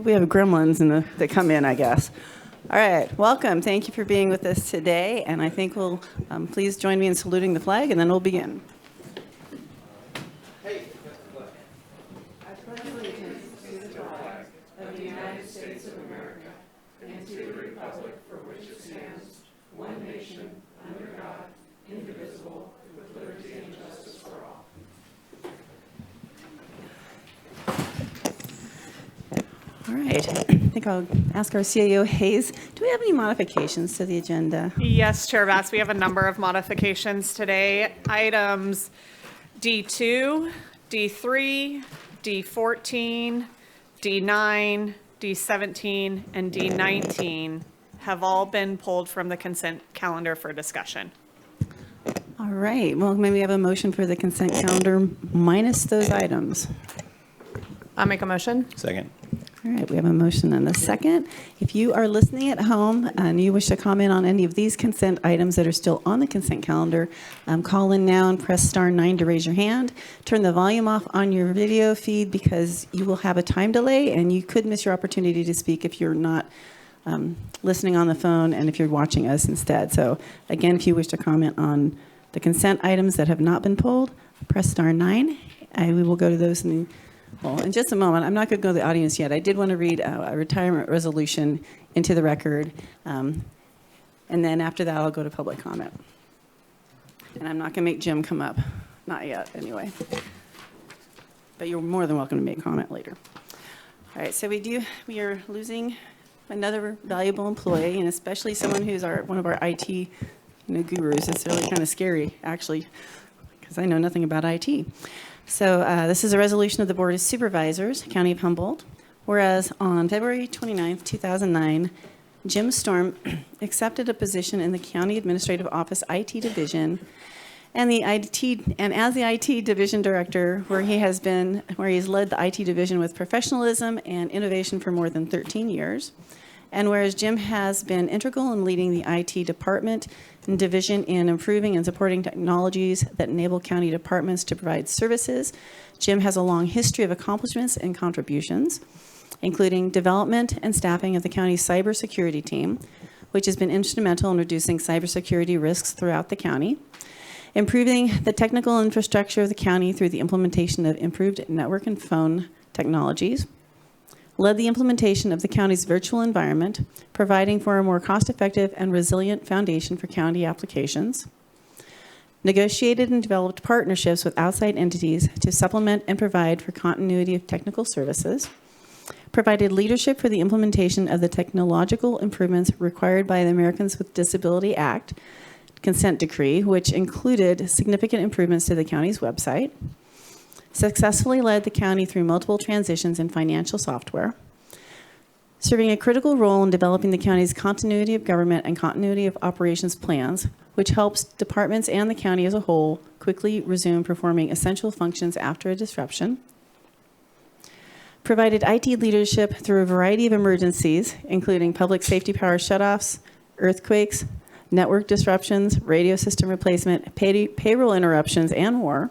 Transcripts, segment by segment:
we have gremlins that come in, I guess. All right, welcome. Thank you for being with us today. And I think we'll please join me in saluting the flag, and then we'll begin. I pledge allegiance to the flag of the United States of America and to the republic for which it stands, one nation, under God, indivisible, with liberty and justice for all. All right. I think I'll ask our CAO, Hayes, do we have any modifications to the agenda? Yes, Chair Bass, we have a number of modifications today. Items D2, D3, D14, D9, D17, and D19 have all been pulled from the consent calendar for discussion. All right. Well, maybe we have a motion for the consent calendar minus those items. I'll make a motion. Second. All right, we have a motion and a second. If you are listening at home and you wish to comment on any of these consent items that are still on the consent calendar, call in now and press *9 to raise your hand. Turn the volume off on your video feed because you will have a time delay and you could miss your opportunity to speak if you're not listening on the phone and if you're watching us instead. So again, if you wish to comment on the consent items that have not been pulled, press *9. We will go to those in just a moment. I'm not going to go to the audience yet. I did want to read a retirement resolution into the record, and then after that, I'll go to public comment. And I'm not going to make Jim come up. Not yet, anyway. But you're more than welcome to make comment later. All right, so we are losing another valuable employee, and especially someone who's one of our IT gurus. It's really kind of scary, actually, because I know nothing about IT. So this is a resolution of the Board of Supervisors, County of Humboldt, whereas on February 29th, 2009, Jim Storm accepted a position in the County Administrative Office IT Division and as the IT Division Director, where he's led the IT Division with professionalism and innovation for more than 13 years. And whereas Jim has been integral in leading the IT department and division in improving and supporting technologies that enable county departments to provide services, Jim has a long history of accomplishments and contributions, including development and staffing of the county's cybersecurity team, which has been instrumental in reducing cybersecurity risks throughout the county, improving the technical infrastructure of the county through the implementation of improved network and phone technologies, led the implementation of the county's virtual environment, providing for a more cost-effective and resilient foundation for county applications, negotiated and developed partnerships with outside entities to supplement and provide for continuity of technical services, provided leadership for the implementation of the technological improvements required by the Americans with Disability Act consent decree, which included significant improvements to the county's website, successfully led the county through multiple transitions in financial software, serving a critical role in developing the county's continuity of government and continuity of operations plans, which helps departments and the county as a whole quickly resume performing essential functions after a disruption, provided IT leadership through a variety of emergencies, including public safety power shutoffs, earthquakes, network disruptions, radio system replacement, payroll interruptions, and more.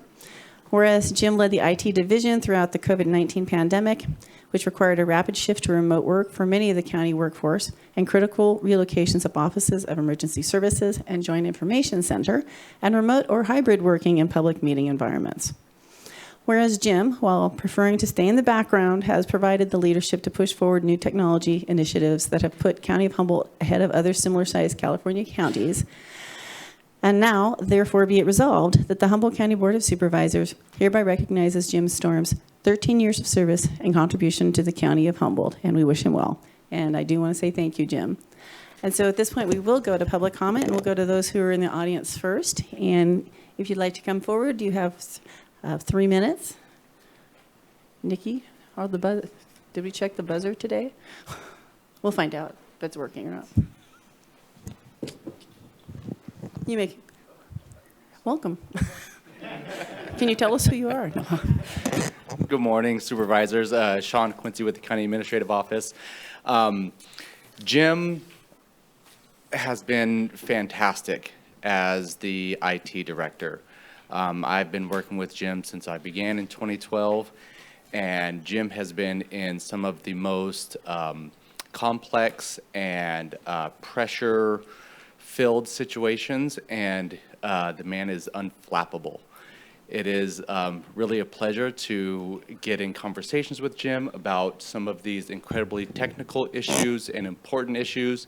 Whereas Jim led the IT division throughout the COVID-19 pandemic, which required a rapid shift to remote work for many of the county workforce and critical relocations of offices of emergency services and joint information center and remote or hybrid working in public meeting environments. Whereas Jim, while preferring to stay in the background, has provided the leadership to push forward new technology initiatives that have put County of Humboldt ahead of other similar-sized California counties. And now, therefore, be it resolved that the Humboldt County Board of Supervisors hereby recognizes Jim Storm's 13 years of service and contribution to the County of Humboldt, and we wish him well. And I do want to say thank you, Jim. And so at this point, we will go to public comment, and we'll go to those who are in the audience first. And if you'd like to come forward, you have 3 minutes. Nikki, did we check the buzzer today? We'll find out if it's working or not. Welcome. Can you tell us who you are? Good morning, Supervisors. Sean Quincy with the County Administrative Office. Jim has been fantastic as the IT Director. I've been working with Jim since I began in 2012, And Jim has been in some of the most complex and pressure-filled situations, and the man is unflappable. It is really a pleasure to get in conversations with Jim about some of these incredibly technical issues and important issues,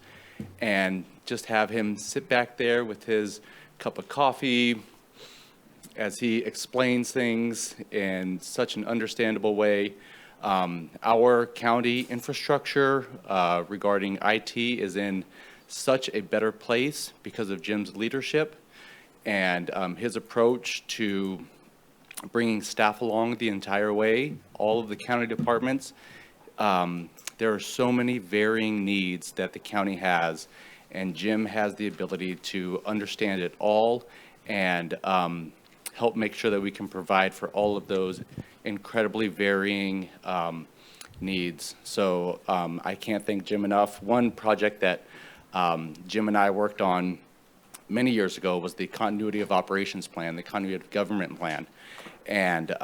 and just have him sit back there with his cup of coffee as he explains things in such an understandable way. Our county infrastructure regarding IT is in such a better place because of Jim's leadership and his approach to bringing staff along the entire way, all of the county departments. There are so many varying needs that the county has, and Jim has the ability to understand it all and help make sure that we can provide for all of those incredibly varying needs. So I can't thank Jim enough. One project that Jim and I worked on many years ago was the continuity of operations plan, the continuity of government plan. And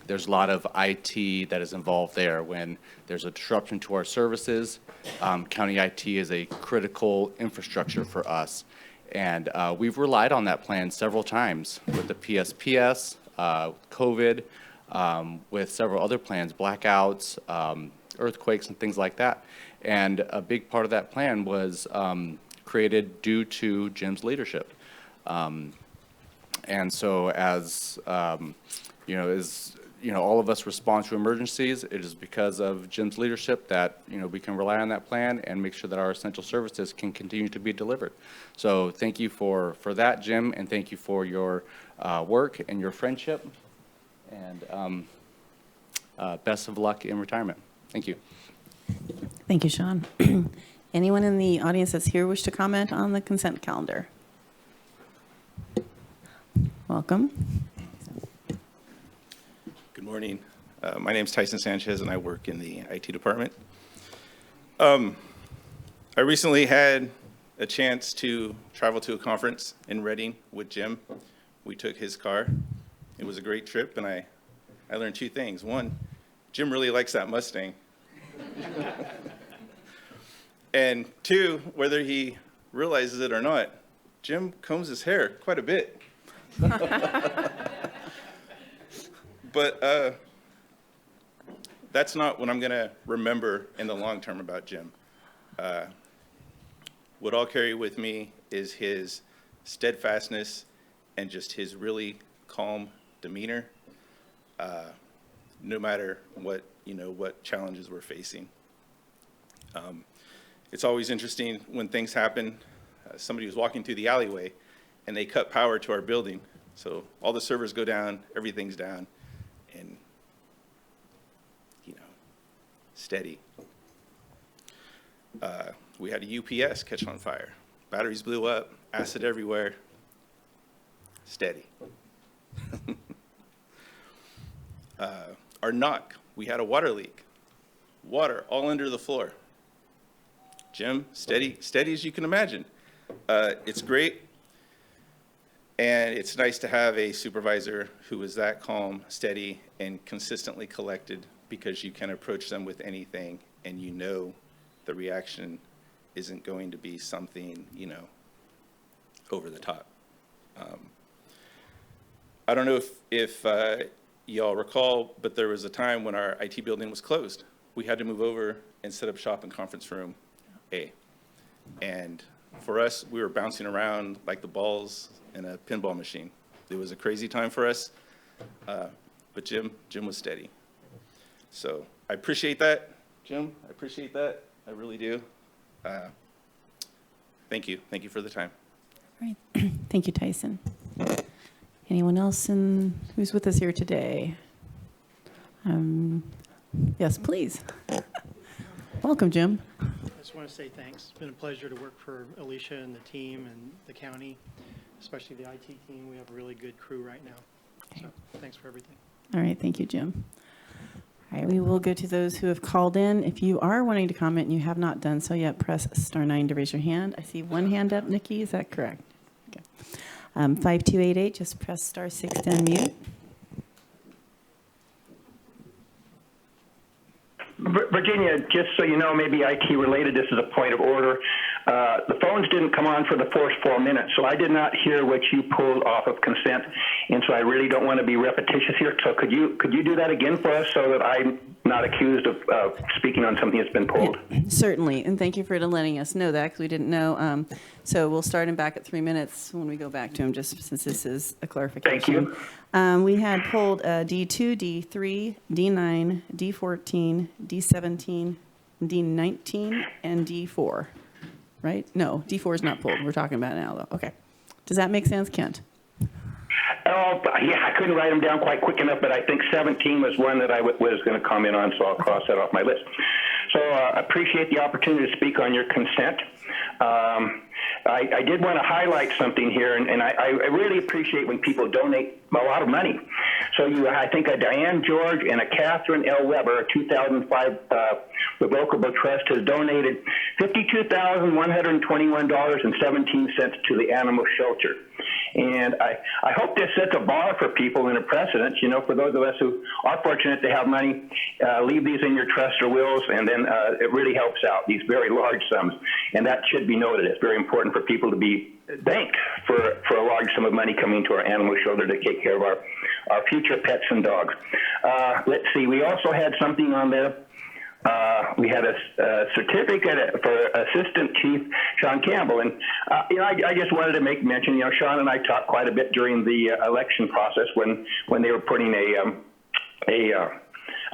there's a lot of IT that is involved there. When there's a disruption to our services, county IT is a critical infrastructure for us. And we've relied on that plan several times with the PSPS, COVID, with several other plans, blackouts, earthquakes, and things like that. And a big part of that plan was created due to Jim's leadership. And so as, all of us respond to emergencies, it is because of Jim's leadership that, we can rely on that plan and make sure that our essential services can continue to be delivered. So thank you for that, Jim, and thank you for your work and your friendship. And best of luck in retirement. Thank you. Thank you, Sean. Anyone in the audience that's here wish to comment on the consent calendar? Welcome. Good morning. My name is Tyson Sanchez, and I work in the IT department. I recently had a chance to travel to a conference in Reading with Jim. We took his car. It was a great trip, and I learned two things. One, Jim really likes that Mustang. And two, whether he realizes it or not, Jim combs his hair quite a bit. But that's not what I'm going to remember in the long term about Jim. What I'll carry with me is his steadfastness and just his really calm demeanor, no matter what challenges we're facing. It's always interesting when things happen. Somebody was walking through the alleyway, and they cut power to our building. So all the servers go down, everything's down, and, steady. We had a UPS catch on fire. Batteries blew up, acid everywhere, steady. Our knock, we had a water leak. Water all under the floor. Jim, steady as you can imagine. It's great. And it's nice to have a supervisor who is that calm, steady, and consistently collected, because you can approach them with anything and the reaction isn't going to be something, over the top. I don't know if y'all recall, but there was a time when our IT building was closed. We had to move over and set up shop in conference room A. And for us, we were bouncing around like the balls in a pinball machine. It was a crazy time for us, but Jim was steady. So I appreciate that, Jim. I appreciate that. I really do. Thank you. Thank you for the time. All right. Thank you, Tyson. Anyone else who's with us here today? Yes, please. Welcome, Jim. I just want to say thanks. It's been a pleasure to work for Alicia and the team and the county, especially the IT team. We have a really good crew right now. Okay. So thanks for everything. All right, thank you, Jim. All right, we will go to those who have called in. If you are wanting to comment and you have not done so yet, press *9 to raise your hand. I see one hand up, Nikki, is that correct? Okay. 5288, just press *6 to unmute. Virginia, just so you know, maybe IT related, this is a point of order. The phones didn't come on for the first 4 minutes, so I did not hear what you pulled off of consent, and so I really don't want to be repetitious here. So could you do that again for us so that I'm not accused of speaking on something that's been pulled? Certainly, and thank you for letting us know that, because we didn't know. So we'll start him back at 3 minutes when we go back to him, just since this is a clarification. Thank you. We had pulled D2, D3, D9, D14, D17, D19, and D4, right? No, D4 is not pulled. We're talking about it now, though. Okay. Does that make sense, Kent? Oh, yeah, I couldn't write them down quite quick enough, but I think 17 was one that I was going to comment on, so I'll cross that off my list. So I appreciate the opportunity to speak on your consent. I did want to highlight something here, and I really appreciate when people donate a lot of money. So I think a Diane George and a Catherine L. Weber, a 2005 revocable trust, has donated $52,121.17 to the animal shelter. And I hope this sets a bar for people and a precedent, you know, for those of us who are fortunate to have money, leave these in your trust or wills, and then it really helps out, these very large sums. And that should be noted. It's very important for people to be thanked for a large sum of money coming to our animal shelter to take care of our future pets and dogs. Let's see, we also had something on there. We had a certificate for Assistant Chief Sean Campbell, and you know, I just wanted to make mention. You know, Sean and I talked quite a bit during the election process when they were putting a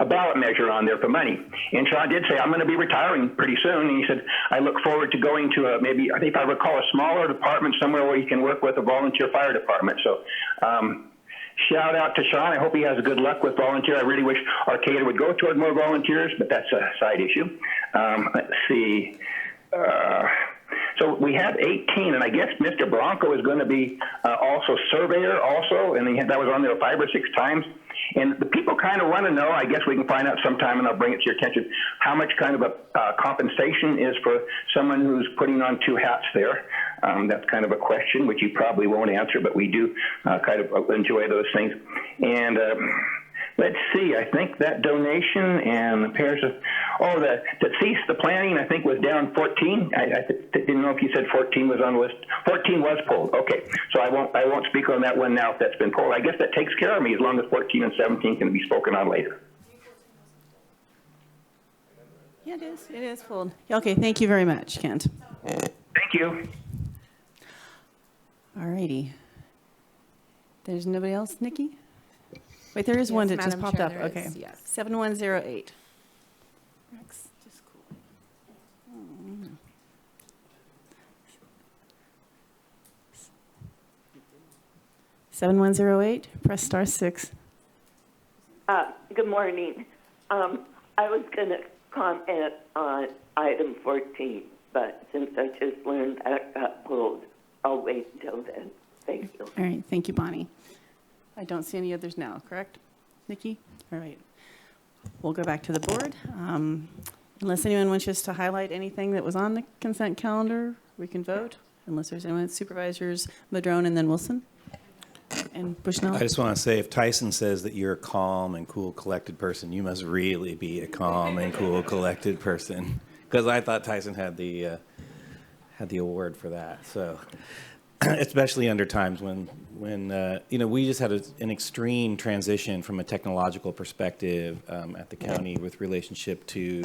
ballot measure on there for money. And Sean did say, "I'm going to be retiring pretty soon." And he said, "I look forward to going to maybe, I think if I recall, a smaller department somewhere where you can work with a volunteer fire department." So. Shout out to Sean. I hope he has good luck with volunteer. I really wish Arcata would go toward more volunteers, but that's a side issue. Let's see. So we have 18, and I guess Mr. Bronco is going to be also surveyor also, and that was on there 5 or 6 times. And the people kind of want to know, I guess we can find out sometime, and I'll bring it to your attention, how much kind of a compensation is for someone who's putting on 2 hats there. That's kind of a question, which you probably won't answer, but we do kind of enjoy those things. And let's see, I think that donation and the pairs of, to cease the planning, I think was down 14. I didn't know if you said 14 was on the list. 14 was pulled. Okay, so I won't speak on that one now if that's been pulled. I guess that takes care of me as long as 14 and 17 can be spoken on later. Yeah, it is. It is pulled. Okay, thank you very much, Kent. Thank you. All righty. There's nobody else, Nikki? Wait, there is one that just Madam popped Chair, up. there Okay. is, yes. 7108. Rex, just cool. 7108, press *6. Good morning. I was going to comment on item 14, but since I just learned that got pulled, I'll wait until then. Thank you. All right, thank you, Bonnie. I don't see any others now, correct? Nikki? All right. We'll go back to the board. Unless anyone wishes to highlight anything that was on the consent calendar, we can vote. Unless there's anyone, Supervisors Madrone and then Wilson and Bushnell. I just want to say, if Tyson says that you're a calm and cool, collected person, you must really be a calm and cool, collected person. Because I thought Tyson had the award for that. So, especially under times when you know, we just had an extreme transition from a technological perspective at the county with relationship to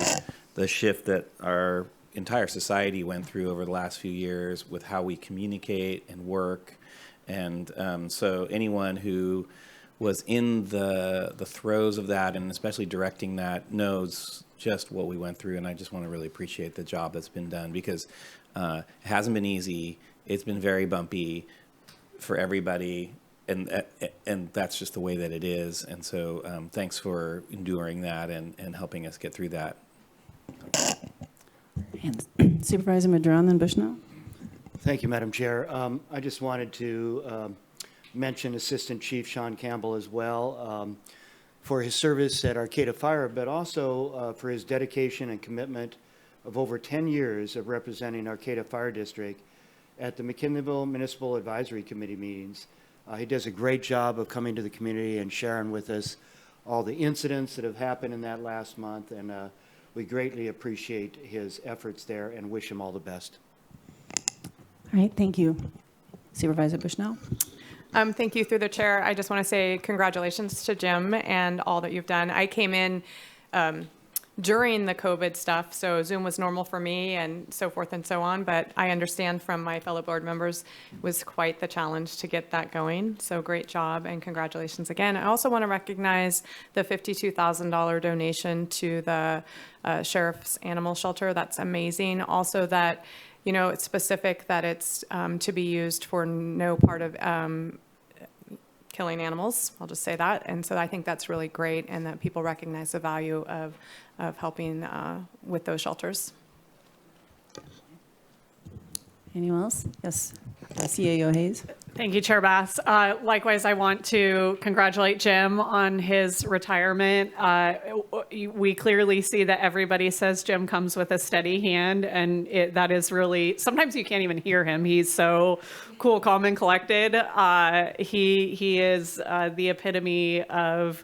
the shift that our entire society went through over the last few years with how we communicate and work. And so anyone who was in the throes of that, and especially directing that, knows just what we went through. And I just want to really appreciate the job that's been done, because it hasn't been easy. It's been very bumpy for everybody, and that's just the way that it is. And so thanks for enduring that and helping us get through that. And Supervisor Madrone, then Bushnell. Thank you, Madam Chair. I just wanted to mention Assistant Chief Sean Campbell as well for his service at Arcata Fire, but also for his dedication and commitment of over 10 years of representing Arcata Fire District at the McKinleyville Municipal Advisory Committee meetings. He does a great job of coming to the community and sharing with us all the incidents that have happened in that last month, and we greatly appreciate his efforts there and wish him all the best. All right, thank you. Supervisor Bushnell? Thank you through the chair. I just want to say congratulations to Jim and all that you've done. I came in during the COVID stuff, so Zoom was normal for me and so forth and so on, but I understand from my fellow board members, it was quite the challenge to get that going. So great job and congratulations again. I also want to recognize the $52,000 donation to the Sheriff's Animal Shelter. That's amazing. Also that, you know, it's specific that it's to be used for no part of killing animals. I'll just say that. And so I think that's really great, and that people recognize the value of helping with those shelters. Anyone else? Yes, CAO Hayes? Thank you, Chair Bass. Likewise, I want to congratulate Jim on his retirement. We clearly see that everybody says Jim comes with a steady hand, and that is really, sometimes you can't even hear him. He's so cool, calm, and collected. He is the epitome of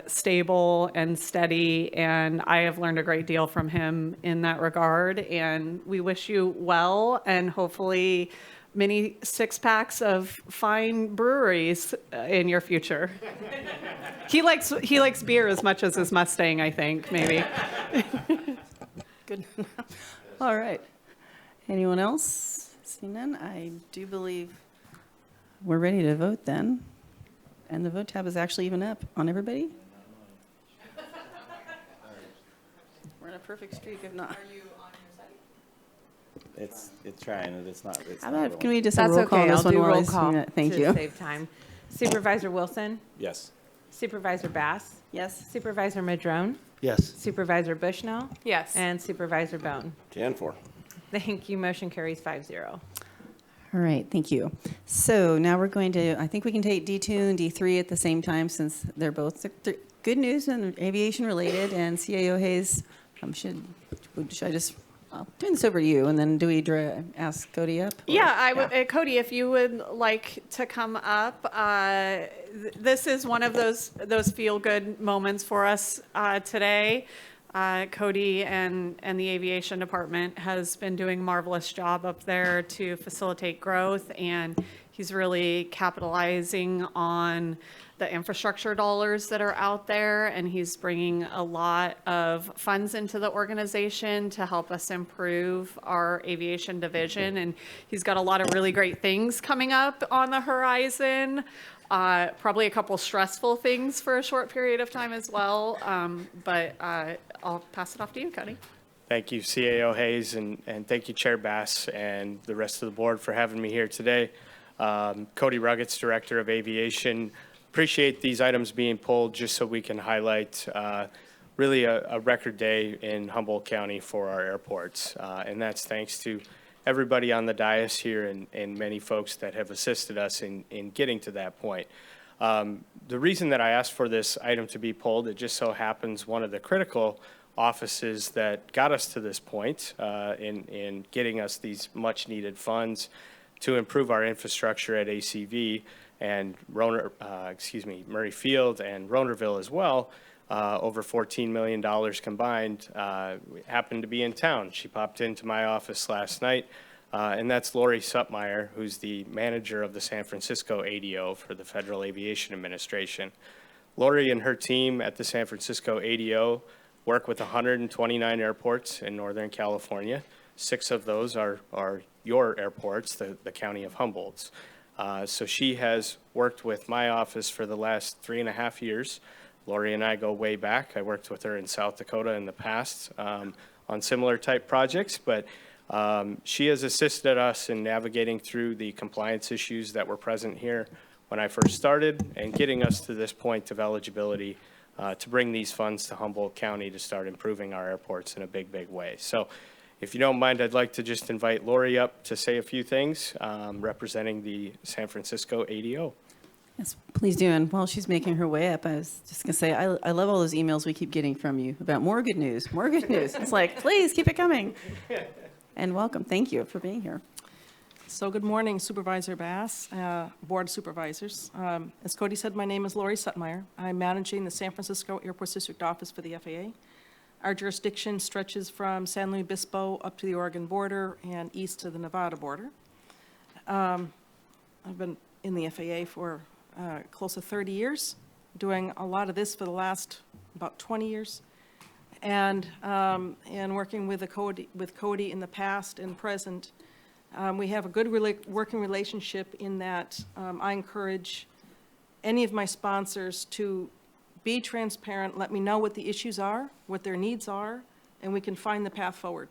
stable and steady, and I have learned a great deal from him in that regard. And we wish you well, and hopefully many six-packs of fine breweries in your future. He likes beer as much as his Mustang, I think, maybe. Good. All right. Anyone else? Seeing none, I do believe we're ready to vote then. And the vote tab is actually even up on everybody. We're in a perfect streak, if not. It's trying, and it's not. How about, can we just That's roll call okay. this I'll one do while roll he's call doing it? Thank to you. save time. Supervisor Wilson, Yes. Supervisor Bass, Yes. Supervisor Madrone, Yes. Supervisor Bushnell, Yes. and Supervisor Bohn. 10-4. Thank you. Motion carries 5-0. All right, thank you. So now we're going to, I think we can take D2 and D3 at the same time, since they're both good news and aviation related. And CAO Hayes, should I just, I'll turn this over to you, and then do we ask Cody up? Or- Yeah, I would, Cody, if you would like to come up. This is one of those feel-good moments for us today. Cody and the aviation department has been doing a marvelous job up there to facilitate growth, and he's really capitalizing on the infrastructure dollars that are out there, and he's bringing a lot of funds into the organization to help us improve our aviation division, and he's got a lot of really great things coming up on the horizon. Probably a couple stressful things for a short period of time as well, but I'll pass it off to you, Cody. Thank you, CAO Hayes, and thank you, Chair Bass, and the rest of the board for having me here today. Cody Ruggets, Director of Aviation. Appreciate these items being pulled just so we can highlight really a record day in Humboldt County for our airports. And that's thanks to everybody on the dais here and many folks that have assisted us in getting to that point. The reason that I asked for this item to be pulled, it just so happens one of the critical offices that got us to this point in getting us these much needed funds to improve our infrastructure at ACV and Murray Field and Ronerville as well, over $14 million combined, happened to be in town. She popped into my office last night, and that's Lori Suttmeyer, who's the manager of the San Francisco ADO for the Federal Aviation Administration. Lori and her team at the San Francisco ADO work with 129 airports in Northern California. 6 of those are your airports, the county of Humboldt's. So she has worked with my office for the last 3.5 years. Lori and I go way back. I worked with her in South Dakota in the past on similar type projects, but she has assisted us in navigating through the compliance issues that were present here when I first started and getting us to this point of eligibility to bring these funds to Humboldt County to start improving our airports in a big, big way. So if you don't mind, I'd like to just invite Lori up to say a few things representing the San Francisco ADO. Yes, please do. And while she's making her way up, I was just going to say, I love all those emails we keep getting from you about more good news, more good news. It's like, please keep it coming. And welcome. Thank you for being here. So good morning, Supervisor Bass, Board of Supervisors. As Cody said, my name is Lori Suttmeyer. I'm managing the San Francisco Airports District Office for the FAA. Our jurisdiction stretches from San Luis Obispo up to the Oregon border and east to the Nevada border. I've been in the FAA for close to 30 years, doing a lot of this for the last about 20 years, and working with Cody in the past and present. We have a good working relationship in that I encourage any of my sponsors to be transparent, let me know what the issues are, what their needs are, and we can find the path forward.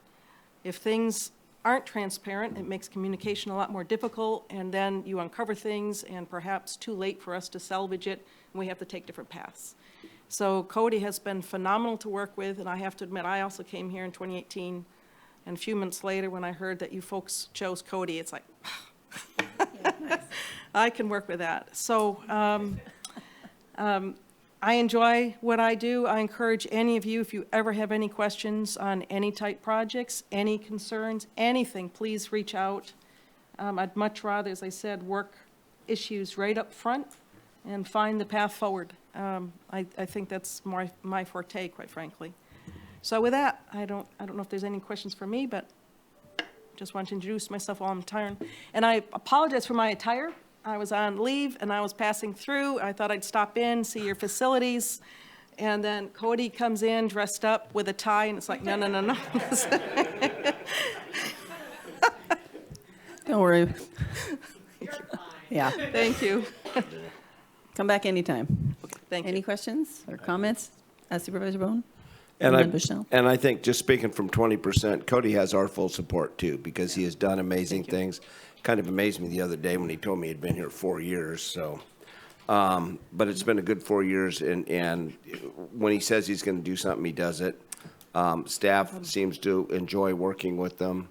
If things aren't transparent, it makes communication a lot more difficult, and then you uncover things and perhaps too late for us to salvage it, and we have to take different paths. So Cody has been phenomenal to work with, and I have to admit, I also came here in 2018, and a few months later when I heard that you folks chose Cody, it's like, I can work with that. So I enjoy what I do. I encourage any of you, if you ever have any questions on any type projects, any concerns, anything, please reach out. I'd much rather, as I said, work issues right up front and find the path forward. I think that's my forte, quite frankly. So with that, I don't know if there's any questions for me, but just want to introduce myself while I'm tired. And I apologize for my attire. I was on leave and I was passing through. I thought I'd stop in, see your facilities. And then Cody comes in dressed up with a tie, and it's like, no. Don't worry. Yeah, Thank you. come back anytime. Thank you. Any questions or comments? Supervisor Bohn? And then Bushnell? I think, just speaking from 20%, Cody has our full support too, because he has done amazing things. Kind of amazed me the other day when he told me he'd been here 4 years, so. But it's been a good 4 years, and when he says he's going to do something, he does it. Staff seems to enjoy working with them,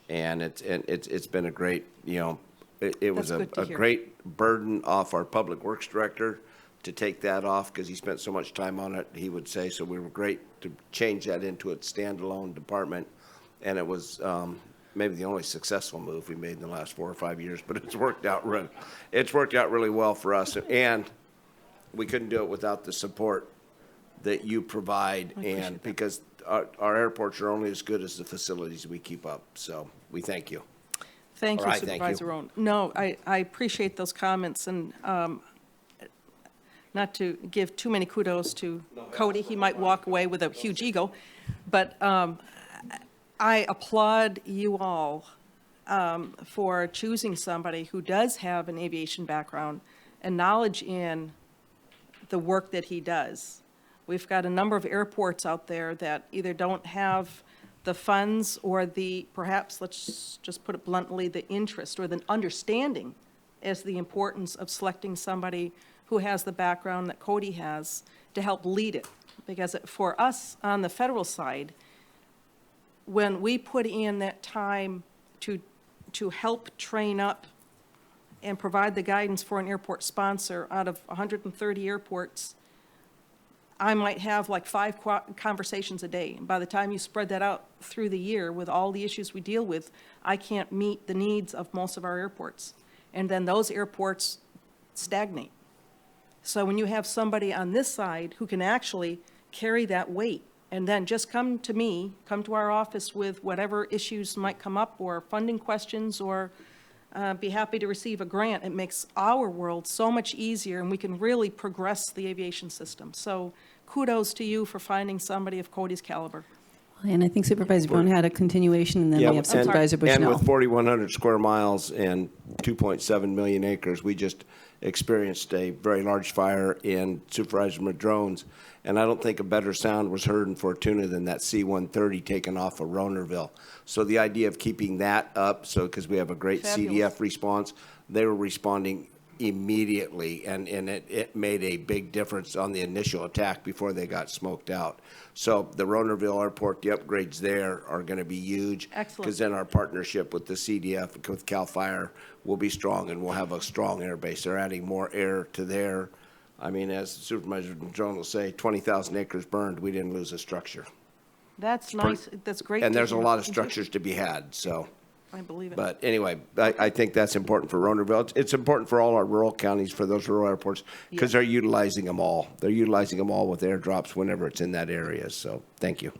and it's been a great, it was That's good to a hear. great burden off our Public Works Director to take that off, because he spent so much time on it, he would say. So we were great to change that into a standalone department, and it was maybe the only successful move we made in the last 4 or 5 years, but it's worked out really well for us, and we couldn't do it without the support that you provide, and because our airports are only as good as the facilities we keep up. So we thank you. Thank All you, right, thank you. Supervisor Roan. No, I appreciate those comments, and not to give too many kudos to Cody, he might walk away with a huge ego, but I applaud you all for choosing somebody who does have an aviation background and knowledge in the work that he does. We've got a number of airports out there that either don't have the funds or perhaps, let's just put it bluntly, the interest or the understanding as the importance of selecting somebody who has the background that Cody has to help lead it. Because for us on the federal side, when we put in that time to help train up and provide the guidance for an airport sponsor, out of 130 airports, I might have like 5 conversations a day. And by the time you spread that out through the year with all the issues we deal with, I can't meet the needs of most of our airports. And then those airports stagnate. So when you have somebody on this side who can actually carry that weight, and then just come to me, come to our office with whatever issues might come up, or funding questions, or be happy to receive a grant, it makes our world so much easier, and we can really progress the aviation system. So kudos to you for finding somebody of Cody's caliber. And I think Supervisor Bohn had a continuation, and then we have and- Supervisor And Bushnell. with 4,100 square miles and 2.7 million acres, we just experienced a very large fire in Supervisor Madrone's, and I don't think a better sound was heard in Fortuna than that C-130 taking off of Ronerville. So the idea of keeping that up, because we have a great Fabulous. CDF response, they were responding immediately, and it made a big difference on the initial attack before they got smoked out. So the Ronerville Airport, the upgrades there are going to be huge. Excellent. Because then our partnership with the CDF, with CAL FIRE, will be strong, and we'll have a strong air base. They're adding more air to there. I mean, as Supervisor Madrone will say, 20,000 acres burned, we didn't lose a structure. That's nice, that's great. And to there's a hear. lot of structures to be had, so. I believe it. But anyway, I think that's important for Ronerville. It's important for all our rural counties, for those rural airports, because they're utilizing them all. They're utilizing them all with airdrops whenever it's in that area. So thank you.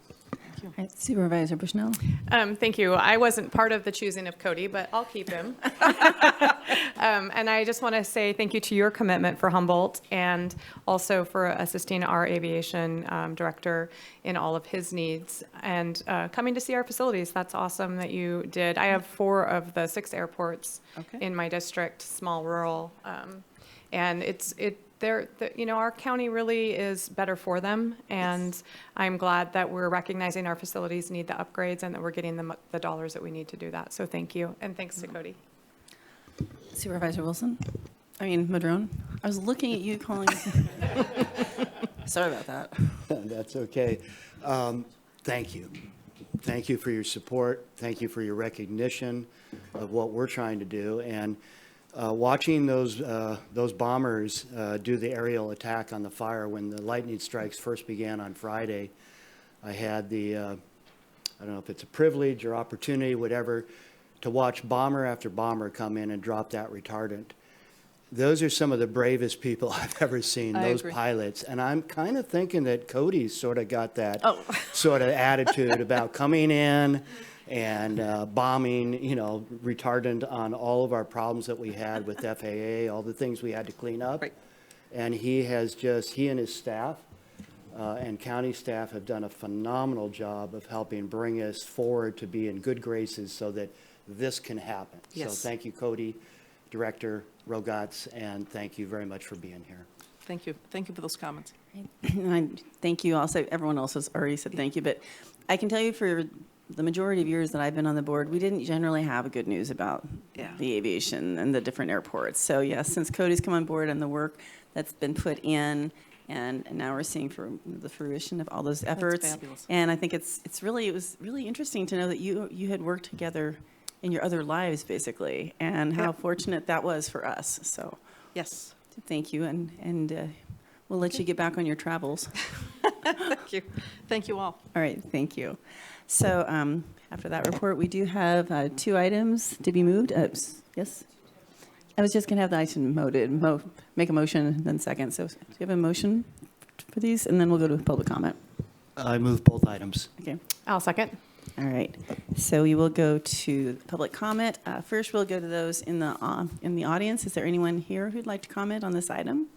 All right, Supervisor Bushnell. Thank you. I wasn't part of the choosing of Cody, but I'll keep him. And I just want to say thank you to your commitment for Humboldt and also for assisting our aviation director in all of his needs and coming to see our facilities. That's awesome that you did. I have 4 of the 6 airports in my district, small rural, and our county really is better for them, and I'm glad that we're recognizing our facilities need the upgrades and that we're getting the dollars that we need to do that. So thank you, and thanks to Cody. Supervisor Wilson? Madrone? I was looking at you calling. Sorry about that. That's okay. Thank you. Thank you for your support. Thank you for your recognition of what we're trying to do. And watching those bombers do the aerial attack on the fire when the lightning strikes first began on Friday, I had the, I don't know if it's a privilege or opportunity, whatever, to watch bomber after bomber come in and drop that retardant. Those are some of the bravest people I've ever seen, those pilots. And I'm kind of thinking that Cody's sort of got that sort of attitude about coming in and bombing, retardant on all of our problems that we had with FAA, all the things we had to clean up. Right. And he and his staff and county staff have done a phenomenal job of helping bring us forward to be in good graces so that this can happen. Yes. So thank you, Cody, Director Rogatz, and thank you very much for being here. Thank you. Thank you for those comments. Thank you also. Everyone else has already said thank you, but I can tell you for the majority of years that I've been on the board, we didn't generally have good news about the aviation and the different airports. So yes, since Cody's come on board and the work that's been put in, and now we're seeing the fruition of all those efforts. That's fabulous. And I think it was really interesting to know that you had worked together in your other lives, basically, and how fortunate that was for us. So Yes. thank you, and we'll let you get back on your travels. Thank you. Thank you all. All right, thank you. So after that report, we do have 2 items to be moved. Yes? I was just going to have the item make a motion, then second. So do you have a motion for these? And then we'll go to public comment. I move both items. Okay. I'll second. All right. So we will go to public comment. First, we'll go to those in the audience. Is there anyone here who'd like to comment on this item?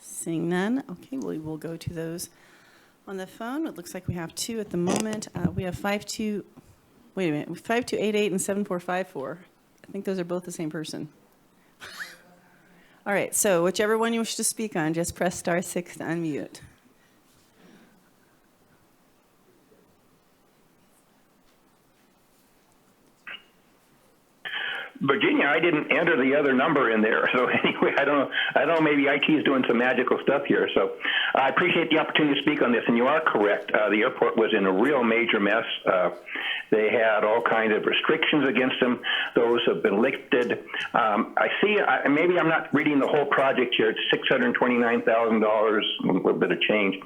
Seeing none. Okay, we will go to those on the phone. It looks like we have 2 at the moment. We have 5288 and 7454. I think those are both the same person. All right, so whichever one you wish to speak on, just press *6 to unmute. Virginia, I didn't enter the other number in there. So anyway, I don't know, maybe IT is doing some magical stuff here. So I appreciate the opportunity to speak on this. And you are correct. The airport was in a real major mess. They had all kinds of restrictions against them. Those have been lifted. I see, maybe I'm not reading the whole project here. It's $629,000, a little bit of change.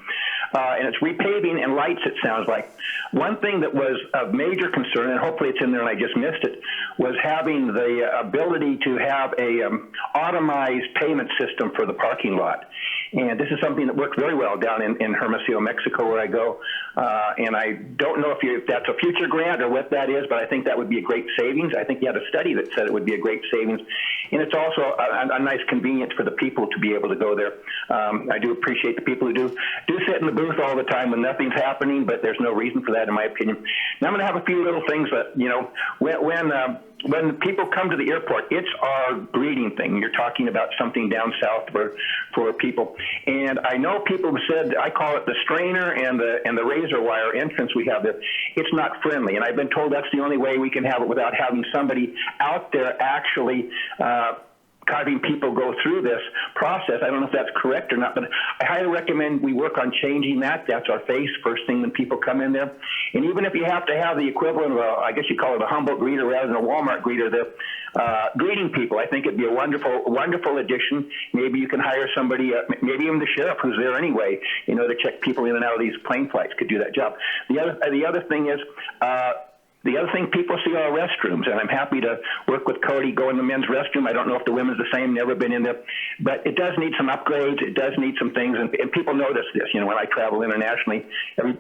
And it's repaving and lights, it sounds like. One thing that was of major concern, and hopefully it's in there and I just missed it, was having the ability to have a automized payment system for the parking lot. And this is something that worked very well down in Hermosillo, Mexico, where I go. And I don't know if that's a future grant or what that is, but I think that would be a great savings. I think you had a study that said it would be a great savings. And it's also a nice convenience for the people to be able to go there. I do appreciate the people who do sit in the booth all the time when nothing's happening, but there's no reason for that, in my opinion. Now, I'm going to have a few little things that, when people come to the airport, it's our greeting thing. You're talking about something down south for people. And I know people have said, I call it the strainer and the razor wire entrance we have there. It's not friendly. And I've been told that's the only way we can have it without having somebody out there actually having people go through this process. I don't know if that's correct or not, but I highly recommend we work on changing that. That's our face first thing when people come in there. And even if you have to have the equivalent of I guess you call it a Humboldt greeter rather than a Walmart greeter, greeting people, I think it'd be a wonderful addition. Maybe you can hire somebody, maybe even the sheriff who's there anyway, to check people in and out of these plane flights could do that job. The other thing is, The other thing, people see our restrooms, and I'm happy to work with Cody, go in the men's restroom. I don't know if the women's the same, never been in there. But it does need some upgrades. It does need some things, and people notice this, you know, when I travel internationally.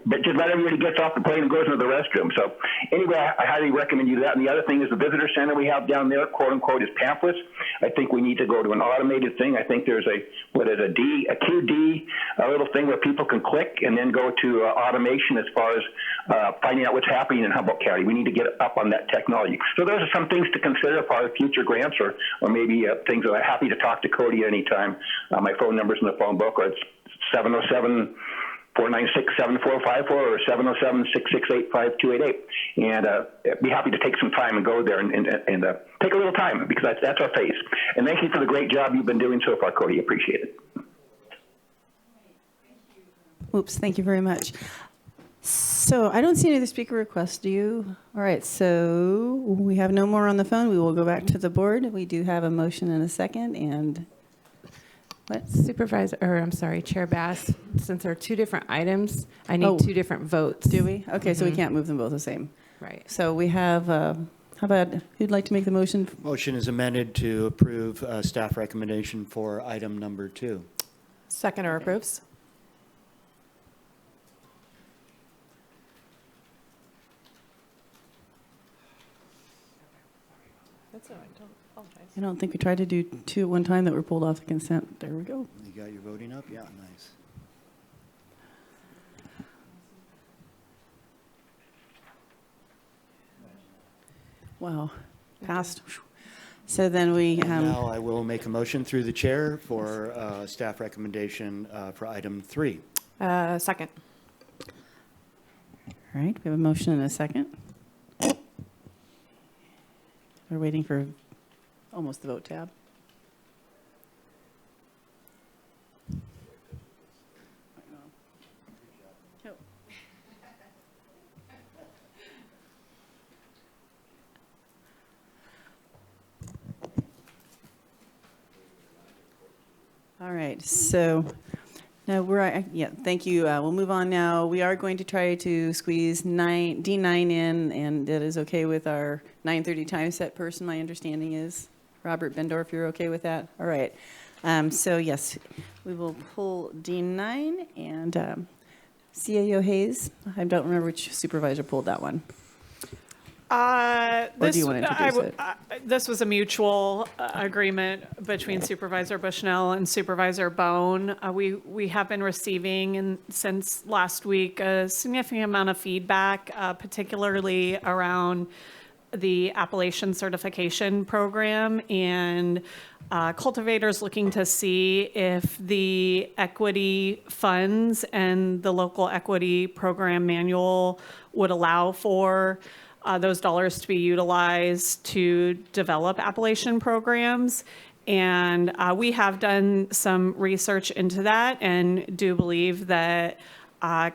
But just about everybody gets off the plane and goes into the restroom. So anyway, I highly recommend you that. And the other thing is the visitor center we have down there, quote unquote, is pamphlets. I think we need to go to an automated thing. I think there's a QD, a little thing where people can click and then go to automation as far as finding out what's happening in Humboldt County. We need to get up on that technology. So those are some things to consider for our future grants, or maybe things that I'm happy to talk to Cody anytime. My phone number's in the phone book, or it's 707-496-7454 or 707-668-5288. And be happy to take some time and go there and take a little time, because that's our face. And thank you for the great job you've been doing so far, Cody. Appreciate it. Oops, thank you very much. So I don't see any other speaker requests, do you? All right, so we have no more on the phone. We will go back to the board. We do have a motion and a second, and what? Chair Bass, since there are two different items, I need two different votes. Do we? Okay, so we can't move them both the same. Right. So we have, how about, who'd like to make the motion? Motion is amended to approve staff recommendation for item number 2. Seconder approves. That's all right. Don't apologize. I don't think we tried to do two at one time that were pulled off the consent. There we go. You got your voting up? Yeah, nice. Wow, passed. So then we, Now I will make a motion through the chair for staff recommendation for item 3. Second. all right, we have a motion and a second. We're waiting for almost the vote tab. All right, so now thank you. We'll move on now. We are going to try to squeeze D9 in, and that is okay with our 9:30 time set person, my understanding is. Robert Bendorf, you're okay with that? All right. So yes, we will pull D9 and CAO Hayes. I don't remember which supervisor pulled that one. Or do you want to introduce it? This was a mutual agreement between Supervisor Bushnell and Supervisor Bohn. We have been receiving, since last week, a significant amount of feedback, particularly around the appellation certification program, and cultivators looking to see if the equity funds and the local equity program manual would allow for those dollars to be utilized to develop appellation programs. And we have done some research into that and do believe that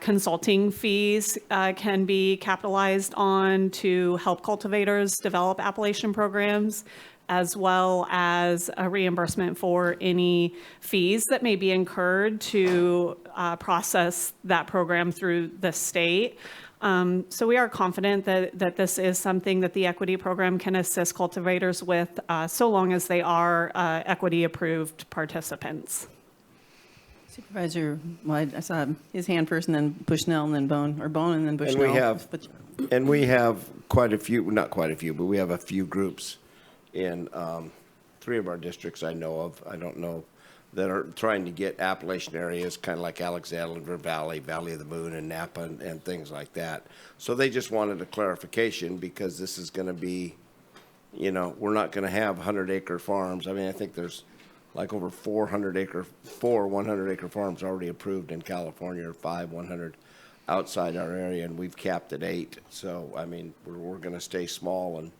consulting fees can be capitalized on to help cultivators develop appellation programs, as well as a reimbursement for any fees that may be incurred to process that program through the state. So we are confident that this is something that the equity program can assist cultivators with, so long as they are equity-approved participants. Supervisor, well, I saw his hand first, and then Bushnell, and then Bohn, or Bohn, and then Bushnell. And we have quite a few, not quite a few, but we have a few groups in 3 of our districts I know of, I don't know, that are trying to get appellation areas, kind of like Alexander Valley, Valley of the Moon, and Napa, and things like that. So they just wanted a clarification, because this is going to be, you know, we're not going to have 100-acre farms. I mean, I think there's like over 100-acre farms already approved in California, or 100 outside our area, and we've capped at 8. So, I mean, we're going to stay small and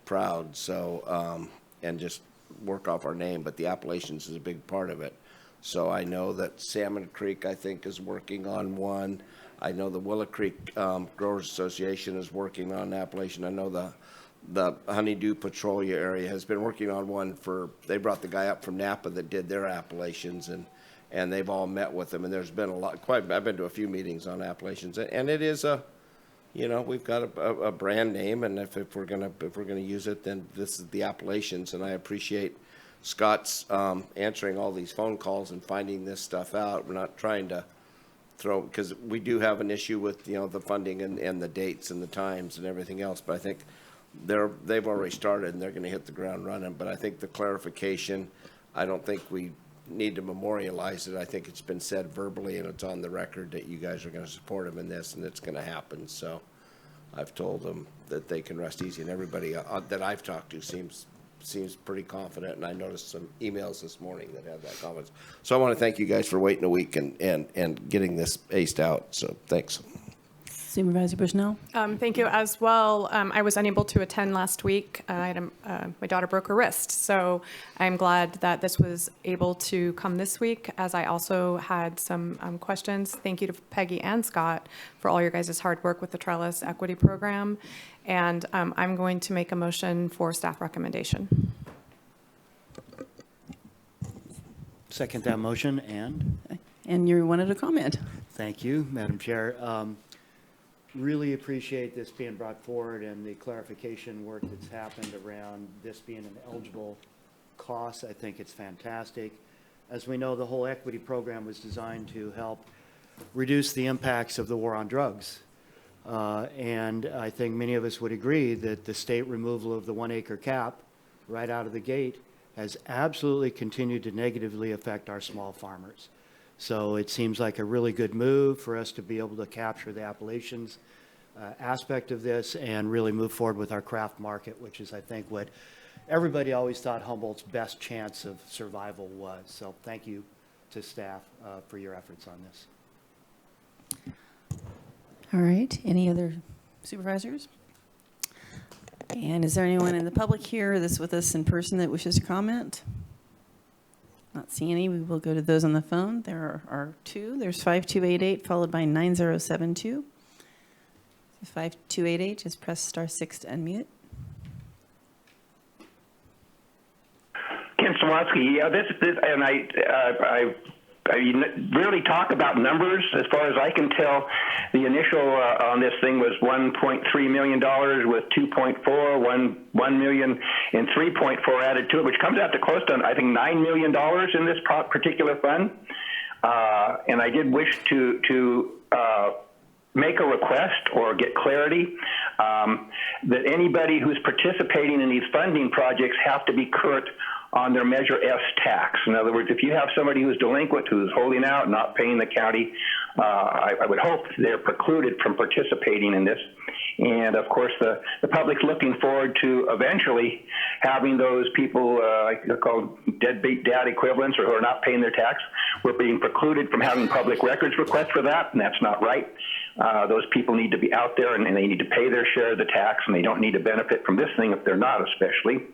proud, so, and just work off our name, but the appellations is a big part of it. So I know that Salmon Creek, I think, is working on one. I know the Willow Creek Growers Association is working on an appellation. I know the Honeydew Petrolia area has been working on one they brought the guy up from Napa that did their appellations, and they've all met with them, and there's been I've been to a few meetings on appellations, and it is you know, we've got a brand name, and if we're gonna use it, then this is the Appalachians, and I appreciate Scott's answering all these phone calls and finding this stuff out. We're not trying to throw, because we do have an issue with, you know, the funding and the dates and the times and everything else, but I think they've already started and they're gonna hit the ground running. But I think the clarification, I don't think we need to memorialize it. I think it's been said verbally and it's on the record that you guys are gonna support him in this, and it's gonna happen. So I've told them that they can rest easy, and everybody that I've talked to seems pretty confident, and I noticed some emails this morning that had that confidence. So I want to thank you guys for waiting a week and getting this aced out. So thanks. Supervisor Bushnell? Thank you as well. I was unable to attend last week. My daughter broke her wrist, so I'm glad that this was able to come this week, as I also had some questions. Thank you to Peggy and Scott for all your guys' hard work with the Trellis Equity Program. And I'm going to make a motion for staff recommendation. Second that motion, And you wanted to comment. thank you, Madam Chair. Really appreciate this being brought forward and the clarification work that's happened around this being an eligible cost. I think it's fantastic. As we know, the whole equity program was designed to help reduce the impacts of the war on drugs. And I think many of us would agree that the state removal of the 1 acre cap right out of the gate has absolutely continued to negatively affect our small farmers. So it seems like a really good move for us to be able to capture the Appalachians aspect of this and really move forward with our craft market, which is, I think, what everybody always thought Humboldt's best chance of survival was. So thank you to staff for your efforts on this. All right, any other supervisors? And is there anyone in the public here that's with us in person that wishes to comment? Not seeing any. We will go to those on the phone. There are two. There's 5288 followed by 9072. 5288, just press *6 to unmute. Ken Swanson, yeah, this, and I really talk about numbers. As far as I can tell, the initial on this thing was $1.3 million with 2.4, 1 million, and 3.4 added to it, which comes out to close to, I think, $9 million in this particular fund. And I did wish to make a request or get clarity that anybody who's participating in these funding projects have to be current on their Measure S tax. In other words, if you have somebody who's delinquent, who's holding out, not paying the county, I would hope they're precluded from participating in this. And of course, the public's looking forward to eventually having those people, they're called deadbeat dad equivalents, or who are not paying their tax. We're being precluded from having public records requests for that, and that's not right. Those people need to be out there, and they need to pay their share of the tax, and they don't need to benefit from this thing if they're not, especially.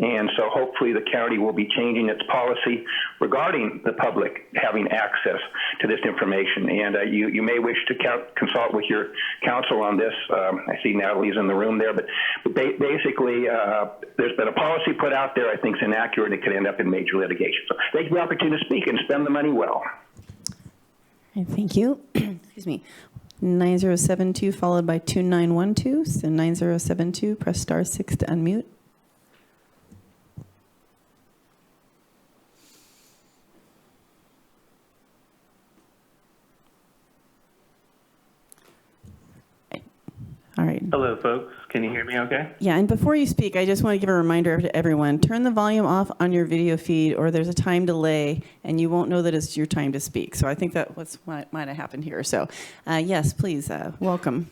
And so hopefully the county will be changing its policy regarding the public having access to this information. And you may wish to consult with your counsel on this. I see Natalie's in the room there, but basically there's been a policy put out there I think is inaccurate, and it could end up in major litigation. So thank you for the opportunity to speak and spend the money well. Thank you. Excuse me. 9072 followed by 2912. So 9072, press *6 to unmute. All right. Hello, folks. Can you hear me okay? Yeah, and before you speak, I just want to give a reminder to everyone, turn the volume off on your video feed, or there's a time delay, and you won't know that it's your time to speak. So I think that was what might have happened here. So yes, please, welcome.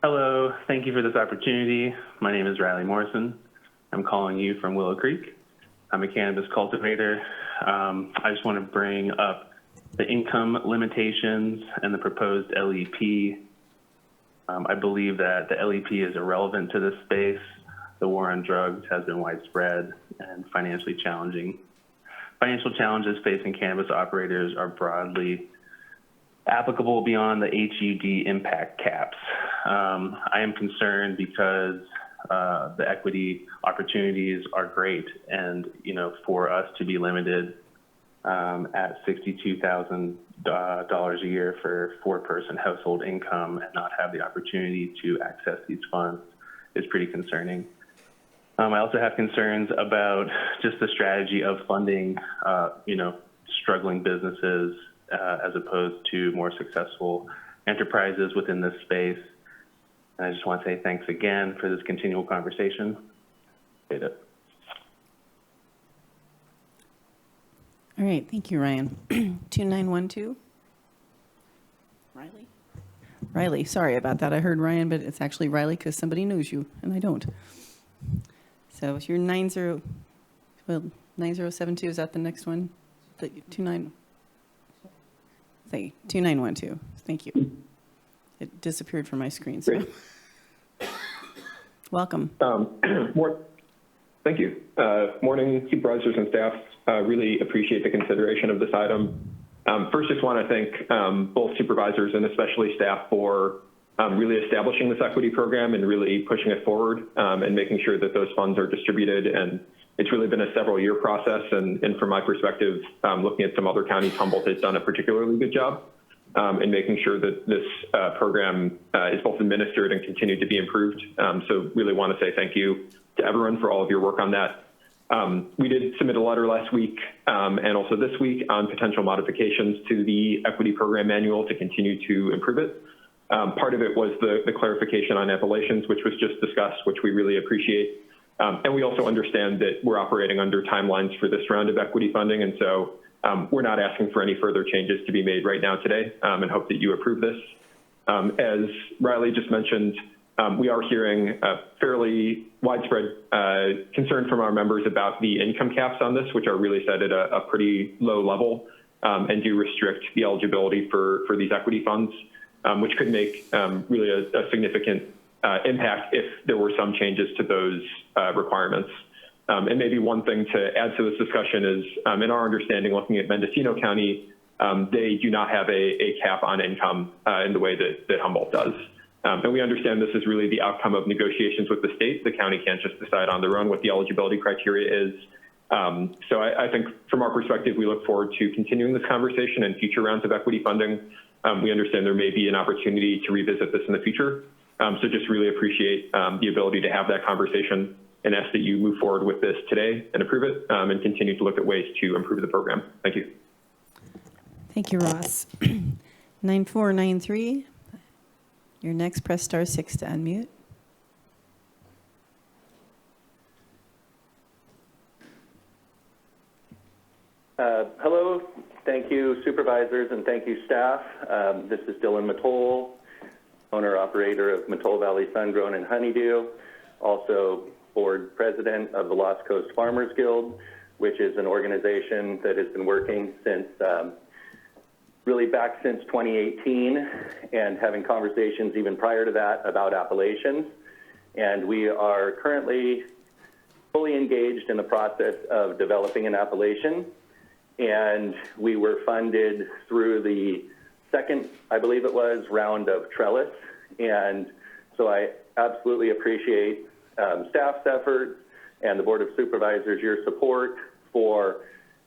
Hello. Thank you for this opportunity. My name is Riley Morrison. I'm calling you from Willow Creek. I'm a cannabis cultivator. I just want to bring up the income limitations and the proposed LEP. I believe that the LEP is irrelevant to this space. The war on drugs has been widespread and financially challenging. Financial challenges facing cannabis operators are broadly applicable beyond the HUD impact caps. I am concerned because the equity opportunities are great, and for us to be limited at $62,000 a year for four-person household income and not have the opportunity to access these funds is pretty concerning. I also have concerns about just the strategy of funding, struggling businesses as opposed to more successful enterprises within this space. And I just want to say thanks again for this continual conversation. Appreciate it. All right, thank you, Ryan. 2912. Riley? Riley, sorry about that. I heard Ryan, but it's actually Riley because somebody knows you, and I don't. So if you're 9072, is that the next one? 2912. Thank you. It disappeared from my screen, so. Welcome. Thank you. Morning, supervisors and staff. Really appreciate the consideration of this item. First, just want to thank both supervisors and especially staff for really establishing this equity program and really pushing it forward and making sure that those funds are distributed. And it's really been a several-year process. And from my perspective, looking at some other counties, Humboldt has done a particularly good job in making sure that this program is both administered and continued to be improved. So really want to say thank you to everyone for all of your work on that. We did submit a letter last week and also this week on potential modifications to the equity program manual to continue to improve it. Part of it was the clarification on appellations, which was just discussed, which we really appreciate. And we also understand that we're operating under timelines for this round of equity funding. And so we're not asking for any further changes to be made right now today and hope that you approve this. As Riley just mentioned, we are hearing a fairly widespread concern from our members about the income caps on this, which are really set at a pretty low level and do restrict the eligibility for these equity funds, which could make really a significant impact if there were some changes to those requirements. And maybe one thing to add to this discussion is, in our understanding, looking at Mendocino County, they do not have a cap on income in the way that Humboldt does. And we understand this is really the outcome of negotiations with the state. The county can't just decide on their own what the eligibility criteria is. So I think from our perspective, we look forward to continuing this conversation and future rounds of equity funding. We understand there may be an opportunity to revisit this in the future. So just really appreciate the ability to have that conversation and ask that you move forward with this today and approve it and continue to look at ways to improve the program. Thank you. Thank you, Ross. 9493. You're next. Press *6 to unmute. Hello. Thank you, supervisors, and thank you, staff. This is Dylan Mattoll, owner-operator of Mattoll Valley Sun-Grown and Honeydew, also board president of the Lost Coast Farmers Guild, which is an organization that has been working since really back since 2018 and having conversations even prior to that about appellations. And we are currently fully engaged in the process of developing an appellation. And we were funded through the second, I believe it was, round of Trellis. And so I absolutely appreciate staff's efforts and the Board of Supervisors, your support for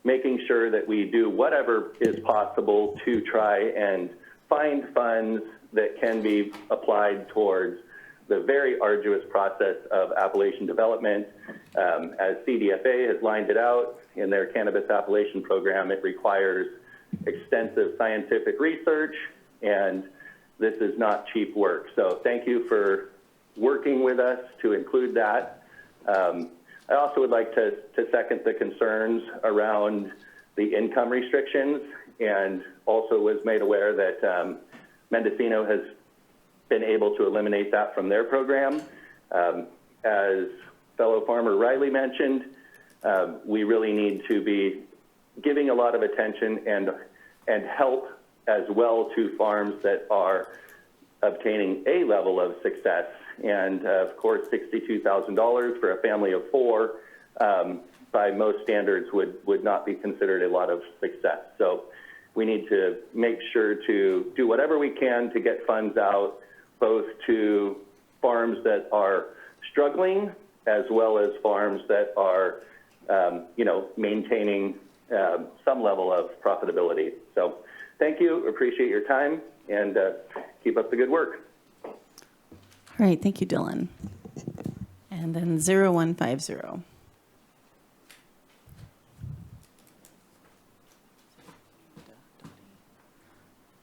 making sure that we do whatever is possible to try and find funds that can be applied towards the very arduous process of appellation development. As CDFA has lined it out in their cannabis appellation program, it requires extensive scientific research, and this is not cheap work. So thank you for working with us to include that. I also would like to second the concerns around the income restrictions, and also was made aware that Mendocino has been able to eliminate that from their program. As fellow farmer Riley mentioned, we really need to be giving a lot of attention and help as well to farms that are obtaining a level of success. And of course, $62,000 for a family of four, by most standards, would not be considered a lot of success. So we need to make sure to do whatever we can to get funds out, both to farms that are struggling, as well as farms that are, maintaining some level of profitability. So thank you, appreciate your time, and keep up the good work. All right, thank you, Dylan. And then 0150.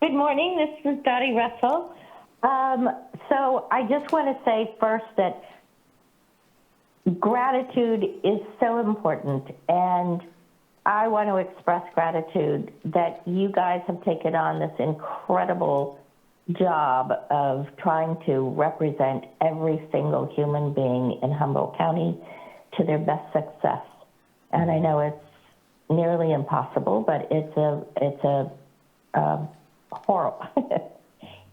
Good morning, this is Dottie Russell. So I just want to say first that gratitude is so important, and I want to express gratitude that you guys have taken on this incredible job of trying to represent every single human being in Humboldt County to their best success. And I know it's nearly impossible, but it's a horrible.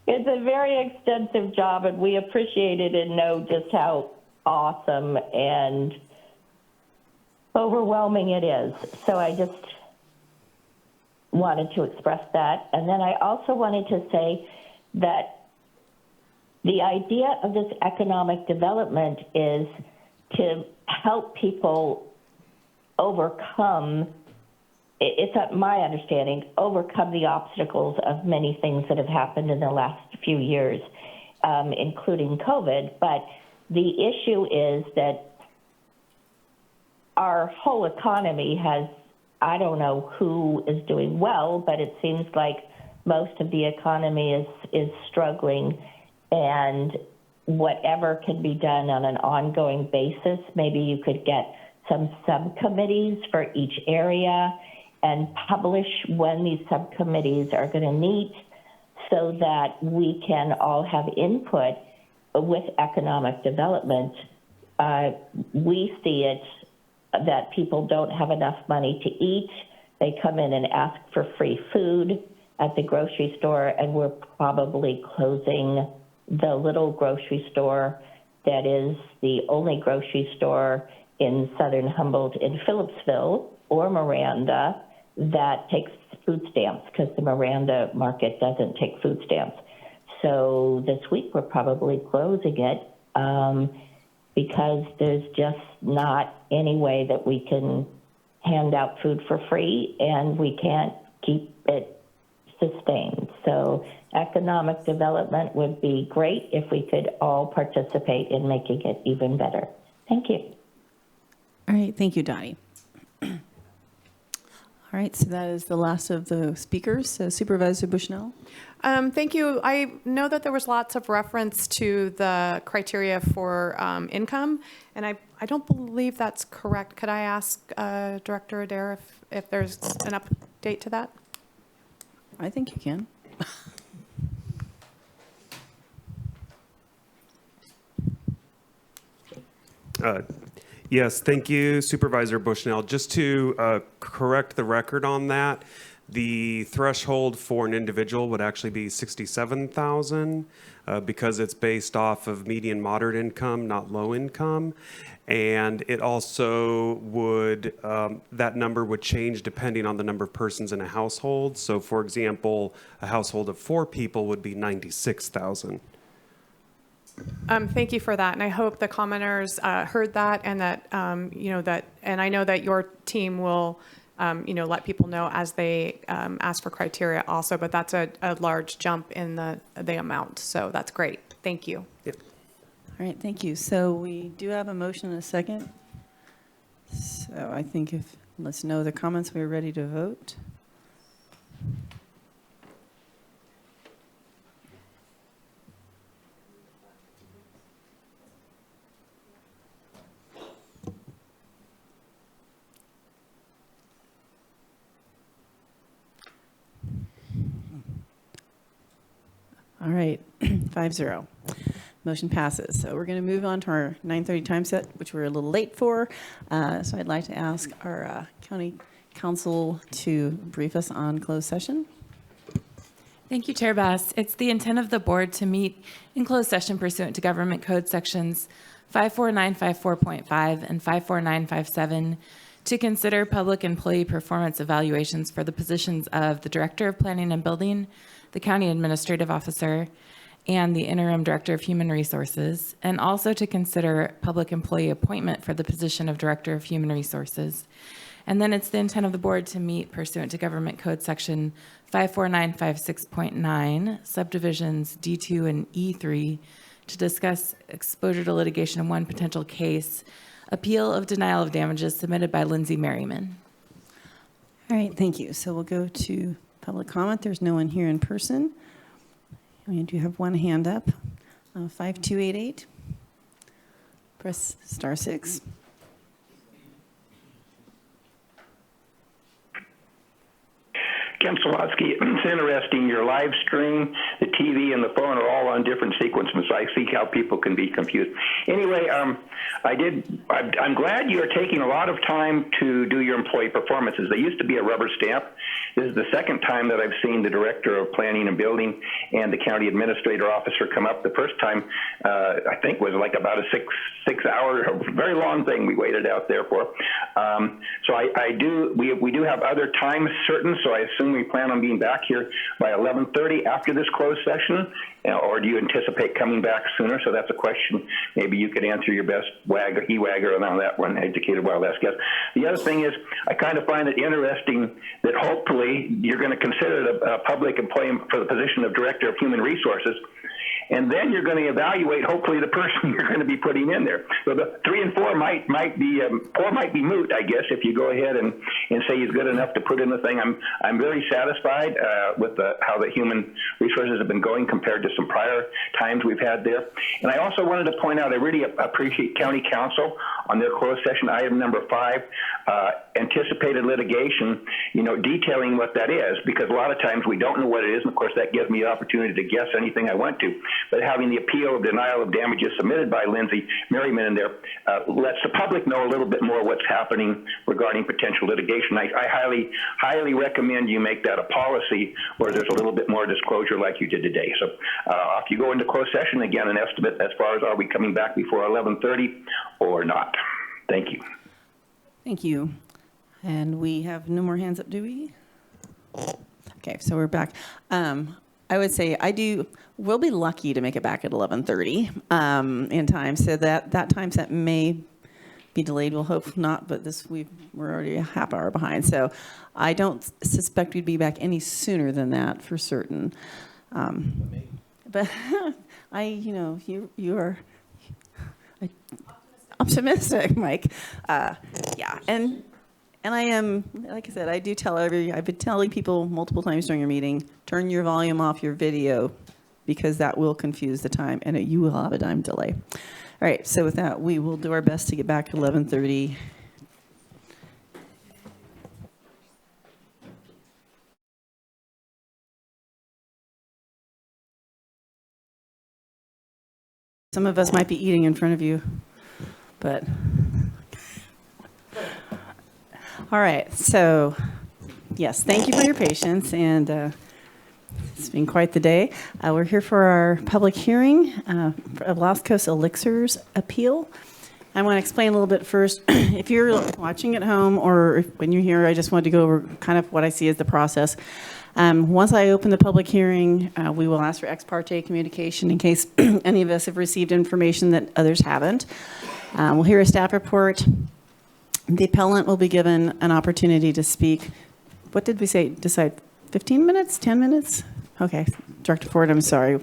It's a very extensive job, and we appreciate it and know just how awesome and overwhelming it is. So I just wanted to express that. And then I also wanted to say that the idea of this economic development is to help people overcome, it's my understanding, overcome the obstacles of many things that have happened in the last few years, including COVID. But the issue is that our whole economy has, I don't know who is doing well, but it seems like most of the economy is struggling, and whatever can be done on an ongoing basis, maybe you could get some subcommittees for each area and publish when these subcommittees are going to meet so that we can all have input with economic development. We see it that people don't have enough money to eat. They come in and ask for free food at the grocery store, and we're probably closing the little grocery store that is the only grocery store in southern Humboldt in Phillipsville or Miranda that takes food stamps, because the Miranda market doesn't take food stamps. So this week we're probably closing it because there's just not any way that we can hand out food for free, and we can't keep it sustained. So economic development would be great if we could all participate in making it even better. Thank you. All right, thank you, Dottie. All right, so that is the last of the speakers. So Supervisor Bushnell. Thank you. I know that there was lots of reference to the criteria for income, and I don't believe that's correct. Could I ask Director Adair if there's an update to that? I think you can. Yes, thank you, Supervisor Bushnell. Just to correct the record on that, the threshold for an individual would actually be $67,000 because it's based off of median moderate income, not low income. And it also would, that number would change depending on the number of persons in a household. So for example, a household of 4 people would be $96,000. Thank you for that, and I hope the commenters heard that, and that and I know that your team will, let people know as they ask for criteria also. But that's a large jump in the amount, so that's great. Thank you. Yep. All right, thank you. So we do have a motion and a second. So I think if let's know the comments, we're ready to vote. All right, 5-0. Motion passes. So we're going to move on to our 9:30 time set, which we're a little late for. So I'd like to ask our county counsel to brief us on closed session. Thank you, Chair Bass. It's the intent of the board to meet in closed session pursuant to Government Code Sections 54954.5 and 54957 to consider public employee performance evaluations for the positions of the Director of Planning and Building, the County Administrative Officer, and the Interim Director of Human Resources, and also to consider public employee appointment for the position of Director of Human Resources. And then it's the intent of the board to meet pursuant to Government Code Section 54956.9, subdivisions D2 and E3, to discuss exposure to litigation in one potential case, appeal of denial of damages submitted by Lindsay Merriman. All right, thank you. So we'll go to public comment. There's no one here in person. We do have one hand up. 5288. Press *6. Ken Swatsky, it's interesting. Your live stream, the TV, and the phone are all on different sequences. So I see how people can be confused. Anyway, I'm glad you are taking a lot of time to do your employee performances. They used to be a rubber stamp. This is the second time that I've seen the director of planning and building and the county administrator officer come up. The first time, I think, was like about a six-hour, very long thing we waited out there for. So we do have other times certain. So I assume we plan on being back here by 11:30 after this closed session, or do you anticipate coming back sooner? So that's a question. Maybe you could answer your best wagger on that one, educated wild ass guess. The other thing is, I kind of find it interesting that hopefully you're going to consider a public employee for the position of Director of Human Resources, and then you're going to evaluate, hopefully, the person you're going to be putting in there. So the 3 and 4 might be 4 might be moot, I guess, if you go ahead and say he's good enough to put in the thing. I'm very satisfied with how the human resources have been going compared to some prior times we've had there. And I also wanted to point out, I really appreciate County Council on their closed session item number 5, anticipated litigation, detailing what that is, because a lot of times we don't know what it is, and of course that gives me the opportunity to guess anything I want to. But having the appeal of denial of damages submitted by Lindsay Merriman in there lets the public know a little bit more what's happening regarding potential litigation. I highly recommend you make that a policy where there's a little bit more disclosure like you did today. So if you go into closed session, again, an estimate as far as are we coming back before 11:30 or not. Thank you. Thank you. And we have no more hands up, do we? Okay, so we're back. I would say we'll be lucky to make it back at 11:30 in time, so that time set may be delayed. We'll hope not, but we're already a half hour behind, so I don't suspect we'd be back any sooner than that for certain. But you are optimistic, Mike. Yeah, and I am, like I said, I've been telling people multiple times during your meeting, turn your volume off your video, because that will confuse the time, and you will have a time delay. All right, so with that, we will do our best to get back at 11:30. Some of us might be eating in front of you, but... All right, so yes, thank you for your patience, and it's been quite the day. We're here for our public hearing of Lost Coast Elixirs appeal. I want to explain a little bit first. If you're watching at home or when you're here, I just wanted to go over kind of what I see as the process. Once I open the public hearing, we will ask for ex parte communication in case any of us have received information that others haven't. We'll hear a staff report. The appellant will be given an opportunity to speak. What did we say? Decide 15 minutes, 10 minutes? Okay, Director Ford, I'm sorry.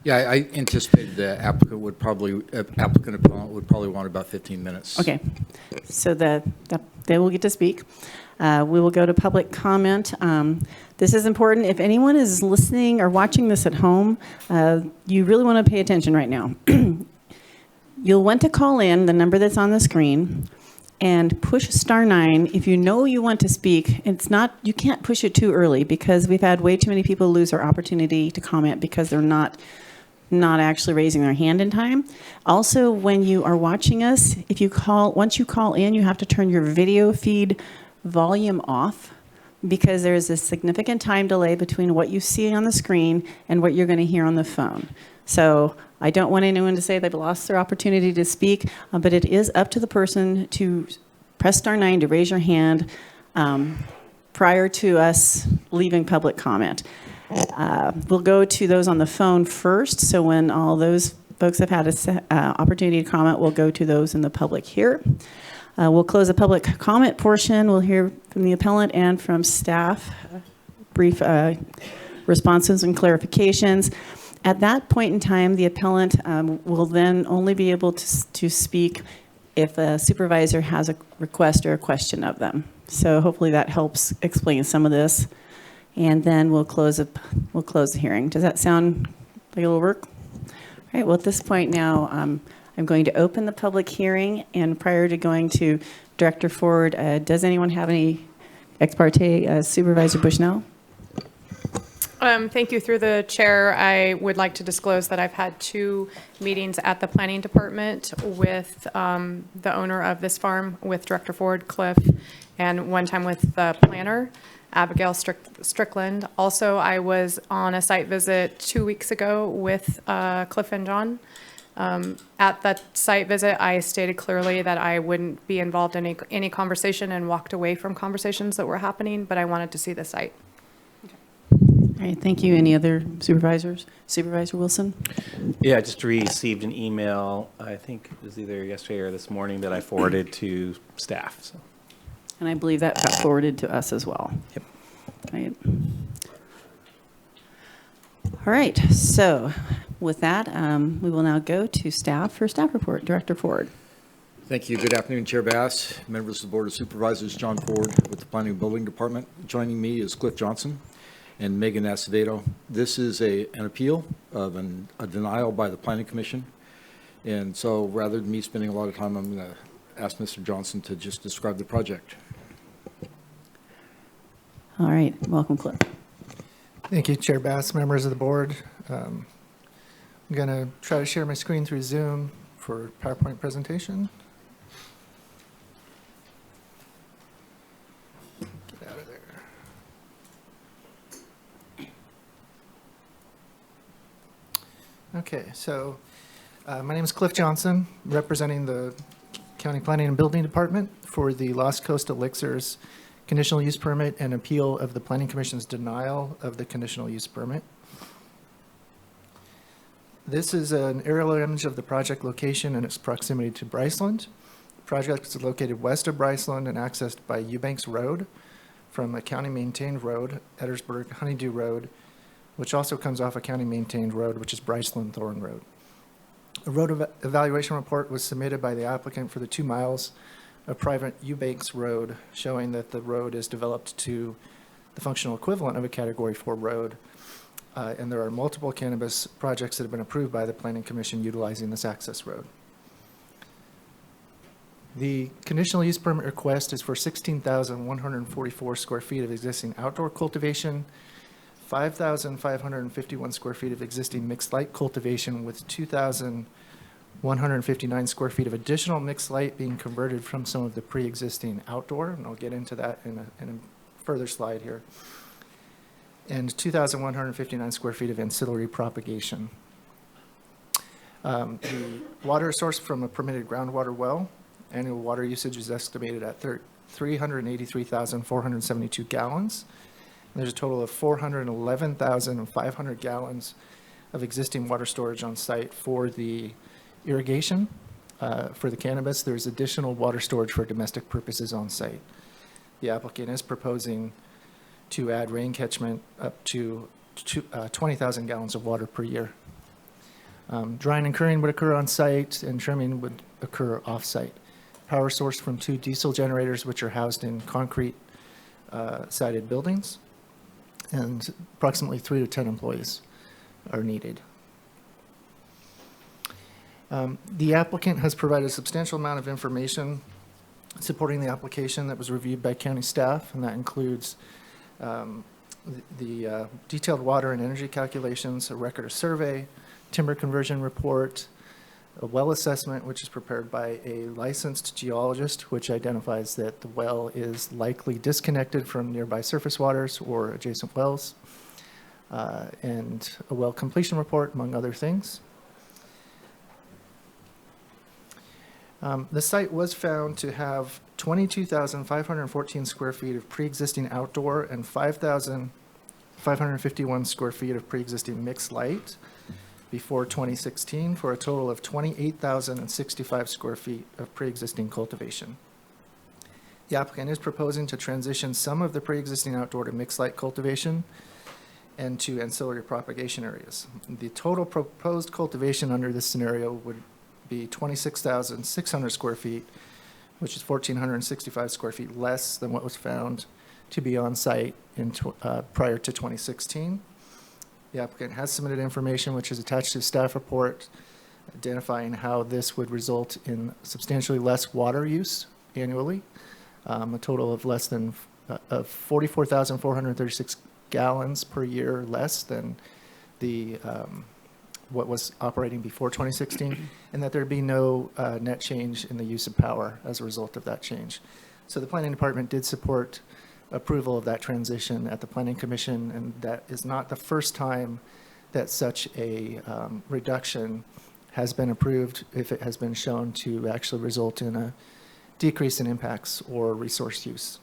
Yeah, I anticipated the applicant appellant would probably want about 15 minutes. Okay, so they will get to speak. We will go to public comment. This is important. If anyone is listening or watching this at home, you really want to pay attention right now. You'll want to call in the number that's on the screen and push *9 if you know you want to speak. You can't push it too early, because we've had way too many people lose their opportunity to comment because they're not actually raising their hand in time. Also, when you are watching us, once you call in, you have to turn your video feed volume off, because there's a significant time delay between what you see on the screen and what you're going to hear on the phone. So I don't want anyone to say they've lost their opportunity to speak, but it is up to the person to press *9 to raise your hand prior to us leaving public comment. We'll go to those on the phone first, so when all those folks have had an opportunity to comment, we'll go to those in the public here. We'll close the public comment portion. We'll hear from the appellant and from staff, brief responses and clarifications. At that point in time, the appellant will then only be able to speak if a supervisor has a request or a question of them. So hopefully that helps explain some of this. And then we'll close the hearing. Does that sound like it'll work? All right, well, at this point now, I'm going to open the public hearing. And prior to going to Director Ford, does anyone have any ex parte? Supervisor Bushnell? Thank you. Through the chair, I would like to disclose that I've had 2 meetings at the planning department with the owner of this farm, with Director Ford, Cliff, and one time with the planner, Abigail Strickland. Also, I was on a site visit 2 weeks ago with Cliff and John. At that site visit, I stated clearly that I wouldn't be involved in any conversation and walked away from conversations that were happening, but I wanted to see the site. All right, thank you. Any other supervisors? Supervisor Wilson? Yeah, I just received an email, I think it was either yesterday or this morning, that I forwarded to staff. So. And I believe that got forwarded to us as well. Yep. Right. All right, so with that, we will now go to staff for staff report. Director Ford. Thank you. Good afternoon, Chair Bass, members of the Board of Supervisors, John Ford with the Planning and Building Department. Joining me is Cliff Johnson and Megan Acevedo. This is an appeal of a denial by the Planning Commission. And so rather than me spending a lot of time, I'm going to ask Mr. Johnson to just describe the project. All right, welcome, Cliff. Thank you, Chair Bass, members of the board. I'm going to try to share my screen through Zoom for PowerPoint presentation. Get out of there. Okay, so my name is Cliff Johnson, representing the County Planning and Building Department for the Lost Coast Elixirs Conditional Use Permit and appeal of the Planning Commission's denial of the Conditional Use Permit. This is an aerial image of the project location and its proximity to Bryceland. The project is located west of Bryceland and accessed by Eubanks Road from a county-maintained road, Ettersburg Honeydew Road, which also comes off a county-maintained road, which is Bryceland Thorn Road. A road evaluation report was submitted by the applicant for the 2 miles of private Eubanks Road, showing that the road is developed to the functional equivalent of a Category 4 road. And there are multiple cannabis projects that have been approved by the Planning Commission utilizing this access road. The conditional use permit request is for 16,144 square feet of existing outdoor cultivation, 5,551 square feet of existing mixed light cultivation, with 2,159 square feet of additional mixed light being converted from some of the pre-existing outdoor, and I'll get into that in a further slide here, and 2,159 square feet of ancillary propagation. The water source from a permitted groundwater well. Annual water usage is estimated at 383,472 gallons. There's a total of 411,500 gallons of existing water storage on site for the irrigation. For the cannabis, there's additional water storage for domestic purposes on site. The applicant is proposing to add rain catchment up to 20,000 gallons of water per year. Drying and curing would occur on site, and trimming would occur off site. Power source from 2 diesel generators, which are housed in concrete sided buildings, and approximately 3 to 10 employees are needed. The applicant has provided a substantial amount of information supporting the application that was reviewed by county staff, and that includes the detailed water and energy calculations, a record of survey, timber conversion report, a well assessment, which is prepared by a licensed geologist, which identifies that the well is likely disconnected from nearby surface waters or adjacent wells, and a well completion report, among other things. The site was found to have 22,514 square feet of pre-existing outdoor and 5,551 square feet of pre-existing mixed light before 2016, for a total of 28,065 square feet of pre-existing cultivation. The applicant is proposing to transition some of the pre-existing outdoor to mixed light cultivation and to ancillary propagation areas. The total proposed cultivation under this scenario would be 26,600 square feet, which is 1,465 square feet less than what was found to be on site prior to 2016. The applicant has submitted information which is attached to the staff report identifying how this would result in substantially less water use annually, a total of less than 44,436 gallons per year less than the what was operating before 2016, and that there'd be no net change in the use of power as a result of that change. So the Planning Department did support approval of that transition at the Planning Commission, and that is not the first time that such a reduction has been approved if it has been shown to actually result in a decrease in impacts or resource use.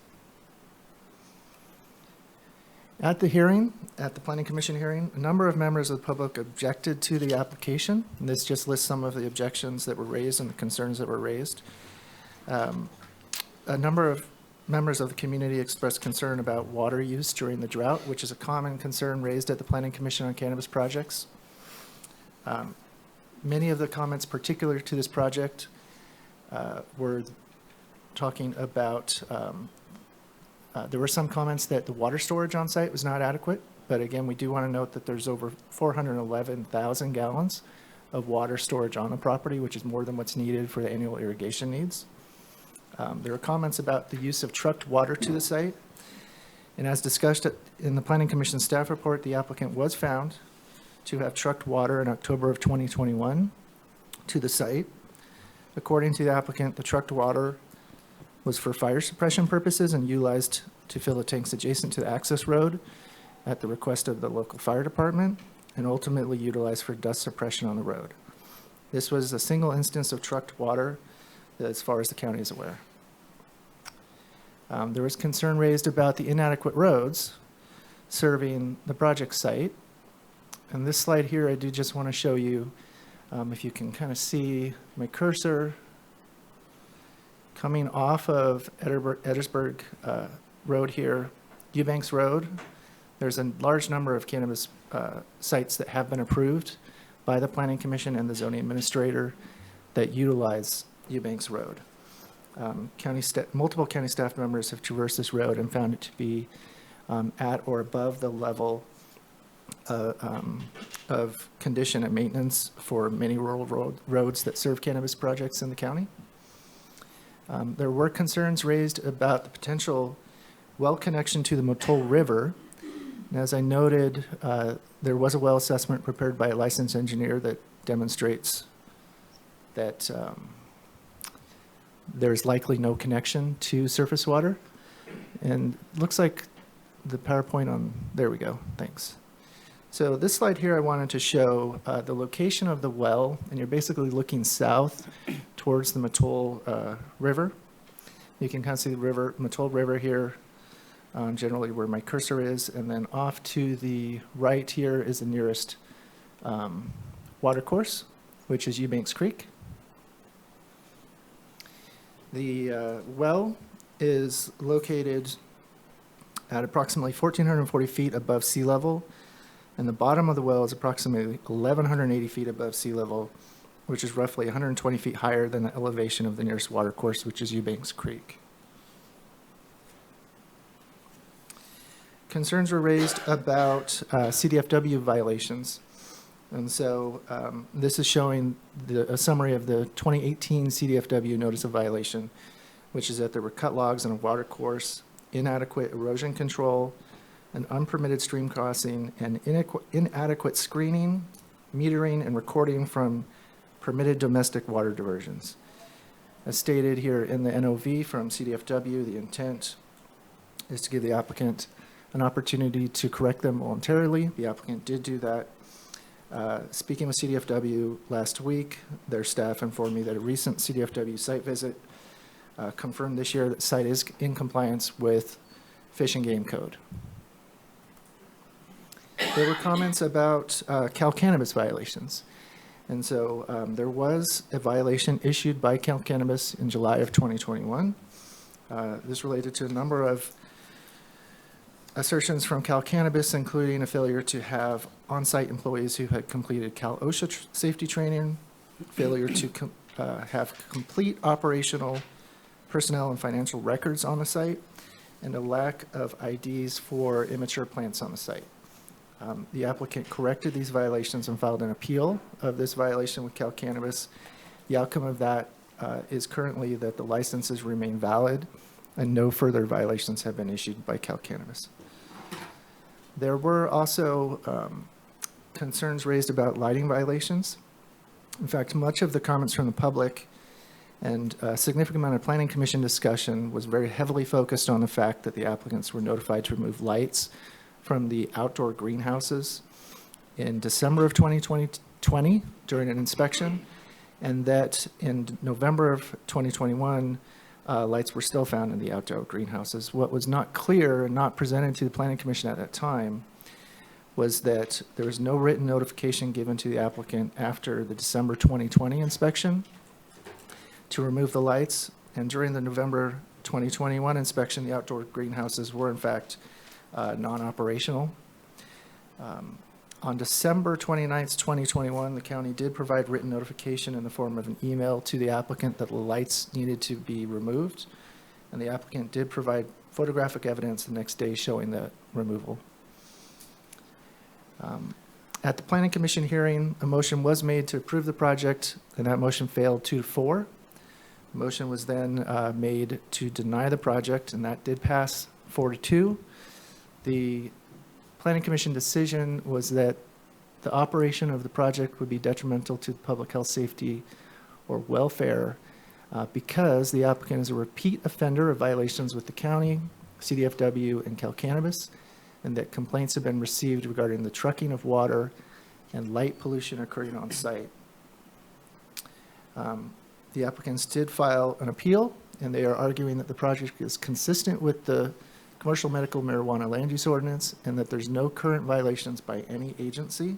At the hearing, at the Planning Commission hearing, a number of members of the public objected to the application. And this just lists some of the objections that were raised and the concerns that were raised. A number of members of the community expressed concern about water use during the drought, which is a common concern raised at the Planning Commission on cannabis projects. Many of the comments particular to this project were talking about there were some comments that the water storage on site was not adequate, but again, we do want to note that there's over 411,000 gallons of water storage on the property, which is more than what's needed for the annual irrigation needs. There are comments about the use of trucked water to the site, and as discussed in the Planning Commission staff report, the applicant was found to have trucked water in October of 2021 to the site. According to the applicant, the trucked water was for fire suppression purposes and utilized to fill the tanks adjacent to the access road at the request of the local fire department, and ultimately utilized for dust suppression on the road. This was a single instance of trucked water as far as the county is aware. There was concern raised about the inadequate roads serving the project site. And this slide here, I do just want to show you, if you can kind of see my cursor coming off of Edisburg Road here, Eubanks Road. There's a large number of cannabis sites that have been approved by the Planning Commission and the zoning administrator that utilize Eubanks Road. Multiple county staff members have traversed this road and found it to be at or above the level of condition and maintenance for many rural roads that serve cannabis projects in the county. There were concerns raised about the potential well connection to the Matole River. And as I noted, there was a well assessment prepared by a licensed engineer that demonstrates that there's likely no connection to surface water. And it looks like the PowerPoint on, there we go, thanks. So this slide here, I wanted to show the location of the well, and you're basically looking south towards the Matole River. You can kind of see the river, Matole River here, generally where my cursor is, and then off to the right here is the nearest water course, which is Eubanks Creek. The well is located at approximately 1,440 feet above sea level, and the bottom of the well is approximately 1,180 feet above sea level, which is roughly 120 feet higher than the elevation of the nearest water course, which is Eubanks Creek. Concerns were raised about Cdfw violations. And so this is showing a summary of the 2018 Cdfw notice of violation, which is that there were cut logs on a water course, inadequate erosion control, an unpermitted stream crossing, and inadequate screening, metering, and recording from permitted domestic water diversions. As stated here in the NOV from Cdfw, the intent is to give the applicant an opportunity to correct them voluntarily. The applicant did do that. Speaking with Cdfw last week, their staff informed me that a recent Cdfw site visit confirmed this year that the site is in compliance with Fish and Game Code. There were comments about Cal Cannabis violations. And so there was a violation issued by Cal Cannabis in July of 2021. This related to a number of assertions from Cal Cannabis, including a failure to have on-site employees who had completed Cal OSHA safety training, failure to have complete operational personnel and financial records on the site, and a lack of IDs for immature plants on the site. The applicant corrected these violations and filed an appeal of this violation with Cal Cannabis. The outcome of that is currently that the licenses remain valid and no further violations have been issued by Cal Cannabis. There were also concerns raised about lighting violations. In fact, much of the comments from the public and a significant amount of Planning Commission discussion was very heavily focused on the fact that the applicants were notified to remove lights from the outdoor greenhouses in December of 2020 during an inspection, and that in November of 2021, lights were still found in the outdoor greenhouses. What was not clear and not presented to the Planning Commission at that time was that there was no written notification given to the applicant after the December 2020 inspection to remove the lights, and during the November 2021 inspection, the outdoor greenhouses were in fact non-operational. On December 29th, 2021, the county did provide written notification in the form of an email to the applicant that the lights needed to be removed, and the applicant did provide photographic evidence the next day showing that removal. At the Planning Commission hearing, a motion was made to approve the project, and that motion failed 2-4. The motion was then made to deny the project, and that did pass 4-2. The Planning Commission decision was that the operation of the project would be detrimental to public health, safety, or welfare because the applicant is a repeat offender of violations with the county, Cdfw, and Cal Cannabis, and that complaints have been received regarding the trucking of water and light pollution occurring on site. The applicants did file an appeal, and they are arguing that the project is consistent with the Commercial Medical Marijuana Land Use Ordinance and that there's no current violations by any agency.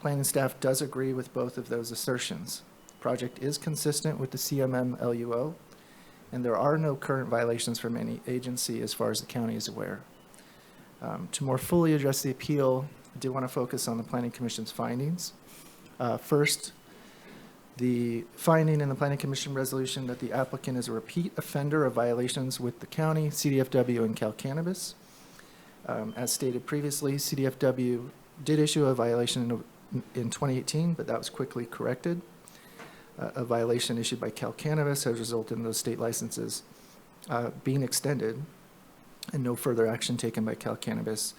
Planning staff does agree with both of those assertions. The project is consistent with the CMM LUO, and there are no current violations from any agency as far as the county is aware. To more fully address the appeal, I do want to focus on the Planning Commission's findings. First, the finding in the Planning Commission resolution that the applicant is a repeat offender of violations with the county, Cdfw, and Cal Cannabis. As stated previously, Cdfw did issue a violation in 2018, but that was quickly corrected. A violation issued by Cal Cannabis has resulted in those state licenses being extended and no further action taken by Cal Cannabis.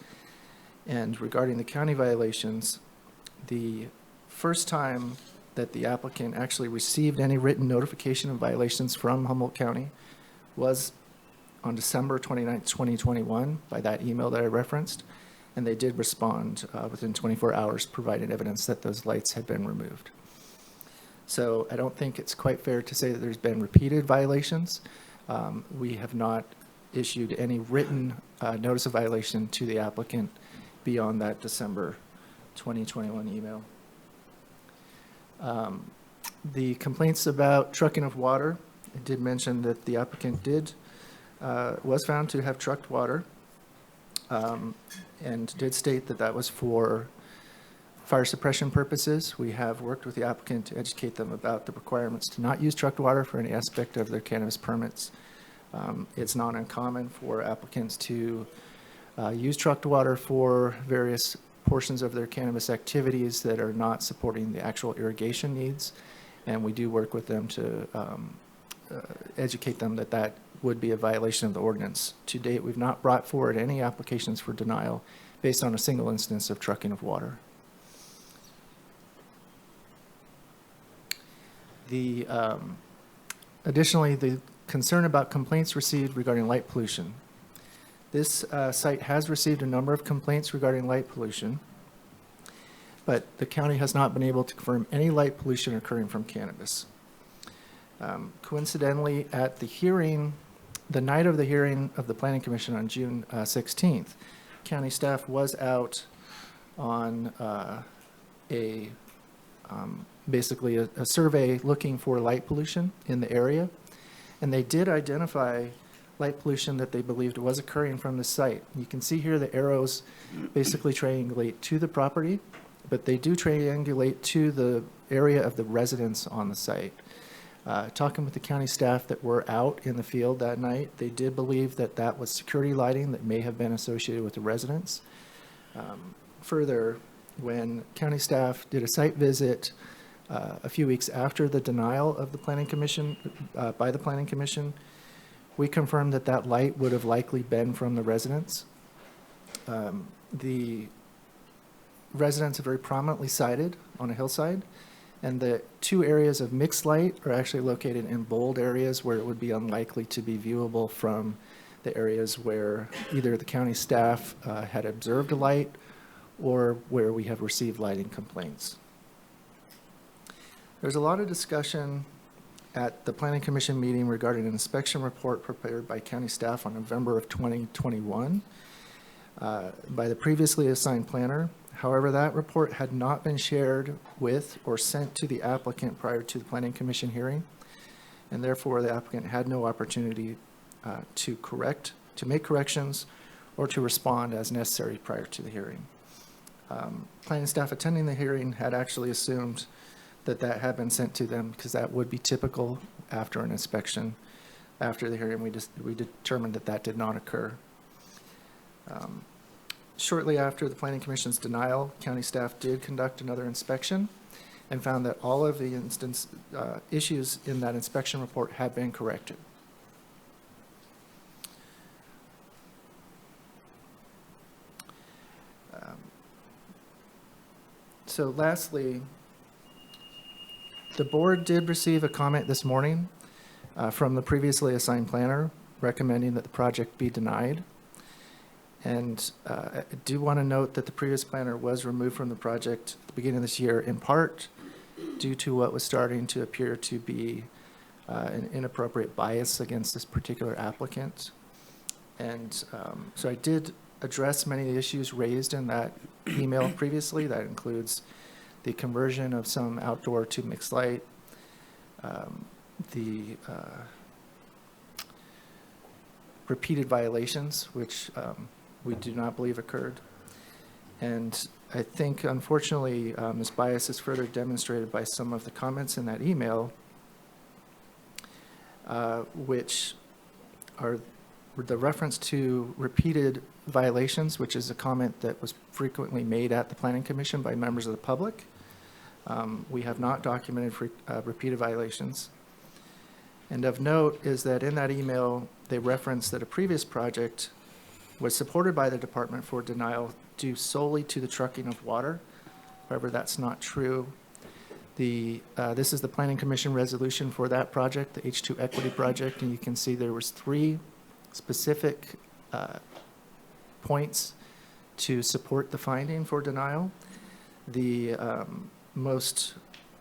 And regarding the county violations, the first time that the applicant actually received any written notification of violations from Humboldt County was on December 29th, 2021 by that email that I referenced, and they did respond within 24 hours, providing evidence that those lights had been removed. So I don't think it's quite fair to say that there's been repeated violations. We have not issued any written notice of violation to the applicant beyond that December 2021 email. The complaints about trucking of water, I did mention that the applicant was found to have trucked water and did state that that was for fire suppression purposes. We have worked with the applicant to educate them about the requirements to not use trucked water for any aspect of their cannabis permits. It's not uncommon for applicants to use trucked water for various portions of their cannabis activities that are not supporting the actual irrigation needs, and we do work with them to educate them that that would be a violation of the ordinance. To date, we've not brought forward any applications for denial based on a single instance of trucking of water. Additionally, the concern about complaints received regarding light pollution. This site has received a number of complaints regarding light pollution, but the county has not been able to confirm any light pollution occurring from cannabis. Coincidentally, at the hearing, the night of the hearing of the Planning Commission on June 16th, county staff was out on basically a survey looking for light pollution in the area. And they did identify light pollution that they believed was occurring from the site. You can see here the arrows basically triangulate to the property, but they do triangulate to the area of the residence on the site. Talking with the county staff that were out in the field that night, they did believe that that was security lighting that may have been associated with the residents. Further, when county staff did a site visit a few weeks after the denial of the Planning Commission, by the Planning Commission, we confirmed that that light would have likely been from the residents. The residents are very prominently sited on a hillside, and the two areas of mixed light are actually located in bold areas where it would be unlikely to be viewable from the areas where either the county staff had observed a light or where we have received lighting complaints. There's a lot of discussion at the Planning Commission meeting regarding an inspection report prepared by county staff on November of 2021 by the previously assigned planner. However, that report had not been shared with or sent to the applicant prior to the Planning Commission hearing, and therefore the applicant had no opportunity to make corrections or to respond as necessary prior to the hearing. Planning staff attending the hearing had actually assumed that that had been sent to them because that would be typical after an inspection. After the hearing, we determined that that did not occur. Shortly after the Planning Commission's denial, county staff did conduct another inspection and found that all of the issues in that inspection report had been corrected. So lastly, the board did receive a comment this morning from the previously assigned planner recommending that the project be denied. And I do want to note that the previous planner was removed from the project at the beginning of this year, in part due to what was starting to appear to be an inappropriate bias against this particular applicant. And so I did address many of the issues raised in that email previously. That includes the conversion of some outdoor to mixed light, the repeated violations, which we do not believe occurred. And I think, unfortunately, this bias is further demonstrated by some of the comments in that email, which are the reference to repeated violations, which is a comment that was frequently made at the Planning Commission by members of the public. We have not documented repeated violations. And of note is that in that email, they referenced that a previous project was supported by the department for denial due solely to the trucking of water. However, that's not true. This is the Planning Commission resolution for that project, the H2 Equity Project, and you can see there was 3 specific points to support the finding for denial. The most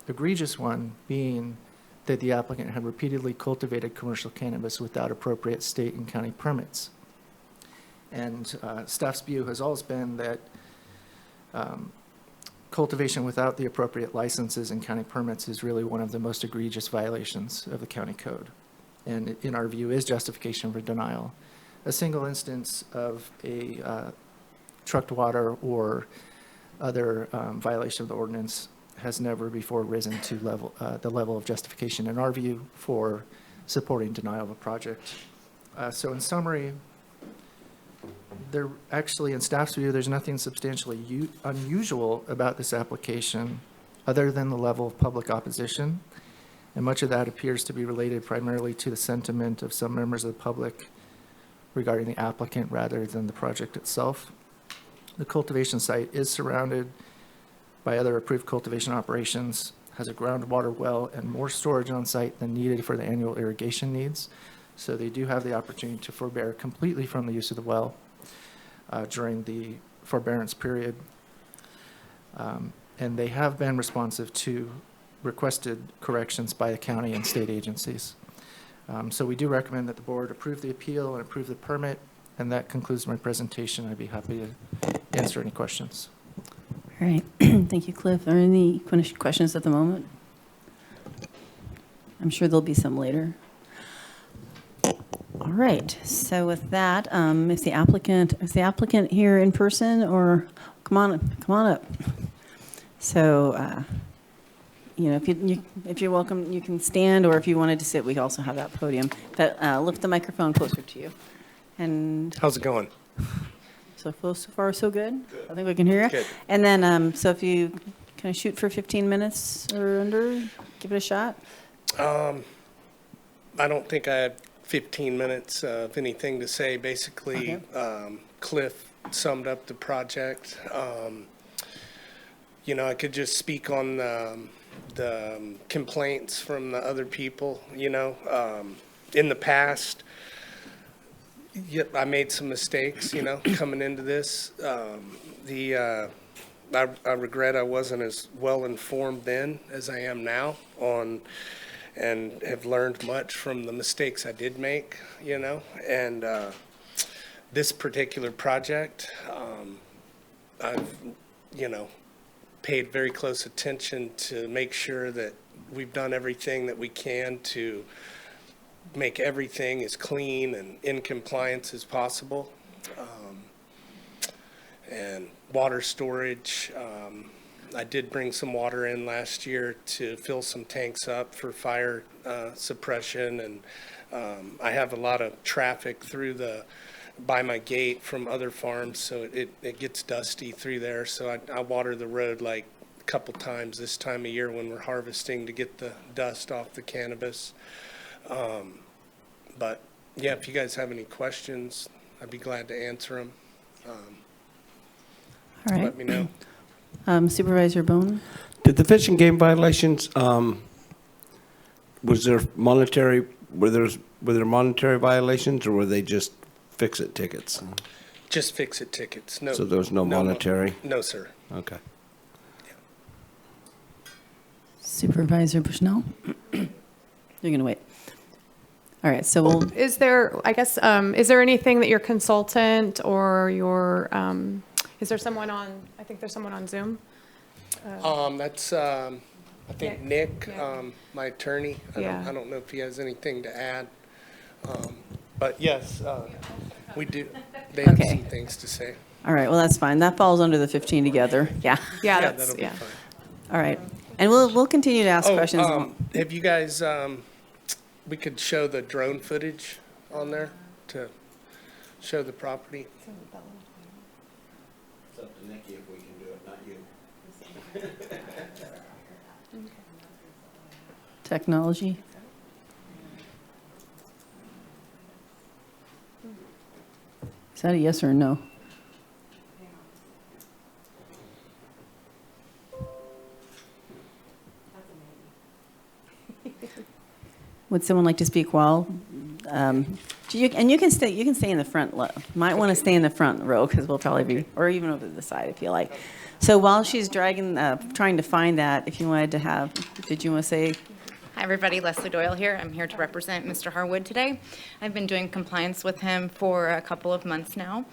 egregious one being that the applicant had repeatedly cultivated commercial cannabis without appropriate state and county permits. And staff's view has always been that cultivation without the appropriate licenses and county permits is really one of the most egregious violations of the county code. And in our view is justification for denial. A single instance of a trucked water or other violation of the ordinance has never before risen to the level of justification in our view for supporting denial of a project. So in summary, there actually, in staff's view, there's nothing substantially unusual about this application other than the level of public opposition. And much of that appears to be related primarily to the sentiment of some members of the public regarding the applicant rather than the project itself. The cultivation site is surrounded by other approved cultivation operations, has a groundwater well and more storage on site than needed for the annual irrigation needs. So they do have the opportunity to forbear completely from the use of the well during the forbearance period. And they have been responsive to requested corrections by the county and state agencies. So we do recommend that the board approve the appeal and approve the permit. And that concludes my presentation. I'd be happy to answer any questions. All right. Thank you, Cliff. Are there any questions at the moment? I'm sure there'll be some later. right, so with that, is the applicant here in person, or come on up. So, if you're welcome, you can stand, or if you wanted to sit, we also have that podium. But lift the microphone closer to you. And how's it going? so far, so good. I think we can hear you. Good. And then, so if you kind of shoot for 15 minutes or under, give it a shot. I don't think I have 15 minutes of anything to say. Basically, Cliff summed up the project. I could just speak on the complaints from the other people, in the past. Yep, I made some mistakes, coming into this. I regret I wasn't as well informed then as I am now and have learned much from the mistakes I did make, and this particular project, I've, paid very close attention to make sure that we've done everything that we can to make everything as clean and in compliance as possible. And water storage, I did bring some water in last year to fill some tanks up for fire suppression, and I have a lot of traffic through by my gate from other farms, so it gets dusty through there, so I water the road like a couple times this time of year when we're harvesting to get the dust off the cannabis. But yeah, if you guys have any questions, I'd be glad to answer them. All right. Let me know. Supervisor Bohn? Did the fish and game violations, were there monetary violations, or were they just fix-it tickets? Just fix-it tickets. No. So there was no monetary? No, sir. Okay. Supervisor Bushnell? You're going to wait. All right, so we'll... Is there anything that your consultant or your, is there someone on, I think there's someone on Zoom? That's, I think Nick, my attorney. I don't know if he has anything to add. But yes, we do. They have some things to say. All right, well, that's fine. That falls under the 15 together. Yeah. That'll be fine. All right. And we'll continue to ask questions. Have you guys, we could show the drone footage on there to show the property. It's up to Nikki if we can do it, not you. Technology. Is that a yes or a no? Would someone like to speak while? And you can stay in the front. Might want to stay in the front row because we'll probably be, or even over to the side if you like. So while she's trying to find that, if you wanted to have, did you want to say? Hi, everybody. Leslie Doyle here. I'm here to represent Mr. Harwood today. I've been doing compliance with him for a couple of months now,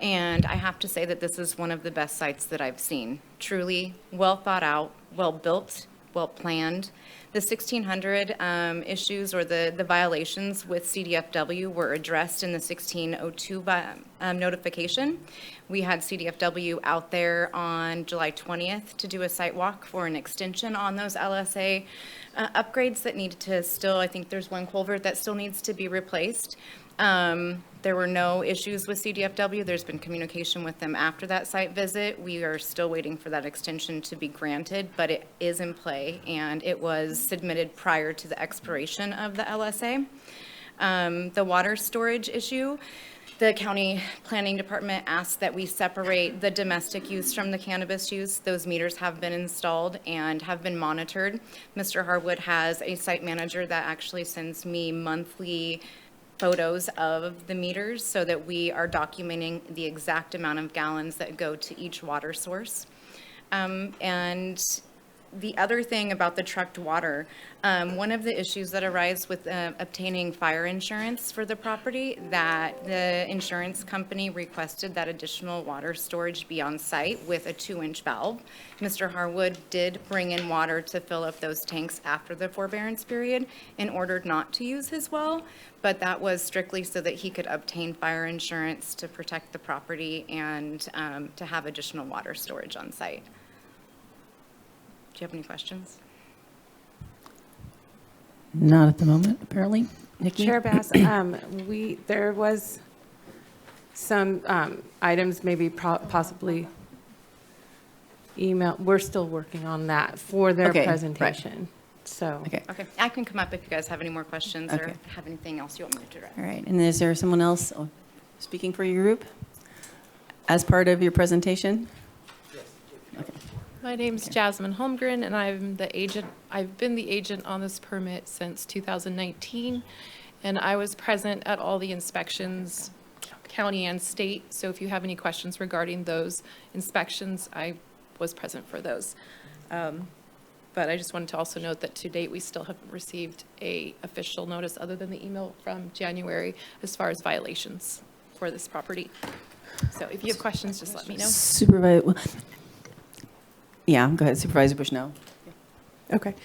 and I have to say that this is one of the best sites that I've seen. Truly well thought out, well built, well planned. The 1600 issues or the violations with Cdfw were addressed in the 1602 notification. We had Cdfw out there on July 20th to do a site walk for an extension on those LSA upgrades that needed to still, I think there's one culvert that still needs to be replaced. There were no issues with Cdfw. There's been communication with them after that site visit. We are still waiting for that extension to be granted, but it is in play, and it was submitted prior to the expiration of the LSA. The water storage issue, the county planning department asked that we separate the domestic use from the cannabis use. Those meters have been installed and have been monitored. Mr. Harwood has a site manager that actually sends me monthly photos of the meters so that we are documenting the exact amount of gallons that go to each water source. And The other thing about the trucked water, one of the issues that arise with obtaining fire insurance for the property, that the insurance company requested that additional water storage be on site with a 2-inch valve. Mr. Harwood did bring in water to fill up those tanks after the forbearance period in order not to use his well, but that was strictly so that he could obtain fire insurance to protect the property and to have additional water storage on site. Do you have any questions? Not at the moment, apparently. Nikki? Chair Bass, there was some items, maybe possibly email. We're still working on that for their Okay, right. presentation. So. Okay. Okay, I can come up if you guys have any more questions or Okay. have anything else you want me to address. All right, and is there someone else speaking for your group as part of your presentation? My name's Jasmine Holmgren, and I'm the agent. I've been the agent on this permit since 2019, and I was present at all the inspections, county and state. So if you have any questions regarding those inspections, I was present for those. But I just wanted to also note that to date, we still haven't received a official notice other than the email from January as far as violations for this property. So if you have questions, just let me know. Supervisor, yeah, go ahead, Supervisor Bushnell. Okay.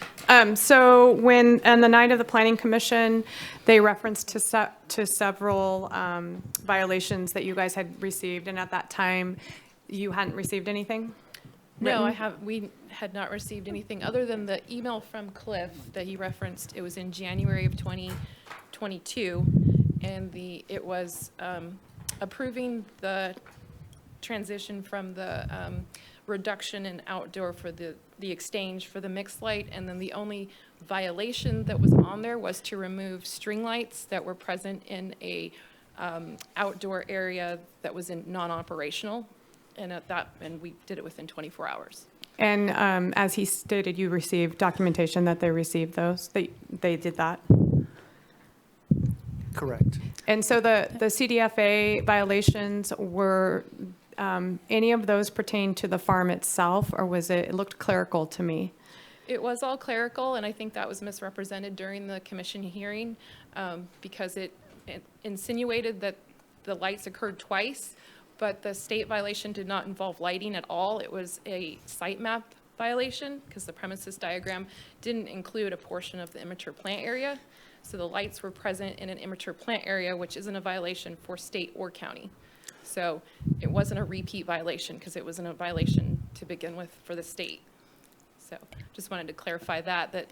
So when, on the night of the Planning Commission, they referenced to several violations that you guys had received, and at that time, you hadn't received anything? No, written? we had not received anything other than the email from Cliff that he referenced. It was in January of 2022, and it was approving the transition from the reduction in outdoor for the exchange for the mixed light, and then the only violation that was on there was to remove string lights that were present in a outdoor area that was in non-operational, and we did it within 24 hours. And as he stated, you received documentation that they received those, they did that? Correct. And so the CDFA violations were, any of those pertain to the farm itself, or it looked clerical to me? It was all clerical, and I think that was misrepresented during the commission hearing because it insinuated that the lights occurred twice, but the state violation did not involve lighting at all. It was a site map violation because the premises diagram didn't include a portion of the immature plant area. So the lights were present in an immature plant area, which isn't a violation for state or county. So it wasn't a repeat violation because it wasn't a violation to begin with for the state. So just wanted to clarify that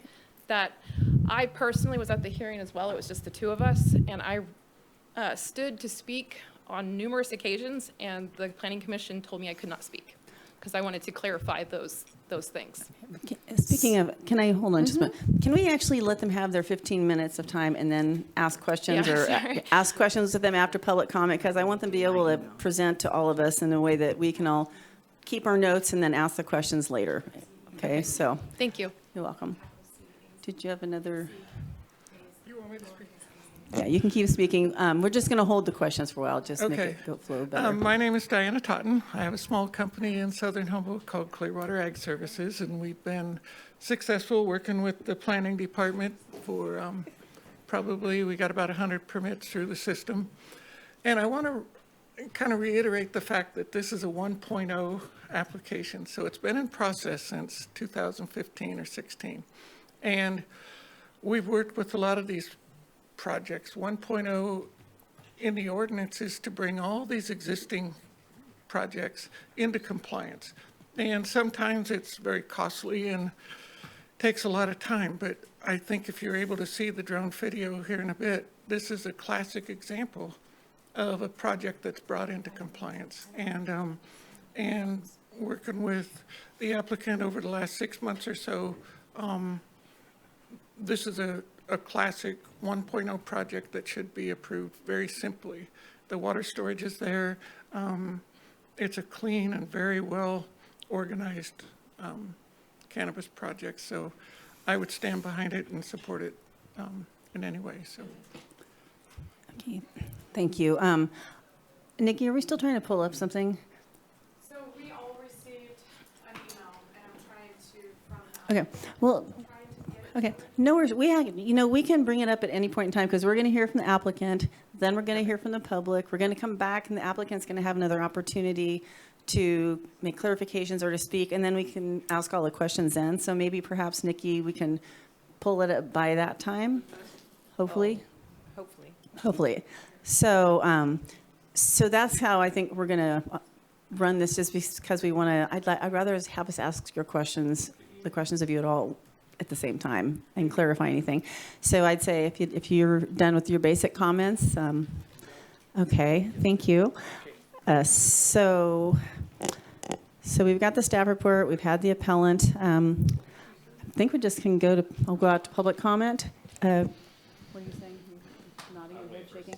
I personally was at the hearing as well. It was just the two of us, and I stood to speak on numerous occasions, and the Planning Commission told me I could not speak because I wanted to clarify those things. Speaking of, can I hold on just a minute? Can we actually let them have their 15 minutes of time and then ask questions Yeah, or sorry. ask questions of them after public comment? Because I want them to be able to present to all of us in a way that we can all keep our notes and then ask the questions later. Okay, so. Thank you. You're welcome. Did you have another? Yeah, you can keep speaking. We're just going to hold the questions for a while, just make Okay. it go flow better. My name is Diana Totten. I have a small company in southern Humboldt called Clearwater Ag Services, and we've been successful working with the planning department for probably, we got about 100 permits through the system. And I want to kind of reiterate the fact that this is a 1.0 application. So it's been in process since 2015 or 16. And we've worked with a lot of these projects. 1.0 in the ordinance is to bring all these existing projects into compliance. And sometimes it's very costly and takes a lot of time, but I think if you're able to see the drone video here in a bit, this is a classic example of a project that's brought into compliance. And working with the applicant over the last 6 months or so, this is a classic 1.0 project that should be approved very simply. The water storage is there. It's a clean and very well organized cannabis project. So I would stand behind it and support it in any way. So. Okay, thank you. Nikki, are we still trying to pull up something? So we all received an email, and I'm trying to, from Okay, well, okay, no worries. We can bring it up at any point in time because we're going to hear from the applicant, then we're going to hear from the public. We're going to come back and the applicant's going to have another opportunity to make clarifications or to speak, and then we can ask all the questions then. So maybe perhaps, Nikki, we can pull it up by that time, hopefully. Hopefully. So, so that's how I think we're going to run this, just because we want to, I'd rather have us ask your questions, the questions of you at all at the same time and clarify anything. So I'd say if you're done with your basic comments, okay, thank you. So we've got the staff report, we've had the appellant. I think we just can I'll go out to public comment. What are you saying? Nodding your head, shaking?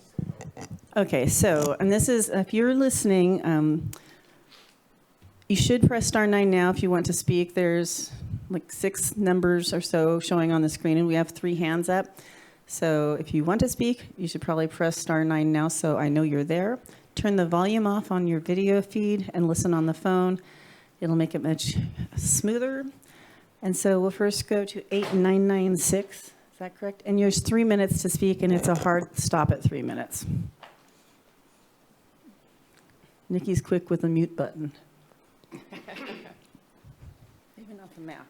Okay, so, and this is, if you're listening, you should press *9 now if you want to speak. There's like 6 numbers or so showing on the screen, and we have 3 hands up. So if you want to speak, you should probably press *9 now so I know you're there. Turn the volume off on your video feed and listen on the phone. It'll make it much smoother. And so we'll first go to 8996. Is that correct? And there's 3 minutes to speak, and it's a hard stop at 3 minutes. Nikki's quick with the mute button. Maybe not the map.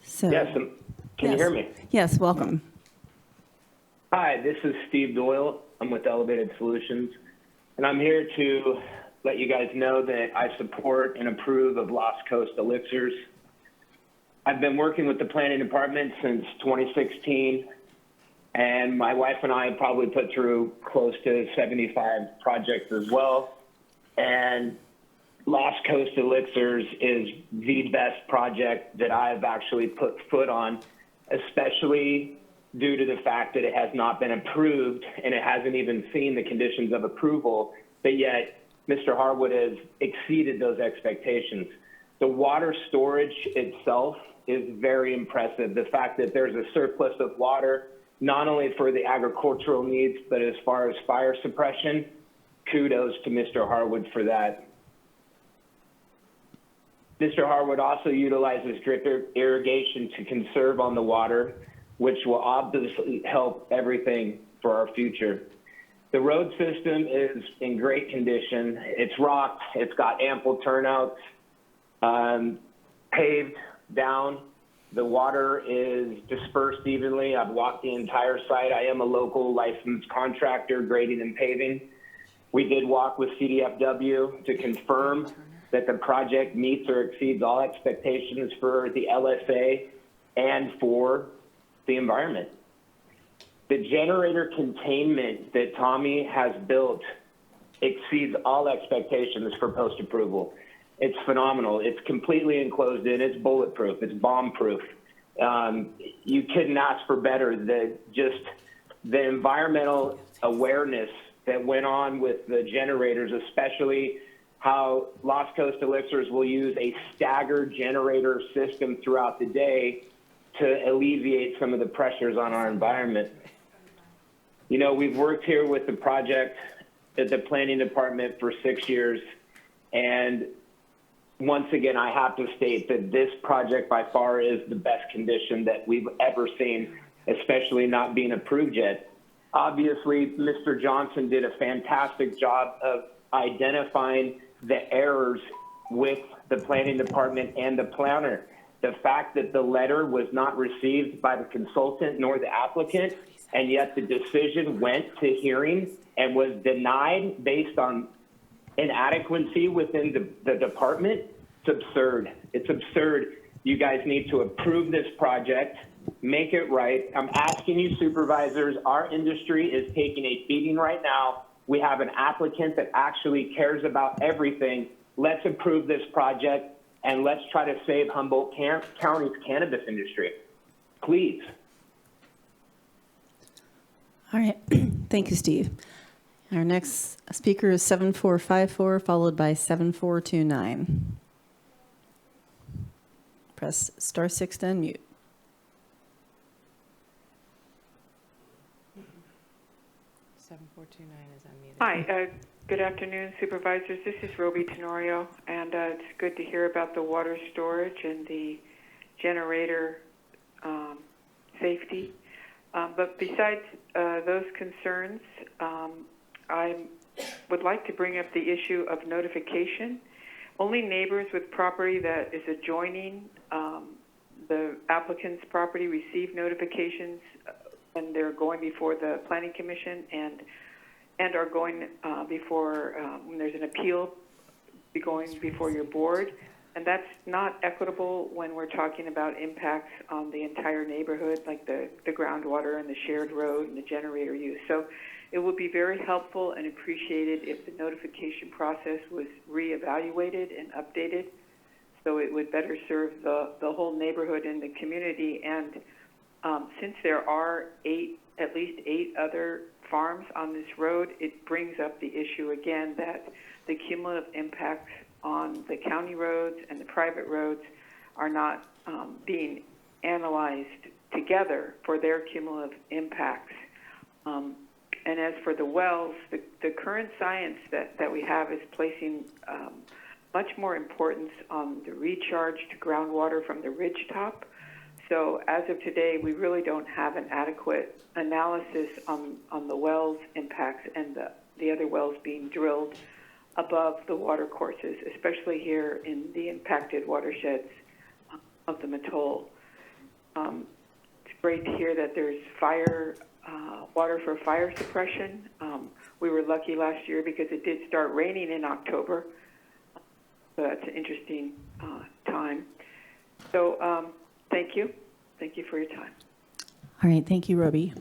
So, yes, can you hear me? Yes, welcome. Hi, this is Steve Doyle. I'm with Elevated Solutions, and I'm here to let you guys know that I support and approve of Lost Coast elixirs. I've been working with the planning department since 2016, and my wife and I probably put through close to 75 projects as well. And Lost Coast elixirs is the best project that I've actually put foot on, especially due to the fact that it has not been approved and it hasn't even seen the conditions of approval, but yet Mr. Harwood has exceeded those expectations. The water storage itself is very impressive. The fact that there's a surplus of water, not only for the agricultural needs, but as far as fire suppression, kudos to Mr. Harwood for that. Mr. Harwood also utilizes drip irrigation to conserve on the water, which will obviously help everything for our future. The road system is in great condition. It's rocked, it's got ample turnouts, paved down. The water is dispersed evenly. I've walked the entire site. I am a local licensed contractor, grading and paving. We did walk with Cdfw to confirm that the project meets or exceeds all expectations for the LSA and for the environment. The generator containment that Tommy has built exceeds all expectations for post-approval. It's phenomenal. It's completely enclosed in. It's bulletproof. It's bomb-proof. You couldn't ask for better. Just the environmental awareness that went on with the generators, especially how Lost Coast elixirs will use a staggered generator system throughout the day to alleviate some of the pressures on our environment. You know, we've worked here with the project at the planning department for 6 years, and once again, I have to state that this project by far is the best condition that we've ever seen, especially not being approved yet. Obviously, Mr. Johnson did a fantastic job of identifying the errors with the planning department and the planner. The fact that the letter was not received by the consultant nor the applicant, and yet the decision went to hearing and was denied based on inadequacy within the department, it's absurd. It's absurd. You guys need to approve this project, make it right. I'm asking you, supervisors, our industry is taking a beating right now. We have an applicant that actually cares about everything. Let's approve this project, and let's try to save Humboldt County's cannabis industry. Please. All right. Thank you, Steve. Our next speaker is 7454, followed by 7429. Press *6 to unmute. Is unmuted. Hi, Good afternoon, Supervisors. This is Roby Tenorio, and it's good to hear about the water storage and the generator safety. But besides those concerns, I would like to bring up the issue of notification. Only neighbors with property that is adjoining the applicant's property receive notifications when they're going before the Planning Commission and are going before, when there's an appeal, be going before your board. And that's not equitable when we're talking about impacts on the entire neighborhood, like the groundwater and the shared road and the generator use. So it would be very helpful and appreciated if the notification process was reevaluated and updated so it would better serve the whole neighborhood and the community. And since there are at least eight other farms on this road, it brings up the issue again that the cumulative impacts on the county roads and the private roads are not being analyzed together for their cumulative impacts. And as for the wells, the current science that we have is placing much more importance on the recharge to groundwater from the ridge top. So as of today, we really don't have an adequate analysis on the wells impacts and the other wells being drilled above the water courses, especially here in the impacted watersheds of the Mattole. It's great to hear that there's water for fire suppression. We were lucky last year because it did start raining in October. So that's an interesting time. So thank you. Thank you for your time. All right, thank you, Roby.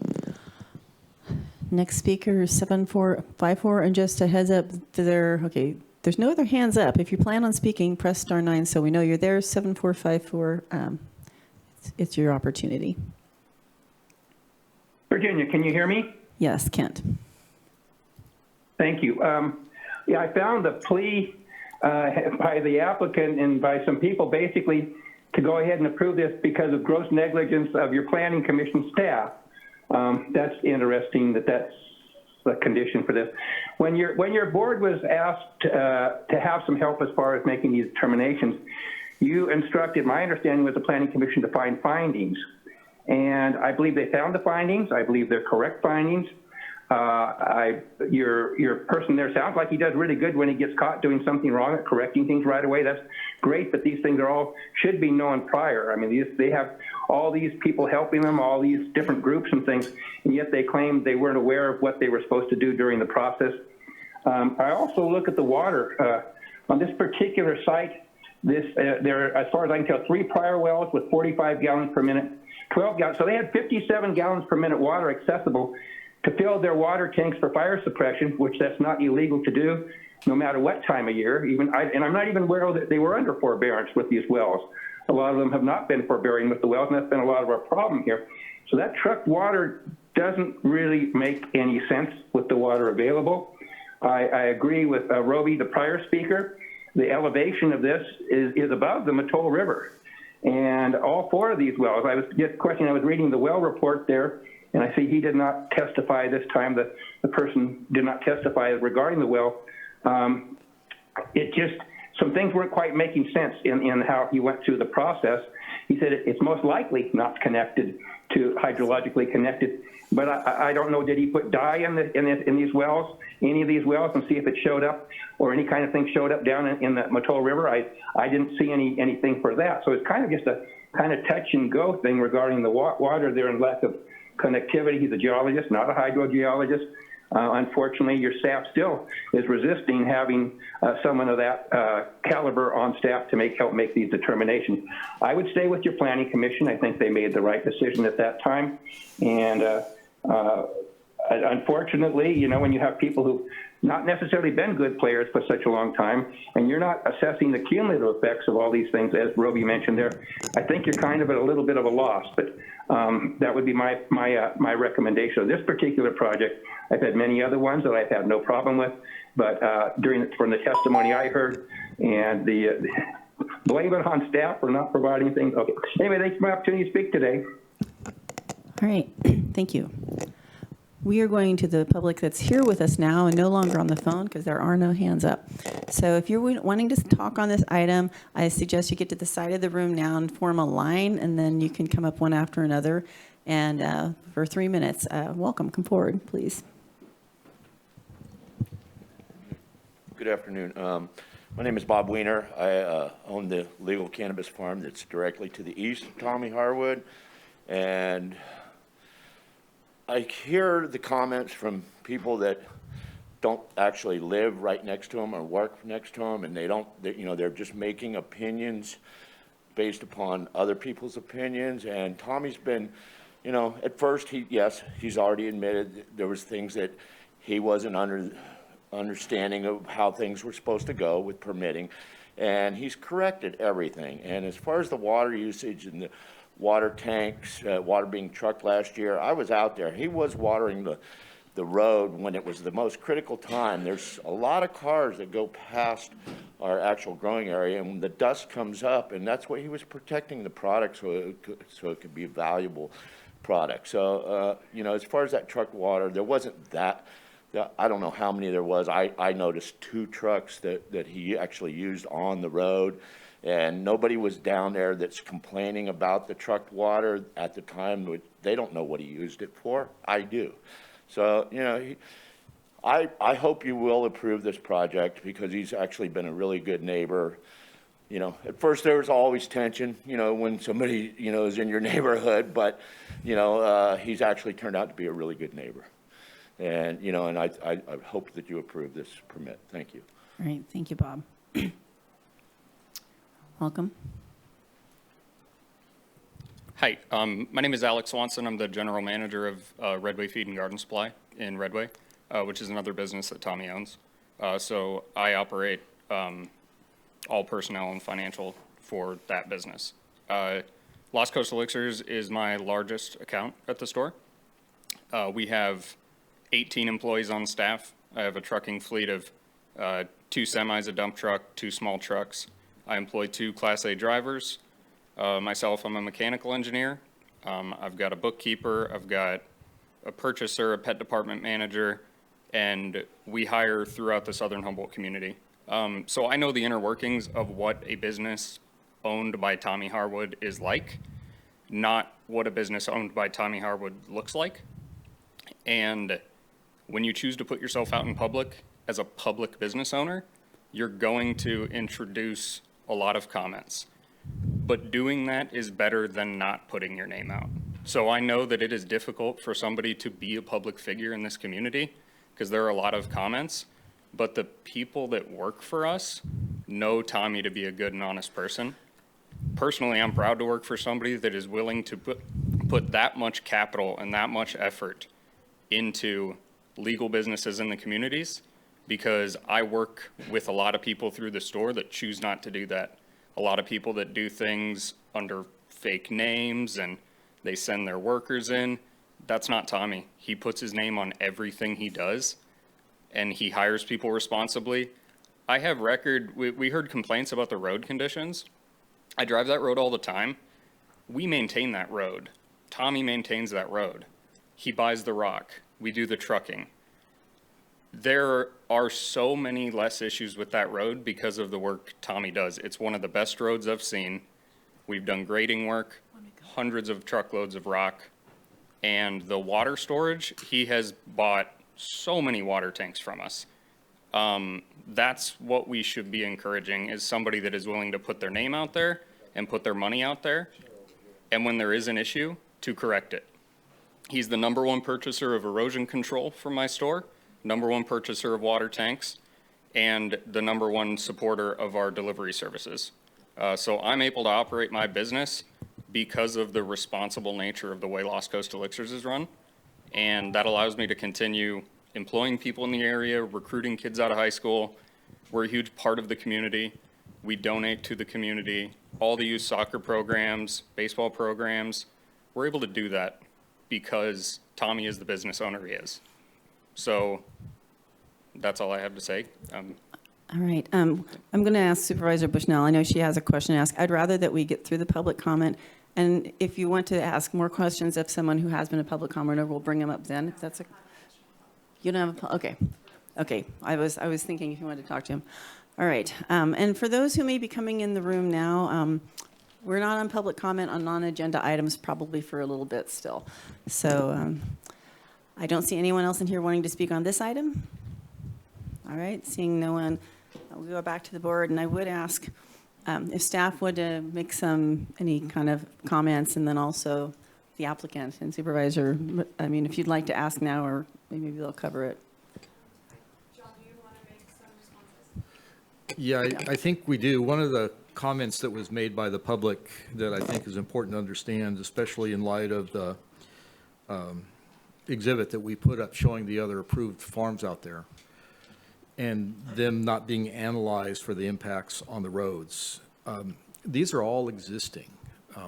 Next speaker is 7454, and just a heads up, there's no other hands up. If you plan on speaking, press *9 so we know you're there. 7454, it's your opportunity. Virginia, can you hear me? Yes, Kent. Thank you. Yeah, I found a plea by the applicant and by some people basically to go ahead and approve this because of gross negligence of your Planning Commission staff. That's interesting that's the condition for this. When your board was asked to have some help as far as making these determinations, you instructed, my understanding was the Planning Commission to find findings. And I believe they found the findings. I believe they're correct findings. Your person there sounds like he does really good when he gets caught doing something wrong at correcting things right away. That's great, but these things should be known prior. I mean, they have all these people helping them, all these different groups and things, and yet they claim they weren't aware of what they were supposed to do during the process. I also look at the water. On this particular site, there are, as far as I can tell, 3 prior wells with 45 gallons per minute, 12 gallons. So they had 57 gallons per minute water accessible to fill their water tanks for fire suppression, which that's not illegal to do, no matter what time of year. And I'm not even aware that they were under forbearance with these wells. A lot of them have not been forbearing with the wells, and that's been a lot of our problem here. So that trucked water doesn't really make any sense with the water available. I agree with Roby, the prior speaker. The elevation of this is above the Mattole River. And all 4 of these wells, I was reading the well report there, and I see he did not testify this time. The person did not testify regarding the well. Some things weren't quite making sense in how he went through the process. He said it's most likely not connected to hydrologically connected, but I don't know, did he put dye in these wells, any of these wells, and see if it showed up or any kind of thing showed up down in the Mattole River? I didn't see anything for that. So it's kind of just a kind of touch and go thing regarding the water there and lack of connectivity. He's a geologist, not a hydrogeologist. Unfortunately, your staff still is resisting having someone of that caliber on staff to help make these determinations. I would stay with your Planning Commission. I think they made the right decision at that time. And unfortunately, when you have people who've not necessarily been good players for such a long time, and you're not assessing the cumulative effects of all these things, as Roby mentioned there, I think you're kind of at a little bit of a loss. But that would be my recommendation of this particular project. I've had many other ones that I've had no problem with, but from the testimony I heard, and blame it on staff for not providing things. Okay. Anyway, thanks for my opportunity to speak today. All right. Thank you. we are going to the public that's here with us now and no longer on the phone because there are no hands up. So if you're wanting to talk on this item, I suggest you get to the side of the room now and form a line, and then you can come up one after another. And for 3 minutes, welcome, come forward, please. Good afternoon. My name is Bob Weiner. I own the legal cannabis farm that's directly to the east of Tommy Harwood. And I hear the comments from people that don't actually live right next to them or work next to them, and they're just making opinions based upon other people's opinions. And Tommy's been, at first he's already admitted there was things that he wasn't understanding of how things were supposed to go with permitting, and he's corrected everything. And as far as the water usage and the water tanks, water being trucked last year, I was out there. He was watering the road when it was the most critical time. There's a lot of cars that go past our actual growing area, and when the dust comes up, and that's what he was protecting the product so it could be a valuable product. So, as far as that truck water, there wasn't that. I don't know how many there was. I noticed 2 trucks that he actually used on the road, and nobody was down there that's complaining about the trucked water at the time. They don't know what he used it for. I do. So, I hope you will approve this project because he's actually been a really good neighbor. At first there was always tension, when somebody, is in your neighborhood, but, he's actually turned out to be a really good neighbor. And, and I hope that you approve this permit. Thank you. All right, thank you, Bob. Welcome. Hi, my name is Alex Swanson. I'm the general manager of Redway Feed and Garden Supply in Redway, which is another business that Tommy owns. So I operate all personnel and financial for that business. Lost Coast Elixirs is my largest account at the store. We have 18 employees on staff. I have a trucking fleet of 2 semis, a dump truck, 2 small trucks. I employ 2 Class A drivers. Myself, I'm a mechanical engineer. I've got a bookkeeper. I've got a purchaser, a pet department manager, and we hire throughout the Southern Humboldt community. So I know the inner workings of what a business owned by Tommy Harwood is like, not what a business owned by Tommy Harwood looks like. And when you choose to put yourself out in public as a public business owner, you're going to introduce a lot of comments. But doing that is better than not putting your name out. So I know that it is difficult for somebody to be a public figure in this community because there are a lot of comments, but the people that work for us know Tommy to be a good and honest person. Personally, I'm proud to work for somebody that is willing to put that much capital and that much effort into legal businesses in the communities, because I work with a lot of people through the store that choose not to do that. A lot of people that do things under fake names and they send their workers in. That's not Tommy. He puts his name on everything he does and he hires people responsibly. I have record, we heard complaints about the road conditions. I drive that road all the time. We maintain that road. Tommy maintains that road. He buys the rock. We do the trucking. There are so many less issues with that road because of the work Tommy does. It's one of the best roads I've seen. We've done grading work, hundreds of truckloads of rock, and the water storage, he has bought so many water tanks from us. That's what we should be encouraging, is somebody that is willing to put their name out there and put their money out there, and when there is an issue, to correct it. He's the #1 purchaser of erosion control from my store, #1 purchaser of water tanks, and the #1 supporter of our delivery services. So I'm able to operate my business because of the responsible nature of the way Lost Coast Elixirs is run. And that allows me to continue employing people in the area, recruiting kids out of high school. We're a huge part of the community. We donate to the community, all the youth soccer programs, baseball programs. We're able to do that because Tommy is the business owner he is. So that's all I have to say. All right. I'm going to ask Supervisor Bushnell. I know she has a question to ask. I'd rather that we get through the public comment. And if you want to ask more questions of someone who has been a public commenter, we'll bring them up then. If that's You don't have okay. Okay, I was thinking if you wanted to talk to him. All right, and for those who may be coming in the room now, we're not on public comment on non-agenda items probably for a little bit still. So I don't see anyone else in here wanting to speak on this item. All right, seeing no one, I'll go back to the board, and I would ask if staff would make any kind of comments, and then also the applicant and supervisor. I mean, if you'd like to ask now, or maybe they'll cover it. John, do you want to make some responses? Yeah, I think we do. One of the comments that was made by the public that I think is important to understand, especially in light of the exhibit that we put up showing the other approved farms out there, and them not being analyzed for the impacts on the roads. These are all existing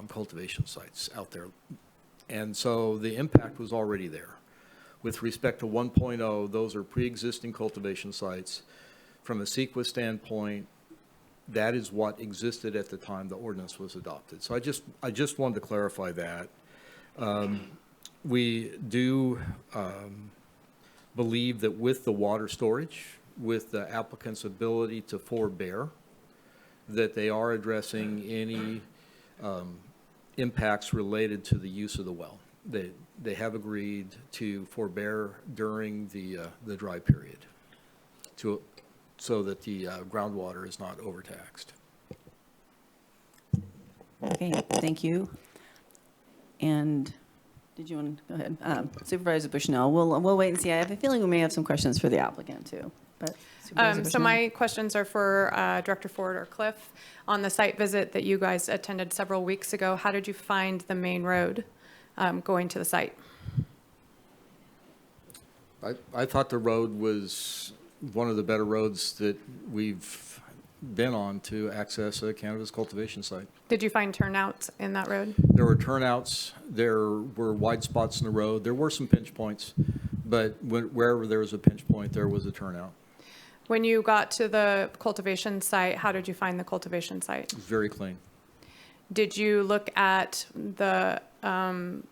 cultivation sites out there. And so the impact was already there. With respect to 1.0, those are pre-existing cultivation sites. From a CEQA standpoint, that is what existed at the time the ordinance was adopted. So I just wanted to clarify that. We do believe that with the water storage, with the applicant's ability to forbear, that they are addressing any impacts related to the use of the well. They have agreed to forbear during the dry period so that the groundwater is not overtaxed. Okay, thank you. And did you want to go ahead? Supervisor Bushnell, we'll wait and see. I have a feeling we may have some questions for the applicant too. But Supervisor So Bushnell? my questions are for Director Ford or Cliff. On the site visit that you guys attended several weeks ago, how did you find the main road going to the site? I thought the road was one of the better roads that we've been on to access a cannabis cultivation site. Did you find turnouts in that road? There were turnouts, there were wide spots in the road, there were some pinch points, but wherever there was a pinch point, there was a turnout. When you got to the cultivation site, how did you find the cultivation site? It was very clean. Did you look at the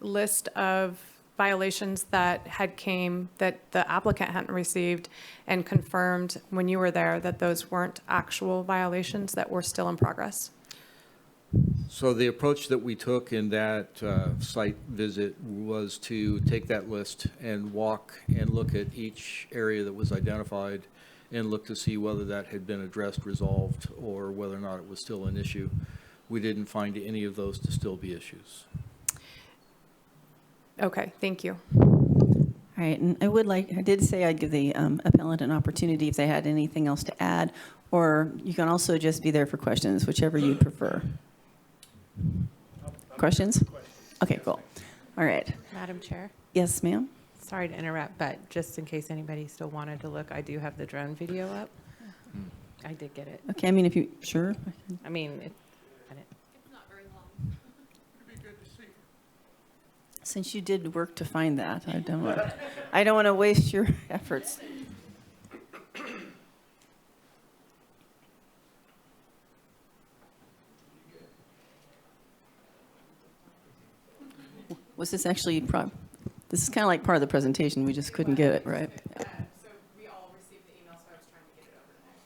list of violations that the applicant hadn't received and confirmed when you were there that those weren't actual violations that were still in progress? So the approach that we took in that site visit was to take that list and walk and look at each area that was identified and look to see whether that had been addressed, resolved, or whether or not it was still an issue. We didn't find any of those to still be issues. Okay, thank you. All right, and I did say I'd give the appellant an opportunity if they had anything else to add, or you can also just be there for questions, whichever you prefer. Questions? Okay, cool. All right. Madam Chair? Yes, ma'am? Sorry to interrupt, but just in case anybody still wanted to look, I do have the drone video up. I did get it. Okay, I mean, if you, sure. I mean, it's not very long. Since you did work to find that, I don't want to waste your efforts. Was this actually, this is kind of like part of the presentation, we just couldn't get it, right? So we all received the email, so I was trying to get it over there.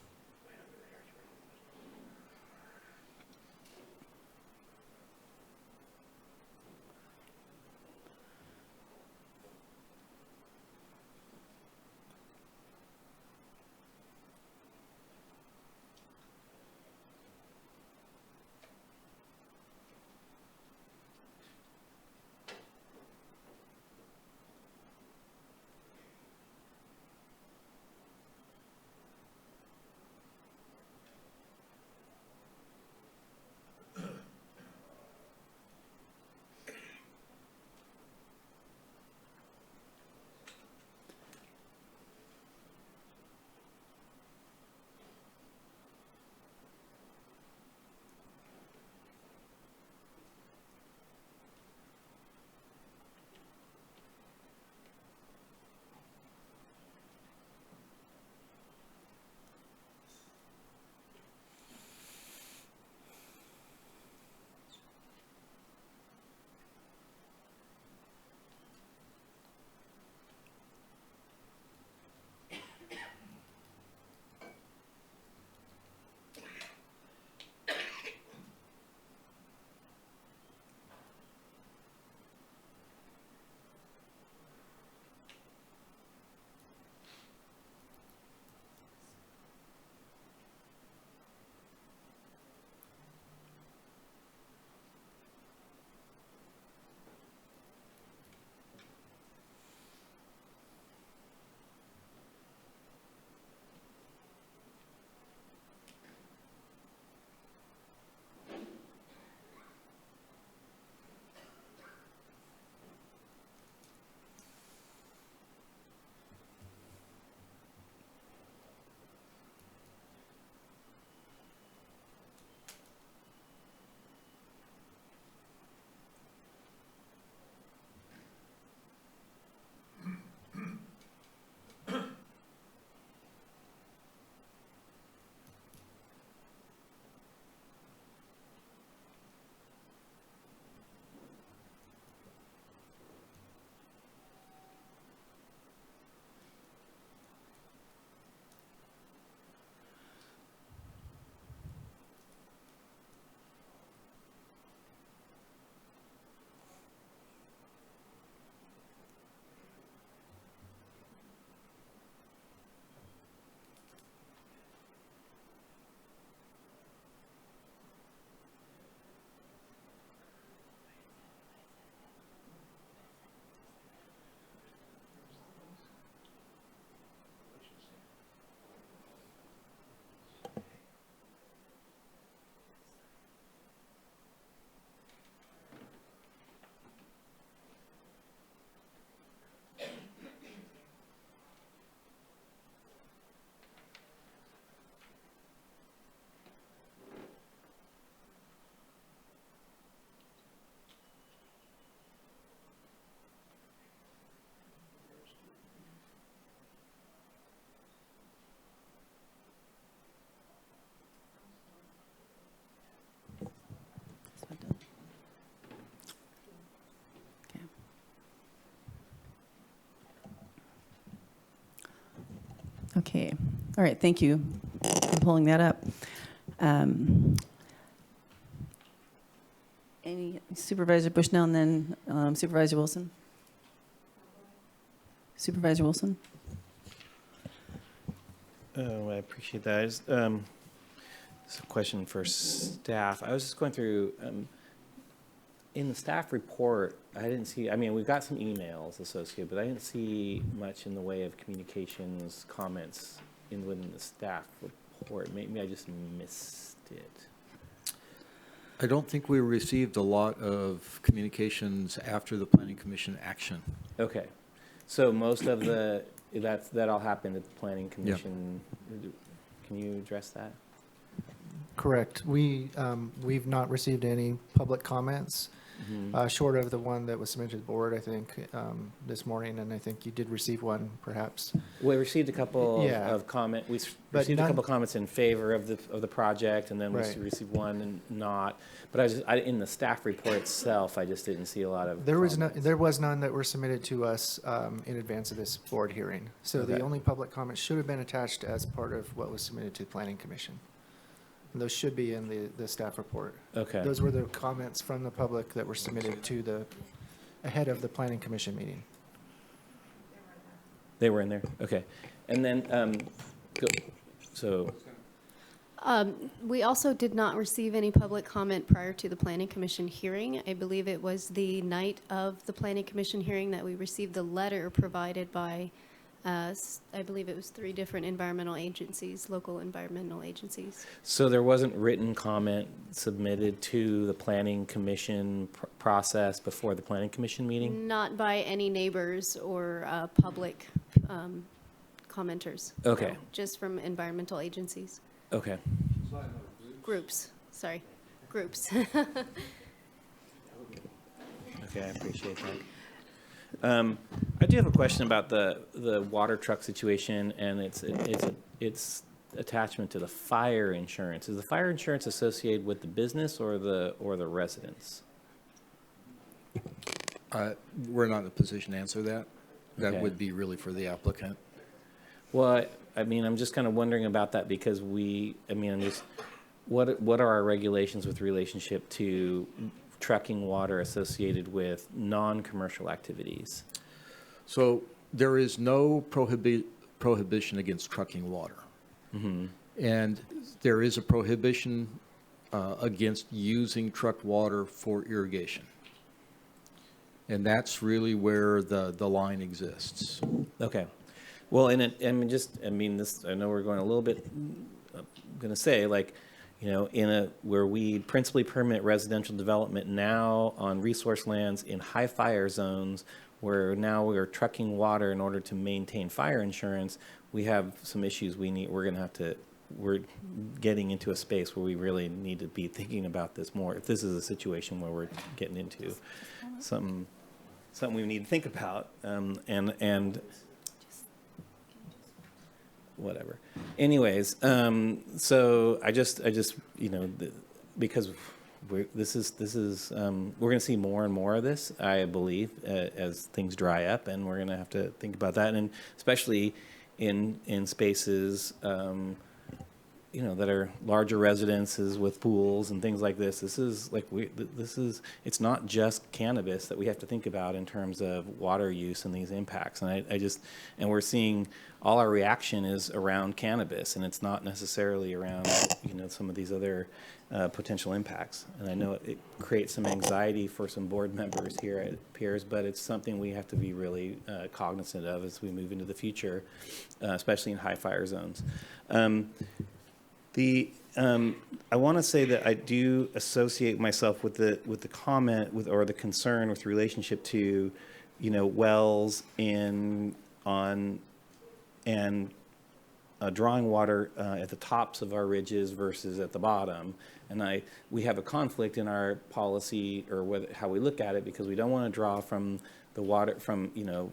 Okay. All right. Thank you for pulling that up. Any Supervisor Bushnell and then Supervisor Wilson? Supervisor Wilson? Oh, I appreciate that. It's a question for staff. I was just going through, in the staff report, I didn't see, I mean, we've got some emails associated, but I didn't see much in the way of communications, comments within the staff report. Maybe I just missed it. I don't think we received a lot of communications after the Planning Commission action. Okay. So most of that all happened at the Planning Commission. Can you address that? Correct. We've not received any public comments, short of the one that was submitted to the board, I think, this morning, and I think you did receive one, perhaps. We received a couple Yeah. of comment. We But received a none- couple comments in favor of the project, and then Right. we received one and not. But in the staff report itself, I just didn't see a lot of. There was none that were submitted to us in advance of this board hearing. So the Okay. only public comments should have been attached as part of what was submitted to the Planning Commission. And those should be in the staff report. Okay. Those were the comments from the public that were submitted to ahead of the Planning Commission meeting. They were in there. Okay, and then so. We also did not receive any public comment prior to the Planning Commission hearing. I believe it was the night of the Planning Commission hearing that we received the letter provided by, I believe it was 3 different environmental agencies, local environmental agencies. So there wasn't written comment submitted to the Planning Commission process before the Planning Commission meeting? Not by any neighbors or public commenters. Okay. No, just from environmental agencies. Okay. Groups, sorry, groups. Okay, I appreciate that. I do have a question about the water truck situation and its attachment to the fire insurance. Is the fire insurance associated with the business or the residents? We're not in a position to answer that. That Okay. would be really for the applicant. Well, I mean, I'm just kind of wondering about that because what are our regulations with relationship to trucking water associated with non-commercial activities? So there is no prohibition against trucking water. Mm-hmm. And there is a prohibition against using trucked water for irrigation. And that's really where the line exists. Okay. Well, I know we're going a little bit, I'm going to say, like, where we principally permit residential development now on resource lands in high fire zones, where now we're trucking water in order to maintain fire insurance, we have some issues we're getting into a space where we really need to be thinking about this more. If this is a situation where we're getting into something we need to think about, and whatever. Anyways, so I just because we're going to see more and more of this, I believe, as things dry up, and we're going to have to think about that, and especially in spaces that are larger residences with pools and things like this. It's not just cannabis that we have to think about in terms of water use and these impacts. And and we're seeing all our reaction is around cannabis, and it's not necessarily around, some of these other potential impacts. And I know it creates some anxiety for some board members here, it appears, but it's something we have to be really cognizant of as we move into the future, especially in high fire zones. I want to say that I do associate myself with the comment or the concern with relationship to, wells and drawing water at the tops of our ridges versus at the bottom. And we have a conflict in our policy or how we look at it, because we don't want to draw from the water from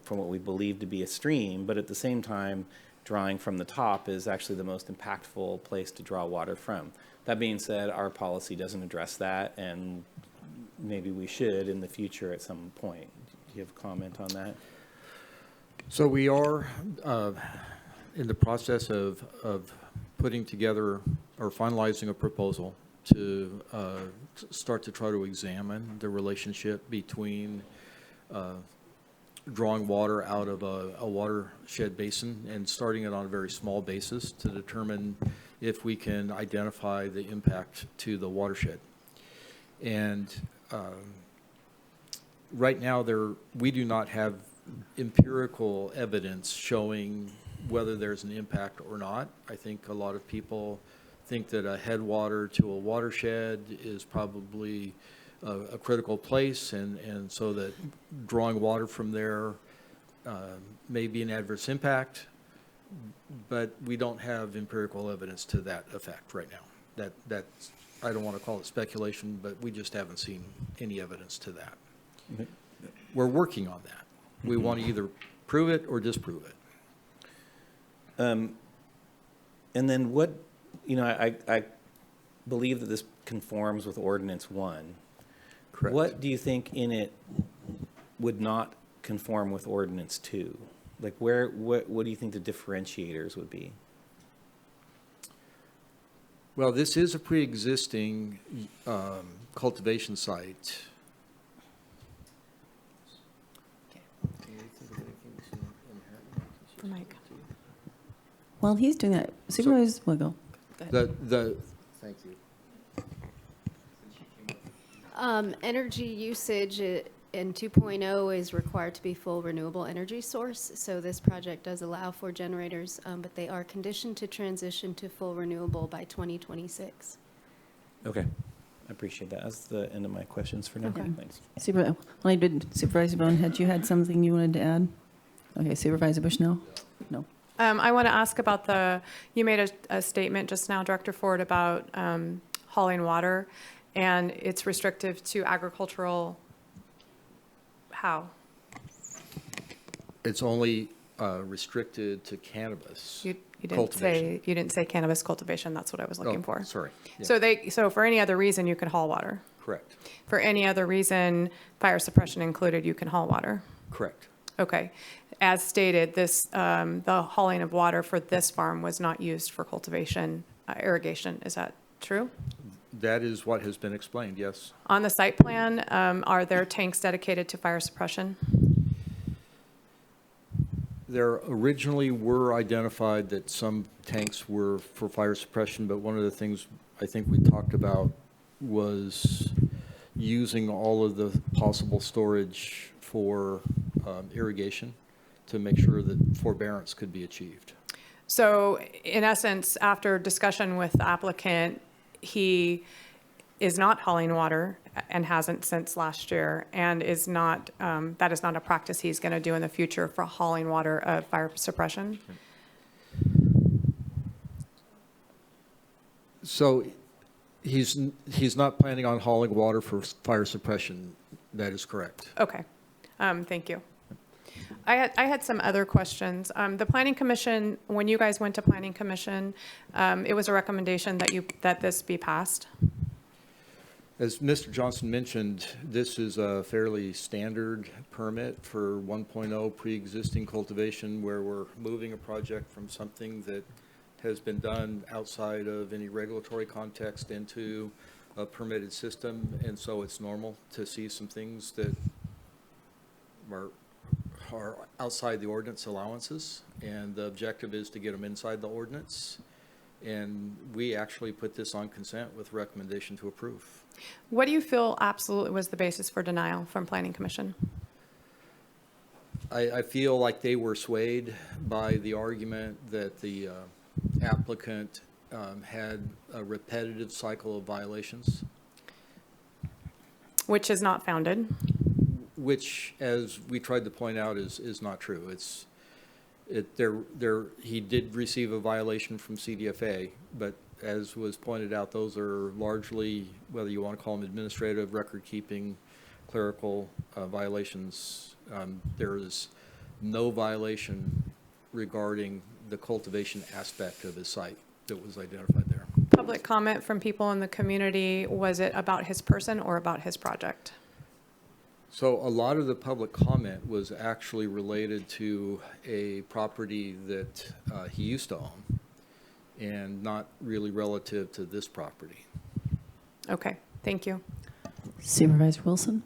what we believe to be a stream, but at the same time, drawing from the top is actually the most impactful place to draw water from. That being said, our policy doesn't address that, and maybe we should in the future at some point. Do you have a comment on that? So we are in the process of putting together or finalizing a proposal to start to try to examine the relationship between drawing water out of a watershed basin and starting it on a very small basis to determine if we can identify the impact to the watershed. And right now, we do not have empirical evidence showing whether there's an impact or not. I think a lot of people think that a headwater to a watershed is probably a critical place, and so that drawing water from there may be an adverse impact, but we don't have empirical evidence to that effect right now. That's, I don't want to call it speculation, but we just haven't seen any evidence to that. Mm-hmm. We're working on that. We want to either prove it or disprove it. And then what, I believe that this conforms with Ordinance 1. Correct. What do you think in it would not conform with Ordinance 2? Like what do you think the differentiators would be? Well, this is a pre-existing cultivation site. Mike. While he's doing that, Supervisor Wiggle. Go ahead. Thank you. Energy usage in 2.0 is required to be full renewable energy source. So this project does allow for generators, but they are conditioned to transition to full renewable by 2026. Okay. I appreciate that. That's the end of my questions for now. Okay. Thanks. Supervisor Bohn, had you had something you wanted to add? Okay, Supervisor Bushnell? No. I want to ask about you made a statement just now, Director Ford, about hauling water, and it's restrictive to agricultural, how? It's only restricted to cannabis You didn't cultivation. you didn't say cannabis cultivation. That's what I was looking for. Sorry. Yeah. So for any other reason, you can haul water. Correct. For any other reason, fire suppression included, you can haul water. Correct. Okay. As stated, the hauling of water for this farm was not used for cultivation, irrigation. Is that true? That is what has been explained, yes. On the site plan, are there tanks dedicated to fire suppression? There originally were identified that some tanks were for fire suppression, but one of the things I think we talked about was using all of the possible storage for irrigation to make sure that forbearance could be achieved. So in essence, after discussion with the applicant, he is not hauling water and hasn't since last year, and is not, that is not a practice he's going to do in the future for hauling water of fire suppression? So he's not planning on hauling water for fire suppression. That is correct. Okay, thank you. I had some other questions. The Planning Commission, when you guys went to Planning Commission, it was a recommendation that this be passed? As Mr. Johnson mentioned, this is a fairly standard permit for 1.0 pre-existing cultivation, where we're moving a project from something that has been done outside of any regulatory context into a permitted system, and so it's normal to see some things that are outside the ordinance allowances, and the objective is to get them inside the ordinance. And we actually put this on consent with recommendation to approve. What do you feel absolutely was the basis for denial from Planning Commission? I feel like they were swayed by the argument that the applicant had a repetitive cycle of violations. Which is not founded. Which, as we tried to point out, is not true. He did receive a violation from CDFA, but as was pointed out, those are largely, whether you want to call them administrative, record-keeping, clerical violations. There is no violation regarding the cultivation aspect of his site that was identified there. Public comment from people in the community, was it about his person or about his project? So a lot of the public comment was actually related to a property that he used to own and not really relative to this property. Okay, thank you. Supervisor Wilson?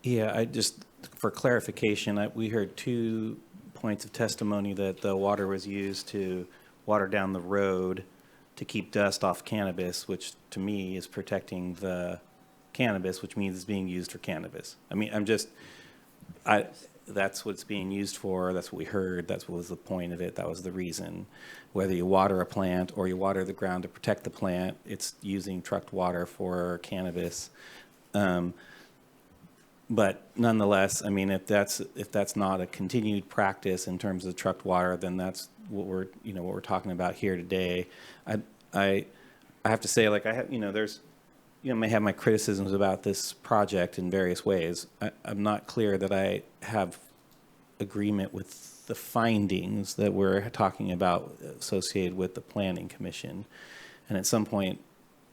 Yeah, I just, for clarification, we heard 2 points of testimony that the water was used to water down the road to keep dust off cannabis, which to me is protecting the cannabis, which means it's being used for cannabis. I mean, that's what it's being used for. That's what we heard. That's what was the point of it. That was the reason. Whether you water a plant or you water the ground to protect the plant, it's using trucked water for cannabis. But nonetheless, I mean, if that's not a continued practice in terms of trucked water, then that's what we're talking about here today. I have to say, like, I have, may have my criticisms about this project in various ways. I'm not clear that I have agreement with the findings that we're talking about associated with the Planning Commission. And at some point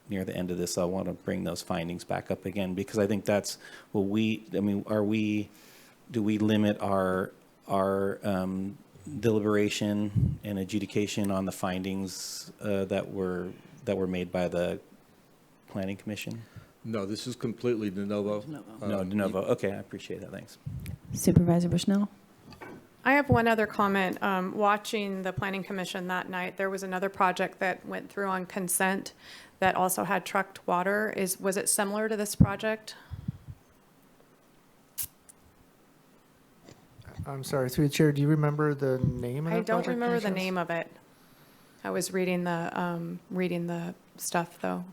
near the end of this, I want to bring those findings back up again, because I think that's what do we limit our deliberation and adjudication on the findings that were made by the Planning Commission? No, this is completely de novo. No, de novo. Okay, I appreciate that. Thanks. Supervisor Bushnell? I have one other comment. Watching the Planning Commission that night, there was another project that went through on consent that also had trucked water. Was it similar to this project? I'm sorry, through the chair, do you remember the name of that I don't project, remember the Commissioners? name of it. I was reading the stuff though,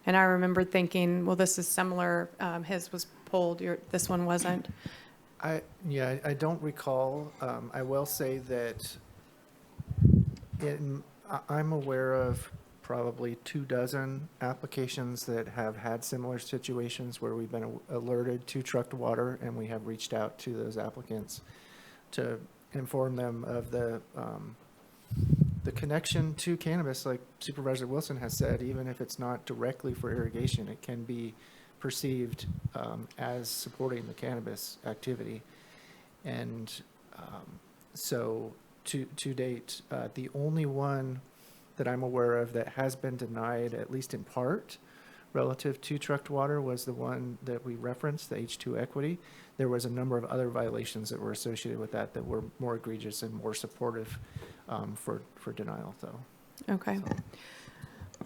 and I remember thinking, well, this is similar. His was pulled. This one wasn't. I don't recall. I will say that I'm aware of probably 24 applications that have had similar situations where we've been alerted to trucked water, and we have reached out to those applicants to inform them of the connection to cannabis. Like Supervisor Wilson has said, even if it's not directly for irrigation, it can be perceived as supporting the cannabis activity. And so to date, the only one that I'm aware of that has been denied, at least in part, relative to trucked water was the one that we referenced, the H2 equity. There was a number of other violations that were associated with that were more egregious and more supportive for denial, though. Okay. So.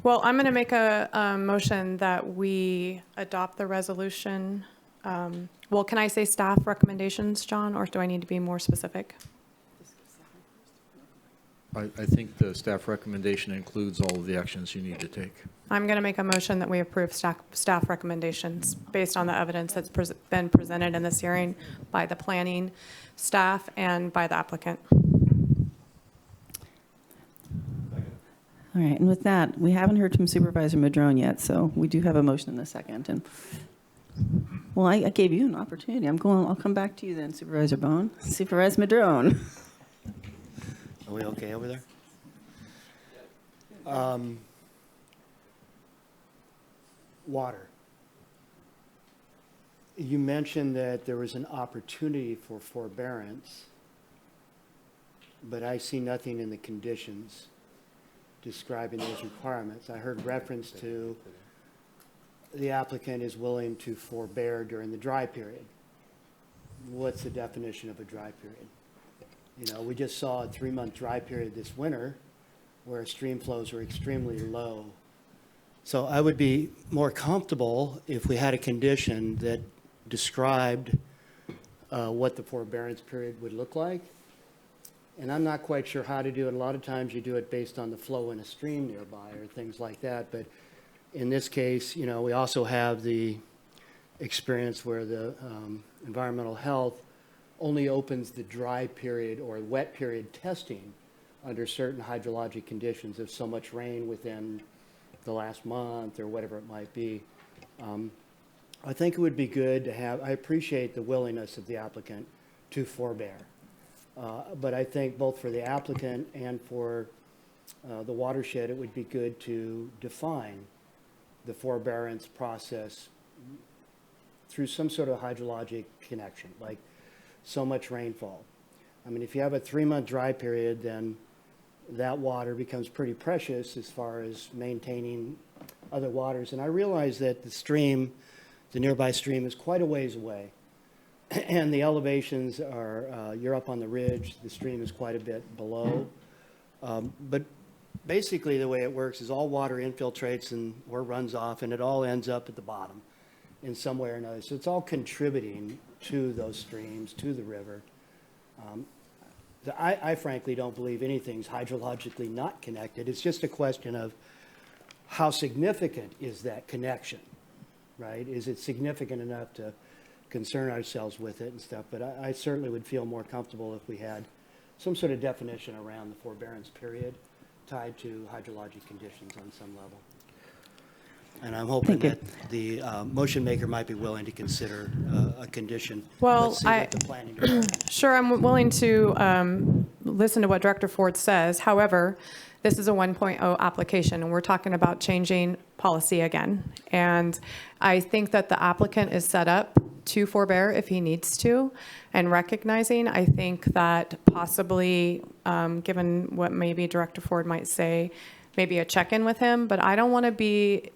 Well, I'm going to make a motion that we adopt the resolution. Well, can I say staff recommendations, John, or do I need to be more specific? I think the staff recommendation includes all of the actions you need to take. I'm going to make a motion that we approve staff recommendations based on the evidence that's been presented in this hearing by the planning staff and by the applicant. All right, and with that, we haven't heard from Supervisor Madrone yet, so we do have a motion in a second. And well, I gave you an opportunity. I'll come back to you then, Supervisor Bohn. Supervisor Madrone. Are we okay over there? Water. You mentioned that there was an opportunity for forbearance, but I see nothing in the conditions describing those requirements. I heard reference to the applicant is willing to forbear during the dry period. What's the definition of a dry period? You know, we just saw a 3-month dry period this winter where stream flows were extremely low. So I would be more comfortable if we had a condition that described what the forbearance period would look like. And I'm not quite sure how to do it. A lot of times you do it based on the flow in a stream nearby or things like that. But in this case, you know, we also have the experience where the environmental health only opens the dry period or wet period testing under certain hydrologic conditions of so much rain within the last month or whatever it might be. I think it would be good to have, I appreciate the willingness of the applicant to forbear. But I think both for the applicant and for the watershed, it would be good to define the forbearance process through some sort of hydrologic connection, like so much rainfall. I mean, if you have a 3-month dry period, then that water becomes pretty precious as far as maintaining other waters. And I realize that the stream, the nearby stream, is quite a ways away. And the elevations are, you're up on the ridge, the stream is quite a bit below. But basically the way it works is all water infiltrates and or runs off, and it all ends up at the bottom in some way or another. So it's all contributing to those streams, to the river. I frankly don't believe anything's hydrologically not connected. It's just a question of how significant is that connection, right? Is it significant enough to concern ourselves with it and stuff? But I certainly would feel more comfortable if we had some sort of definition around the forbearance period tied to hydrologic conditions on some level. And I'm hoping that the motion maker might be willing to consider a condition. Well, Let's see what the planning department. Sure, I'm willing to listen to what Director Ford says. However, this is a 1.0 application, and we're talking about changing policy again. And I think that the applicant is set up to forbear if he needs to, and recognizing, I think that possibly, given what maybe Director Ford might say, maybe a check-in with him, but I don't want to be,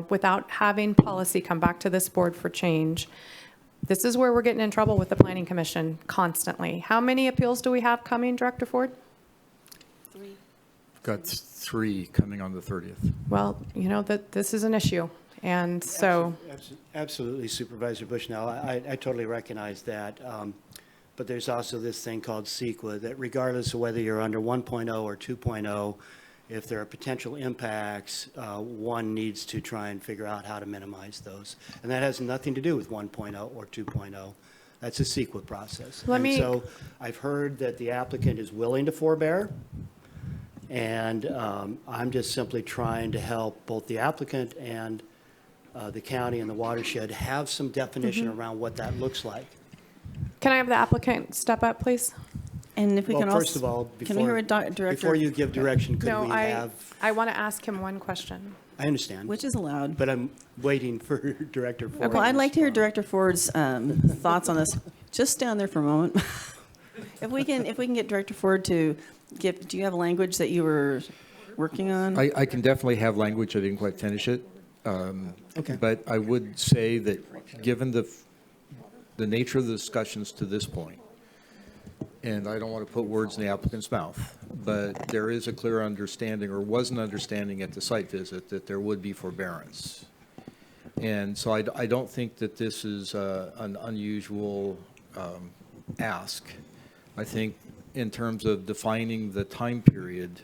without having policy come back to this board for change. This is where we're getting in trouble with the Planning Commission constantly. How many appeals do we have coming, Director Ford? Got 3 coming on the 30th. Well, that this is an issue. And so. Absolutely, Supervisor Bushnell. I totally recognize that. But there's also this thing called CEQA that regardless of whether you're under 1.0 or 2.0, if there are potential impacts, one needs to try and figure out how to minimize those. And that has nothing to do with 1.0 or 2.0. That's a CEQA process. So I've heard that the applicant is willing to forbear. And I'm just simply trying to help both the applicant and the county and the watershed have some definition around what that looks like. Can I have the applicant step up, please? And if we can also. First of all, can we hear a director? Before you give direction, could we have? I want to ask him one question. I understand. Which is allowed. But I'm waiting for Director Ford. Well, I'd like to hear Director Ford's thoughts on this. Just stay on there for a moment. If we can get Director Ford to give, do you have language that you were working on? I can definitely have language. I didn't quite finish it. Okay. But I would say that given the nature of the discussions to this point, and I don't want to put words in the applicant's mouth, but there is a clear understanding, or was an understanding at the site visit, that there would be forbearance. And so I don't think that this is an unusual ask. I think in terms of defining the time period,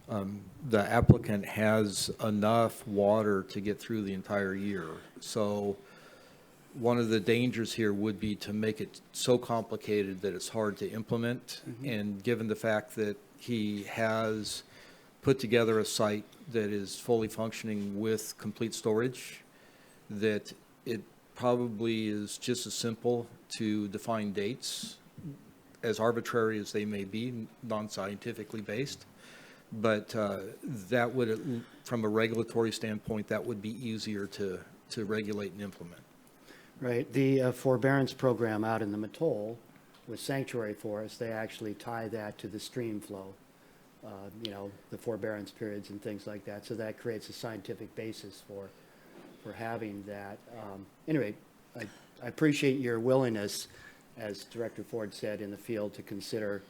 the applicant has enough water to get through the entire year. So one of the dangers here would be to make it so complicated that it's hard to implement. And given the fact that he has put together a site that is fully functioning with complete storage, that it probably is just as simple to define dates, as arbitrary as they may be, non-scientifically based. But that would, from a regulatory standpoint, that would be easier to regulate and implement. Right. The forbearance program out in the Mattole with sanctuary forests, they actually tie that to the stream flow, the forbearance periods and things like that. So that creates a scientific basis for having that. Anyway, I appreciate your willingness, as Director Ford said, in the field to consider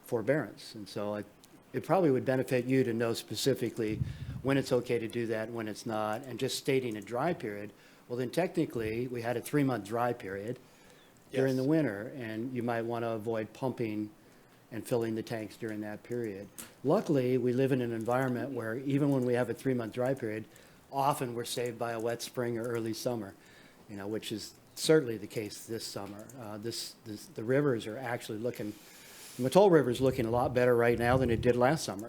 forbearance. And so it probably would benefit you to know specifically when it's okay to do that, when it's not, and just stating a dry period. Well, then technically, we had a 3-month dry period during the winter, and you might want to avoid pumping and filling the tanks during that period. Luckily, we live in an environment where even when we have a 3-month dry period, often we're saved by a wet spring or early summer, which is certainly the case this summer. The rivers are actually looking, the Mattole River is looking a lot better right now than it did last summer,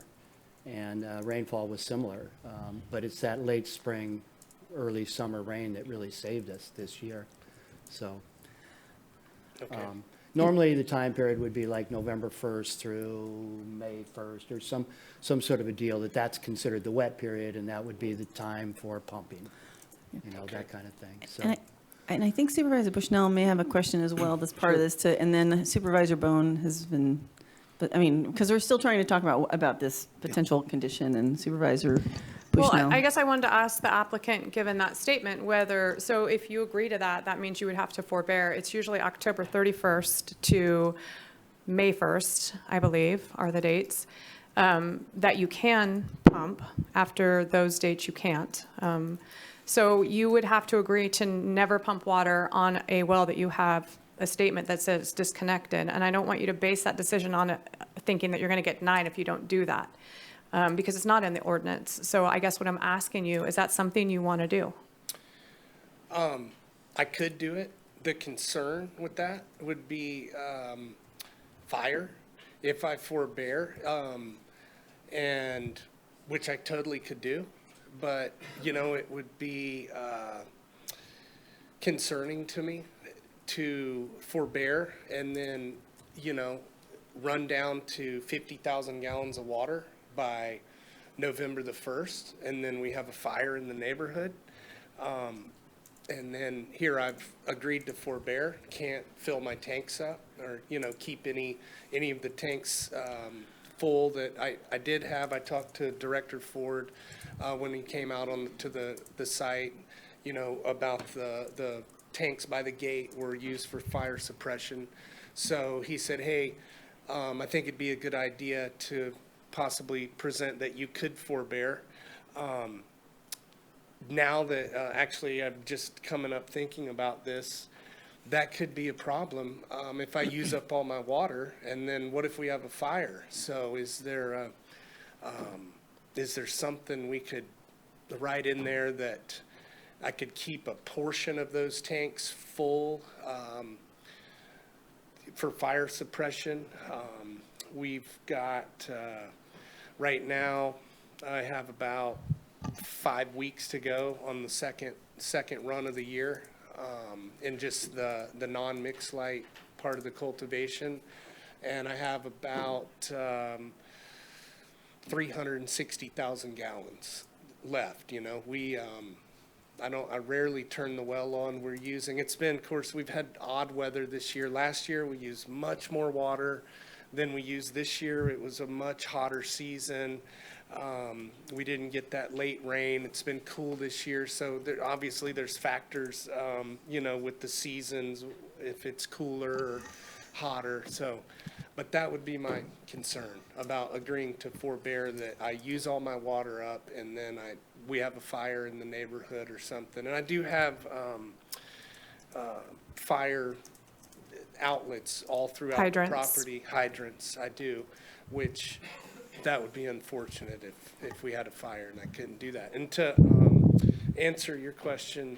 and rainfall was similar. But it's that late spring, early summer rain that really saved us this year. So normally the time period would be like November 1st through May 1st or some sort of a deal that's considered the wet period, and that would be the time for pumping, that kind of thing. So. And I think Supervisor Bushnell may have a question as well that's part of this too. And then Supervisor Bohn has been, but I mean, because we're still trying to talk about this potential condition, and Supervisor Well, Bushnell. I guess I wanted to ask the applicant, given that statement, whether, so if you agree to that, that means you would have to forbear. It's usually October 31st to May 1st, I believe, are the dates, that you can pump. After those dates, you can't. So you would have to agree to never pump water on a well that you have a statement that says disconnected. And I don't want you to base that decision on thinking that you're going to get denied if you don't do that, because it's not in the ordinance. So I guess what I'm asking you, is that something you want to do? I could do it. The concern with that would be fire if I forbear, and which I totally could do. But, you know, it would be concerning to me to forbear and then, you know, run down to 50,000 gallons of water by November the 1st, and then we have a fire in the neighborhood. And then here I've agreed to forbear, can't fill my tanks up or, you know, keep any of the tanks full that I did have. I talked to Director Ford when he came out to the site, you know, about the tanks by the gate were used for fire suppression. So he said, hey, I think it'd be a good idea to possibly present that you could forbear. Now that actually I'm just coming up thinking about this, that could be a problem if I use up all my water, and then what if we have a fire? So is there something we could write in there that I could keep a portion of those tanks full for fire suppression? We've got, right now, I have about 5 weeks to go on the second run of the year in just the non-mixed light part of the cultivation. And I have about 360,000 gallons left. You know, I rarely turn the well on. We're using, it's been, of course, we've had odd weather this year. Last year we used much more water than we used this year. It was a much hotter season. We didn't get that late rain. It's been cool this year. So obviously there's factors, you know, with the seasons, if it's cooler or hotter. So, but that would be my concern about agreeing to forbear, that I use all my water up and then we have a fire in the neighborhood or something. And I do have fire outlets all throughout Hydrants. the property. Hydrants, I do, which that would be unfortunate if we had a fire and I couldn't do that. And to answer your question,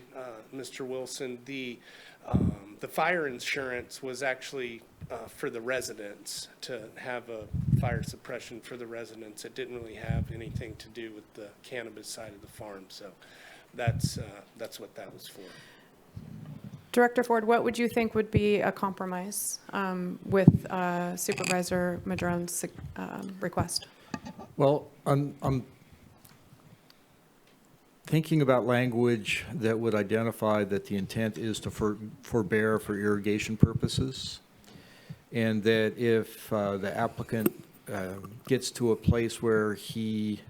Mr. Wilson, the fire insurance was actually for the residents, to have a fire suppression for the residents. It didn't really have anything to do with the cannabis side of the farm. So that's what that was for. Director Ford, what would you think would be a compromise with Supervisor Madrone's request? Well, I'm thinking about language that would identify that the intent is to forbear for irrigation purposes, and that if the applicant gets to a place where he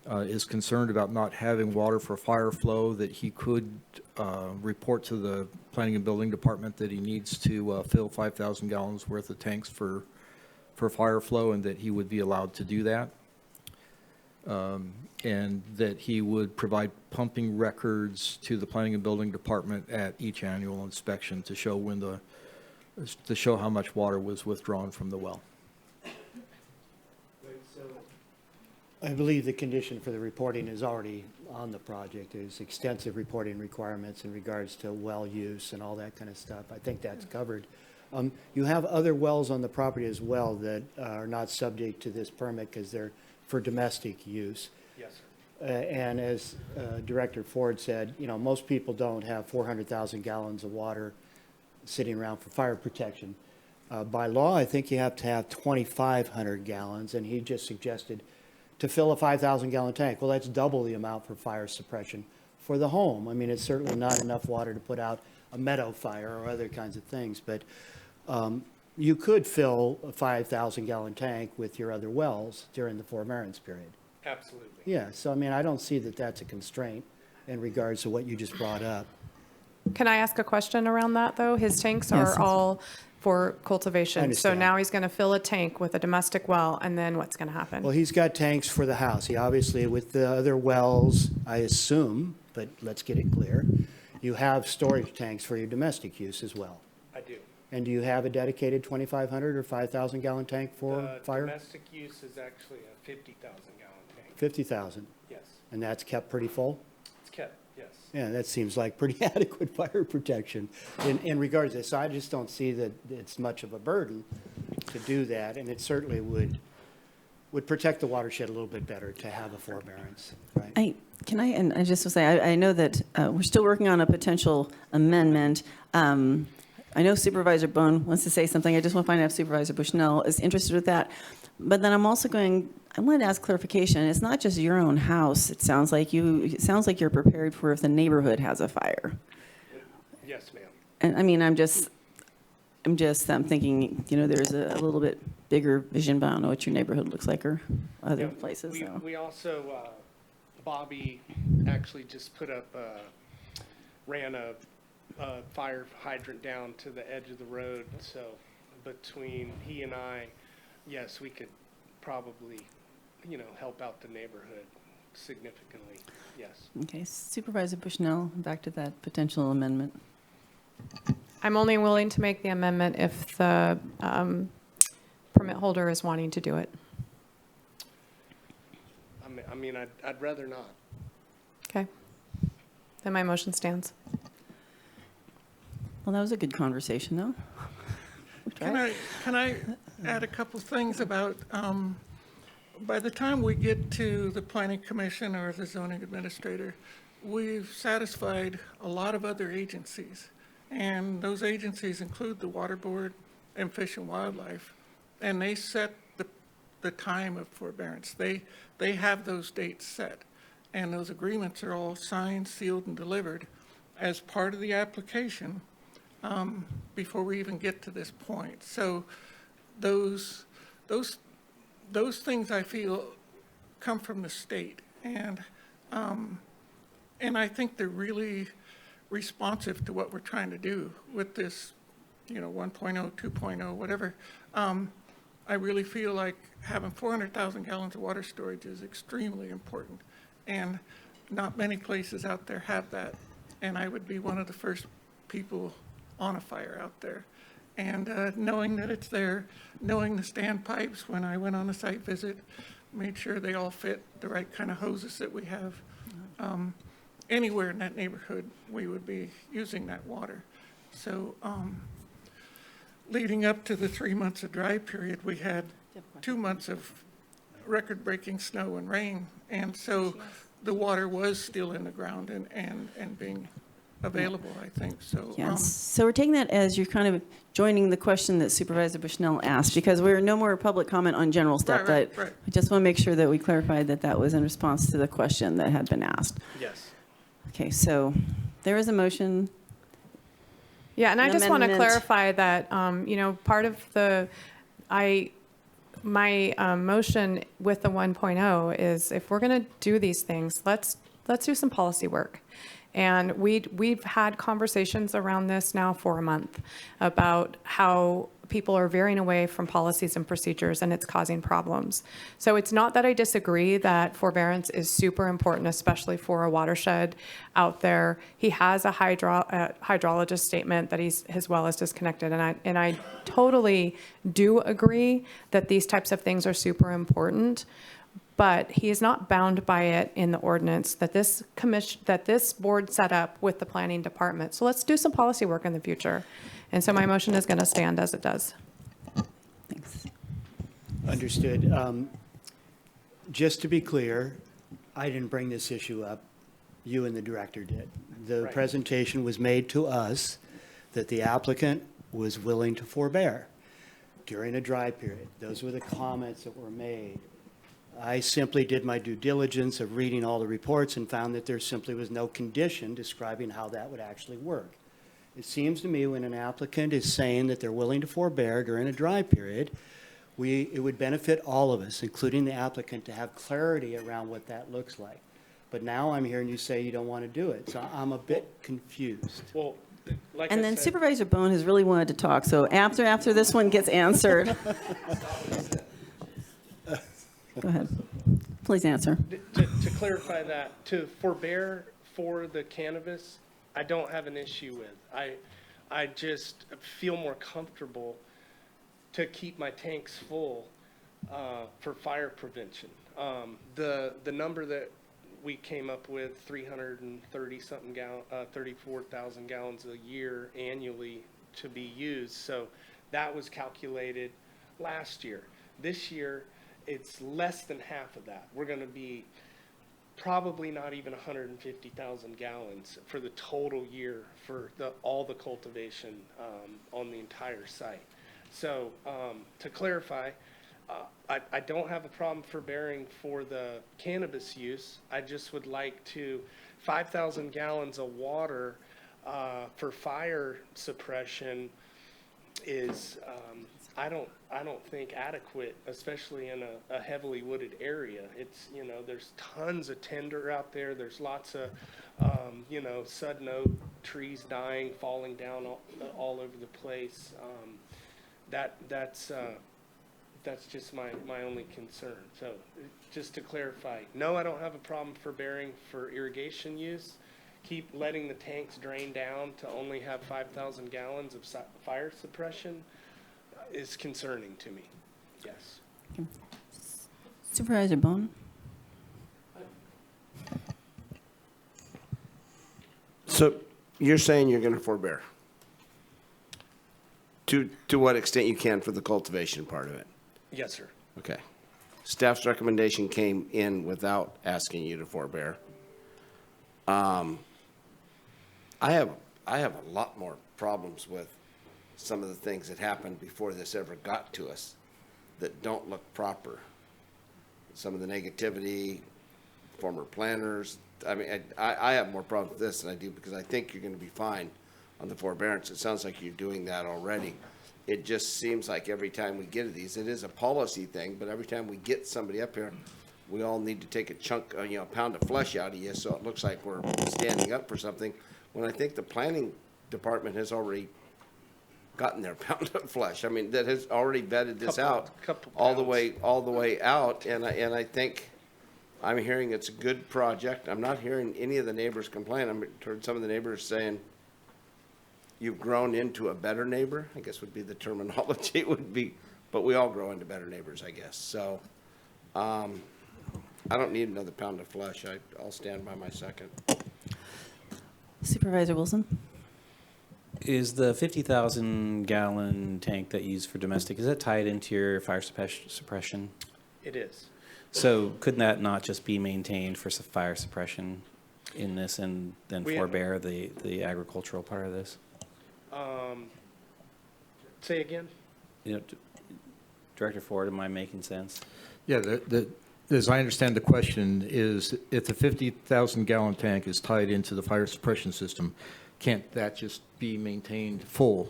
is concerned about not having water for fire flow, that he could report to the Planning and Building Department that he needs to fill 5,000 gallons worth of tanks for fire flow, and that he would be allowed to do that. And that he would provide pumping records to the Planning and Building Department at each annual inspection to show how much water was withdrawn from the well. I believe the condition for the reporting is already on the project. There's extensive reporting requirements in regards to well use and all that kind of stuff. I think that's covered. You have other wells on the property as well that are not subject to this permit because they're for domestic use. Yes, sir. And as Director Ford said, you know, most people don't have 400,000 gallons of water sitting around for fire protection. By law, I think you have to have 2,500 gallons, and he just suggested to fill a 5,000 gallon tank. Well, that's double the amount for fire suppression. for the home. I mean, it's certainly not enough water to put out a meadow fire or other kinds of things, but you could fill a 5,000 gallon tank with your other wells during the forbearance period. Absolutely. Yeah, so I mean, I don't see that that's a constraint in regards to what you just brought up. Can I ask a question around that, though? His tanks Yes. are all for cultivation. So understand. now he's going to fill a tank with a domestic well, and then what's going to happen? Well, he's got tanks for the house. He obviously, with the other wells, I assume, but let's get it clear, you have storage tanks for your domestic use as well. I do. And do you have a dedicated 2,500 or 5,000 gallon tank for The fire? domestic use is actually a 50,000 gallon tank. 50,000? Yes. And that's kept pretty full? It's kept, yes. Yeah, that seems like pretty adequate fire protection in regards to this. So I just don't see that it's much of a burden to do that, and it certainly would protect the watershed a little bit better to have a forbearance, right? And I just will say, I know that we're still working on a potential amendment. I know Supervisor Bohn wants to say something. I just want to find out if Supervisor Bushnell is interested with that. But then I wanted to ask clarification. It's not just your own house. It sounds like you're prepared for if the neighborhood has a fire. Yes, ma'am. And I mean, I'm thinking, there's a little bit bigger vision, but I don't know what your neighborhood looks like or other places. So. We also, Bobby actually just ran a fire hydrant down to the edge of the road. So between he and I, yes, we could probably, help out the neighborhood significantly. Yes. Okay, Supervisor Bushnell, back to that potential amendment. I'm only willing to make the amendment if the permit holder is wanting to do it. I mean, I'd rather not. Okay. Then my motion stands. Well, that was a good conversation, though. Can I add a couple things about, by the time we get to the planning commission or the zoning administrator, we've satisfied a lot of other agencies. And those agencies include the Water Board and Fish and Wildlife. And they set the time of forbearance. They have those dates set. And those agreements are all signed, sealed, and delivered as part of the application before we even get to this point. So those things I feel come from the state. And I think they're really responsive to what we're trying to do with this, 1.0, 2.0, whatever. I really feel like having 400,000 gallons of water storage is extremely important. And not many places out there have that. And I would be one of the first people on a fire out there. And knowing that it's there, knowing the standpipes when I went on a site visit, made sure they all fit the right kind of hoses that we have. Anywhere in that neighborhood, we would be using that water. So leading up to the 3 months of dry period, we had 2 months of record-breaking snow and rain. And so the water was still in the ground and being available, I think. So, Yes. So we're taking that as you're kind of joining the question that Supervisor Bushnell asked, because we're no more public comment on general stuff. Right. I just want to make sure that we clarified that was in response to the question that had been asked. Yes. Okay, so there is a motion. Yeah, and I just want to amendment. clarify that, part of my motion with the 1.0 is if we're going to do these things, let's do some policy work. And we've had conversations around this now for a month about how people are veering away from policies and procedures, and it's causing problems. So it's not that I disagree that forbearance is super important, especially for a watershed out there. He has a hydrologist statement that his well is disconnected, and I totally do agree that these types of things are super important. But he is not bound by it in the ordinance that this board set up with the planning department. So let's do some policy work in the future. And so my motion is going to stand as it does. Thanks. Understood. Just to be clear, I didn't bring this issue up. You and the director did. The presentation was made to us that the applicant was willing to forbear during a dry period. Those were the comments that were made. I simply did my due diligence of reading all the reports and found that there simply was no condition describing how that would actually work. It seems to me when an applicant is saying that they're willing to forbear during a dry period, it would benefit all of us, including the applicant, to have clarity around what that looks like. But now I'm hearing you say you don't want to do it, so I'm a bit confused. Well, like And I then said, Supervisor Bohn has really wanted to talk, so after this one gets answered. Go ahead. Please answer. to clarify that, to forbear for the cannabis, I don't have an issue with. I just feel more comfortable to keep my tanks full for fire prevention. The number that we came up with, 330-something 34,000 gallons a year annually to be used. So that was calculated last year. This year, it's less than half of that. We're going to be probably not even 150,000 gallons for the total year for all the cultivation on the entire site. So to clarify, I don't have a problem forbearing for the cannabis use. I just would like to, 5,000 gallons of water for fire suppression is, I don't think adequate, especially in a heavily wooded area. It's, there's tons of tinder out there. There's lots of, sudden oak trees dying, falling down all over the place. That's just my only concern. So just to clarify, no, I don't have a problem forbearing for irrigation use. Keep letting the tanks drain down to only have 5,000 gallons of fire suppression is concerning to me. Yes. Supervisor Bohn? So you're saying you're going to forbear? To what extent you can for the cultivation part of it? Yes, sir. Okay. Staff's recommendation came in without asking you to forbear. I have a lot more problems with some of the things that happened before this ever got to us that don't look proper. Some of the negativity, former planners. I mean, I have more problems with this than I do because I think you're going to be fine on the forbearance. It sounds like you're doing that already. It just seems like every time we get to these, it is a policy thing, but every time we get somebody up here, we all need to take a chunk, a pound of flesh out of you so it looks like we're standing up for something, when I think the planning department has already gotten their pound of flesh. I mean, that has already vetted this out all the way out, and I think I'm hearing it's a good project. I'm not hearing any of the neighbors complain. I'm heard some of the neighbors saying, you've grown into a better neighbor, I guess would be the terminology would be, but we all grow into better neighbors, I guess. So I don't need another pound of flesh. I'll stand by my second. Supervisor Wilson? Is the 50,000 gallon tank that you use for domestic, is that tied into your fire suppression? It is. So couldn't that not just be maintained for fire suppression in this and then forbear the agricultural part of this? Say again? Director Ford, am I making sense? Yeah, as I understand the question is, if the 50,000 gallon tank is tied into the fire suppression system, can't that just be maintained full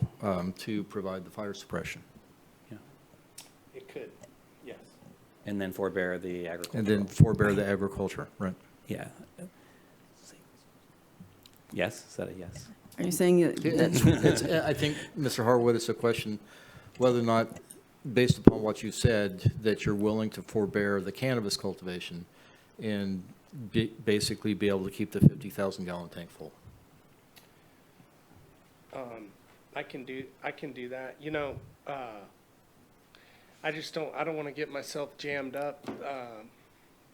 to provide the fire suppression? Yeah. It could, yes. And then forbear the agriculture. And then forbear the agriculture, right? Yeah. Yes, is that a yes? Are you saying that? I think, Mr. Harwood, it's a question whether or not, based upon what you said, that you're willing to forbear the cannabis cultivation and basically be able to keep the 50,000 gallon tank full. I can do that. I just don't want to get myself jammed up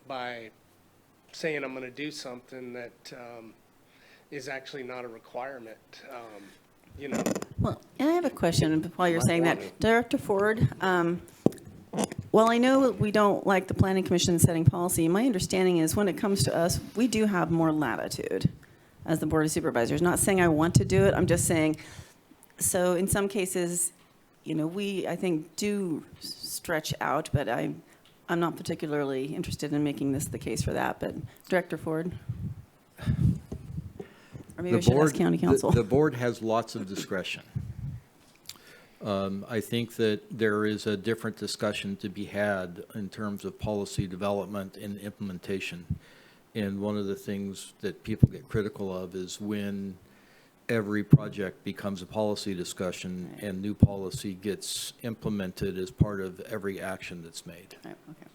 by saying I'm going to do something that is actually not a requirement. Well, and I have a question while you're saying that. Director Ford, while I know we don't like the Planning Commission setting policy, my understanding is when it comes to us, we do have more latitude as the Board of Supervisors. Not saying I want to do it, I'm just saying, so in some cases, we, I think, do stretch out, but I'm not particularly interested in making this the case for that, but Director Ford? Or maybe I should ask County Council. The board has lots of discretion. I think that there is a different discussion to be had in terms of policy development and implementation. And one of the things that people get critical of is when every project becomes a policy discussion and new policy gets implemented as part of every action that's made. Right, okay.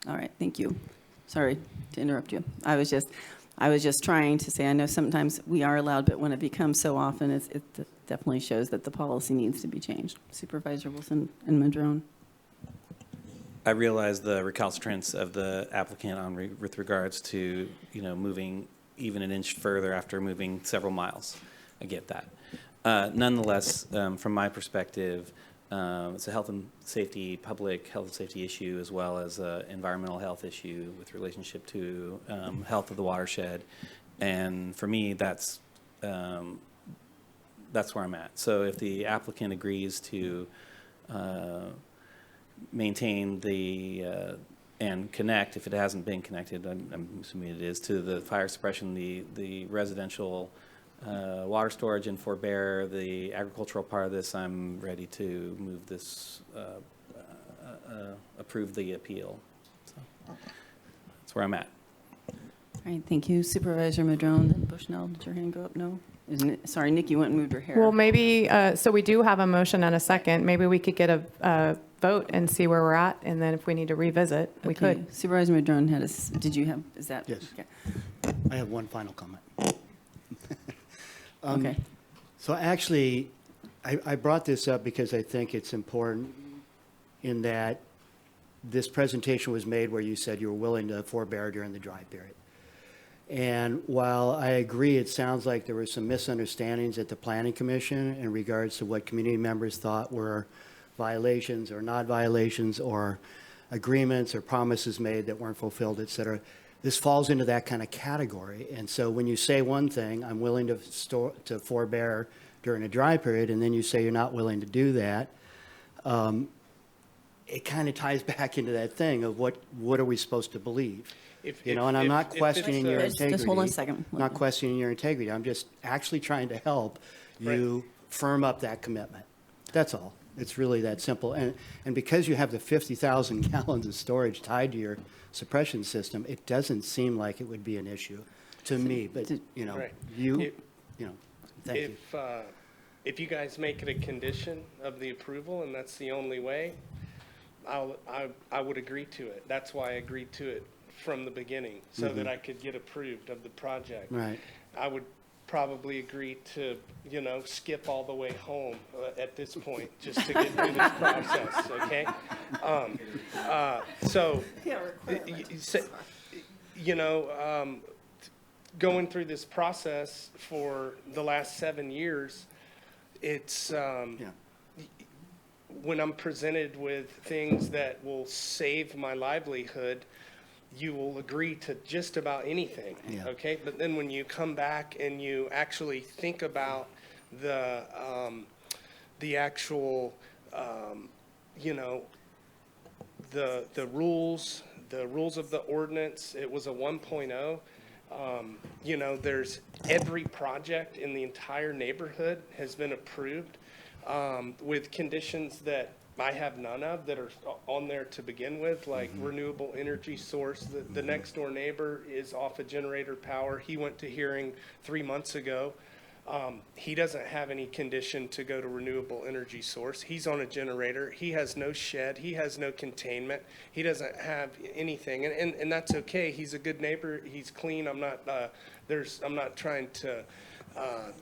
All right, thank you. Sorry to interrupt you. I was just trying to say, I know sometimes we are allowed, but when it becomes so often, it definitely shows that the policy needs to be changed. Supervisor Wilson and Madrone. I realize the recalcitrance of the applicant with regards to, moving even an inch further after moving several miles. I get that. Nonetheless, from my perspective, it's a health and safety, public health and safety issue, as well as an environmental health issue with relationship to health of the watershed. And for me, that's where I'm at. So if the applicant agrees to maintain and connect, if it hasn't been connected, I'm assuming it is, to the fire suppression, the residential water storage, and forbear the agricultural part of this, I'm ready to move this, approve the appeal. So that's where I'm at. All right, thank you. Supervisor Madrone, then Bushnell, did your hand go up? No? Isn't it? Sorry, Nikki went and moved her hair. Well, maybe, so we do have a motion and a second. Maybe we could get a vote and see where we're at, and then if we need to revisit, we Okay. could. Supervisor Madrone had did you have, is that? Yes. Okay. I have one final comment. Okay. So actually, I brought this up because I think it's important in that this presentation was made where you said you were willing to forbear during the dry period. And while I agree, it sounds like there were some misunderstandings at the Planning Commission in regards to what community members thought were violations or not violations, or agreements or promises made that weren't fulfilled, et cetera. This falls into that kind of category. And so when you say one thing, I'm willing to forbear during a dry period, and then you say you're not willing to do that, it kind of ties back into that thing of what are we supposed to believe? And I'm not questioning your integrity. Just hold on a second. Not questioning your integrity. I'm just actually trying to help you firm up that commitment. That's all. It's really that simple. And because you have the 50,000 gallons of storage tied to your suppression system, it doesn't seem like it would be an issue to me. But, Right. thank you. If you guys make it a condition of the approval, and that's the only way, I would agree to it. That's why I agreed to it from the beginning, so that I could get approved of the project. Right. I would probably agree to, skip all the way home at this point, just to get through this process, okay? Going through this process for the last 7 years, it's, when I'm presented with things that will save my livelihood, you will agree to just about anything, okay? But then when you come back and you actually think about the actual, the rules of the ordinance, it was a 1.0. There's every project in the entire neighborhood has been approved with conditions that I have none of that are on there to begin with, like renewable energy source. The next door neighbor is off of generator power. He went to hearing 3 months ago. He doesn't have any condition to go to renewable energy source. He's on a generator. He has no shed. He has no containment. He doesn't have anything, and that's okay. He's a good neighbor. He's clean. I'm not trying to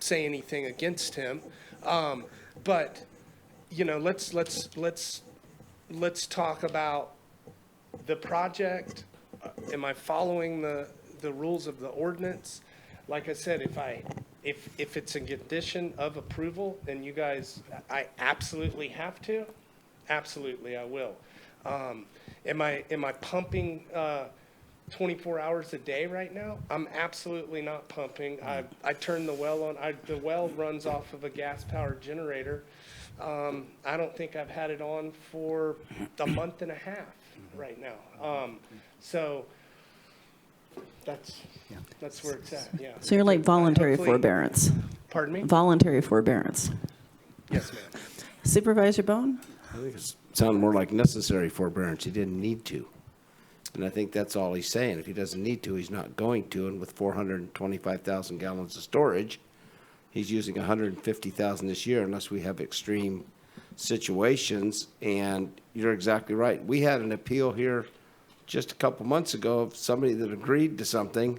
say anything against him, but let's talk about the project. Am I following the rules of the ordinance? Like I said, if it's a condition of approval, and you guys, I absolutely have to, absolutely I will. Am I pumping 24 hours a day right now? I'm absolutely not pumping. I turned the well on. The well runs off of a gas-powered generator. I don't think I've had it on for a month and a half. right now. So that's where it's at, yeah. So you're like voluntary Hopefully- forbearance. Pardon me? Voluntary forbearance. Yes, ma'am. Supervisor Bohn? I think it sounded more like necessary forbearance. He didn't need to. And I think that's all he's saying. If he doesn't need to, he's not going to. And with 425,000 gallons of storage, he's using 150,000 this year unless we have extreme situations. And you're exactly right. We had an appeal here just a couple months ago of somebody that agreed to something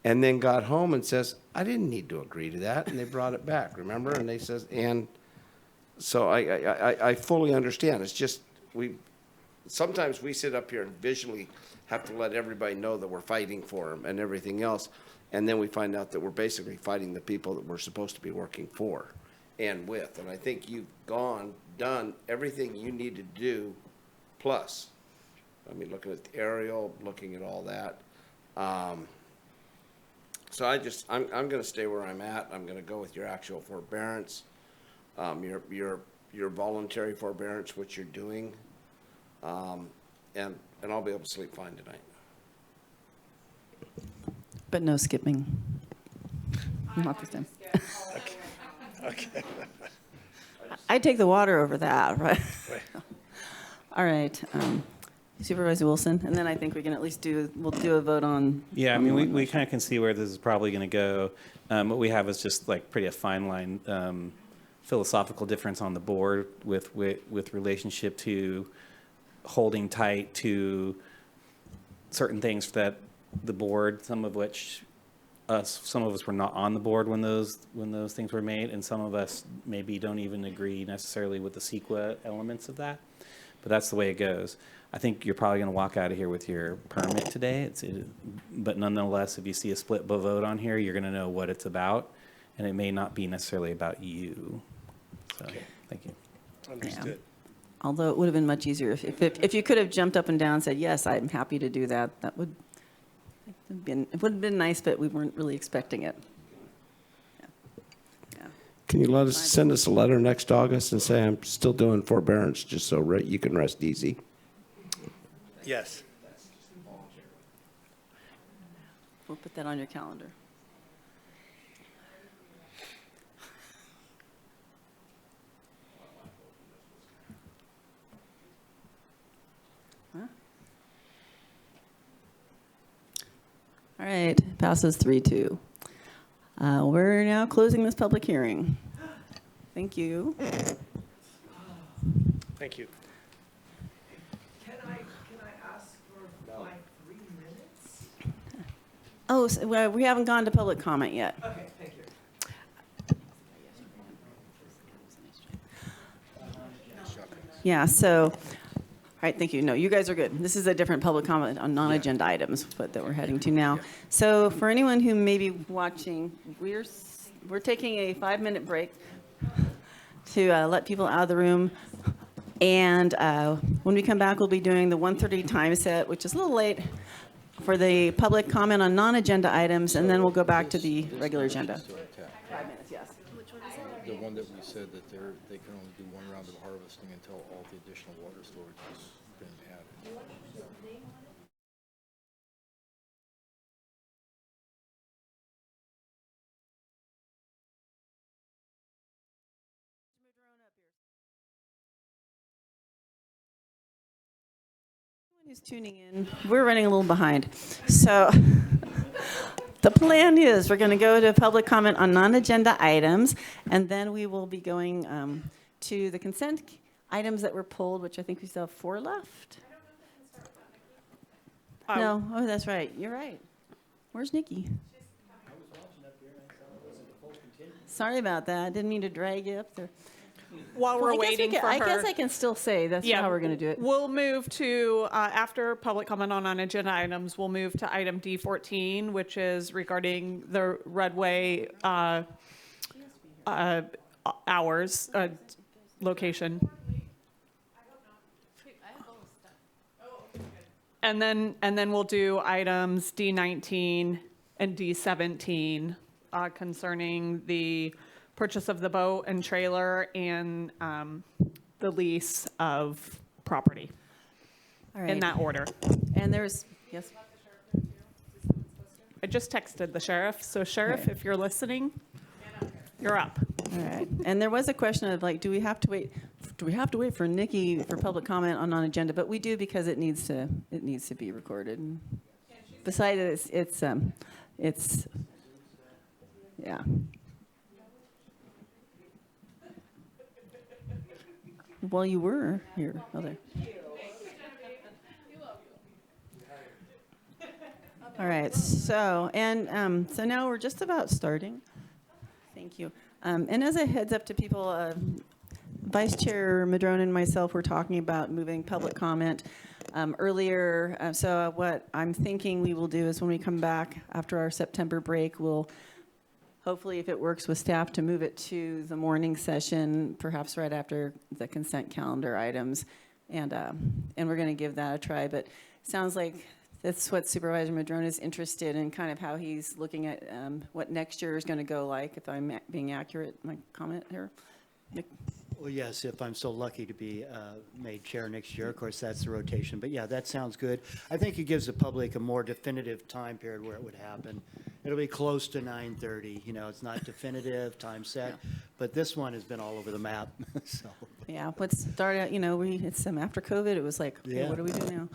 and then got home and says, I didn't need to agree to that. And they brought it back, remember? And they says, and so I fully understand. It's just, sometimes we sit up here and visually have to let everybody know that we're fighting for them and everything else. And then we find out that we're basically fighting the people that we're supposed to be working for and with. And I think you've done everything you need to do, plus. I mean, looking at the aerial, looking at all that. So I'm going to stay where I'm at. I'm going to go with your actual forbearance, your voluntary forbearance, what you're doing, and I'll be able to sleep fine tonight. But no skipping. Not this time. Okay. I'd take the water over that, right? All right. Supervisor Wilson, and then I think we can at least we'll do a vote on. Yeah, I mean, we kind of can see where this is probably going to go. What we have is just like pretty a fine line philosophical difference on the board with relationship to holding tight to certain things that the board, some of us were not on the board when those things were made, and some of us maybe don't even agree necessarily with the CEQA elements of that. But that's the way it goes. I think you're probably going to walk out of here with your permit today. But nonetheless, if you see a split vote on here, you're going to know what it's about, and it may not be necessarily about you. So, okay. Thank you. Understood. Yeah. Although it would have been much easier if you could have jumped up and down and said, yes, I'm happy to do that. It would have been nice, but we weren't really expecting it. Can you send us a letter next August and say I'm still doing forbearance, just so you can rest easy? Yes. We'll put that on your calendar. All right, passes 3-2. We're now closing this public hearing. Thank you. Thank you. Can I ask for like 3 minutes? Oh, so, well, we haven't gone to public comment yet. Okay, thank you. Yeah, so, all right, thank you. No, you guys are good. This is a different public comment on non-agenda items that we're heading to now. So for anyone who may be watching, we're taking a 5-minute break to let people out of the room. And when we come back, we'll be doing the 1:30 time set, which is a little late, for the public comment on non-agenda items, and then we'll go back to the regular agenda. 5 minutes, yes. The one that we said that they can only do one round of harvesting until all the additional water storage has been added. Who's tuning in? We're running a little behind. So the plan is we're going to go to public comment on non-agenda items, and then we will be going to the consent items that were pulled, which I think we still have 4 left. No, oh, that's right. You're right. Where's Nikki? Sorry about that. Didn't mean to drag you up there. While we're waiting for her. I guess I can still say that's how we're going to do it. We'll move to, after public comment on non-agenda items, we'll move to item D14, which is regarding the Redway hours, location. And then we'll do items D19 and D17 concerning the purchase of the boat and trailer and the lease of property. All right. in that order. And there's, yes? I just texted the sheriff, so Sheriff, Okay. if you're listening, you're up. All right. And there was a question of like, do we have to wait for Nikki for public comment on non-agenda? But we do because it needs to be recorded. Besides, it's yeah. Well, you were here. Oh, there. All right. So now we're just about starting. Thank you. And as a heads up to people, Vice Chair Madrone and myself were talking about moving public comment earlier. So what I'm thinking we will do is when we come back after our September break, we'll hopefully, if it works with staff, to move it to the morning session, perhaps right after the consent calendar items. And we're going to give that a try. But it sounds like that's what Supervisor Madrone is interested in, kind of how he's looking at what next year is going to go like, if I'm being accurate in my comment here. Nick? Well, yes, if I'm so lucky to be made chair next year, of course, that's the rotation. But yeah, that sounds good. I think it gives the public a more definitive time period where it would happen. It'll be close to 9:30. You know, it's not definitive, time set, but this one has been all over the map. So. Yeah, let's start out, it's after COVID, it was like, okay, Yeah. what do we do now?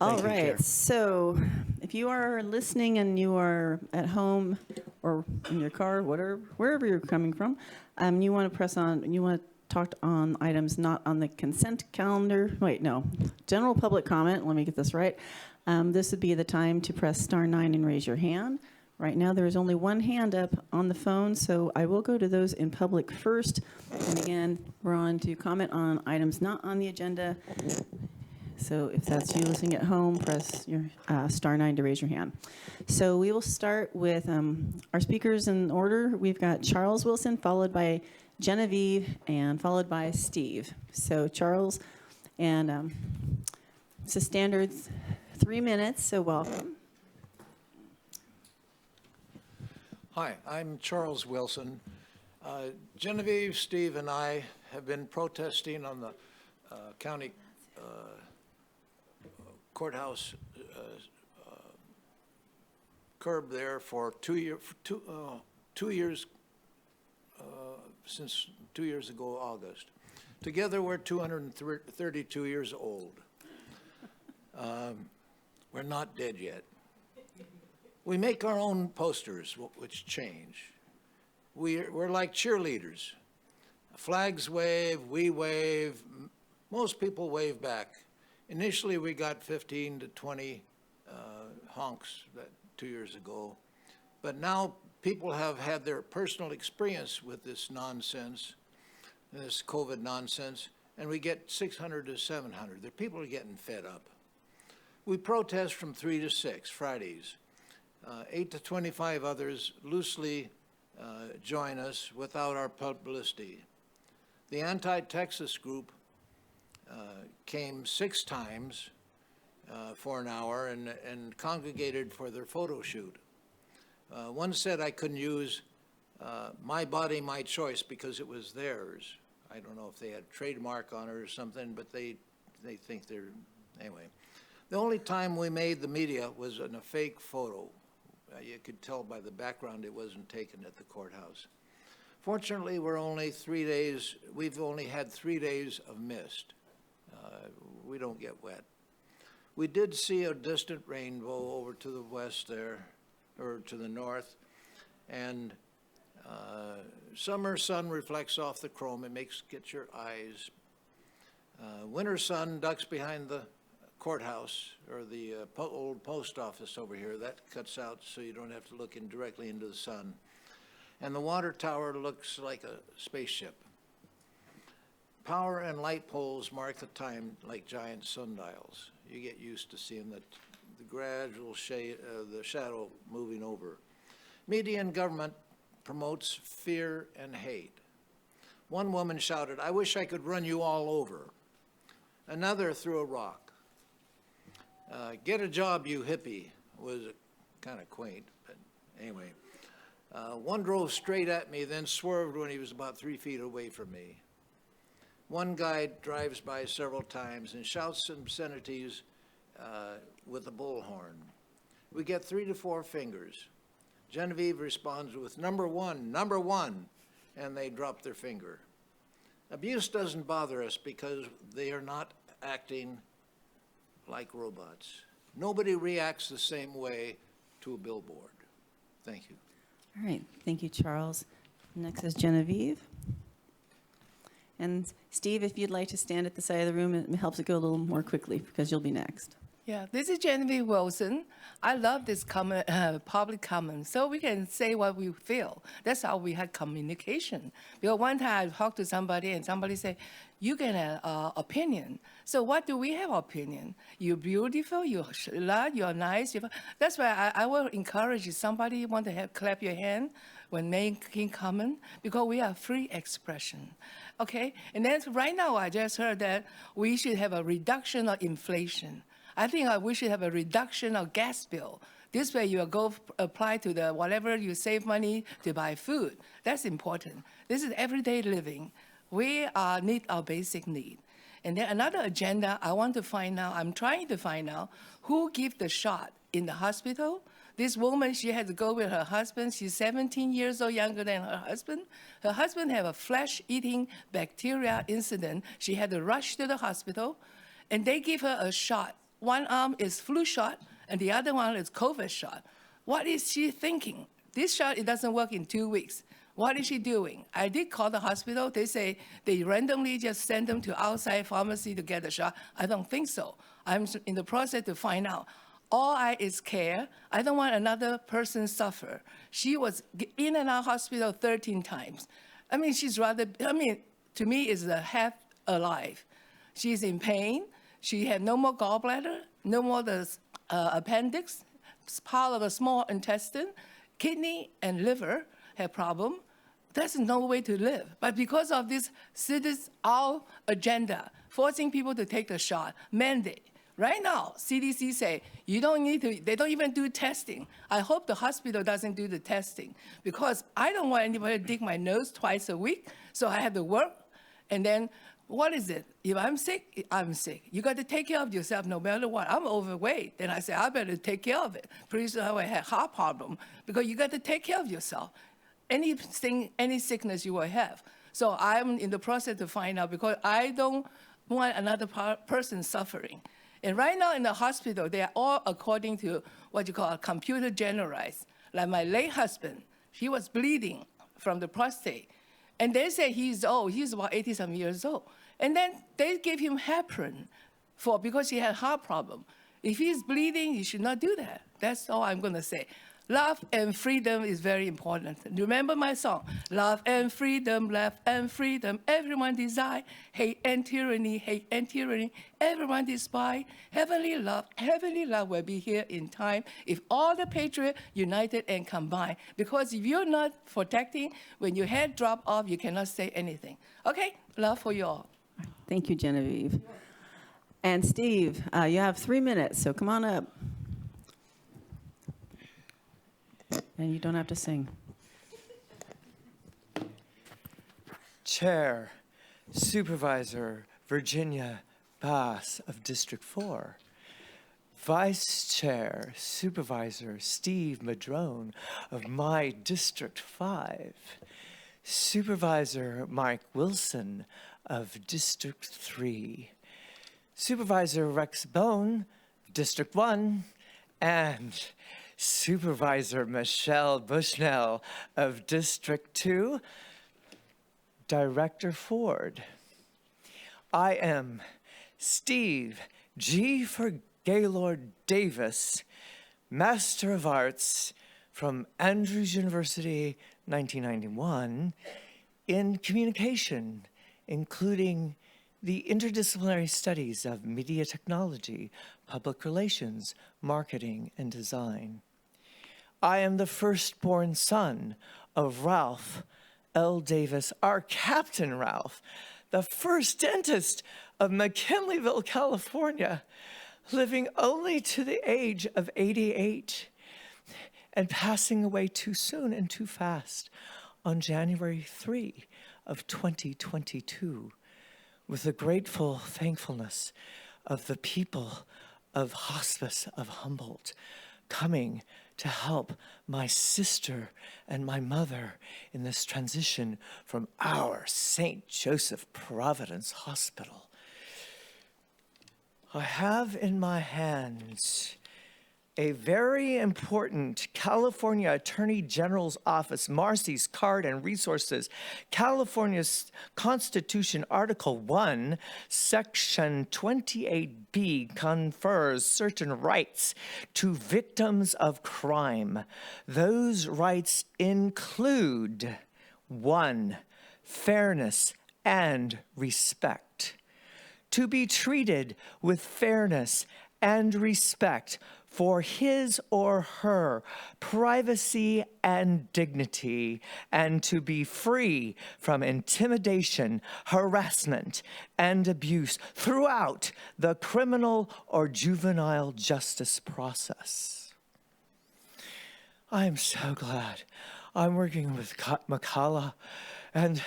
All you, right, Chair. so if you are listening and you are at home or in your car, wherever you're coming from, you want to talk on items not on the consent calendar. Wait, no, general public comment. Let me get this right. This would be the time to press star 9 and raise your hand. Right now, there is only one hand up on the phone, so I will go to those in public first. And again, we're on to comment on items not on the agenda. So if that's you listening at home, press your star 9 to raise your hand. So we will start with our speakers in order. We've got Charles Wilson, followed by Genevieve, and followed by Steve. So Charles, and it's a standard 3 minutes, so welcome. Hi, I'm Charles Wilson. Genevieve, Steve, and I have been protesting on the county courthouse curb there for 2 years, since 2 years ago, August. Together, we're 232 years old. We're not dead yet. We make our own posters, which change. We're like cheerleaders. Flags wave, we wave, most people wave back. Initially, we got 15 to 20 honks 2 years ago, but now people have had their personal experience with this nonsense, this COVID nonsense, and we get 600 to 700. The people are getting fed up. We protest from 3 to 6 Fridays. 8 to 25 others loosely join us without our publicity. The anti-Texas group came 6 times for an hour and congregated for their photo shoot. One said I couldn't use my body, my choice because it was theirs. I don't know if they had a trademark on it or something, but they think they're, anyway. The only time we made the media was in a fake photo. You could tell by the background it wasn't taken at the courthouse. Fortunately, we've only had 3 days of mist. We don't get wet. We did see a distant rainbow over to the west there, or to the north, and summer sun reflects off the chrome. It gets your eyes. Winter sun ducks behind the courthouse, or the old post office over here. That cuts out so you don't have to look directly into the sun. And the water tower looks like a spaceship. Power and light poles mark the time like giant sundials. You get used to seeing the gradual shade, the shadow moving over. Media and government promotes fear and hate. One woman shouted, "I wish I could run you all over." Another threw a rock. "Get a job, you hippie," was kind of quaint, but anyway. One drove straight at me, then swerved when he was about 3 feet away from me. One guy drives by several times and shouts obscenities with a bullhorn. We get 3 to 4 fingers. Genevieve responds with number one, and they drop their finger. Abuse doesn't bother us because they are not acting like robots. Nobody reacts the same way to a billboard. Thank you. All right, thank you, Charles. Next is Genevieve. And Steve, if you'd like to stand at the side of the room, it helps it go a little more quickly because you'll be next. Yeah, this is Genevieve Wilson. I love this public comment, so we can say what we feel. That's how we had communication. Because one time I talked to somebody and somebody said, you can have opinion. So what do we have opinion? You're beautiful, you're loud, you're nice. That's why I will encourage you, somebody want to clap your hand when making comment, because we are free expression. Okay, and then right now I just heard that we should have a reduction of inflation. I think we should have a reduction of gas bill. This way you go apply to the whatever you save money to buy food. That's important. This is everyday living. We need our basic need. And then another agenda I want to find out, I'm trying to find out who give the shot in the hospital. This woman, she had to go with her husband. She's 17 years old younger than her husband. Her husband had a flesh-eating bacteria incident. She had to rush to the hospital, and they give her a shot. One arm is flu shot, and the other one is COVID shot. What is she thinking? This shot, it doesn't work in 2 weeks. What is she doing? I did call the hospital. They say they randomly just send them to outside pharmacy to get a shot. I don't think so. I'm in the process to find out. All I is care. I don't want another person suffer. She was in and out hospital 13 times. I mean, she's rather, to me, is half alive. She's in pain. She had no more gallbladder, no more the appendix, part of the small intestine, kidney and liver have problem. That's no way to live. But because of this all agenda, forcing people to take the shot, mandate. Right now, CDC say you don't need to, they don't even do testing. I hope the hospital doesn't do the testing because I don't want anybody to dig my nose twice a week, so I have to work. And then what is it? If I'm sick, I'm sick. You got to take care of yourself no matter what. I'm overweight. Then I say, I better take care of it. Pretty soon I will have heart problem because you got to take care of yourself. Anything, any sickness you will have. So I'm in the process to find out because I don't want another person suffering. And right now in the hospital, they are all according to what you call computer generalized. Like my late husband, he was bleeding from the prostate. And they say he's old, he's about 80-some years old. And then they gave him heparin because he had heart problem. If he's bleeding, he should not do that. That's all I'm going to say. Love and freedom is very important. Remember my song, love and freedom, everyone desire. Hate and tyranny, everyone despise. Heavenly love will be here in time if all the patriots united and combined. Because if you're not protecting, when your head drop off, you cannot say anything. Okay, love for you all. Thank you, Genevieve. And Steve, you have 3 minutes, so come on up. And you don't have to sing. Chair, Supervisor Virginia Bass of District 4. Vice Chair, Supervisor Steve Madrone of my District 5. Supervisor Mike Wilson of District 3. Supervisor Rex Bohn, District 1. And Supervisor Michelle Bushnell of District 2, Director Ford. I am Steve G. for Gaylord Davis, Master of Arts from Andrews University, 1991, in communication, including the interdisciplinary studies of media technology, public relations, marketing, and design. I am the firstborn son of Ralph L. Davis, our Captain Ralph, the first dentist of McKinleyville, California, living only to the age of 88 and passing away too soon and too fast on January 3 of 2022. with the grateful thankfulness of the people of Hospice of Humboldt coming to help my sister and my mother in this transition from our St. Joseph Providence Hospital. I have in my hands a very important California Attorney General's Office, Marcy's card and resources, California's Constitution, Article 1, Section 28B confers certain rights to victims of crime. Those rights include 1, fairness and respect. To be treated with fairness and respect for his or her privacy and dignity, and to be free from intimidation, harassment, and abuse throughout the criminal or juvenile justice process. I am so glad I'm working with Makala, and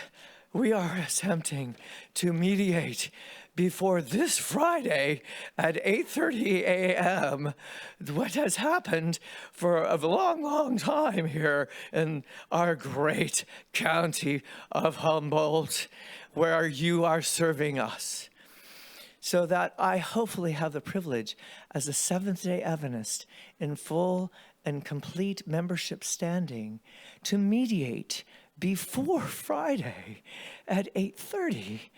we are attempting to mediate before this Friday at 8:30 a.m. what has happened for a long, long time here in our great county of Humboldt, where you are serving us. So that I hopefully have the privilege as a Seventh-day Adventist in full and complete membership standing to mediate before Friday at 8:30,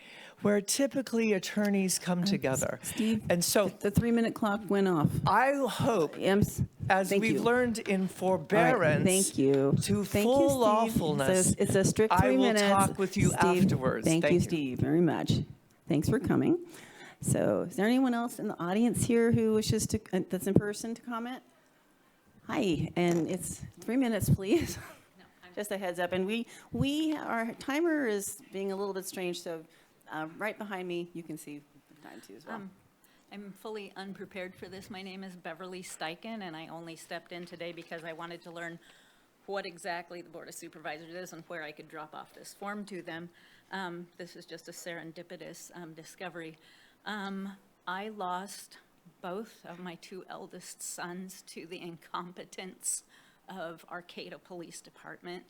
where typically attorneys come together. Steve, and so the 3-minute clock went off. I hope, as thank we've you. learned in All forbearance, right, thank you. to Thank full you, Steve. lawfulness, It's a strict 3 minutes. I will talk with you Steve, afterwards. Thank you, Steve, very much. Thanks for coming. So is there anyone else in the audience here who wishes to, that's in person, to comment? Hi, and it's 3 minutes, please. Just a heads up. And our timer is being a little bit strange, so right behind me, you can see the time too as well. I'm fully unprepared for this. My name is Beverly Steichen, and I only stepped in today because I wanted to learn what exactly the Board of Supervisors is and where I could drop off this form to them. This is just a serendipitous discovery. I lost both of my 2 eldest sons to the incompetence of Arcata Police Department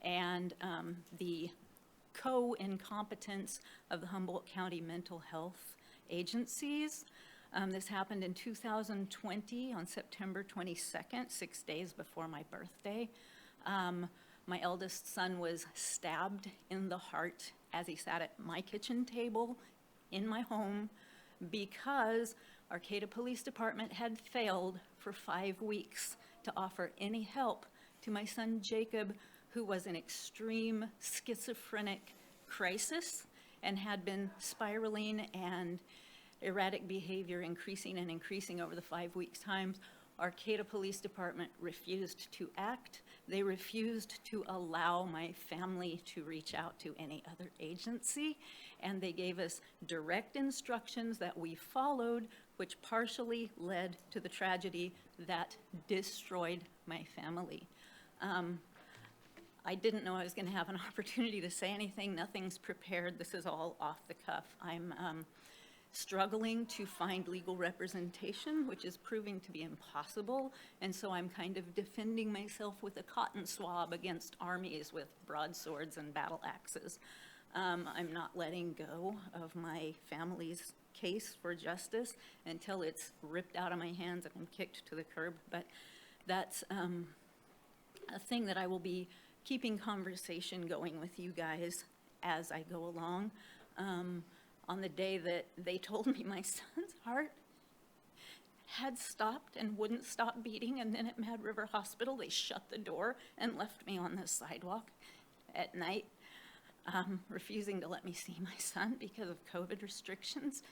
and the co-incompetence of the Humboldt County Mental Health Agencies. This happened in 2020 on September 22nd, 6 days before my birthday. My eldest son was stabbed in the heart as he sat at my kitchen table in my home because Arcata Police Department had failed for 5 weeks to offer any help to my son Jacob, who was in extreme schizophrenic crisis and had been spiraling and erratic behavior increasing and increasing over the 5 weeks times. Arcata Police Department refused to act. They refused to allow my family to reach out to any other agency, and they gave us direct instructions that we followed, which partially led to the tragedy that destroyed my family. I didn't know I was going to have an opportunity to say anything. Nothing's prepared. This is all off the cuff. I'm struggling to find legal representation, which is proving to be impossible, and so I'm kind of defending myself with a cotton swab against armies with broadswords and battle axes. I'm not letting go of my family's case for justice until it's ripped out of my hands and I'm kicked to the curb, but that's a thing that I will be keeping conversation going with you guys as I go along. On the day that they told me my son's heart had stopped and wouldn't stop beating, and then at Mad River Hospital, they shut the door and left me on the sidewalk at night, refusing to let me see my son because of COVID restrictions.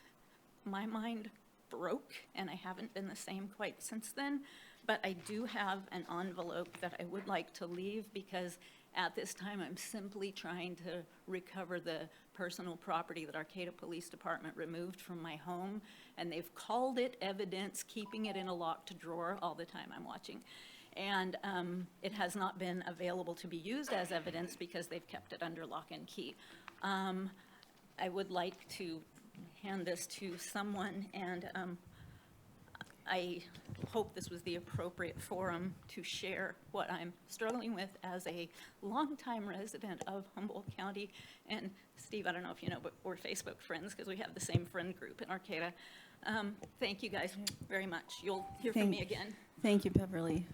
My mind broke, and I haven't been the same quite since then, but I do have an envelope that I would like to leave because at this time, I'm simply trying to recover the personal property that Arcata Police Department removed from my home, and they've called it evidence, keeping it in a locked drawer all the time I'm watching. And it has not been available to be used as evidence because they've kept it under lock and key. I would like to hand this to someone, and I hope this was the appropriate forum to share what I'm struggling with as a longtime resident of Humboldt County. And Steve, I don't know if you know, but we're Facebook friends because we have the same friend group in Arcata. Thank you guys very much. You'll hear from me again. Thank you, Beverly.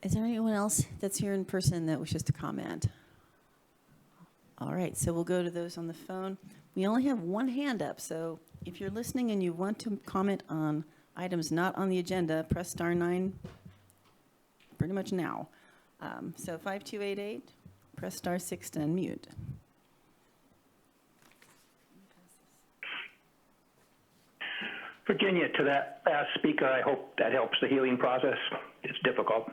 Is there anyone else that's here in person that wishes to comment? All right, so we'll go to those on the phone. We only have one hand up, so if you're listening and you want to comment on items not on the agenda, press *9 pretty much now. So 5288, press *6 to unmute. Virginia, to that last speaker, I hope that helps the healing process. It's difficult.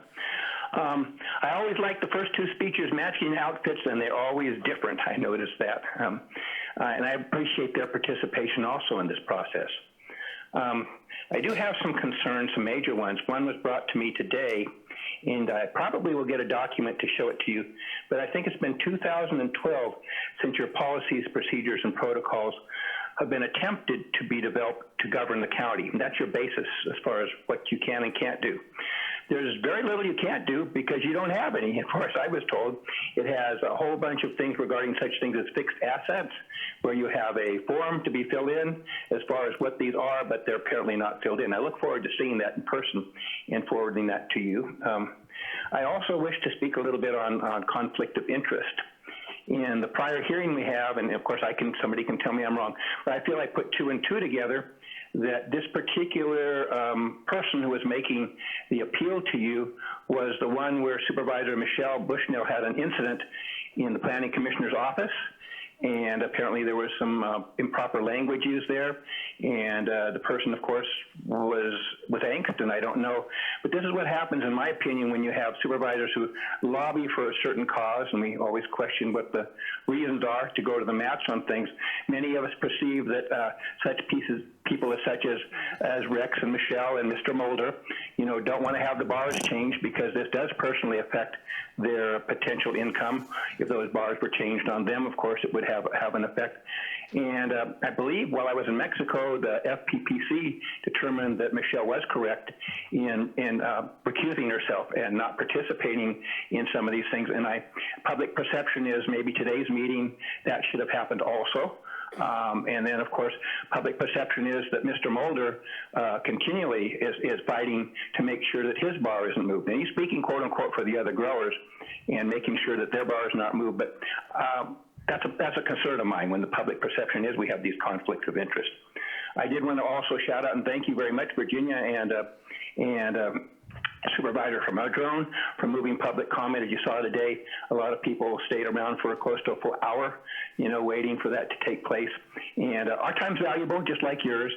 I always like the first two speeches matching outfits, and they're always different. I noticed that. And I appreciate their participation also in this process. I do have some concerns, some major ones. One was brought to me today, and I probably will get a document to show it to you, but I think it's been 2012 since your policies, procedures, and protocols have been attempted to be developed to govern the county. And that's your basis as far as what you can and can't do. There's very little you can't do because you don't have any. As far as I was told, it has a whole bunch of things regarding such things as fixed assets, where you have a form to be filled in as far as what these are, but they're apparently not filled in. I look forward to seeing that in person and forwarding that to you. I also wish to speak a little bit on conflict of interest. In the prior hearing we have, and of course somebody can tell me I'm wrong, but I feel I put 2 and 2 together, that this particular person who was making the appeal to you was the one where Supervisor Michelle Bushnell had an incident in the Planning Commissioner's office. And apparently there was some improper language used there. And the person, of course, was with angst, and I don't know. But this is what happens, in my opinion, when you have supervisors who lobby for a certain cause, and we always question what the reasons are to go to the mats on things. Many of us perceive that people such as Rex and Michelle and Mr. Mulder, don't want to have the bars changed because this does personally affect their potential income. If those bars were changed on them, of course, it would have an effect. And I believe while I was in Mexico, the FPPC determined that Michelle was correct in recusing herself and not participating in some of these things. And public perception is maybe today's meeting, that should have happened also. And then, of course, public perception is that Mr. Mulder continually is fighting to make sure that his bar isn't moved. And he's speaking, quote unquote, for the other growers and making sure that their bar is not moved. But that's a concern of mine when the public perception is we have these conflicts of interest. I did want to also shout out and thank you very much, Virginia and Supervisor from Madrone, for moving public comment. As you saw today, a lot of people stayed around for close to a full hour, waiting for that to take place. And our time's valuable, just like yours.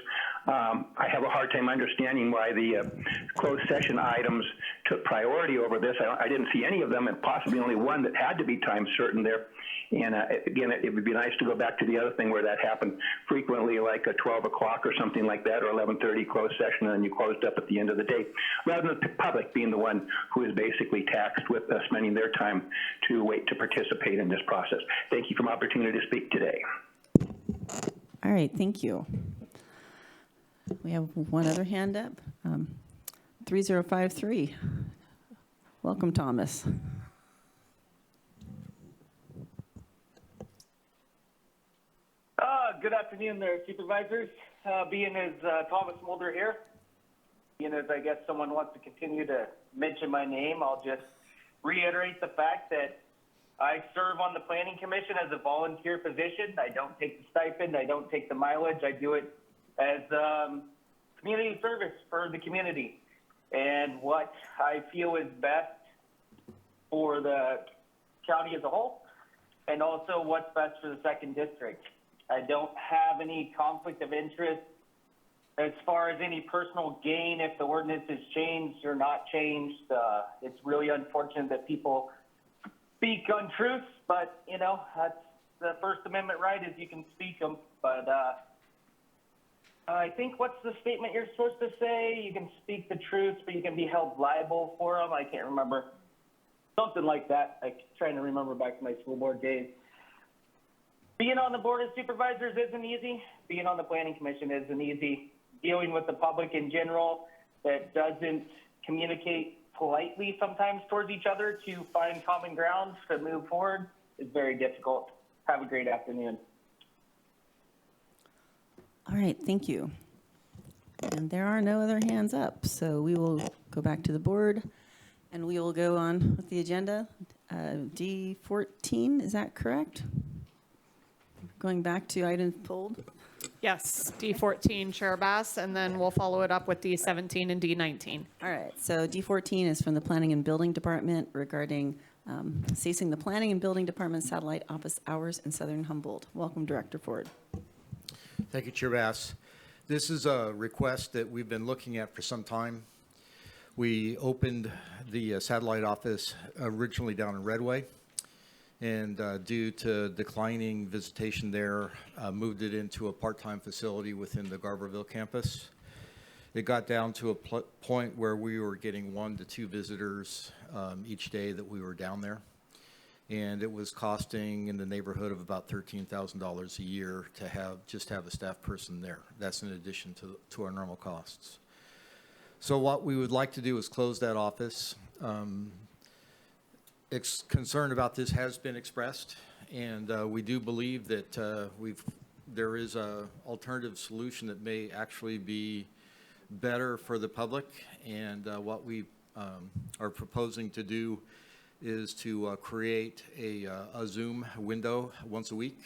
I have a hard time understanding why the closed session items took priority over this. I didn't see any of them, and possibly only one that had to be time certain there. And again, it would be nice to go back to the other thing where that happened frequently, like 12 o'clock or something like that, or 11:30 closed session, and then you closed up at the end of the day, rather than the public being the one who is basically taxed with spending their time to wait to participate in this process. Thank you for the opportunity to speak today. All right, thank you. We have one other hand up, 3053. Welcome, Thomas. Good afternoon there, Supervisors. Being as Thomas Mulder here, being as I guess someone wants to continue to mention my name, I'll just reiterate the fact that I serve on the Planning Commission as a volunteer position. I don't take the stipend. I don't take the mileage. I do it as community service for the community and what I feel is best for the county as a whole, and also what's best for the 2nd District. I don't have any conflict of interest as far as any personal gain if the ordinance is changed or not changed. It's really unfortunate that people speak untruths, but, that's the First Amendment right, is you can speak them. But I think what's the statement you're supposed to say? You can speak the truth, but you can be held liable for them. I can't remember. Something like that. I'm trying to remember back to my school board days. Being on the board of supervisors isn't easy. Being on the planning commission isn't easy. Dealing with the public in general that doesn't communicate politely sometimes towards each other to find common ground to move forward is very difficult. Have a great afternoon. All right, thank you. And there are no other hands up, so we will go back to the board and we will go on with the agenda. D14, is that correct? Going back to items pulled? Yes, D14, Chair Bass, and then we'll follow it up with D17 and D19. All right, so D14 is from the Planning and Building Department regarding ceasing the Planning and Building Department satellite office hours in Southern Humboldt. Welcome, Director Ford. Thank you, Chair Bass. This is a request that we've been looking at for some time. We opened the satellite office originally down in Redway, and due to declining visitation there, moved it into a part-time facility within the Garberville campus. It got down to a point where we were getting 1 to 2 visitors each day that we were down there. And it was costing in the neighborhood of about $13,000 a year to have a staff person there. That's in addition to our normal costs. So what we would like to do is close that office. Concern about this has been expressed, and we do believe that there is a alternative solution that may actually be better for the public. And what we are proposing to do is to create a Zoom window once a week,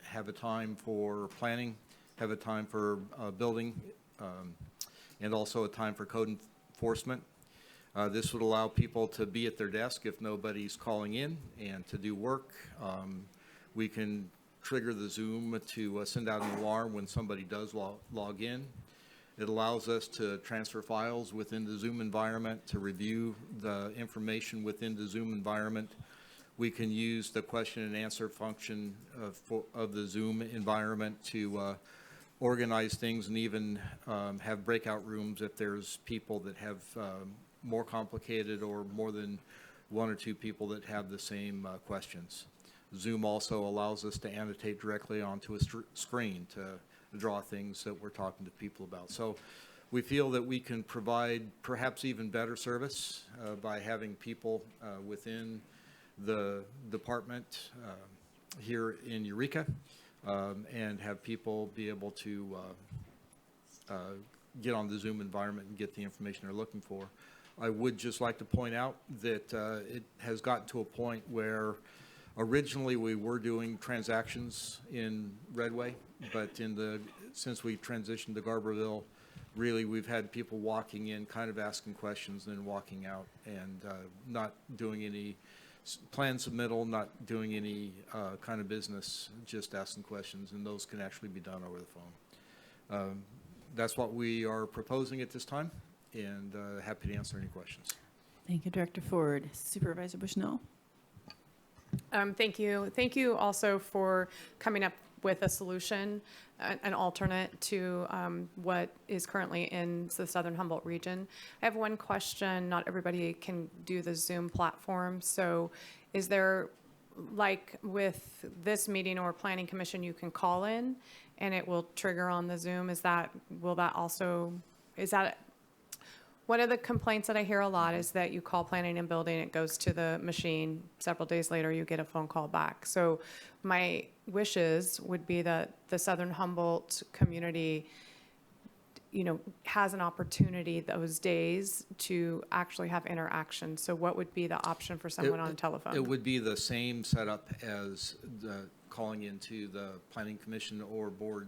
have a time for planning, have a time for building, and also a time for code enforcement. This would allow people to be at their desk if nobody's calling in and to do work. We can trigger the Zoom to send out an alarm when somebody does log in. It allows us to transfer files within the Zoom environment, to review the information within the Zoom environment. We can use the question and answer function of the Zoom environment to organize things, and even have breakout rooms if there's people that have more complicated or more than 1 or 2 people that have the same questions. Zoom also allows us to annotate directly onto a screen to draw things that we're talking to people about. So we feel that we can provide perhaps even better service by having people within the department here in Eureka, and have people be able to get on the Zoom environment and get the information they're looking for. I would just like to point out that it has gotten to a point where originally we were doing transactions in Redway, but since we transitioned to Garberville, really we've had people walking in, kind of asking questions, and then walking out, and not doing any plan submittal, not doing any kind of business, just asking questions, and those can actually be done over the phone. That's what we are proposing at this time, and happy to answer any questions. Thank you, Director Ford. Supervisor Bushnell. Thank you. Thank you also for coming up with a solution, an alternate to what is currently in the Southern Humboldt region. I have one question. Not everybody can do the Zoom platform. So is there, like with this meeting or planning commission, you can call in and it will trigger on the Zoom? One of the complaints that I hear a lot is that you call planning and building, it goes to the machine. Several days later, you get a phone call back. So my wishes would be that the Southern Humboldt community, has an opportunity those days to actually have interaction. So what would be the option for someone on telephone? It would be the same setup as the calling into the planning commission or board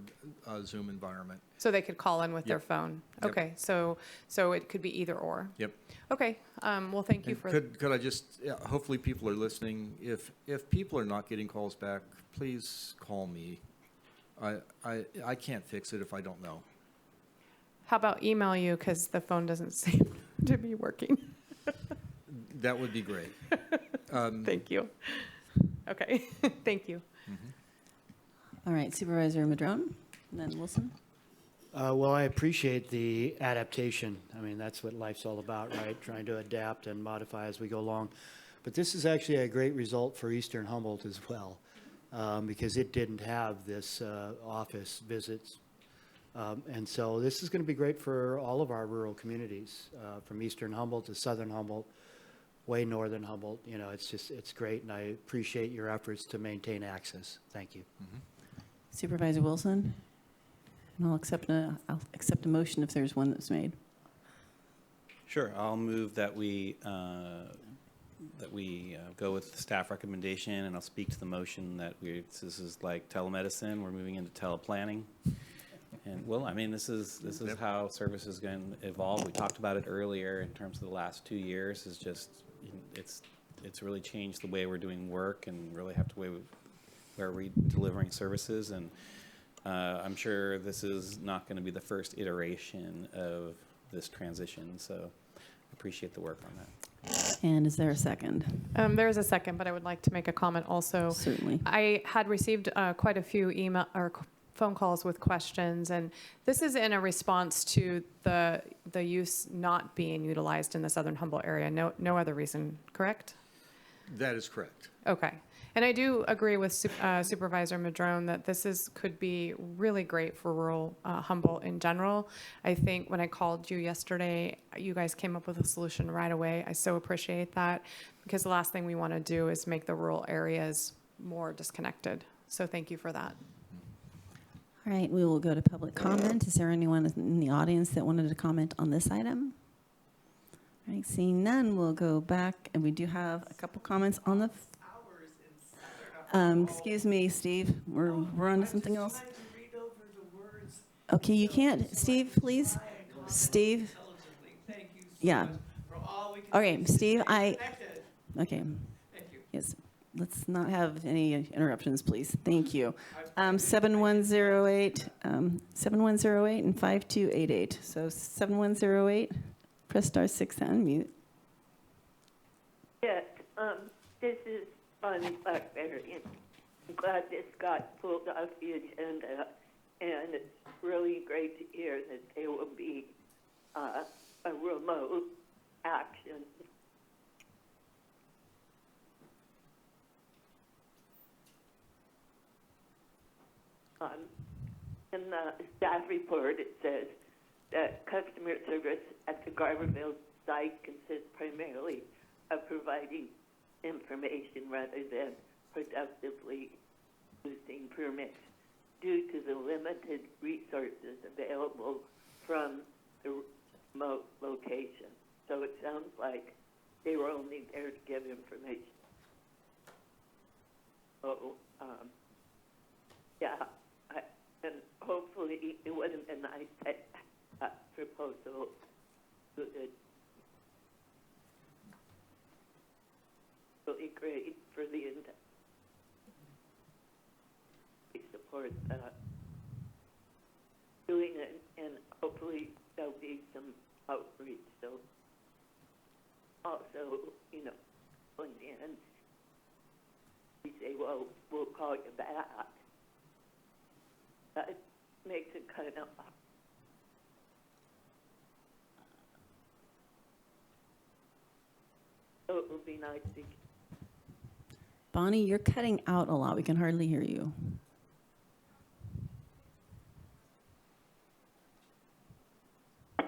Zoom environment. So they could call in with their phone. Yep. Okay, so it could be either or. Yep. Okay, well, thank you And for. could I just, hopefully people are listening. If people are not getting calls back, please call me. I can't fix it if I don't know. How about email you, because the phone doesn't seem to be working? That would be great. Thank you. Okay, thank you. All right, Supervisor Madrone, and then Wilson. Well, I appreciate the adaptation. I mean, that's what life's all about, right? Trying to adapt and modify as we go along. But this is actually a great result for Eastern Humboldt as well, because it didn't have this office visits. And so this is going to be great for all of our rural communities, from Eastern Humboldt to Southern Humboldt, way northern Humboldt. You know, it's great, and I appreciate your efforts to maintain access. Thank you. Supervisor Wilson? And I'll accept a motion if there's one that's made. Sure, I'll move that we go with the staff recommendation, and I'll speak to the motion that this is like telemedicine, we're moving into teleplanning. And well, I mean, this is how service is going to evolve. We talked about it earlier in terms of the last 2 years. Is just it's really changed the way we're doing work and really have to where we're delivering services. And I'm sure this is not going to be the first iteration of this transition. So I appreciate the work on that. And is there a second? There is a second, but I would like to make a comment also. Certainly. I had received quite a few email or phone calls with questions, and this is in a response to the use not being utilized in the Southern Humboldt area. No other reason, correct? That is correct. Okay. And I do agree with Supervisor Madrone that this could be really great for rural Humboldt in general. I think when I called you yesterday, you guys came up with a solution right away. I so appreciate that, because the last thing we want to do is make the rural areas more disconnected. So thank you for that. All right, we will go to public comment. Is there anyone in the audience that wanted to comment on this item? All right, seeing none, we'll go back, and we do have a couple comments on the. Excuse me, Steve. We're on to something else. Okay, you can't, Steve. Please, Steve. Yeah. Okay, Steve. Okay. Yes. Let's not have any interruptions, please. Thank you. 7108, 7108 and 5288. So 7108, press *6 to unmute. Yes, this is Bonnie Blackberry. I'm glad this got pulled off the agenda, and it's really great to hear that there will be a remote action. In the staff report, it says that customer service at the Garberville site consists primarily of providing information rather than productively boosting permits due to the limited resources available from the remote location. So it sounds like they were only there to give information. So, yeah. And hopefully it wasn't a nice proposal. Good. Really great for the industry. We support doing it, and hopefully there'll be some outreach. So also, when the end, we say, well, we'll call you back. That makes it kind of so it would be nice to. Bonnie, you're cutting out a lot. We can hardly hear you. All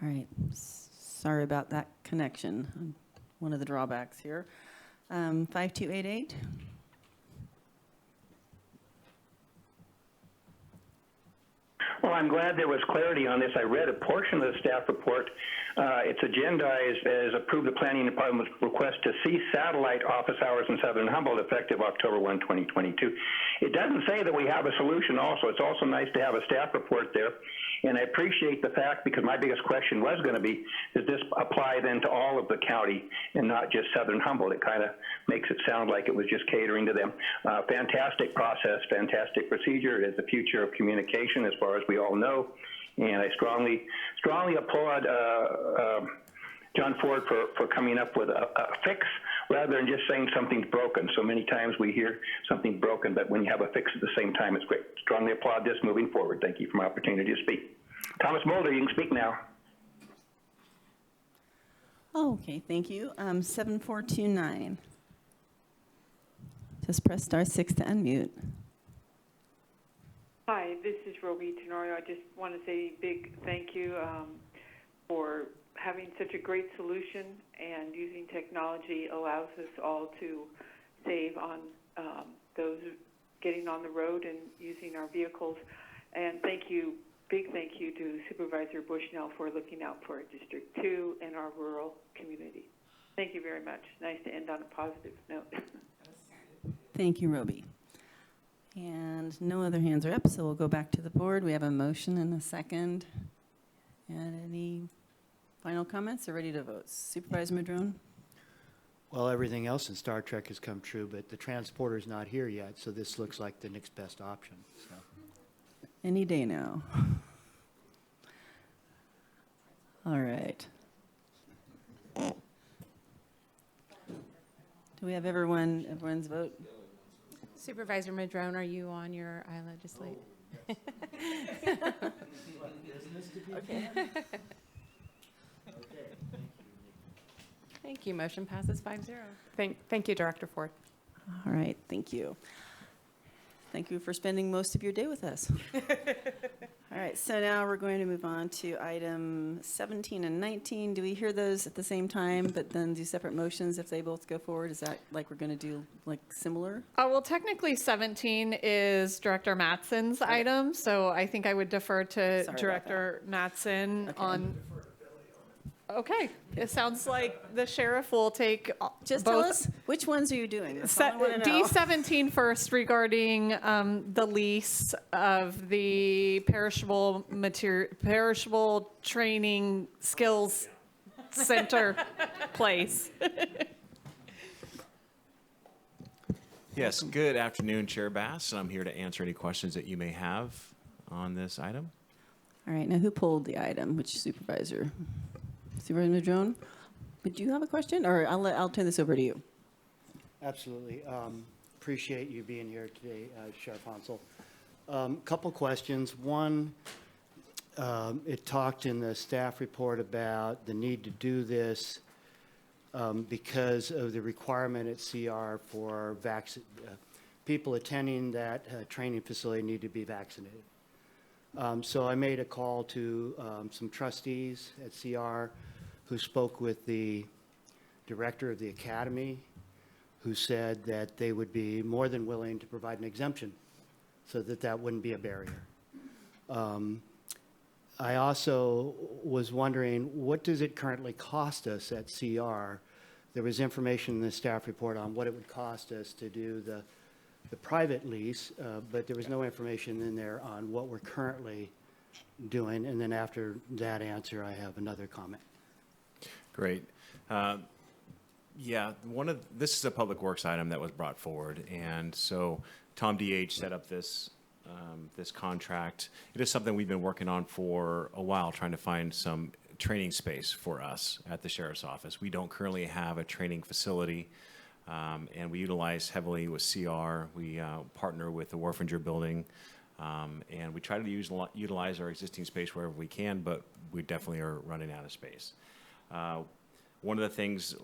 right. Sorry about that connection. One of the drawbacks here. 5288. Well, I'm glad there was clarity on this. I read a portion of the staff report. It's agendized as approved the planning department's request to cease satellite office hours in Southern Humboldt effective October 1, 2022. It doesn't say that we have a solution also. It's also nice to have a staff report there. And I appreciate the fact, because my biggest question was going to be, does this apply then to all of the county and not just Southern Humboldt? It kind of makes it sound like it was just catering to them. Fantastic process, fantastic procedure. It is the future of communication, as far as we all know. And I strongly applaud John Ford for coming up with a fix rather than just saying something's broken. So many times we hear something broken, but when you have a fix at the same time, it's great. Strongly applaud this moving forward. Thank you for my opportunity to speak. Thomas Mulder, you can speak now. Okay, thank you. 7429. Just press *6 to unmute. Hi, this is Roby Tenorio. I just want to say a big thank you for having such a great solution, and using technology allows us all to save on those getting on the road and using our vehicles. And thank you, big thank you to Supervisor Bushnell for looking out for District 2 and our rural community. Thank you very much. Nice to end on a positive note. Thank you, Roby. And no other hands are up, so we'll go back to the board. We have a motion and a second. And any final comments or ready to vote? Supervisor Madrone? Well, everything else in Star Trek has come true, but the transporter's not here yet, so this looks like the next best option. So. Any day now. All right. Do we have everyone's vote? Supervisor Madrone, are you on your I legislate? Okay. Thank you. Motion passes 5-0. Thank you, Director Ford. All right, thank you. Thank you for spending most of your day with us. All right, so now we're going to move on to item 17 and 19. Do we hear those at the same time, but then do separate motions if they both go forward? Is that like we're going to do like similar? Well, technically 17 is Director Mattson's item, so I think I would defer to Sorry Director Mattson on. Okay, it sounds like the sheriff will take Just both. tell us, which ones are you doing? That's all I wanna know. D17 first regarding the lease of the perishable training skills center place. Yes, good afternoon, Chair Bass. I'm here to answer any questions that you may have on this item. All right, now who pulled the item? Which supervisor? Supervisor Madrone? But do you have a question, or I'll turn this over to you? Absolutely. Appreciate you being here today, Sheriff Hansel. Couple questions. One, it talked in the staff report about the need to do this because of the requirement at CR for people attending that training facility need to be vaccinated. So I made a call to some trustees at CR who spoke with the director of the academy, who said that they would be more than willing to provide an exemption so that that wouldn't be a barrier. I also was wondering, what does it currently cost us at CR? There was information in the staff report on what it would cost us to do the private lease, but there was no information in there on what we're currently doing. And then after that answer, I have another comment. Great. Yeah, this is a public works item that was brought forward, and so Tom DH set up this this contract. It is something we've been working on for a while, trying to find some training space for us at the sheriff's office. We don't currently have a training facility, and we utilize heavily with CR. We partner with the Warfinger building, and we try to utilize our existing space wherever we can, but we definitely are running out of space. One of the things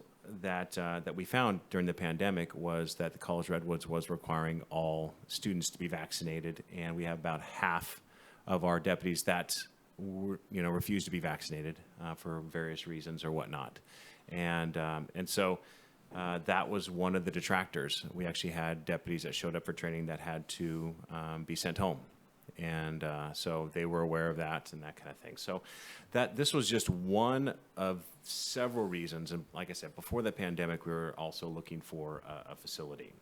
that we found during the pandemic was that the College Redwoods was requiring all students to be vaccinated, and we have about half of our deputies that refuse to be vaccinated for various reasons or whatnot, and so that was one of the detractors. We actually had deputies that showed up for training that had to be sent home. And so they were aware of that and that kind of thing. So this was just one of several reasons. And like I said, before the pandemic, we were also looking for a facility.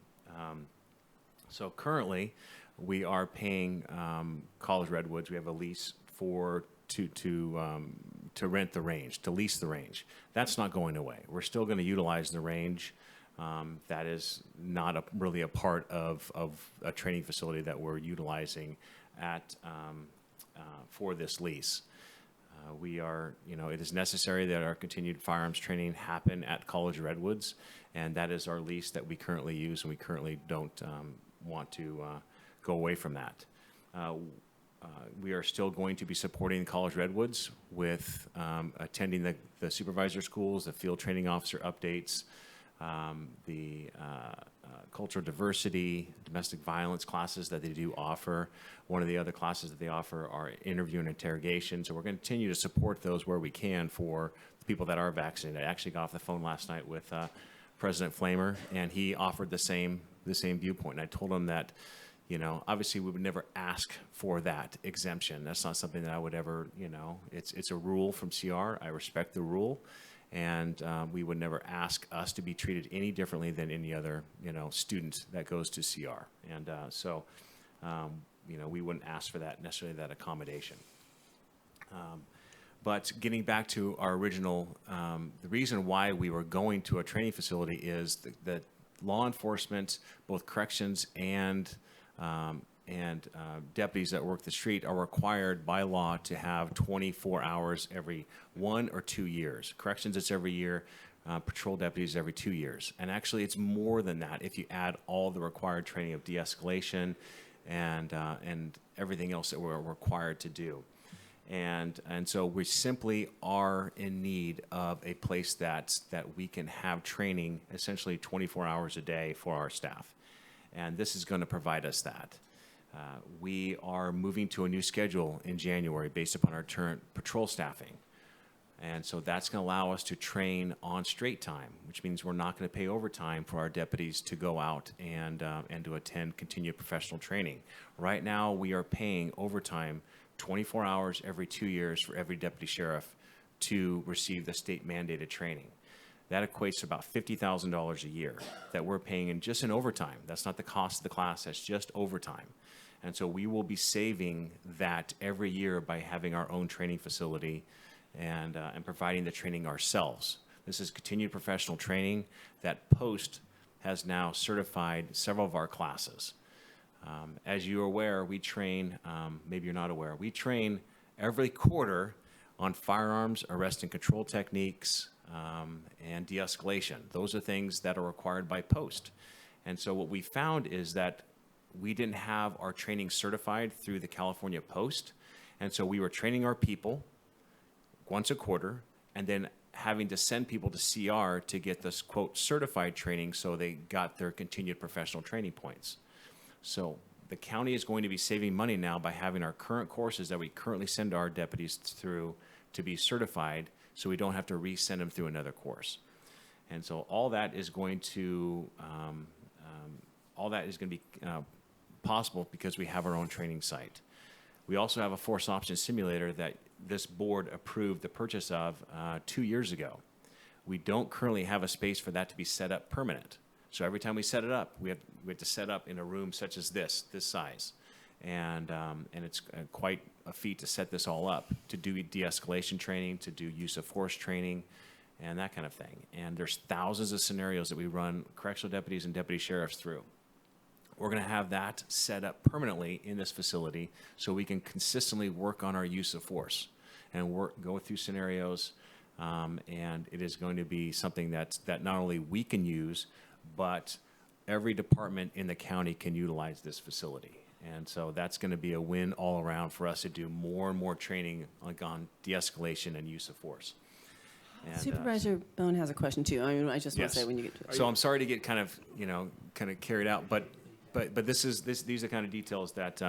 So currently, we are paying College Redwoods. We have a lease to rent the range, to lease the range. That's not going away. We're still going to utilize the range. That is not really a part of a training facility that we're utilizing for this lease. We are, it is necessary that our continued firearms training happen at College of Redwoods, and that is our lease that we currently use, and we currently don't want to go away from that. We are still going to be supporting College Redwoods with attending the supervisor schools, the field training officer updates, the cultural diversity, domestic violence classes that they do offer. One of the other classes that they offer are interview and interrogation. So we're going to continue to support those where we can for the people that are vaccinated. I actually got off the phone last night with President Flamer, and he offered the same viewpoint. And I told him that, obviously we would never ask for that exemption. That's not something that I would ever, it's a rule from CR. I respect the rule. And we would never ask us to be treated any differently than any other, student that goes to CR. And so, we wouldn't ask for that, necessarily that accommodation. But getting back to our original, the reason why we were going to a training facility is that law enforcement, both corrections and deputies that work the street are required by law to have 24 hours every 1 or 2 years. Corrections, it's every year. Patrol deputies every 2 years. And actually, it's more than that if you add all the required training of de-escalation and everything else that we're required to do. And so we simply are in need of a place that we can have training essentially 24 hours a day for our staff. And this is going to provide us that. We are moving to a new schedule in January based upon our current patrol staffing. And so that's going to allow us to train on straight time, which means we're not going to pay overtime for our deputies to go out and to attend continued professional training. Right now, we are paying overtime 24 hours every 2 years for every deputy sheriff to receive the state mandated training. That equates to about $50,000 a year that we're paying in just in overtime. That's not the cost of the class, that's just overtime. And so we will be saving that every year by having our own training facility and providing the training ourselves. This is continued professional training. That post has now certified several of our classes. As you're aware, we train, maybe you're not aware, we train every quarter on firearms, arrest and control techniques, and de-escalation. Those are things that are required by post. And so what we found is that we didn't have our training certified through the California Post. And so we were training our people once a quarter and then having to send people to CR to get this, quote, certified training so they got their continued professional training points. So the county is going to be saving money now by having our current courses that we currently send our deputies through to be certified so we don't have to resend them through another course. And so all that is going to be possible because we have our own training site. We also have a force option simulator that this board approved the purchase of 2 years ago. We don't currently have a space for that to be set up permanent. So every time we set it up, we have to set up in a room such as this size. And it's quite a feat to set this all up, to do de-escalation training, to do use of force training, and that kind of thing. And there's thousands of scenarios that we run correctional deputies and deputy sheriffs through. We're going to have that set up permanently in this facility so we can consistently work on our use of force and go through scenarios. And it is going to be something that not only we can use, but every department in the county can utilize this facility. And so that's going to be a win all around for us to do more and more training on de-escalation and use of force. And, Supervisor Bohn has a question too. I mean, I just want to say when you get to it. So I'm sorry to get kind of carried out, but these are the kind of details that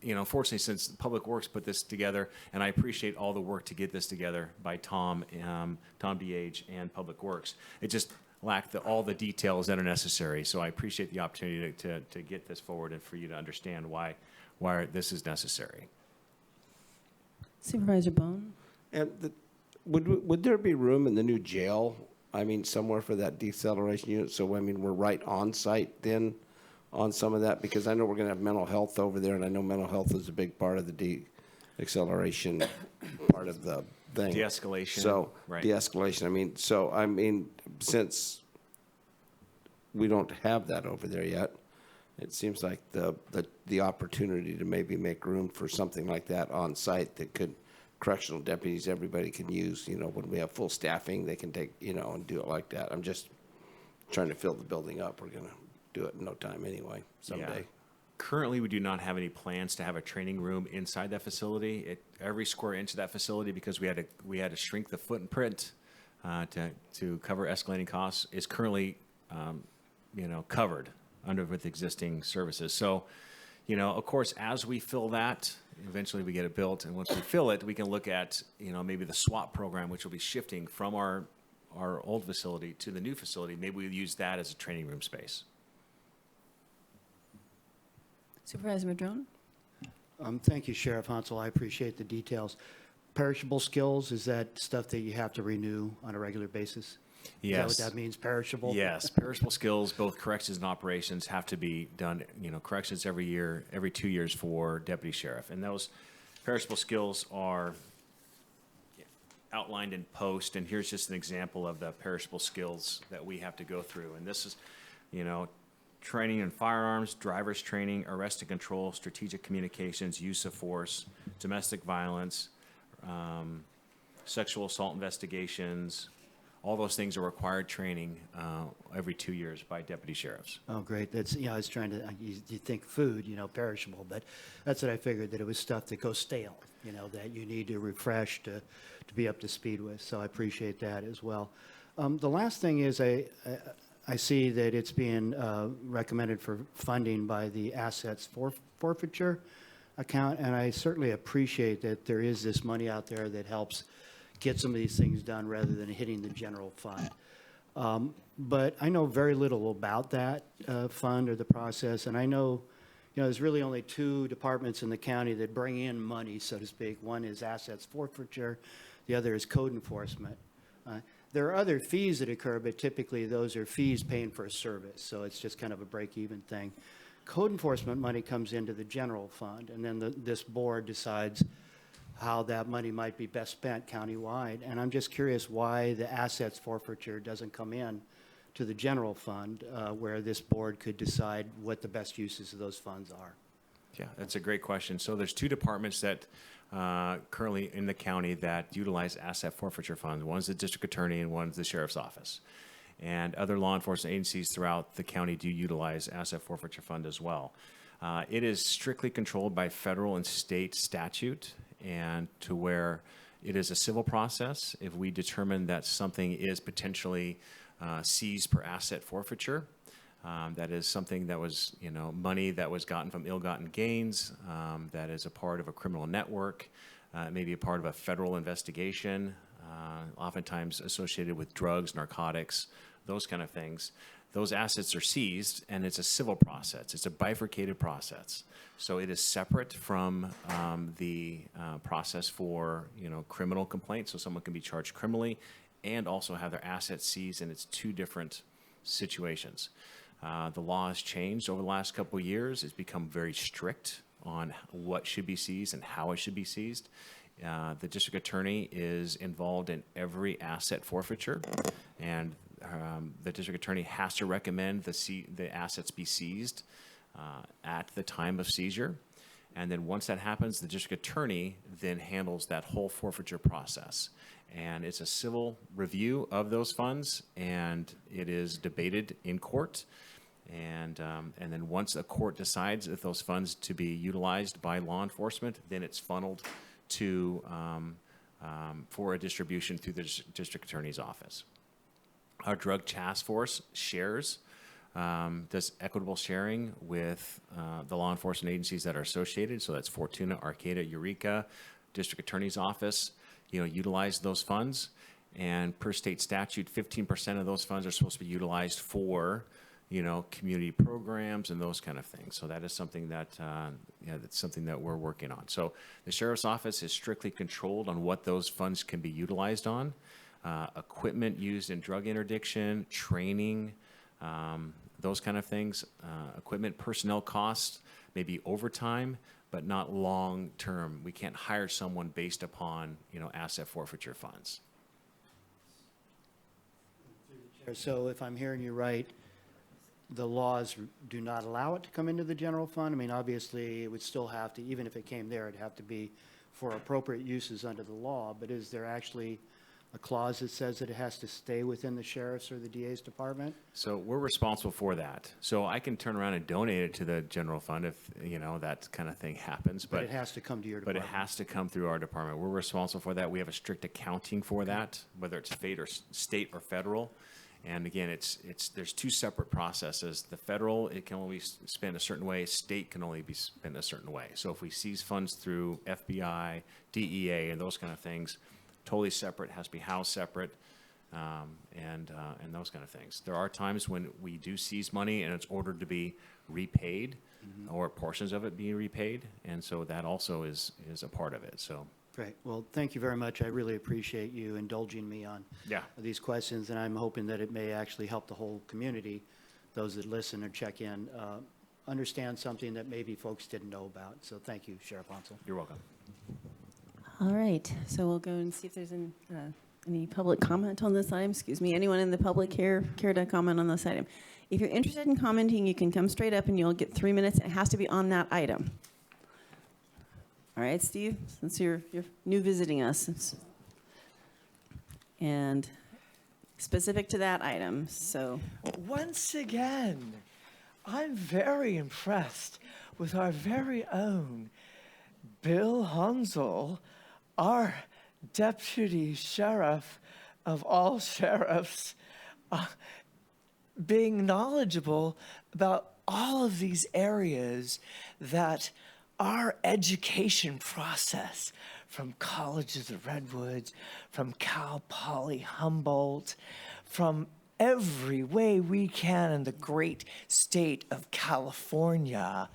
unfortunately, since Public Works put this together, and I appreciate all the work to get this together by Tom DH and Public Works, it just lacked all the details that are necessary. So I appreciate the opportunity to get this forward and for you to understand why this is necessary. Supervisor Bohn? And would there be room in the new jail? I mean, somewhere for that deceleration unit. So I mean, we're right on site then on some of that, because I know we're going to have mental health over there, and I know mental health is a big part of the de-acceleration part of the thing. De-escalation. So right. De-escalation. I mean, since we don't have that over there yet, it seems like the opportunity to maybe make room for something like that on site that could correctional deputies everybody can use, you know, when we have full staffing, they can take, you know, and do it like that. I'm just trying to fill the building up. We're gonna do it in no time anyway, someday. Yeah. Currently, we do not have any plans to have a training room inside that facility. Every square inch of that facility, because we had to shrink the footprint to cover escalating costs, is currently covered with existing services. So, of course, as we fill that, eventually we get it built, and once we fill it, we can look at maybe the SWAP program, which will be shifting from our old facility to the new facility. Maybe we use that as a training room space. Supervisor Madrone? Thank you, Sheriff Hansel. I appreciate the details. Perishable skills, is that stuff that you have to renew on a regular basis? Yes. Is that what that means, perishable? Yes, perishable skills, both corrections and operations have to be done, corrections every year, every 2 years for deputy sheriff. And those perishable skills are outlined in post, and here's just an example of the perishable skills that we have to go through. And this is, training in firearms, driver's training, arrest and control, strategic communications, use of force, domestic violence, sexual assault investigations. All those things are required training every 2 years by deputy sheriffs. Oh, great. That's, I was trying to, you think food, perishable, but that's what I figured, that it was stuff that goes stale, that you need to refresh to be up to speed with. So I appreciate that as well. The last thing is I see that it's being recommended for funding by the assets forfeiture account, and I certainly appreciate that there is this money out there that helps get some of these things done rather than hitting the general fund. But I know very little about that fund or the process, and I know, there's really only two departments in the county that bring in money, so to speak. One is assets forfeiture, the other is code enforcement. There are other fees that occur, but typically those are fees paying for a service, so it's just kind of a break-even thing. Code enforcement money comes into the general fund, and then this board decides how that money might be best spent countywide. And I'm just curious why the assets forfeiture doesn't come in to the general fund, where this board could decide what the best uses of those funds are. Yeah, that's a great question. So there's two departments that currently in the county that utilize asset forfeiture funds. One's the district attorney and one's the sheriff's office. And other law enforcement agencies throughout the county do utilize asset forfeiture fund as well. It is strictly controlled by federal and state statute, and to where it is a civil process. If we determine that something is potentially seized per asset forfeiture, that is something that was, money that was gotten from ill-gotten gains, that is a part of a criminal network, maybe a part of a federal investigation, oftentimes associated with drugs, narcotics, those kind of things. Those assets are seized, and it's a civil process. It's a bifurcated process. So it is separate from the process for, criminal complaints, so someone can be charged criminally and also have their assets seized, and it's two different situations. The law has changed over the last couple of years. It's become very strict on what should be seized and how it should be seized. The district attorney is involved in every asset forfeiture, and the district attorney has to recommend the assets be seized at the time of seizure. And then once that happens, the district attorney then handles that whole forfeiture process. And it's a civil review of those funds, and it is debated in court. And then once a court decides if those funds to be utilized by law enforcement, then it's funneled to for a distribution through the district attorney's office. Our drug task force shares, does equitable sharing with the law enforcement agencies that are associated. So that's Fortuna, Arcata, Eureka, district attorney's office, utilize those funds. And per state statute, 15% of those funds are supposed to be utilized for community programs and those kind of things. So that is something that that's something that we're working on. So the sheriff's office is strictly controlled on what those funds can be utilized on. Equipment used in drug interdiction, training, those kind of things. Equipment, personnel costs, maybe overtime, but not long term. We can't hire someone based upon asset forfeiture funds. So if I'm hearing you right, the laws do not allow it to come into the general fund? I mean, obviously, it would still have to, even if it came there, it'd have to be for appropriate uses under the law, but is there actually a clause that says that it has to stay within the sheriff's or the DA's department? So we're responsible for that. So I can turn around and donate it to the general fund if, that kind of thing happens. But it has to come to your But department. it has to come through our department. We're responsible for that. We have a strict accounting for that, whether it's state or federal. And again, there's two separate processes. The federal, it can only be spent a certain way. State can only be spent a certain way. So if we seize funds through FBI, DEA, and those kind of things, totally separate, has to be housed separate, and those kind of things. There are times when we do seize money and it's ordered to be repaid, or portions of it being repaid, and so that also is a part of it. So. Great. Well, thank you very much. I really appreciate you indulging me on these questions, and I'm hoping that it may actually help the whole community, those that listen or check in, understand something that maybe folks didn't know about. So thank you, Sheriff Hansel. You're welcome. All right, so we'll go and see if there's any public comment on this item. Excuse me, anyone in the public care to comment on this item? If you're interested in commenting, you can come straight up and you'll get 3 minutes. It has to be on that item. All right, Steve, since you're new visiting us, and specific to that item, so. Once again, I'm very impressed with our very own Bill Hansel, our deputy sheriff of all sheriffs, being knowledgeable about all of these areas that our education process, from colleges of Redwoods, from Cal Poly Humboldt, from every way we can in the great state of California,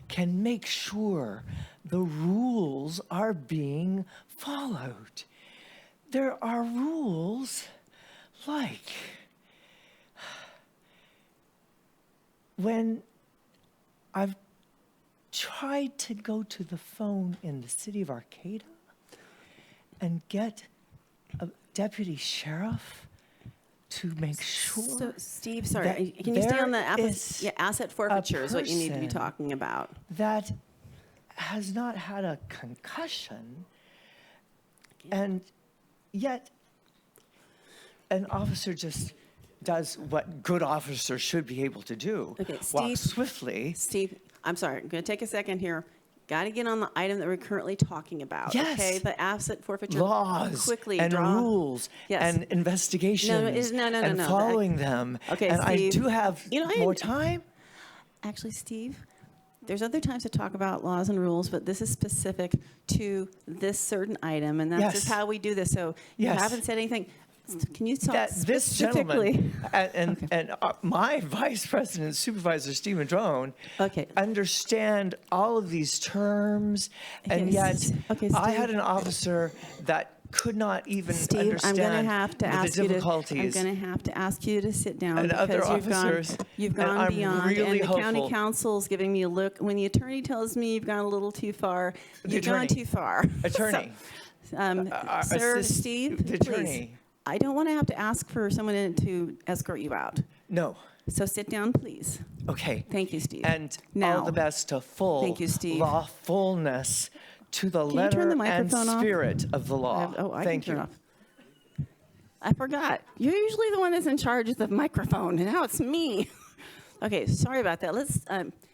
can make sure the rules are being followed. There are rules like when I've tried to go to the phone in the city of Arcata and get a deputy sheriff to make sure. So, Steve, sorry, can you stay on the asset forfeiture is what you need to be person talking about. That has not had a concussion, and yet an officer just does what good officers should be able to do. Okay, walk Steve, swiftly. Steve, I'm sorry, I'm going to take a second here. Got to get on the item that we're currently talking about. Yes. Okay, the asset forfeiture. Laws quickly and draw. rules Yes. and investigations No, and following them. Okay, and Steve, I do have more time. Actually, Steve, there's other times to talk about laws and rules, but this is specific to this certain item, and that's Yes. just how we do this. So you Yes. haven't said anything. Can you talk That this specifically? gentleman and my vice president, Supervisor Steve Madrone, understand all of these terms, and yet I had an officer that could not even Steve, understand I'm going to have to ask you to. I'm difficulties. going to have to ask you to sit down And other because officers, you've and gone I'm beyond, really and the county hopeful. council's giving me a look. When the attorney tells me you've gone a little too far, you've gone attorney. too far. Attorney. Sir, Steve, the please. attorney. I don't want to have to ask for someone to escort you out. No. So sit down, please. Okay. Thank you, Steve. And now, all the best to full Thank you, Steve. lawfulness to the Can you turn letter the and microphone off? spirit of the law. I Thank can turn you. it off. I forgot. You're usually the one that's in charge of the microphone, and now it's me. Okay, sorry about that. Let's.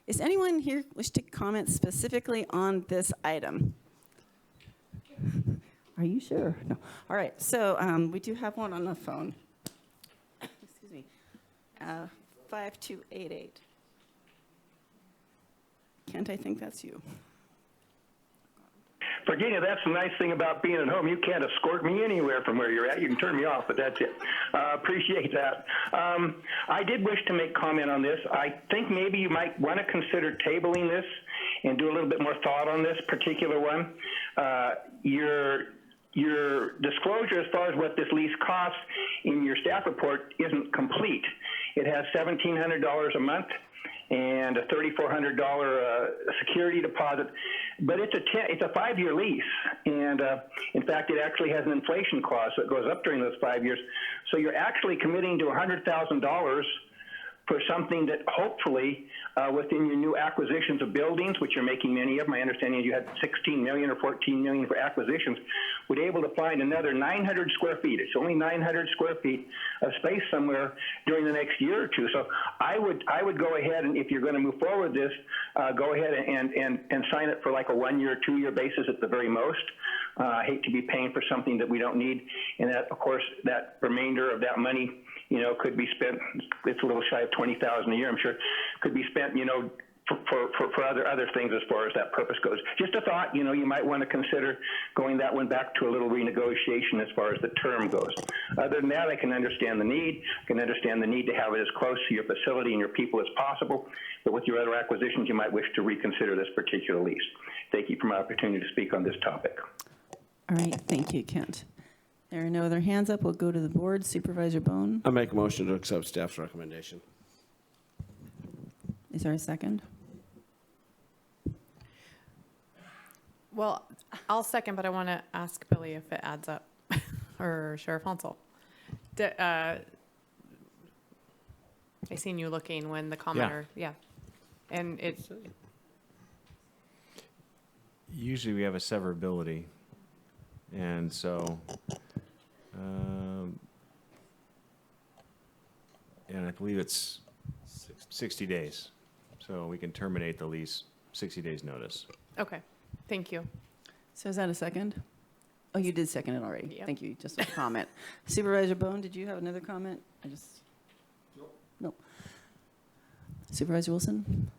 Is anyone here wish to comment specifically on this item? Are you sure? No. All right. So we do have one on the phone. Excuse me. 5288. Kent, I think that's you. Virginia, that's the nice thing about being at home. You can't escort me anywhere from where you're at. You can turn me off, but that's it. Appreciate that. I did wish to make comment on this. I think maybe you might want to consider tabling this and do a little bit more thought on this particular one. Your disclosure as far as what this lease costs in your staff report isn't complete. It has $1,700 a month and a $3,400 security deposit, but it's a 5-year lease, and in fact, it actually has an inflation clause, so it goes up during those 5 years. So you're actually committing to $100,000 for something that hopefully within your new acquisitions of buildings, which you're making many of, my understanding is you had 16 million or 14 million for acquisitions, would be able to find another 900 square feet. It's only 900 square feet of space somewhere during the next year or two. So I would go ahead, and if you're going to move forward with this, go ahead and sign it for like a 1 year, 2 year basis at the very most. I hate to be paying for something that we don't need, and that, of course, that remainder of that money, you know, could be spent. It's a little shy of $20,000 a year, I'm sure, could be spent, you know, for other things as far as that purpose goes. Just a thought, you know, you might want to consider going that one back to a little renegotiation as far as the term goes. Other than that, I can understand the need. I can understand the need to have it as close to your facility and your people as possible. But with your other acquisitions, you might wish to reconsider this particular lease. Thank you for my opportunity to speak on this topic. All right, thank you, Kent. There are no other hands up. We'll go to the board. Supervisor Bohn. I make a motion to accept staff's recommendation. Is there a second? Well, I'll second, but I want to ask Billy if it adds up, or Sheriff Hansel. I seen you looking when the commenter, yeah. And it's, Usually we have a severability, and so, and I believe it's 60 days. So we can terminate the lease 60 days notice. okay, thank you. So is that a second? Oh, you did second it already. Yep. Thank you. Just a comment. Supervisor Bohn, did you have another comment? Nope. Supervisor Wilson?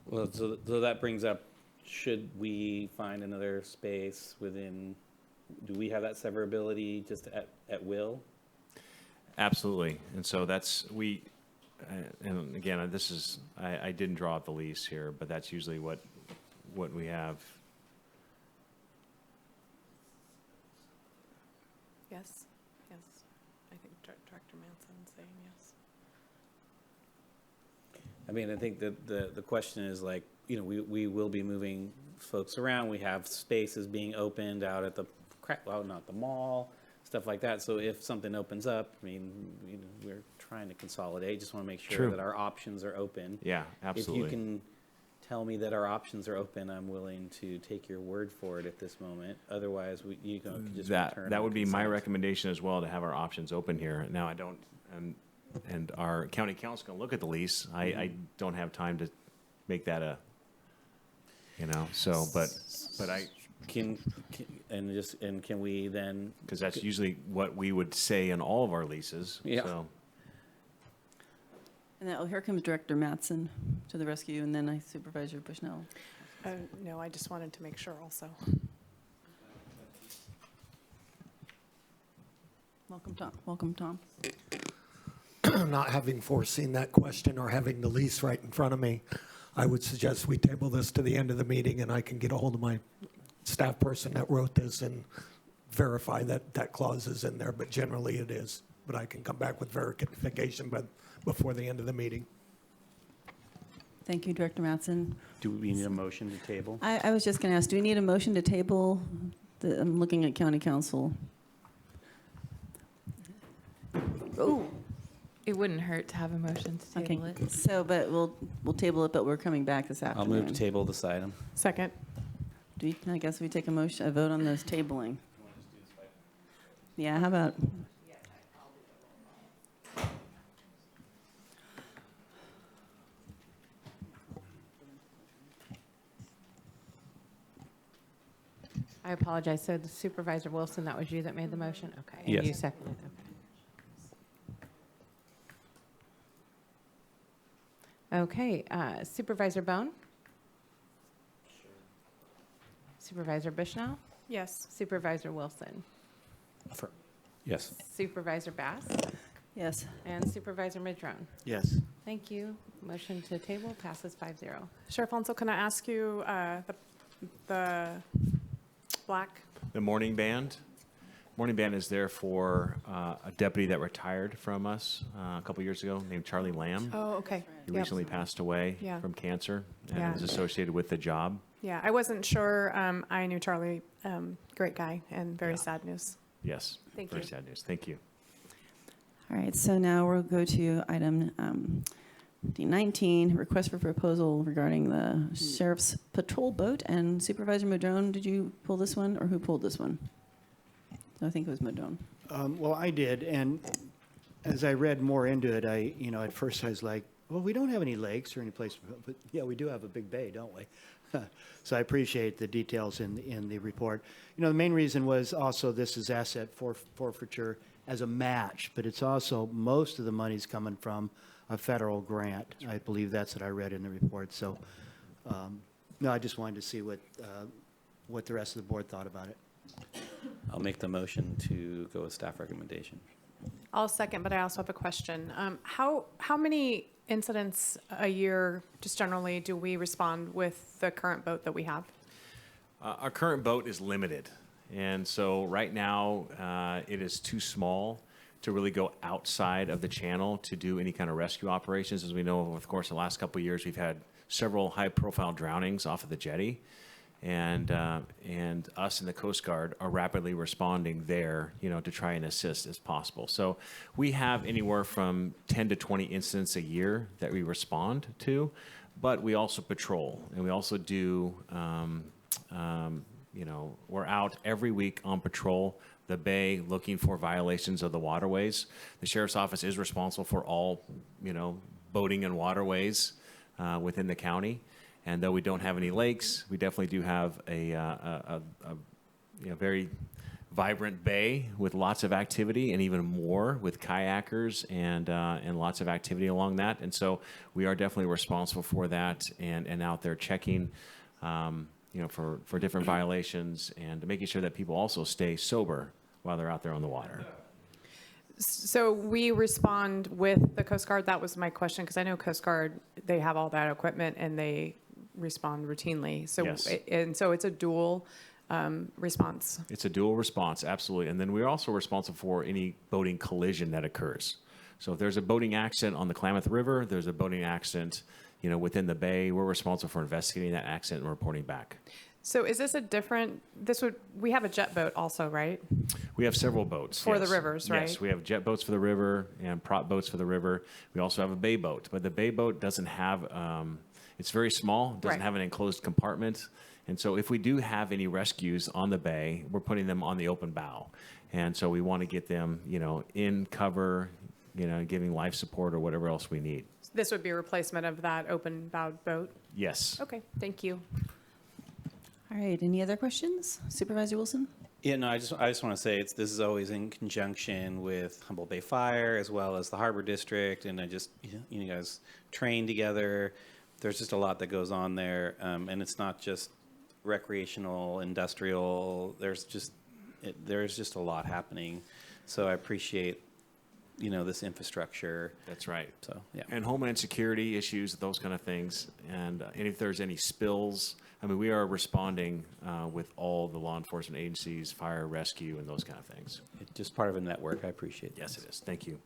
Well, so that brings up, should we find another space within, do we have that severability just at will? Absolutely. And so that's, and again, this is, I didn't draw out the lease here, but that's usually what we have. Yes, yes. I think Director Manson's saying yes. I mean, I think that the question is like, you know, we will be moving folks around. We have spaces being opened out at the, well, not the mall, stuff like that. So if something opens up, I mean, you know, we're trying to consolidate. Just want to make sure True. that our options are open. Yeah, absolutely. If you can tell me that our options are open, I'm willing to take your word for it at this moment. Otherwise, you can just return. That on would be my consent. recommendation as well, to have our options open here. Now, I don't, and our county council can look at the lease. I don't have time to make that a, you know, so, but I. Can we then? Because that's usually what we would say in all of our leases. Yeah. So. And now, here comes Director Mattson to the rescue, and then Supervisor Bushnell. No, I just wanted to make sure also. Welcome, Tom. Welcome, Tom. Not having foreseen that question or having the lease right in front of me, I would suggest we table this to the end of the meeting, and I can get a hold of my staff person that wrote this and verify that that clause is in there, but generally it is. But I can come back with verification before the end of the meeting. Thank you, Director Mattson. Do we need a motion to table? I was just going to ask, do we need a motion to table? I'm looking at County Council. Oh, It wouldn't hurt to have a motion to okay. table it. So, but we'll table it, but we're coming back this I'll afternoon. move to table this item. Second. I guess we take a vote on this tabling. Yeah, how about? I apologize. So the Supervisor Wilson, that was you that made the motion? Okay. Yes. And you seconded, okay. Okay, Supervisor Bohn? Supervisor Bushnell? Yes. Supervisor Wilson? Yes. Supervisor Bass? Yes. And Supervisor Madrone? Yes. Thank you. Motion to table passes 5-0. Sheriff Hansel, can I ask you the black? The morning band. Morning band is there for a deputy that retired from us a couple years ago named Charlie Lamb. Oh, okay. He Yep. recently passed away Yeah. from cancer and Yeah. is associated with the job. Yeah, I wasn't sure. I knew Charlie, great guy, and very sad news. Yes. Thank Very you. sad news. Thank you. All right, so now we'll go to item D19, request for proposal regarding the sheriff's patrol boat. And Supervisor Madrone, did you pull this one, or who pulled this one? I think it was Madrone. Well, I did, and as I read more into it, at first I was like, well, we don't have any lakes or any place, but yeah, we do have a big bay, don't we? So I appreciate the details in the report. The main reason was also this is asset forfeiture as a match, but it's also most of the money's coming from a federal grant. I believe that's what I read in the report. So, no, I just wanted to see what the rest of the board thought about it. I'll make the motion to go with staff recommendation. I'll second, but I also have a question. How many incidents a year, just generally, do we respond with the current boat that we have? Our current boat is limited, and so right now it is too small to really go outside of the channel to do any kind of rescue operations. As we know, of course, the last couple of years we've had several high-profile drownings off of the jetty, and us and the Coast Guard are rapidly responding there, to try and assist as possible. So we have anywhere from 10 to 20 incidents a year that we respond to, but we also patrol, and we also do, we're out every week on patrol the bay looking for violations of the waterways. The Sheriff's Office is responsible for all, boating and waterways within the county. And though we don't have any lakes, we definitely do have a very vibrant bay with lots of activity, and even more with kayakers and lots of activity along that. And so we are definitely responsible for that and out there checking, for different violations and making sure that people also stay sober while they're out there on the water. So we respond with the Coast Guard? That was my question, because I know Coast Guard, they have all that equipment and they respond routinely. So, yes. So it's a dual response. It's a dual response, absolutely. And then we're also responsible for any boating collision that occurs. So if there's a boating accident on the Klamath River, there's a boating accident, within the bay, we're responsible for investigating that accident and reporting back. So is this a different, we have a jet boat also, right? We have several boats. For yes. the rivers, right? Yes, we have jet boats for the river and prop boats for the river. We also have a bay boat, but the bay boat doesn't have, it's very small, doesn't have an enclosed compartment. And so if we do have any rescues on the bay, we're putting them on the open bow. And so we want to get them, in cover, giving life support or whatever else we need. This would be a replacement of that open bowed boat? Yes. Okay, thank you. All right, any other questions? Supervisor Wilson? Yeah, no, I just want to say this is always in conjunction with Humboldt Bay Fire as well as the Harbor District, and you guys train together. There's just a lot that goes on there, and it's not just recreational, industrial. There's just a lot happening. So I appreciate this infrastructure. That's right. So yeah. And homeland security issues, those kind of things, and if there's any spills. We are responding with all the law enforcement agencies, fire, rescue, and those kind of things. It's just part of a network. I appreciate it. Yes, it is. Thank you.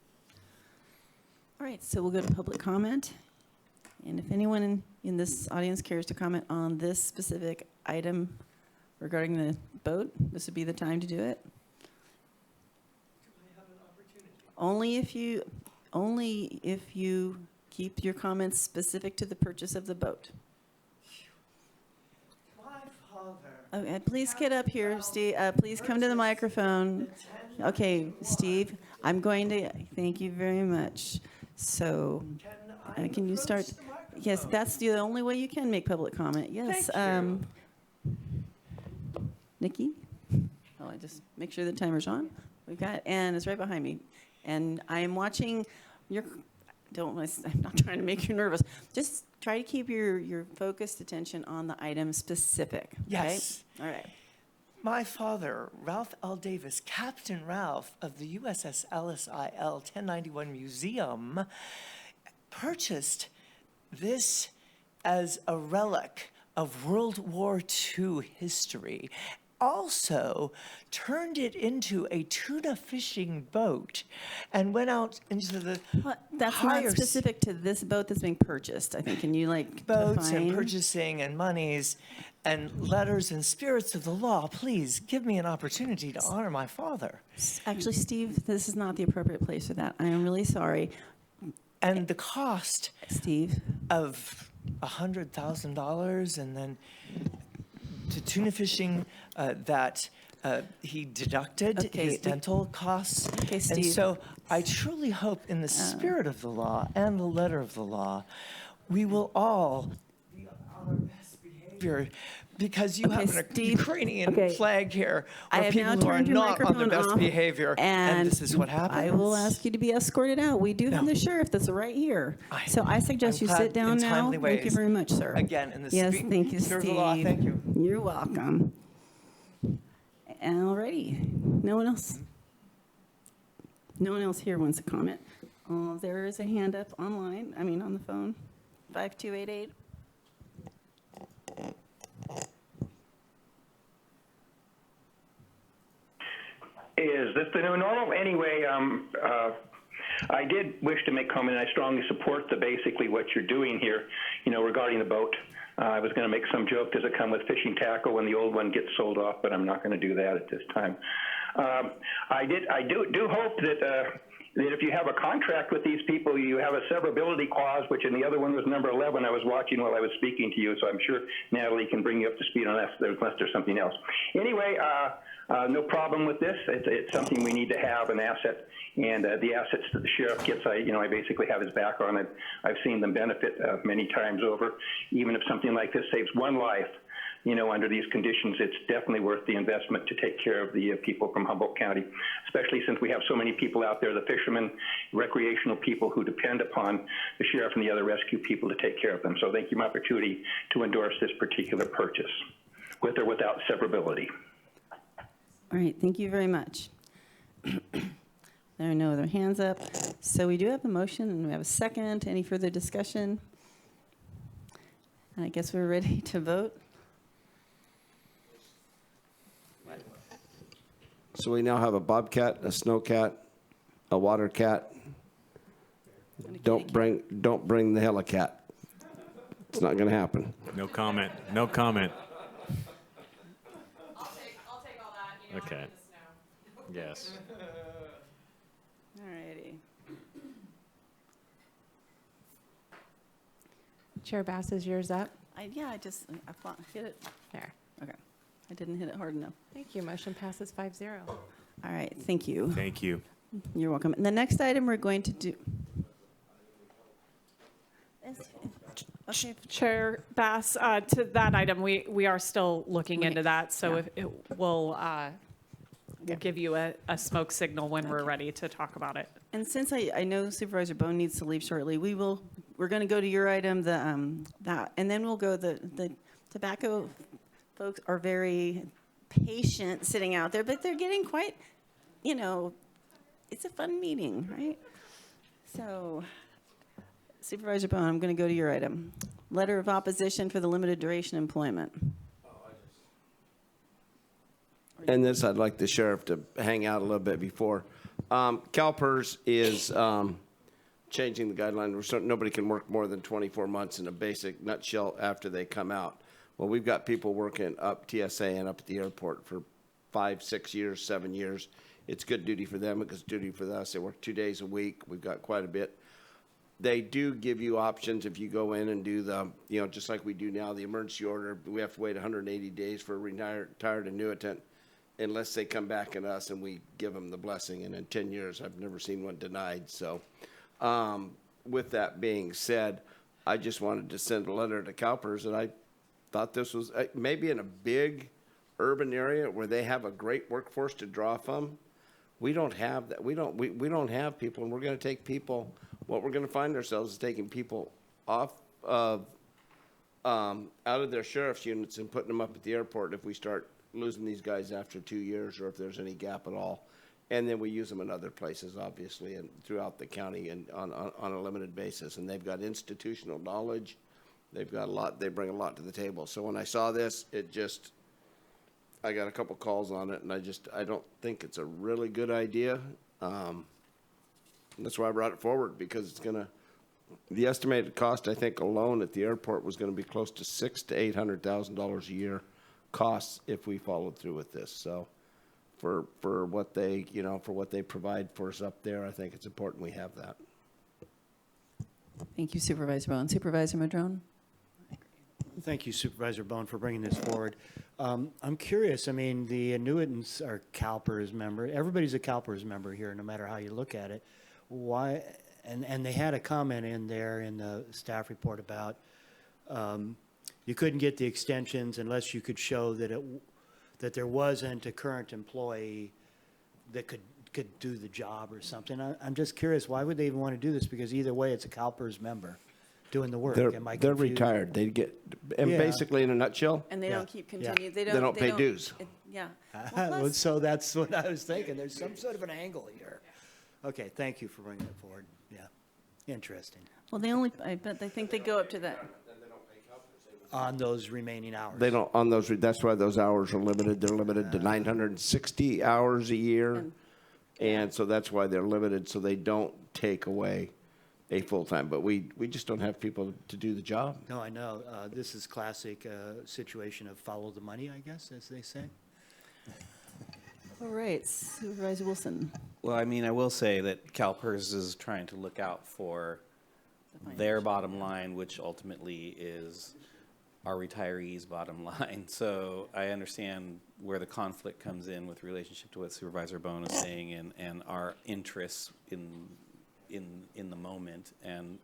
All right, so we'll go to public comment. And if anyone in this audience cares to comment on this specific item regarding the boat, this would be the time to do it. Only if you keep your comments specific to the purchase of the boat. Okay, please get up here, Steve. Please come to the microphone. Okay, Steve, I'm going to, thank you very much. So, can you start? Yes, that's the only way you can make public comment. Yes. Nikki? Oh, I just make sure the timer's on. We've got, and it's right behind me. And I am watching your, I'm not trying to make you nervous. Just try to keep your focused attention on the item specific. Okay? Yes. All right. My father, Ralph L. Davis, Captain Ralph of the USS LSIL 1091 Museum, purchased this as a relic of World War II history. also turned it into a tuna fishing boat and went out into the That's higher not specific to this boat that's being purchased, I think. Can you boats and define? purchasing and monies and letters and spirits of the law. Please give me an opportunity to honor my father. Actually, Steve, this is not the appropriate place for that. I am really sorry. And the cost, Steve, of $100,000 and then to tuna fishing that he deducted his dental costs. Okay, And Steve. so I truly hope in the spirit of the law and the letter of the law, we will all be on our best behavior because you have a Ukrainian flag here I where have people now who are turned your not on their microphone best off, behavior, and this is what happens. I will ask you to be escorted out. We do have the sheriff that's right here. So I suggest I'm you sit glad down in now. timely Thank you ways. very much, sir. Again, in the yes, spirit thank you, of Steve. the law, thank you. You're welcome. Alrighty. No one else? No one else here wants to comment. There is a hand up online, on the phone. 5288. Is this the new normal? Anyway, I did wish to make comment. I strongly support basically what you're doing here, regarding the boat. I was going to make some joke, does it come with fishing tackle when the old one gets sold off, but I'm not going to do that at this time. I do hope that if you have a contract with these people, you have a severability clause, which in the other one was number 11. I was watching while I was speaking to you, so I'm sure Natalie can bring you up to speed on that unless there's something else. Anyway, no problem with this. It's something we need to have, an asset, and the assets that the sheriff gets, I basically have his back on it. I've seen them benefit many times over. Even if something like this saves one life, under these conditions, it's definitely worth the investment to take care of the people from Humboldt County, especially since we have so many people out there, the fishermen, recreational people who depend upon the sheriff and the other rescue people to take care of them. So thank you for my opportunity to endorse this particular purchase, with or without severability. All right, thank you very much. There are no other hands up. So we do have a motion and we have a second. Any further discussion? And I guess we're ready to vote. So we now have a bobcat, a snowcat, a water cat. Don't bring the helicat. It's not going to happen. No comment. No comment. I'll take all that. Okay. Yes. All righty. Chair Bass, is yours up? I hit it. There. Okay. I didn't hit it hard enough. Thank you. Motion passes 5-0. All right, thank you. Thank you. You're welcome. And the next item we're going to do. Okay. Chair Bass, to that item, we are still looking into that, so we'll give you a smoke signal when we're ready to talk about it. And since I know Supervisor Bohn needs to leave shortly, we're going to go to your item, and then we'll go, the tobacco folks are very patient sitting out there, but they're getting quite, it's a fun meeting, right? So, Supervisor Bohn, I'm going to go to your item. Letter of opposition for the limited duration employment. And this, I'd like the sheriff to hang out a little bit before. CalPERS is changing the guideline. Nobody can work more than 24 months in a basic nutshell after they come out. Well, we've got people working up TSA and up at the airport for 5, 6 years, 7 years. It's good duty for them. It's duty for us. They work 2 days a week. We've got quite a bit. They do give you options if you go in and do the, just like we do now, the emergency order. We have to wait 180 days for a retired annuitant unless they come back at us and we give them the blessing. And in 10 years, I've never seen one denied. So with that being said, I just wanted to send a letter to CalPERS, and I thought this was maybe in a big urban area where they have a great workforce to draw from. We don't have that. We don't have people, and we're going to take people. What we're going to find ourselves is taking people off of out of their sheriff's units and putting them up at the airport if we start losing these guys after 2 years or if there's any gap at all. And then we use them in other places, obviously, and throughout the county and on a limited basis. And they've got institutional knowledge. They've got a lot. They bring a lot to the table. So when I saw this, I got a couple calls on it, and I don't think it's a really good idea. That's why I brought it forward, because the estimated cost, I think, alone at the airport was gonna be close to $600,000 to $800,000 a year costs if we followed through with this. So for what they, for what they provide for us up there, I think it's important we have that. Thank you, Supervisor Bohn. Supervisor Madrone? Thank you, Supervisor Bohn, for bringing this forward. I'm curious, I mean, the annuitants are CalPERS member. Everybody's a CalPERS member here, no matter how you look at it. Why? And they had a comment in there in the staff report about you couldn't get the extensions unless you could show that there wasn't a current employee that could do the job or something. I'm just curious, why would they even want to do this? Because either way, it's a CalPERS member doing the work. Am I They're confused? retired. They get, and Yeah. basically, in a nutshell, And they don't keep Yeah. continue, They don't pay dues. Yeah. So that's what I was thinking. There's some sort of an angle here. Okay, thank you for bringing it forward. Yeah, interesting. Well, I bet they think they go up to that. On those remaining hours. they don't, that's why those hours are limited. They're limited to 960 hours a year. And so that's why they're limited, so they don't take away a full-time. But we just don't have people to do the job. No, I know. This is classic situation of follow the money, I guess, as they say. All right, Supervisor Wilson. Well, I mean, I will say that CalPERS is trying to look out for their bottom line, which ultimately is our retirees' bottom line. So I understand where the conflict comes in with relationship to what Supervisor Bohn is saying and our interests in the moment. And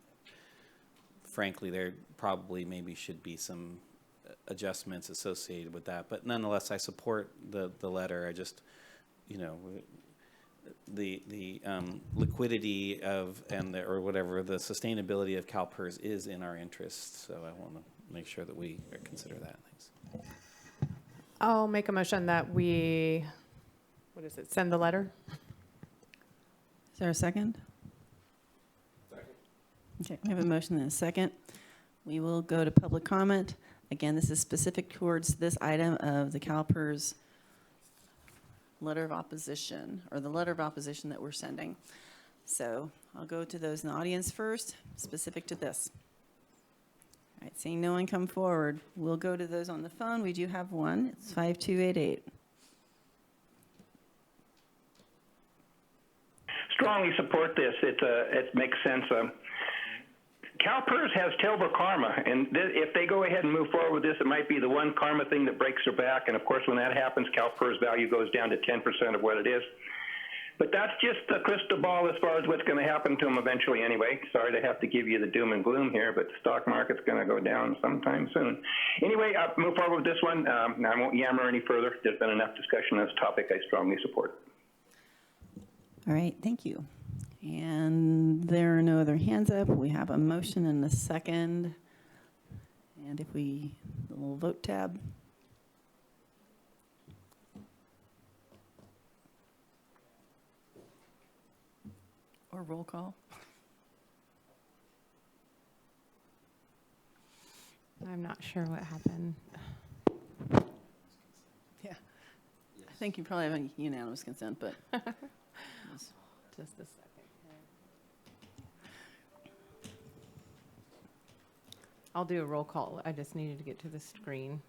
frankly, there probably maybe should be some adjustments associated with that. But nonetheless, I support the letter. I just, the liquidity of or whatever, the sustainability of CalPERS is in our interests. So I want to make sure that we consider that. Thanks. I'll make a motion that we, send the letter? Is there a second? Second. Okay, we have a motion and a second. We will go to public comment. Again, this is specific towards this item of the CalPERS letter of opposition, or the letter of opposition that we're sending. So I'll go to those in the audience first, specific to this. All right, seeing no one come forward, we'll go to those on the phone. We do have one. It's 5288. Strongly support this. It makes sense. CalPERS has terrible karma, and if they go ahead and move forward with this, it might be the one karma thing that breaks their back. And of course, when that happens, CalPERS value goes down to 10% of what it is. But that's just a crystal ball as far as what's going to happen to them eventually anyway. Sorry to have to give you the doom and gloom here, but the stock market's going to go down sometime soon. Anyway, I'll move forward with this one. I won't yammer any further. There's been enough discussion on this topic. I strongly support. All right, thank you. And there are no other hands up. We have a motion and a second. And if the little vote tab. Or roll call. I'm not sure what happened. Yeah. I think you probably have a unanimous consent, but. Just a second. I'll do a roll call. I just needed to get to the screen.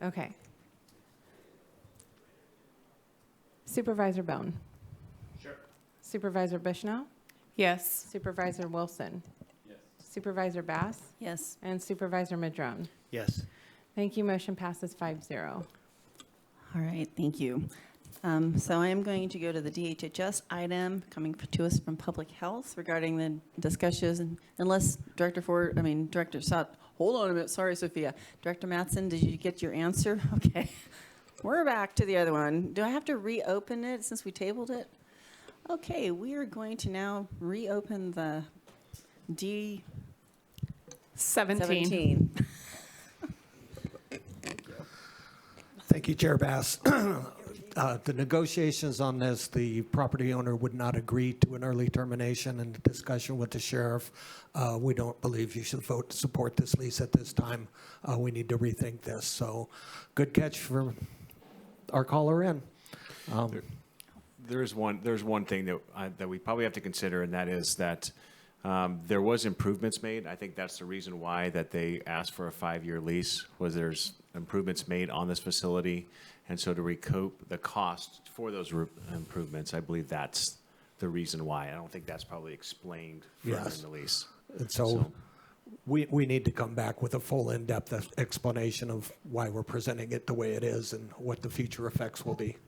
Okay. Supervisor Bohn. Sure. Supervisor Bushnell. Yes. Supervisor Wilson. Yes. Supervisor Bass. Yes. And Supervisor Madrone. Yes. Thank you. Motion passes 5-0. All right, thank you. So I am going to go to the DHHS item coming to us from Public Health regarding the discussions, and unless Director Sott, hold on a minute, sorry, Sophia. Director Mattson, did you get your answer? Okay. We're back to the other one. Do I have to reopen it since we tabled it? Okay, we are going to now reopen the D17. Thank you, Chair Bass. The negotiations on this, the property owner would not agree to an early termination, and the discussion with the sheriff, we don't believe you should vote to support this lease at this time. We need to rethink this. So good catch for our caller in. There's one thing that we probably have to consider, and that is that there was improvements made. I think that's the reason why that they asked for a 5-year lease, was there's improvements made on this facility. And so to recoup the cost for those improvements, I believe that's the reason why. I don't think that's probably explained further in the lease. And so we need to come back with a full in-depth explanation of why we're presenting it the way it is and what the future effects will be.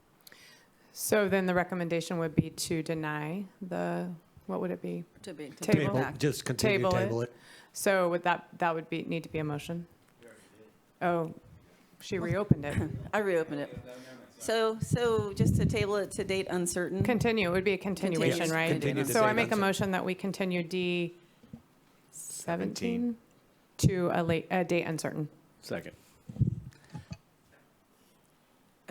So then the recommendation would be to deny the, what would it be? Table. Just continue to table it. So would that would need to be a motion? Oh, she reopened it. I reopened it. So just to table it to date uncertain? Continue, it would be a continuation, right? Continue to So I date make a uncertain. motion that we continue D17 to a date uncertain. Second.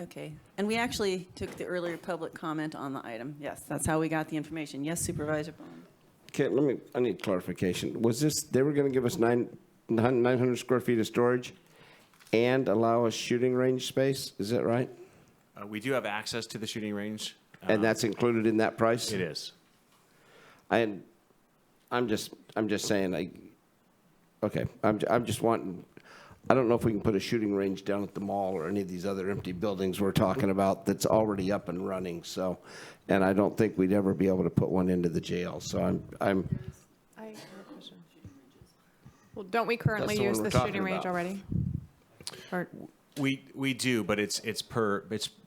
Okay. And we actually took the earlier public comment on the item. Yes, that's how we got the information. Yes, Supervisor Bohn. Okay, I need clarification. Was this, they were going to give us 900 square feet of storage and allow us shooting range space? Is that right? We do have access to the shooting range. And that's included in that price? It is. I'm just saying, I'm just wanting, I don't know if we can put a shooting range down at the mall or any of these other empty buildings we're talking about that's already up and running, so, and I don't think we'd ever be able to put one into the jail, so I'm. I have a question. Well, don't we currently That's the one use we're the talking shooting range about. already? Or, We do, but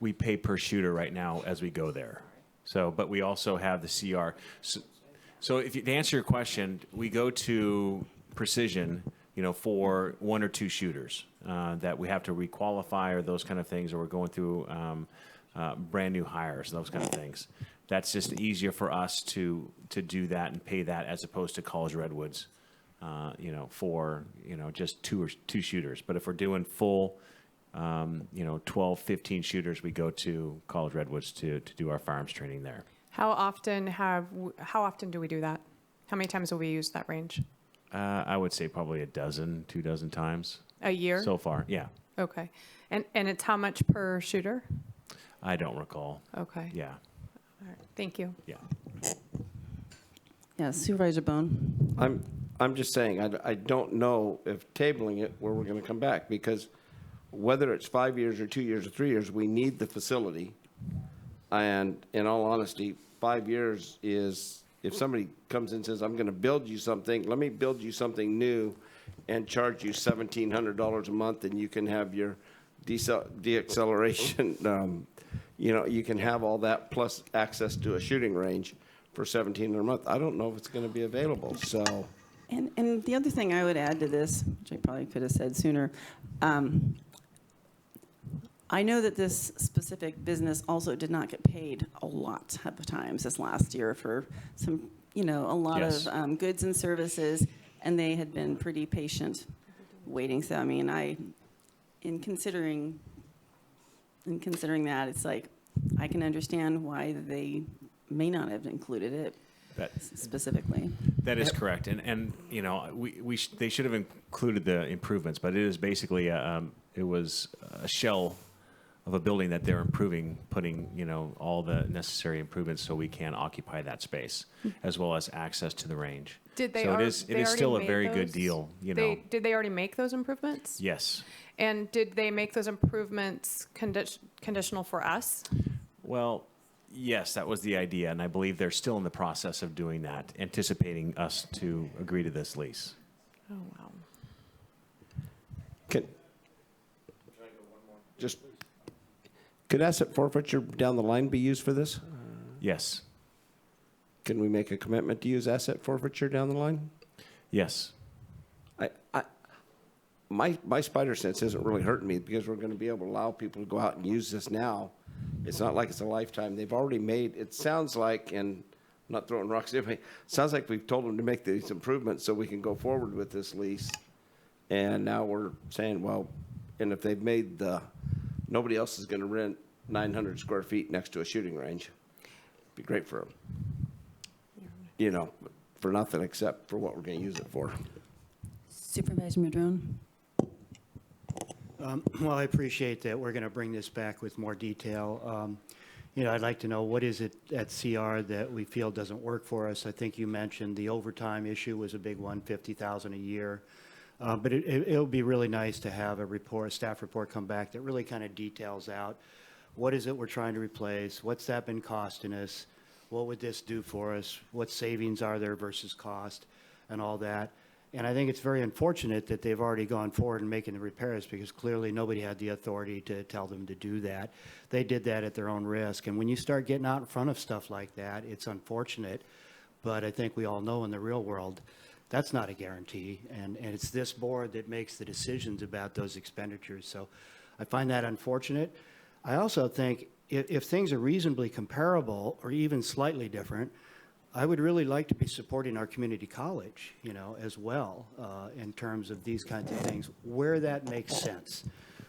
we pay per shooter right now as we go there. So, but we also have the CR. So to answer your question, we go to Precision, for 1 or 2 shooters that we have to requalify or those kind of things, or we're going through brand new hires, those kind of things. That's just easier for us to do that and pay that as opposed to College Redwoods, for just two shooters. But if we're doing full, 12, 15 shooters, we go to College Redwoods to do our firearms training there. how often do we do that? How many times have we used that range? I would say probably 12 times. A year? So far, yeah. Okay. And it's how much per shooter? I don't recall. Okay. Yeah. All right. Thank you. Yeah. Yes, Supervisor Bohn. I'm just saying, I don't know if tabling it where we're going to come back, because whether it's 5 years or 2 years or 3 years, we need the facility. And in all honesty, 5 years is, if somebody comes in and says, I'm going to build you something, let me build you something new and charge you $1,700 a month, and you can have your deacceleration, you can have all that plus access to a shooting range for $1,700 a month. I don't know if it's going to be available, so. And the other thing I would add to this, which I probably could have said sooner, I know that this specific business also did not get paid a lot at the times this last year for some, a lot Yes. of goods and services, and they had been pretty patient waiting. So, I mean, in considering that, it's like, I can understand why they may not have included it specifically. That is correct, and they should have included the improvements, but it is basically it was a shell of a building that they're improving, putting all the necessary improvements so we can occupy that space, as well as access to the range. Did they? So it is still a very good those? deal. Did they already make those improvements? Yes. And did they make those improvements conditional for us? Well, yes, that was the idea, and I believe they're still in the process of doing that, anticipating us to agree to this lease. Oh, wow. Could asset forfeiture down the line be used for this? Yes. Can we make a commitment to use asset forfeiture down the line? Yes. My spider sense isn't really hurting me, because we're going to be able to allow people to go out and use this now. It's not like it's a lifetime. They've already made, it sounds like, and I'm not throwing rocks at anybody, it sounds like we've told them to make these improvements so we can go forward with this lease. And now we're saying, well, and if they've made nobody else is going to 900 square feet next to a shooting range. Be great for them. You know, for nothing except for what we're going to use it for. Supervisor Madrone? Well, I appreciate that we're going to bring this back with more detail. You know, I'd like to know what is it at CR that we feel doesn't work for us. I think you mentioned the overtime issue was a big one, $50,000 a year. But it would be really nice to have a report, a staff report come back that really kind of details out what is it we're trying to replace, what's that been costing us, what would this do for us, what savings are there versus cost, and all that. And I think it's very unfortunate that they've already gone forward and making the repairs, because clearly nobody had the authority to tell them to do that. They did that at their own risk. And when you start getting out in front of stuff like that, it's unfortunate. But I think we all know in the real world, that's not a guarantee. And it's this board that makes the decisions about those expenditures. So I find that unfortunate. I also think if things are reasonably comparable or even slightly different, I would really like to be supporting our community college, you know, as well, in terms of these kinds of things, where that makes sense.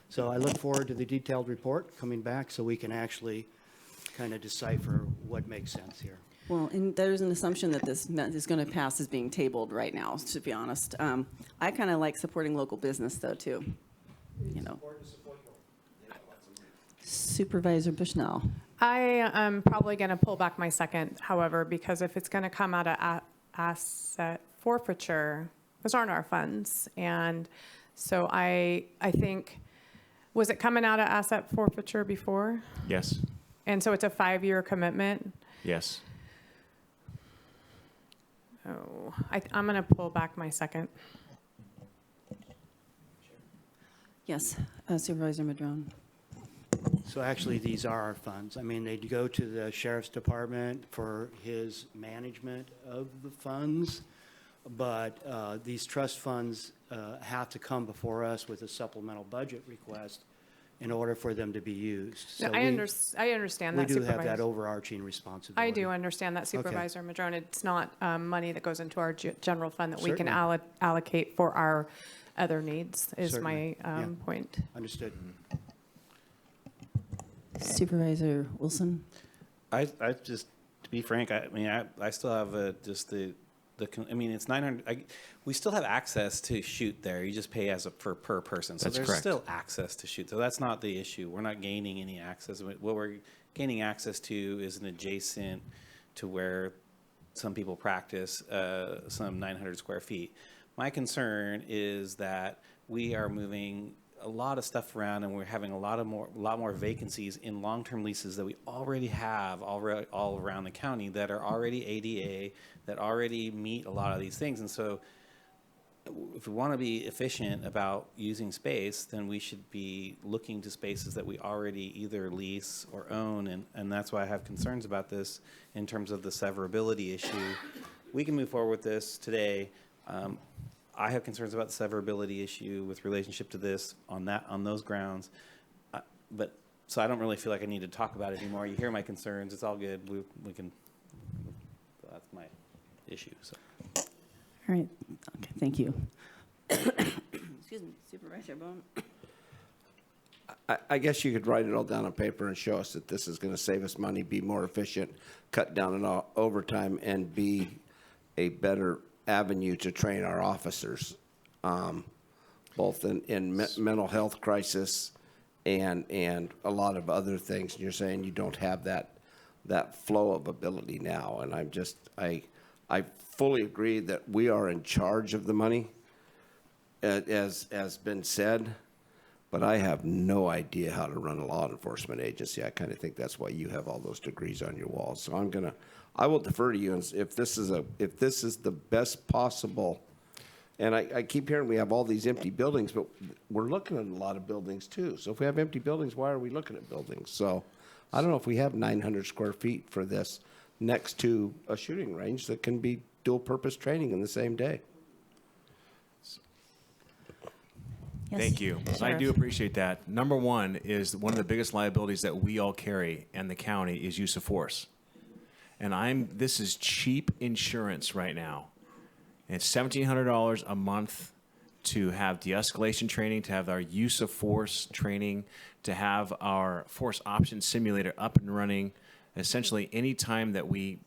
So I look forward to the detailed report coming back so we can actually kind of decipher what makes sense here. Well, and there's an assumption that this is going to pass as being tabled right now, to be honest. I kind of like supporting local business, though, too. You know. Supervisor Bushnell. I am probably going to pull back my second, however, because if it's going to come out of asset forfeiture, those aren't our funds. And so I think, was it coming out of asset forfeiture before? Yes. And so it's a 5-year commitment? Yes. Oh, I'm going to pull back my second. Yes, Supervisor Madrone. So actually, these are our funds. I mean, they go to the sheriff's department for his management of the funds, but these trust funds have to come before us with a supplemental budget request in order for them to be used. So I understand that, we do have Supervisor. that overarching responsibility. I do understand that, Supervisor Madrone. It's not money that goes into our general fund that we can Certainly. allocate for our other needs, is Certainly. my point. Understood. Supervisor Wilson? I just, to be frank, I mean, I still have just I mean, it's 900, we still have access to shoot there. You just pay per person. So That's there's correct. still access to shoot. So that's not the issue. We're not gaining any access. What we're gaining access to is an adjacent to where some people practice, some 900 square feet. My concern is that we are moving a lot of stuff around, and we're having a lot more vacancies in long-term leases that we already have all around the county that are already ADA, that already meet a lot of these things. And so if we want to be efficient about using space, then we should be looking to spaces that we already either lease or own, and that's why I have concerns about this in terms of the severability issue. We can move forward with this today. I have concerns about the severability issue with relationship to this on those grounds, but so I don't really feel like I need to talk about it anymore. You hear my concerns; it's all good. We can. That's my issue. So. All right. Okay. Thank you. Excuse me, Supervisor Bohn. I guess you could write it all down on paper and show us that this is going to save us money, be more efficient, cut down on overtime, and be a better avenue to train our officers, both in mental health crisis and a lot of other things. And you're saying you don't have that flow of ability now, and I fully agree that we are in charge of the money, as been said, but I have no idea how to run a law enforcement agency. I kind of think that's why you have all those degrees on your walls. So I will defer to you, and if this is the best possible. And I keep hearing we have all these empty buildings, but we're looking at a lot of buildings too. So if we have empty buildings, why are we looking at buildings? So I don't know if we have 900 square feet for this next to a shooting range that can be dual purpose training in the same day. Yes, Thank you. I Sheriff. do appreciate that. Number one is one of the biggest liabilities that we all carry in the county is use of force. And this is cheap insurance right now. And it's $1,700 a month to have de-escalation training, to have our use of force training, to have our force option simulator up and running. Essentially, any time that we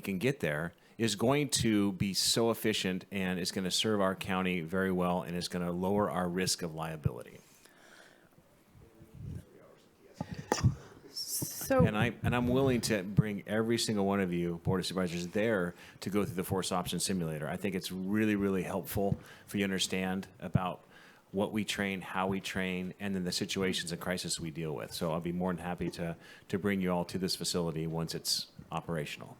can get there is going to be so efficient and is going to serve our county very well and is going to lower our risk of liability. So, And I'm willing to bring every single one of you, Board of Supervisors, there to go through the force option simulator. I think it's really, really helpful for you to understand about what we train, how we train, and then the situations and crises we deal with. So I'll be more than happy to bring you all to this facility once it's operational.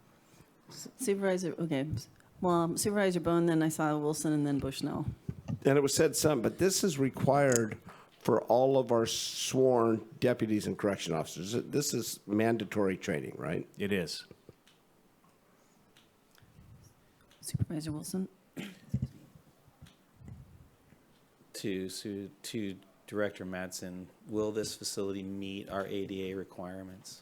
Supervisor, okay. Well, Supervisor Bohn, then I saw Wilson, and then Bushnell. And it was said some, but this is required for all of our sworn deputies and correction officers. This is mandatory training, right? It is. Supervisor Wilson. To Director Madsen, will this facility meet our ADA requirements?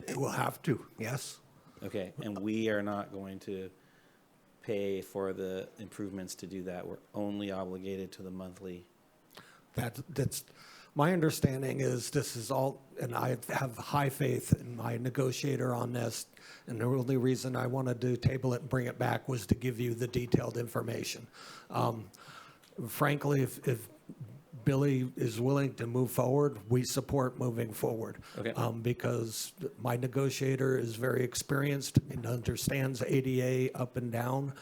It will have to, yes. Okay, and we are not going to pay for the improvements to do that. We're only obligated to the monthly. That's my understanding is this is all, and I have high faith in my negotiator on this. And the only reason I wanted to table it and bring it back was to give you the detailed information. Frankly, if Billy is willing to move forward, we support moving forward. Okay. Because my negotiator is very experienced and understands ADA up and down.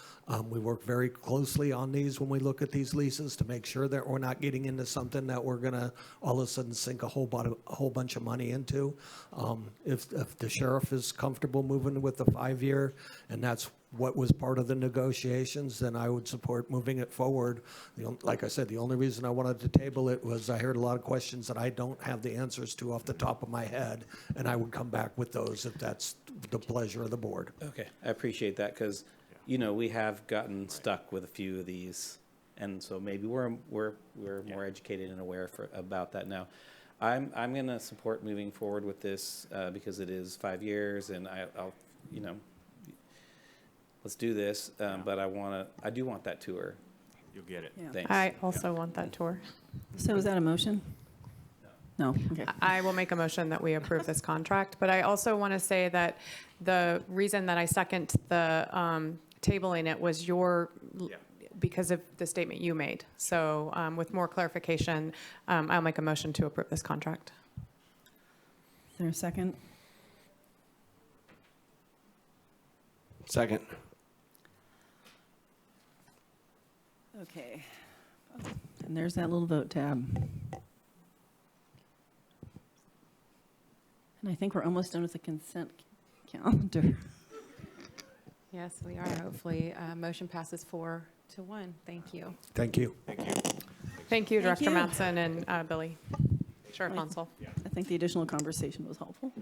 We work very closely on these when we look at these leases to make sure that we're not getting into something that we're gonna all of a sudden sink a whole bunch of money into. If the sheriff is comfortable moving with the 5-year, and that's what was part of the negotiations, then I would support moving it forward. Like I said, the only reason I wanted to table it was I heard a lot of questions that I don't have the answers to off the top of my head, and I would come back with those if that's the pleasure of the board. Okay, I appreciate that because, you know, we have gotten stuck with a few of these, and so maybe we're more educated and aware about that now. I'm going to support moving forward with this because it is 5 years, and I'll you know. Let's do this, but I do want that tour. You'll get it. Yeah. Thanks. I also want that tour. So is that a motion? No. Okay. I will make a motion that we approve this contract, but I also want to say that the reason that I second the tabling it was because of the statement you made. So with more clarification, I'll make a motion to approve this contract. Is there a second? Second. Okay. And there's that little vote tab. And I think we're almost done with the consent calendar. Yes, we are. Hopefully, motion passes 4-1. Thank you. Thank you. Thank you. Thank you, Director you. Madsen and Billy, Sheriff Monsell. I think the additional conversation was helpful.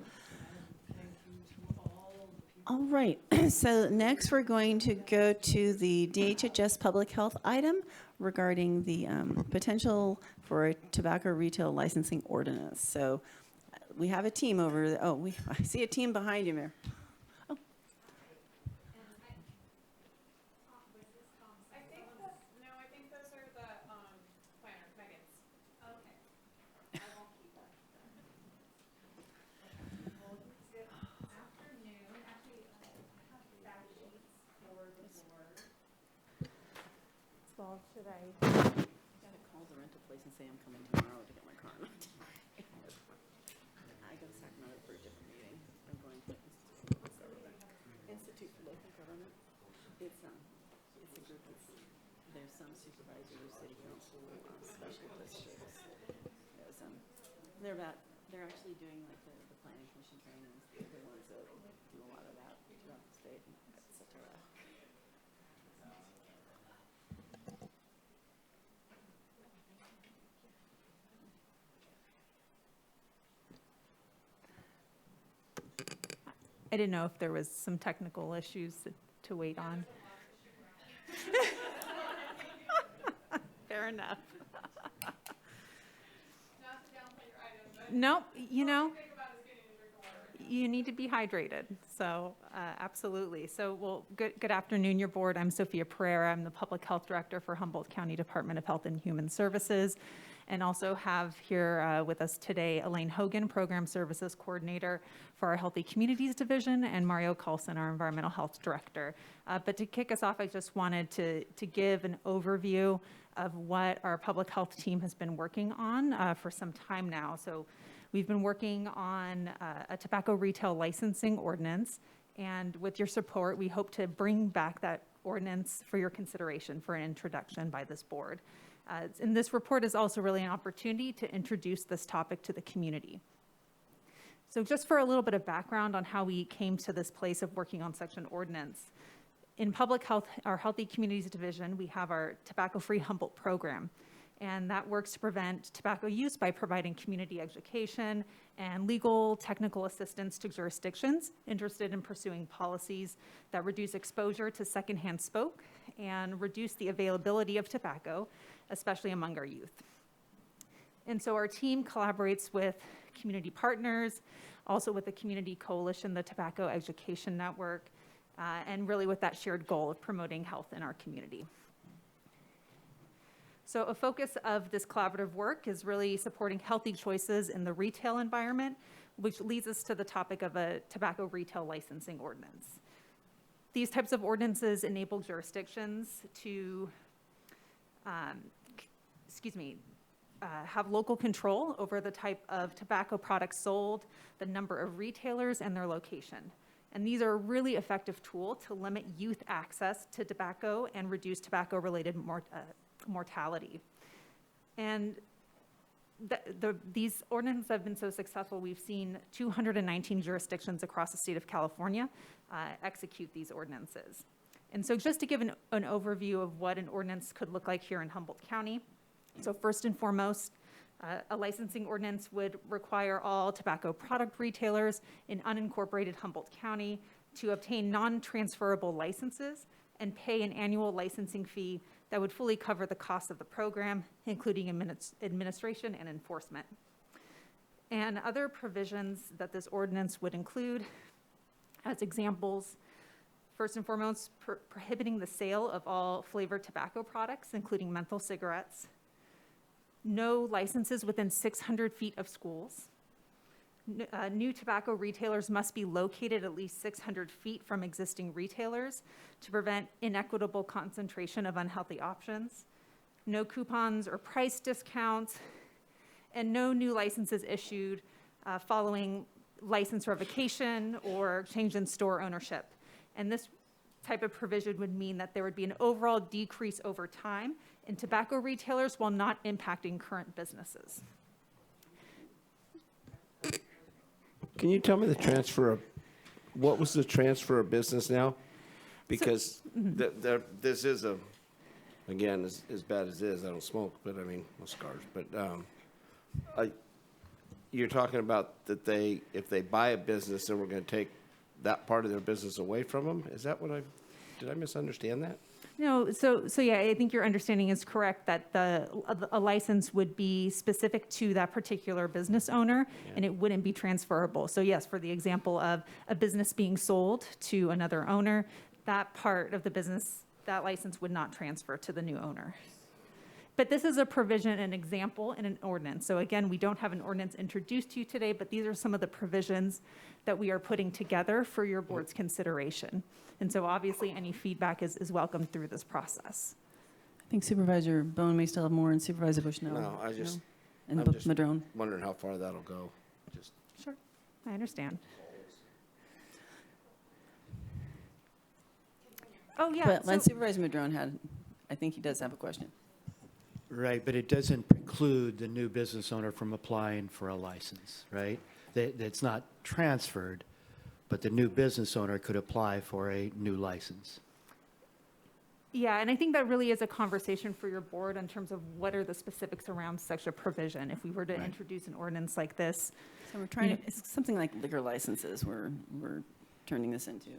All right, so next we're going to go to the DHHS public health item regarding the potential for a tobacco retail licensing ordinance. So we have a team over there. Oh, I see a team behind you, Mayor. Oh. I think those are the planners, Megan's. Okay. I won't keep that. Well, should I gotta call the rental place and say I'm coming tomorrow to get my car? I go to Sacramento for a different meeting. I'm going to Institute for Local Government. It's a group that's, there's some supervisors, city council, special districts. They're actually doing like the planning commission trainings. They're the ones that do a lot of that throughout the state, et cetera. I didn't know if there was some technical issues to wait on. Fair enough. Nope, you know, you need to be hydrated. So absolutely. So, well, good afternoon, your board. I'm Sophia Pereira. I'm the Public Health Director for Humboldt County Department of Health and Human Services, and also have here with us today Elaine Hogan, Program Services Coordinator for our Healthy Communities Division, and Mario Carlson, our Environmental Health Director. But to kick us off, I just wanted to give an overview of what our public health team has been working on for some time now. So we've been working on a tobacco retail licensing ordinance, and with your support, we hope to bring back that ordinance for your consideration for an introduction by this board. And this report is also really an opportunity to introduce this topic to the community. So just for a little bit of background on how we came to this place of working on such an ordinance. In public health, our Healthy Communities Division, we have our Tobacco-Free Humboldt program, and that works to prevent tobacco use by providing community education and legal technical assistance to jurisdictions interested in pursuing policies that reduce exposure to secondhand smoke and reduce the availability of tobacco, especially among our youth. And so our team collaborates with community partners, also with the Community Coalition, the Tobacco Education Network, and really with that shared goal of promoting health in our community. So a focus of this collaborative work is really supporting healthy choices in the retail environment, which leads us to the topic of a tobacco retail licensing ordinance. These types of ordinances enable jurisdictions to, have local control over the type of tobacco products sold, the number of retailers, and their location. And these are a really effective tool to limit youth access to tobacco and reduce tobacco-related mortality. And these ordinances have been so successful, we've seen 219 jurisdictions across the state of California execute these ordinances. And so just to give an overview of what an ordinance could look like here in Humboldt County. So first and foremost, a licensing ordinance would require all tobacco product retailers in unincorporated Humboldt County to obtain non-transferable licenses and pay an annual licensing fee that would fully cover the cost of the program, including administration and enforcement. And other provisions that this ordinance would include, as examples, first and foremost, prohibiting the sale of all flavored tobacco products, including menthol cigarettes, no licenses within 600 feet of schools. New tobacco retailers must be located at least 600 feet from existing retailers to prevent inequitable concentration of unhealthy options. No coupons or price discounts, and no new licenses issued following license revocation or change in store ownership. And this type of provision would mean that there would be an overall decrease over time in tobacco retailers while not impacting current businesses. Can you tell me what was the transfer of business now? Because this is again, as bad as it is, I don't smoke, but I mean, no cigars, but you're talking about that if they buy a business, then we're going to take that part of their business away from them? Is that did I misunderstand that? No, so yeah, I think your understanding is correct that a license would be specific to that particular business owner, and it wouldn't be transferable. So yes, for the example of a business being sold to another owner, that part of the business, that license would not transfer to the new owner. But this is a provision, an example in an ordinance. So again, we don't have an ordinance introduced to you today, but these are some of the provisions that we are putting together for your board's consideration. And so obviously any feedback is welcome through this process. I think Supervisor Bohn may still have more, and Supervisor Bushnell. No, I'm just Madrone. wondering how far that'll go. Sure, I understand. Oh, yeah. But when Supervisor Madrone I think he does have a question. Right, but it doesn't preclude the new business owner from applying for a license, right? It's not transferred, but the new business owner could apply for a new license. Yeah, and I think that really is a conversation for your board in terms of what are the specifics around such a provision. If we were to introduce an ordinance like this. So we're trying to, it's something like liquor licenses we're turning this into.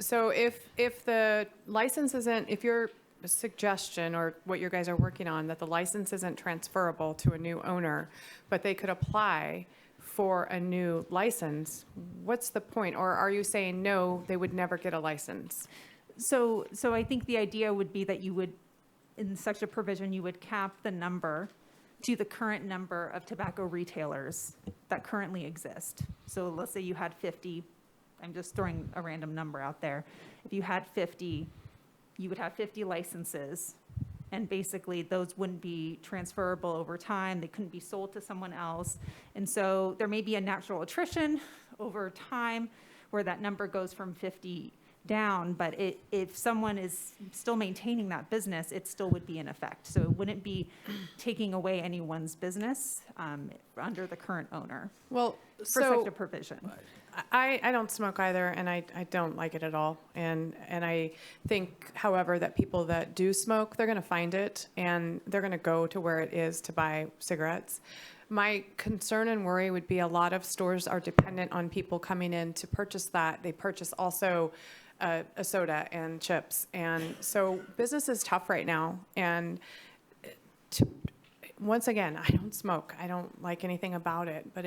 So if the license isn't, if your suggestion or what you guys are working on, that the license isn't transferable to a new owner, but they could apply for a new license, what's the point? Or are you saying, no, they would never get a license? So I think the idea would be that you would, in such a provision, you would cap the number to the current number of tobacco retailers that currently exist. So let's say you had 50, I'm just throwing a random number out there. If you had 50, you would have 50 licenses, and basically those wouldn't be transferable over time. They couldn't be sold to someone else. And so there may be a natural attrition over time where that number goes from 50 down, but if someone is still maintaining that business, it still would be in effect. So it wouldn't be taking away anyone's business under the current owner. Well, for so such a provision. I don't smoke either, and I don't like it at all. And I think, however, that people that do smoke, they're going to find it, and they're going to go to where it is to buy cigarettes. My concern and worry would be a lot of stores are dependent on people coming in to purchase that. They purchase also a soda and chips. And so business is tough right now. And once again, I don't smoke. I don't like anything about it. But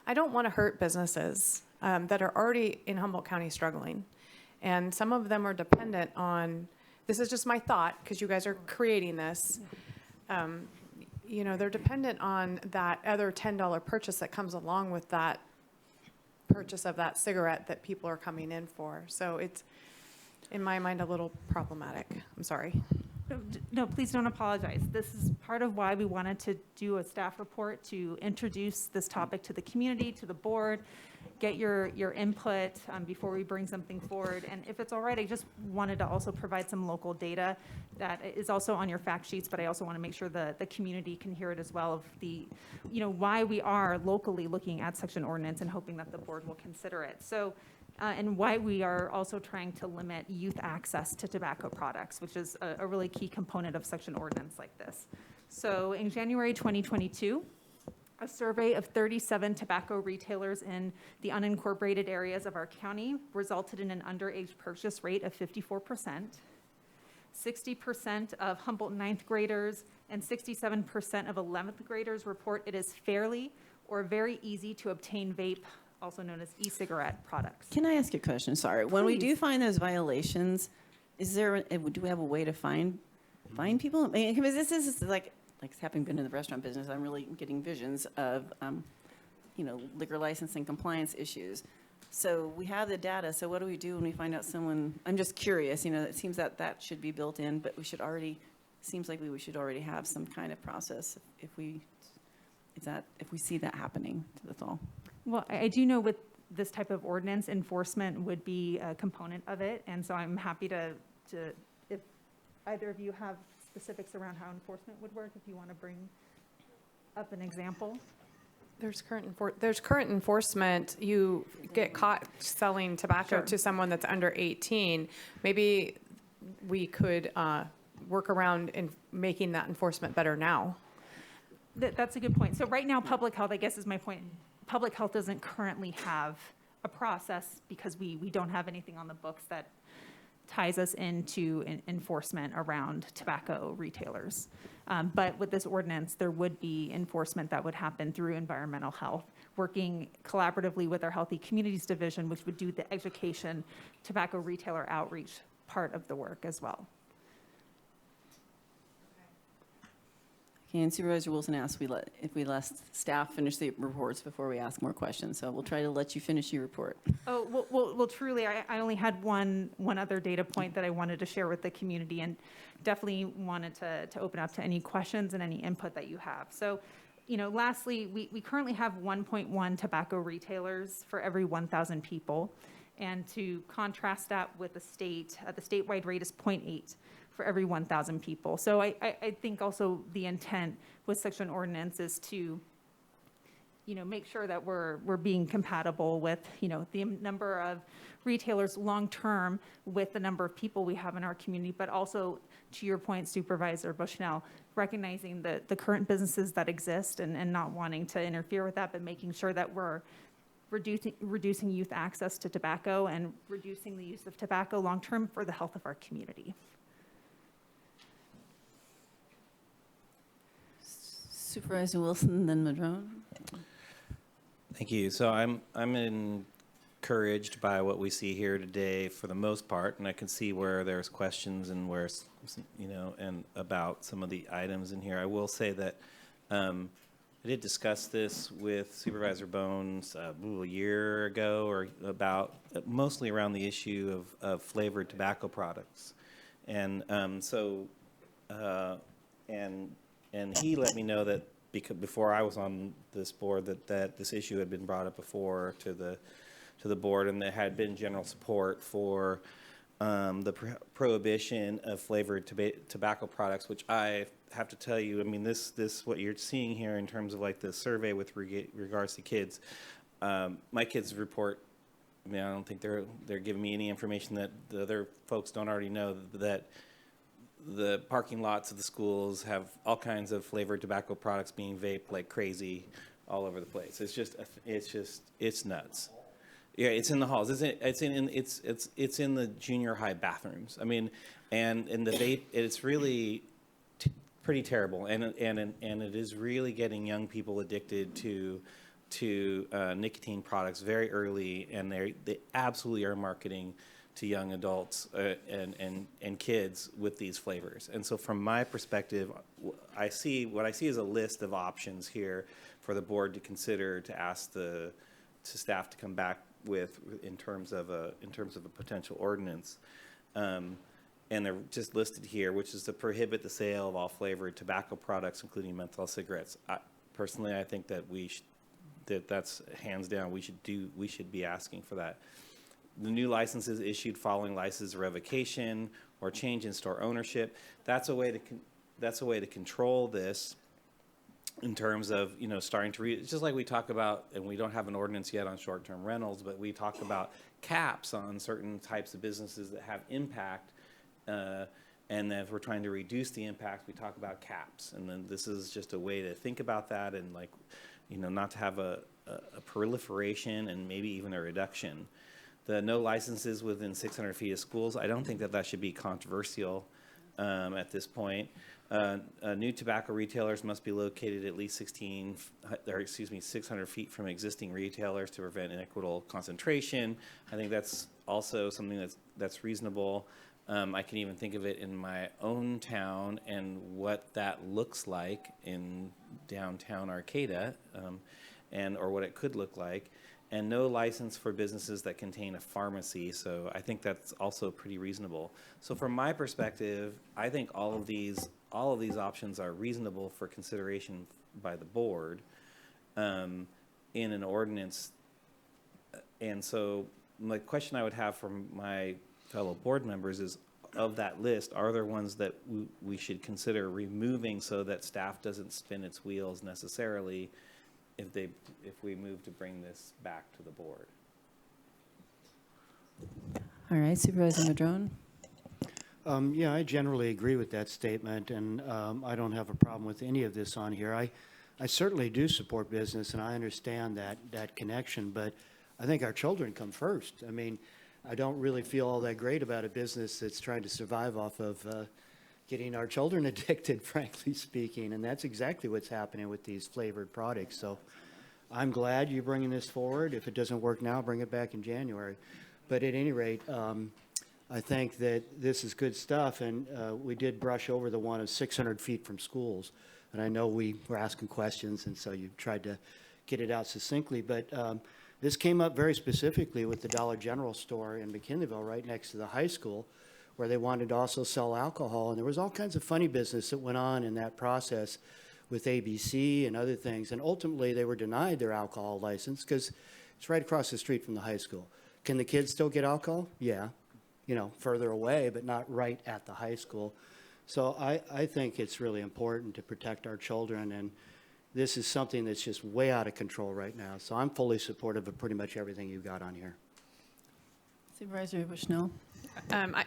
I don't want to hurt businesses that are already in Humboldt County struggling. And some of them are dependent on, this is just my thought, because you guys are creating this. You know, they're dependent on that other $10 purchase that comes along with that purchase of that cigarette that people are coming in for. So it's, in my mind, a little problematic. I'm sorry. No, please don't apologize. This is part of why we wanted to do a staff report to introduce this topic to the community, to the board, get your input before we bring something forward. And if it's all right, I just wanted to also provide some local data that is also on your fact sheets, but I also want to make sure the community can hear it as well of the, you know, why we are locally looking at such an ordinance and hoping that the board will consider it. So, and why we are also trying to limit youth access to tobacco products, which is a really key component of such an ordinance like this. So in January 2022, a survey of 37 tobacco retailers in the unincorporated areas of our county resulted in an underage purchase rate of 54%. 60% of Humboldt ninth graders and 67% of 11th graders report it is fairly or very easy to obtain vape, also known as e-cigarette products. Can I ask you a question? Sorry. When we do Please. find those violations, do we have a way to find people? I mean, because this is like having been in the restaurant business, I'm really getting visions of, liquor license and compliance issues. So we have the data. So what do we do when we find out someone? I'm just curious. You know, it seems that should be built in, but we should already have some kind of process if we see that happening. That's all. Well, I do know with this type of ordinance, enforcement would be a component of it. And so I'm happy to if either of you have specifics around how enforcement would work, if you want to bring up an example. There's current enforcement. You get caught selling tobacco to someone that's under 18. Maybe we could work around in making that enforcement better now. That's a good point. So right now, public health, I guess is my point. Public health doesn't currently have a process because we don't have anything on the books that ties us into enforcement around tobacco retailers. But with this ordinance, there would be enforcement that would happen through environmental health, working collaboratively with our Healthy Communities Division, which would do the education, tobacco retailer outreach part of the work as well. Okay, and Supervisor Wilson asked if we let staff finish the reports before we ask more questions. So we'll try to let you finish your report. Oh, well, truly, I only had one other data point that I wanted to share with the community, and definitely wanted to open up to any questions and any input that you have. So, lastly, we currently have 1.1 tobacco retailers for every 1,000 people. And to contrast that with the statewide rate is 0.8 for every 1,000 people. So I think also the intent with such an ordinance is to, make sure that we're being compatible with, the number of retailers long-term with the number of people we have in our community, but also, to your point, Supervisor Bushnell, recognizing the current businesses that exist and not wanting to interfere with that, but making sure that we're reducing youth access to tobacco and reducing the use of tobacco long-term for the health of our community. Supervisor Wilson, then Madrone. Thank you. So I'm encouraged by what we see here today for the most part, and I can see where there's questions and where, and about some of the items in here. I will say that I did discuss this with Supervisor Bohn a year ago, or about mostly around the issue of flavored tobacco products, and and he let me know that before I was on this board that this issue had been brought up before to the board, and there had been general support for the prohibition of flavored tobacco products, which I have to tell you, I mean, this what you're seeing here in terms of like the survey with regards to kids. My kids report, I mean, I don't think they're giving me any information that the other folks don't already know, that the parking lots of the schools have all kinds of flavored tobacco products being vaped like crazy all over the place. It's nuts. Yeah, it's in the halls. It's in the junior high bathrooms. I mean, and the vape, it's really pretty terrible, and it is really getting young people addicted to nicotine products very early, and they absolutely are marketing to young adults and kids with these flavors. And so from my perspective, what I see is a list of options here for the board to consider, to ask to staff to come back with in terms of a potential ordinance. And they're just listed here, which is to prohibit the sale of all flavored tobacco products, including menthol cigarettes. Personally, I think that that's hands down, we should be asking for that. The new licenses issued following license revocation or change in store ownership, that's a way to control this in terms of, starting to read. It's just like we talk about, and we don't have an ordinance yet on short-term rentals, but we talk about caps on certain types of businesses that have impact, and then if we're trying to reduce the impact, we talk about caps. And then this is just a way to think about that, and not to have a proliferation and maybe even a reduction. The no licenses within 600 feet of schools, I don't think that should be controversial at this point. New tobacco retailers must be located at least 600 feet from existing retailers to prevent inequitable concentration. I think that's also something that's reasonable. I can even think of it in my own town and what that looks like in downtown Arcata, or what it could look like. And no license for businesses that contain a pharmacy. So I think that's also pretty reasonable. So from my perspective, I think all of these options are reasonable for consideration by the board in an ordinance. And so my question I would have from my fellow board members is, of that list, are there ones that we should consider removing so that staff doesn't spin its wheels necessarily if we move to bring this back to the board? All right, Supervisor Madrone. Yeah, I generally agree with that statement, and I don't have a problem with any of this on here. I certainly do support business, and I understand that connection, but I think our children come first. I mean, I don't really feel all that great about a business that's trying to survive off of getting our children addicted, frankly speaking, and that's exactly what's happening with these flavored products. So I'm glad you're bringing this forward. If it doesn't work now, bring it back in January. But at any rate, I think that this is good stuff, and we did brush over the one of 600 feet from schools. And I know we were asking questions, and so you tried to get it out succinctly, but this came up very specifically with the Dollar General store in McKinleyville, right next to the high school, where they wanted to also sell alcohol. And there was all kinds of funny business that went on in that process with ABC and other things. And ultimately, they were denied their alcohol license because it's right across the street from the high school. Can the kids still get alcohol? Yeah, further away, but not right at the high school. So I think it's really important to protect our children, and this is something that's just way out of control right now. So I'm fully supportive of pretty much everything you've got on here. Supervisor Bushnell.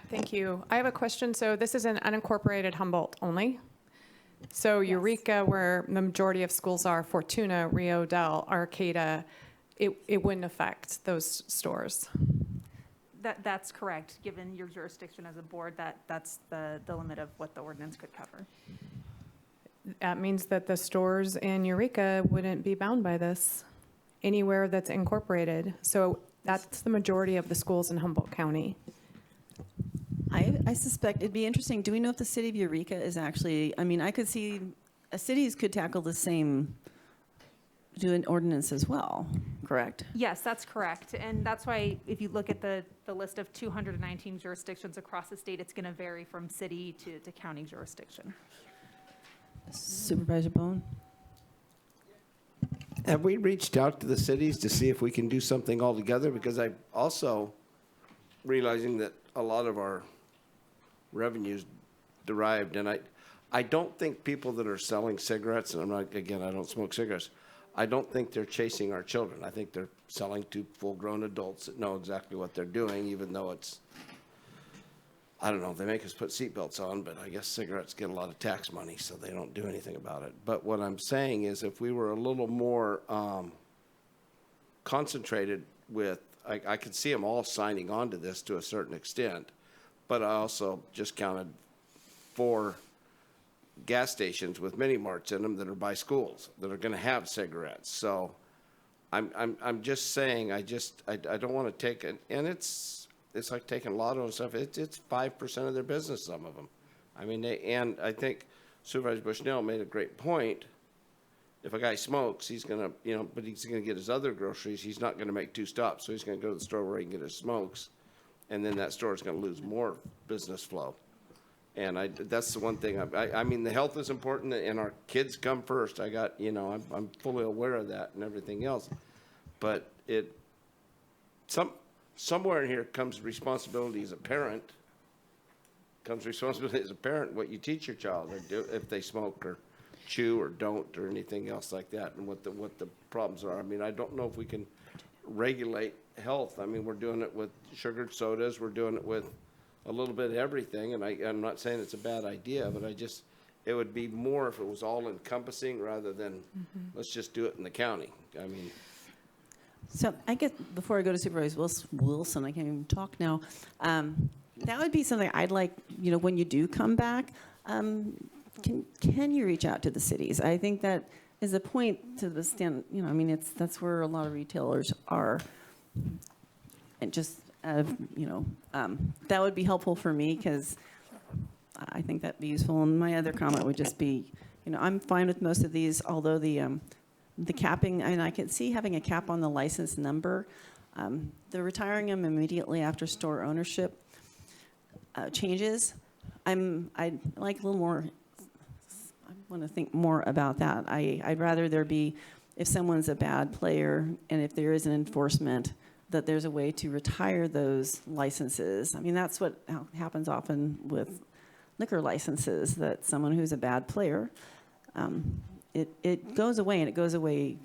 Thank you. I have a question. So this is an unincorporated Humboldt only. So Eureka, where the majority of schools are, Fortuna, Rio Del, Arcata, it wouldn't affect those stores. That's correct. Given your jurisdiction as a board, that's the limit of what the ordinance could cover. That means that the stores in Eureka wouldn't be bound by this. anywhere that's incorporated. So that's the majority of the schools in Humboldt County. I suspect it'd be interesting. Do we know if the city of Eureka is actually, I mean, I could see cities could tackle the same, do an ordinance as well, correct? Yes, that's correct. And that's why if you look at the list of 219 jurisdictions across the state, it's going to vary from city to county jurisdiction. Supervisor Bohn? Have we reached out to the cities to see if we can do something all together? Because I'm also realizing that a lot of our revenues derived, and I don't think people that are selling cigarettes, and I'm not, again, I don't smoke cigarettes, I don't think they're chasing our children. I think they're selling to full-grown adults that know exactly what they're doing, even though it's, I don't know, they make us put seatbelts on, but I guess cigarettes get a lot of tax money, so they don't do anything about it. But what I'm saying is if we were a little more concentrated with, I could see them all signing on to this to a certain extent, but I also just counted 4 gas stations with mini marts in them that are by schools that are going to have cigarettes. So I'm just saying, I don't want to take it, and it's like taking lotto and stuff. It's 5% of their business, some of them. I mean, and I think Supervisor Bushnell made a great point. If a guy smokes, he's going to, but he's going to get his other groceries. He's not going to make 2 stops. So he's going to go to the store where he can get his smokes. And then that store is going to lose more business flow. And that's the one thing. I mean, the health is important, and our kids come first. I got, I'm fully aware of that and everything else. But somewhere in here comes responsibility as a parent. Comes responsibility as a parent what you teach your child, or do if they smoke or chew or don't or anything else like that, and what the problems are. I mean, I don't know if we can regulate health. I mean, we're doing it with sugared sodas. We're doing it with a little bit of everything, and I'm not saying it's a bad idea, but it would be more if it was all encompassing rather than let's just do it in the county. I mean. So I guess before I go to Supervisor Wilson, I can't even talk now. That would be something I'd like, when you do come back, can you reach out to the cities? I think that is a point to the stand, I mean, that's where a lot of retailers are. And just, that would be helpful for me because I think that'd be useful. And my other comment would just be, I'm fine with most of these, although the capping, I mean, I can see having a cap on the license number. The retiring them immediately after store ownership changes. I'd like a little more, I want to think more about that. I'd rather there be, if someone's a bad player and if there is an enforcement, that there's a way to retire those licenses. I mean, that's what happens often with liquor licenses, that someone who's a bad player, it goes away, and it goes away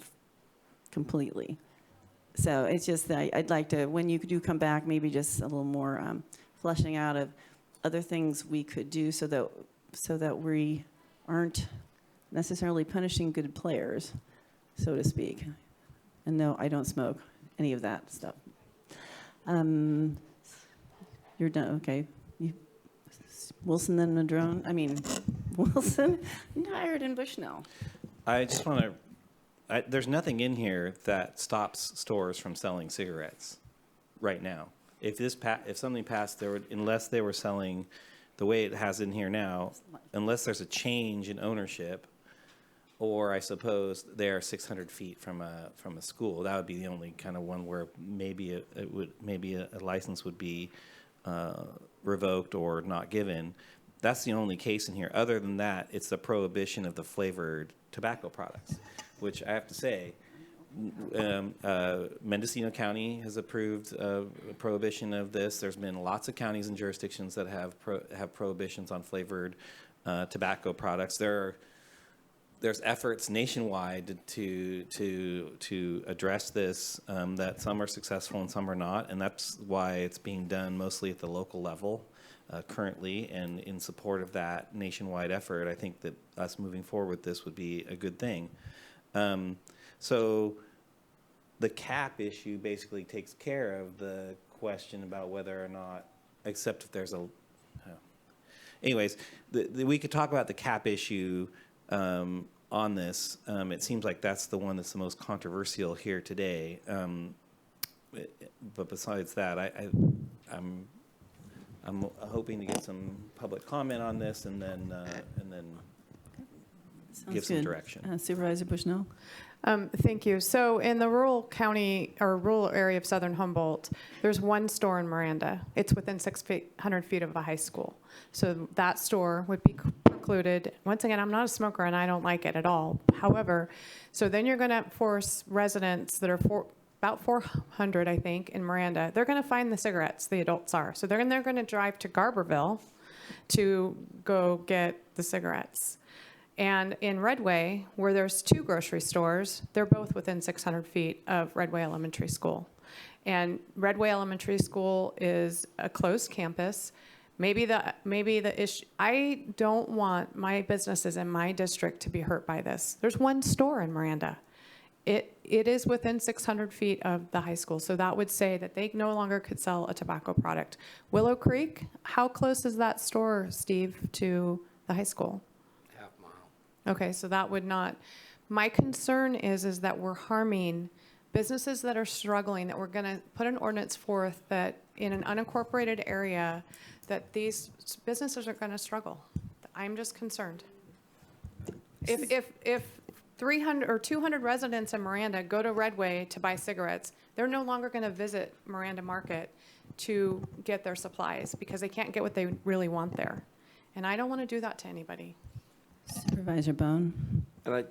completely. So it's just that I'd like to, when you do come back, maybe just a little more fleshing out of other things we could do so that we aren't necessarily punishing good players, so to speak. And no, I don't smoke any of that stuff. You're done, okay. Wilson, then Madrone. I mean, Wilson, Tired, and Bushnell. I just want to, there's nothing in here that stops stores from selling cigarettes right now. If something passed, unless they were selling the way it has in here now, unless there's a change in ownership, or I suppose they are 600 feet from a school, that would be the only kind of one where maybe a license would be revoked or not given. That's the only case in here. Other than that, it's the prohibition of the flavored tobacco products, which I have to say, Mendocino County has approved a prohibition of this. There's been lots of counties and jurisdictions that have prohibitions on flavored tobacco products. There's efforts nationwide to address this, that some are successful and some are not, and that's why it's being done mostly at the local level currently. And in support of that nationwide effort, I think that us moving forward with this would be a good thing. So the cap issue basically takes care of the question about whether or not, except if there's a... anyways, we could talk about the cap issue on this. It seems like that's the one that's the most controversial here today. But besides that, I'm hoping to get some public comment on this and then Sounds give some good. direction. Supervisor Bushnell? Thank you. So in the rural county or rural area of southern Humboldt, there's one store in Miranda. It's within 600 feet of a high school. So that store would be precluded. Once again, I'm not a smoker and I don't like it at all. However, so then you're going to force residents that are about 400, I think, in Miranda, they're going to find the cigarettes, the adults are. So they're going to drive to Garberville to go get the cigarettes. And in Redway, where there's 2 grocery stores, they're both within 600 feet of Redway Elementary School. And Redway Elementary School is a closed campus. Maybe the issue, I don't want my businesses in my district to be hurt by this. There's one store in Miranda. It is within 600 feet of the high school, so that would say that they no longer could sell a tobacco product. Willow Creek, how close is that store, Steve, to the high school? Half mile. Okay, so that would not, my concern is that we're harming businesses that are struggling, that we're gonna put an ordinance forth that in an unincorporated area, that these businesses are gonna struggle. I'm just concerned. If 300 or 200 residents in Miranda go to Redway to buy cigarettes, they're no longer gonna visit Miranda Market to get their supplies because they can't get what they really want there. And I don't wanna do that to anybody. Supervisor Bohn? And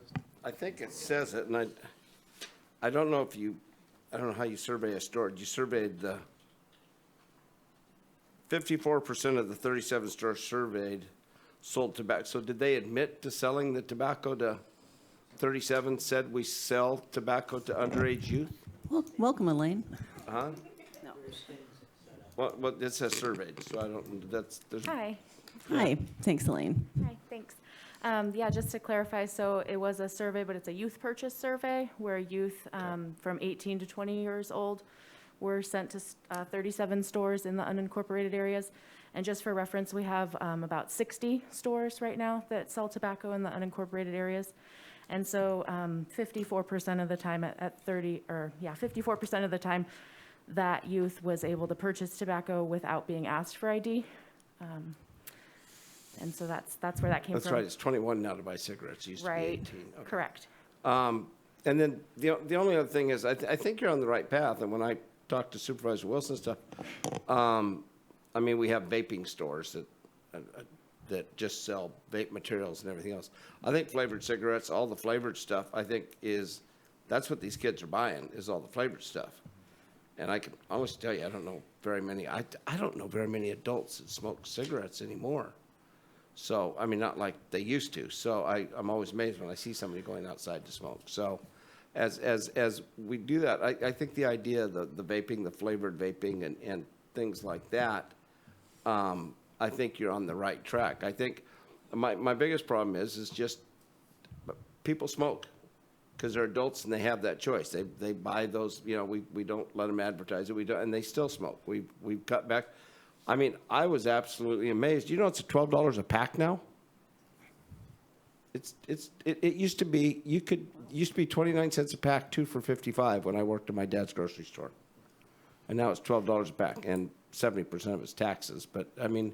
I think it says it, and I don't know if I don't know how you survey a store. You surveyed the 54% of the 37 stores surveyed sold tobacco. So did they admit to selling the tobacco to 37 said we sell tobacco to underage youth? Well, welcome, Elaine. Huh? No. Well, it says surveyed, so I don't, there's. Hi. Hi, thanks, Elaine. Hi, thanks. Yeah, just to clarify, so it was a survey, but it's a youth purchase survey where youth from 18 to 20 years old were sent to 37 stores in the unincorporated areas. And just for reference, we have about 60 stores right now that sell tobacco in the unincorporated areas. And so 54% of the time at 54% of the time that youth was able to purchase tobacco without being asked for ID. And so that's where that came from. That's right, it's 21 now to buy cigarettes, it used to be 18. Okay. Correct. And then the only other thing is, I think you're on the right path, and when I talked to Supervisor Wilson stuff, I mean, we have vaping stores that just sell vape materials and everything else. I think flavored cigarettes, all the flavored stuff, I think that's what these kids are buying, is all the flavored stuff. And I can honestly tell you, I don't know very many adults that smoke cigarettes anymore. So, I mean, not like they used to. So I'm always amazed when I see somebody going outside to smoke. So as we do that, I think the idea, the vaping, the flavored vaping and things like that, I think you're on the right track. I think my biggest problem is just people smoke because they're adults and they have that choice. They buy those, we don't let them advertise it. We don't, and they still smoke. We've cut back. I mean, I was absolutely amazed. You know, it's $12 a pack now. It used to be used to be 29 cents a pack, 2 for $55 when I worked at my dad's grocery store, and now it's $12 a pack, and 70% of it's taxes. But I mean,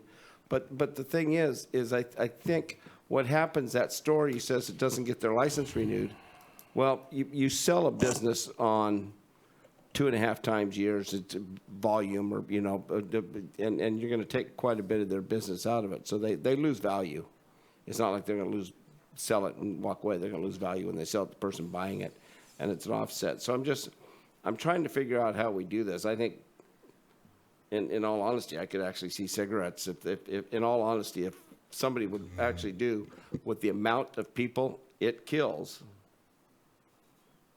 but the thing is I think what happens, that store, he says it doesn't get their license renewed. Well, you sell a business on 2.5 times years volume, or and you're going to take quite a bit of their business out of it, so they lose value. It's not like they're going to sell it and walk away. They're going to lose value when they sell it to the person buying it, and it's an offset. So I'm trying to figure out how we do this. I think, in all honesty, I could actually see cigarettes if in all honesty, if somebody would actually do with the amount of people it kills.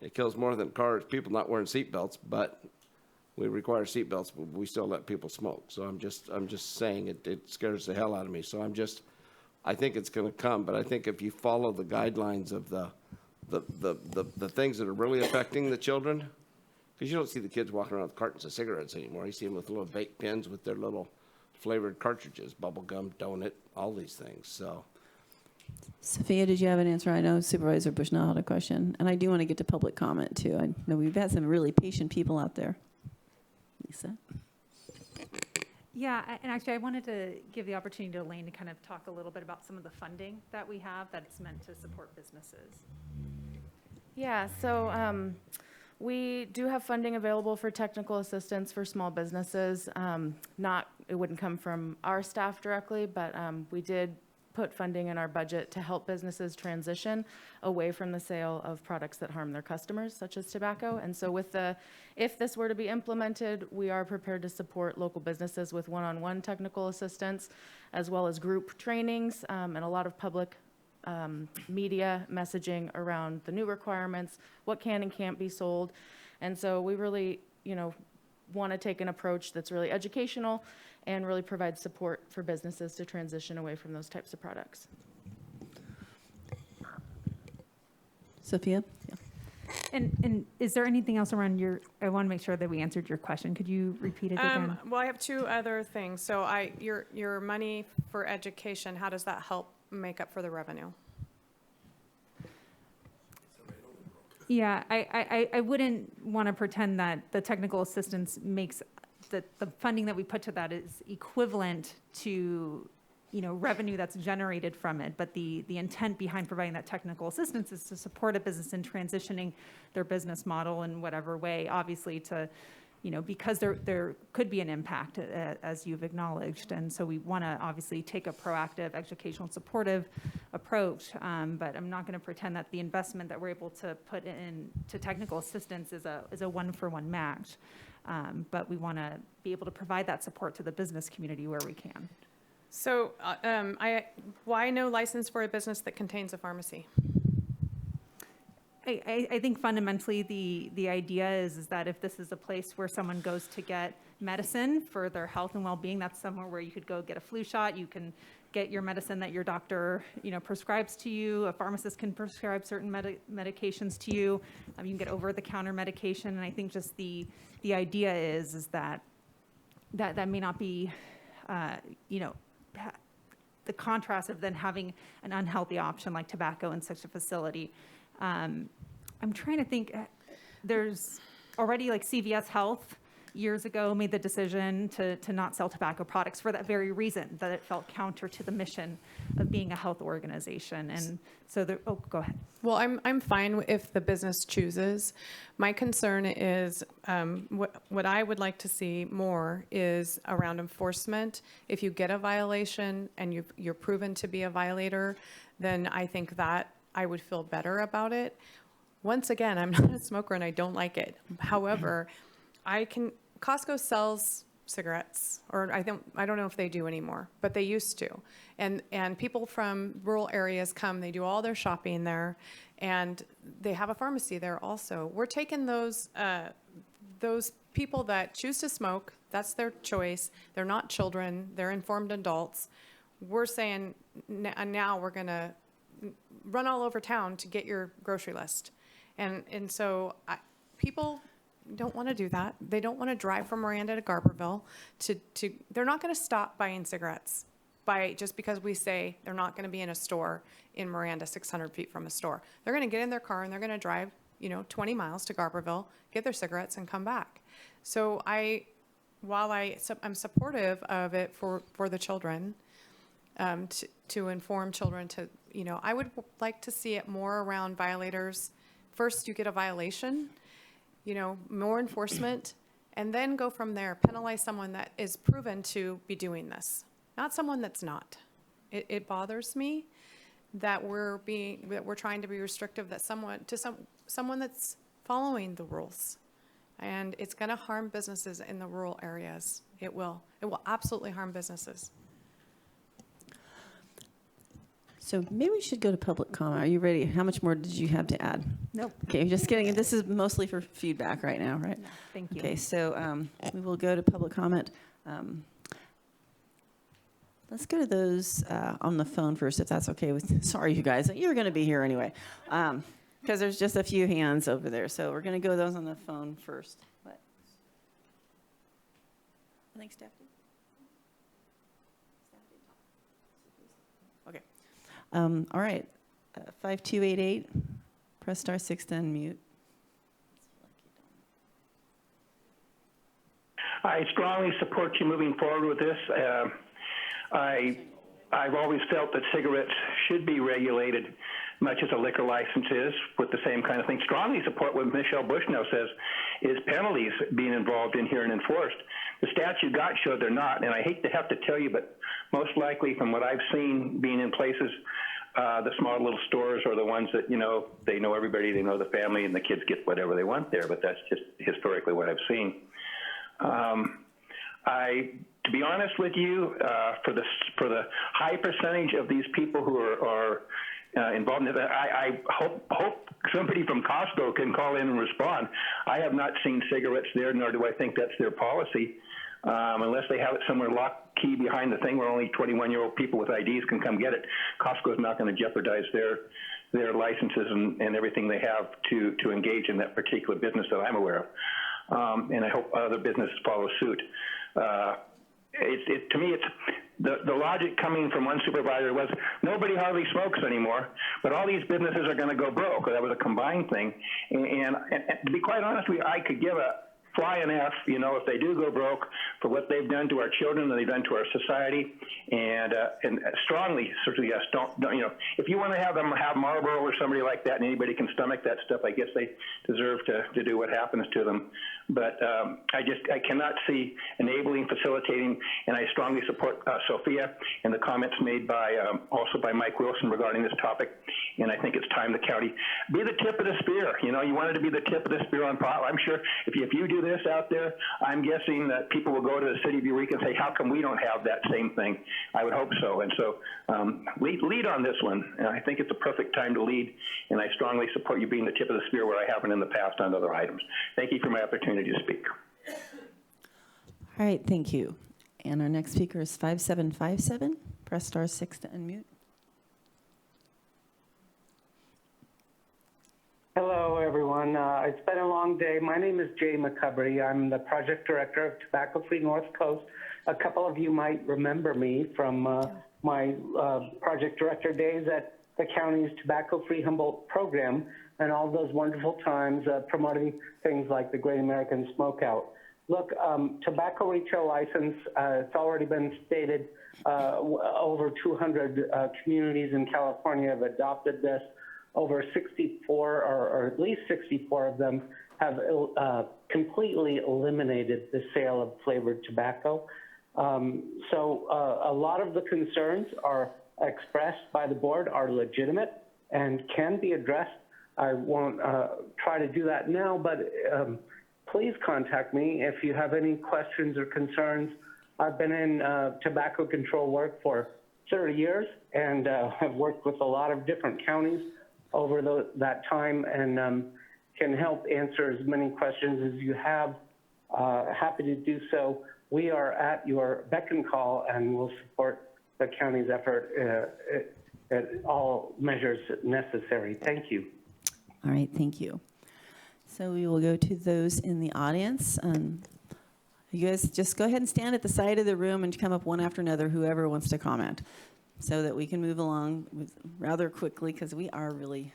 It kills more than cars, people not wearing seatbelts, but we require seatbelts, but we still let people smoke. So I'm just saying it scares the hell out of me. So I think it's going to come, but I think if you follow the guidelines of the things that are really affecting the children, because you don't see the kids walking around with cartons of cigarettes anymore. You see them with little vape pens with their little flavored cartridges, bubble gum, donut, all these things. So Sophia, did you have an answer? I know Supervisor Bushnell had a question, and I do want to get to public comment too. I know we've had some really patient people out there. Lisa? Yeah, and actually, I wanted to give the opportunity to Elaine to kind of talk a little bit about some of the funding that we have that's meant to support businesses. Yeah, so we do have funding available for technical assistance for small businesses. It wouldn't come from our staff directly, but we did put funding in our budget to help businesses transition away from the sale of products that harm their customers, such as tobacco. And so if this were to be implemented, we are prepared to support local businesses with one-on-one technical assistance, as well as group trainings and a lot of public media messaging around the new requirements, what can and can't be sold. And so we really, want to take an approach that's really educational and really provide support for businesses to transition away from those types of products. Sophia? Yeah. And is there anything else around I want to make sure that we answered your question. Could you repeat it again? Well, I have two other things. So your money for education, how does that help make up for the revenue? Yeah, I wouldn't want to pretend that the technical assistance makes the funding that we put to that is equivalent to revenue that's generated from it. But the intent behind providing that technical assistance is to support a business in transitioning their business model in whatever way, obviously to, because there could be an impact as you've acknowledged. And so we want to obviously take a proactive, educational, supportive approach. But I'm not going to pretend that the investment that we're able to put into technical assistance is a one-for-one match. But we want to be able to provide that support to the business community where we can. So why no license for a business that contains a pharmacy? I think fundamentally the idea is that if this is a place where someone goes to get medicine for their health and well-being, that's somewhere where you could go get a flu shot. You can get your medicine that your doctor prescribes to you. A pharmacist can prescribe certain medications to you. You can get over-the-counter medication. And I think just the idea is that may not be the contrast of then having an unhealthy option like tobacco in such a facility. I'm trying to think, there's already like CVS Health years ago made the decision to not sell tobacco products for that very reason, that it felt counter to the mission of being a health organization. And so go ahead. Well, I'm fine if the business chooses. My concern is what I would like to see more is around enforcement. If you get a violation and you're proven to be a violator, then I think that I would feel better about it. Once again, I'm not a smoker and I don't like it. However, Costco sells cigarettes, or I don't know if they do anymore, but they used to. And people from rural areas come, they do all their shopping there, and they have a pharmacy there also. We're taking those people that choose to smoke, that's their choice. They're not children, they're informed adults. We're saying now we're gonna run all over town to get your grocery list. And so people don't want to do that. They don't want to drive from Miranda to Garberville they're not going to stop buying cigarettes just because we say they're not going to be in a store in Miranda 600 feet from a store. They're going to get in their car and they're going to drive 20 miles to Garberville, get their cigarettes and come back. So while I'm supportive of it for the children, to inform children I would like to see it more around violators. First, you get a violation, more enforcement, and then go from there, penalize someone that is proven to be doing this, not someone that's not. It bothers me that we're trying to be restrictive that someone that's following the rules. And it's going to harm businesses in the rural areas. It will absolutely harm businesses. So maybe we should go to public comment. Are you ready? How much more did you have to add? Nope. Okay, just kidding. This is mostly for feedback right now, right? No, thank you. Okay, so we will go to public comment. Let's go to those on the phone first, if that's okay with. Sorry, you guys. You're going to be here anyway, because there's just a few hands over there. So we're going to go those on the phone first. What? I think Steph did. Okay. All right, 5288, press star 6 to unmute. I strongly support you moving forward with this. I've always felt that cigarettes should be regulated much as a liquor license is, with the same kind of thing. Strongly support what Michelle Bushnell says is penalties being involved in here and enforced. The stats you got showed they're not, and I hate to have to tell you, but most likely from what I've seen being in places, the small little stores are the ones that, you know, they know everybody, they know the family, and the kids get whatever they want there, but that's just historically what I've seen. To be honest with you, for the high percentage of these people who are involved in it, I hope somebody from Costco can call in and respond. I have not seen cigarettes there, nor do I think that's their policy, unless they have it somewhere locked key behind the thing where only 21-year-old people with IDs can come get it. Costco is not going to jeopardize their licenses and everything they have to engage in that particular business that I'm aware of. And I hope other businesses follow suit. To me, it's the logic coming from one supervisor was nobody hardly smokes anymore, but all these businesses are going to go broke. That was a combined thing. And to be quite honest with you, I could give a fly an F, you know, if they do go broke for what they've done to our children and they've done to our society. And strongly, certainly, yes, don't, you know, if you want to have them have Marlboro or somebody like that and anybody can stomach that stuff, I guess they deserve to do what happens to them. But I cannot see enabling, facilitating, and I strongly support Sophia and the comments made by also by Mike Wilson regarding this topic. And I think it's time the county be the tip of the spear. You know, you wanted to be the tip of the spear on pot. I'm sure if you do this out there, I'm guessing that people will go to the city of Eureka and say, how come we don't have that same thing? I would hope so. And so lead on this one. And I think it's a perfect time to lead. And I strongly support you being the tip of the spear where I haven't in the past on other items. Thank you for my opportunity to speak. All right, thank you. And our next speaker is 5757. Press star 6 to unmute. Hello, everyone. It's been a long day. My name is Jay McCubry. I'm the project director of Tobacco Free North Coast. A couple of you might remember me from my project director days at the county's Tobacco Free Humboldt program and all those wonderful times promoting things like the Great American Smokeout. Look, tobacco retail license, it's already been stated, over 200 communities in California have adopted this. Over 64, or at least 64 of them, have completely eliminated the sale of flavored tobacco. So a lot of the concerns are expressed by the board are legitimate and can be addressed. I won't try to do that now, but please contact me if you have any questions or concerns. I've been in tobacco control work for 30 years and have worked with a lot of different counties over that time and can help answer as many questions as you have. Happy to do so. We are at your beck and call and will support the county's effort at all measures necessary. Thank you. All right, thank you. So we will go to those in the audience. You guys just go ahead and stand at the side of the room and come up one after another, whoever wants to comment, so that we can move along rather quickly because we are really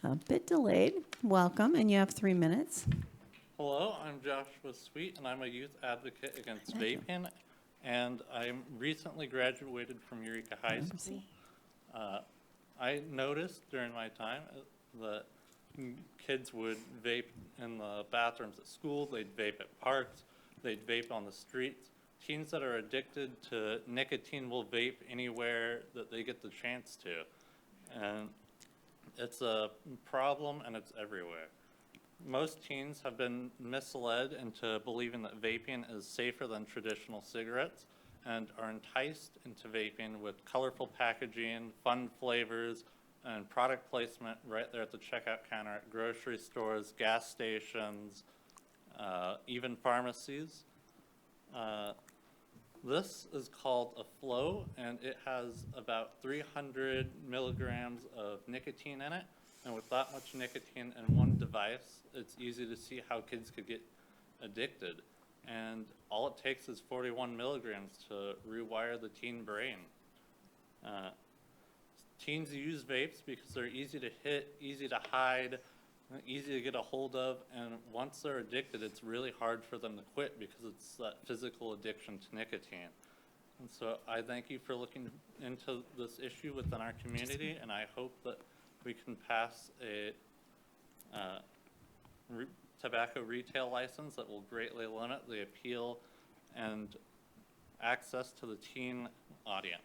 a bit delayed. Welcome, and you have 3 minutes. Hello, I'm Joshua Sweet, and I'm a youth advocate against vaping, and I'm recently graduated from Eureka High School. I noticed during my time that kids would vape in the bathrooms at school, they'd vape at parks, they'd vape on the streets. Teens that are addicted to nicotine will vape anywhere that they get the chance to. And it's a problem and it's everywhere. Most teens have been misled into believing that vaping is safer than traditional cigarettes and are enticed into vaping with colorful packaging, fun flavors, and product placement right there at the checkout counter at grocery stores, gas stations, even pharmacies. This is called a flow, and it has about 300 milligrams of nicotine in it. And with that much nicotine in one device, it's easy to see how kids could get addicted. And all it takes is 41 milligrams to rewire the teen brain. teens use vapes because they're easy to hit, easy to hide, easy to get a hold of, and once they're addicted, it's really hard for them to quit because it's that physical addiction to nicotine. And so I thank you for looking into this issue within our community, and I hope that we can pass a tobacco retail license that will greatly limit the appeal and access to the teen audience.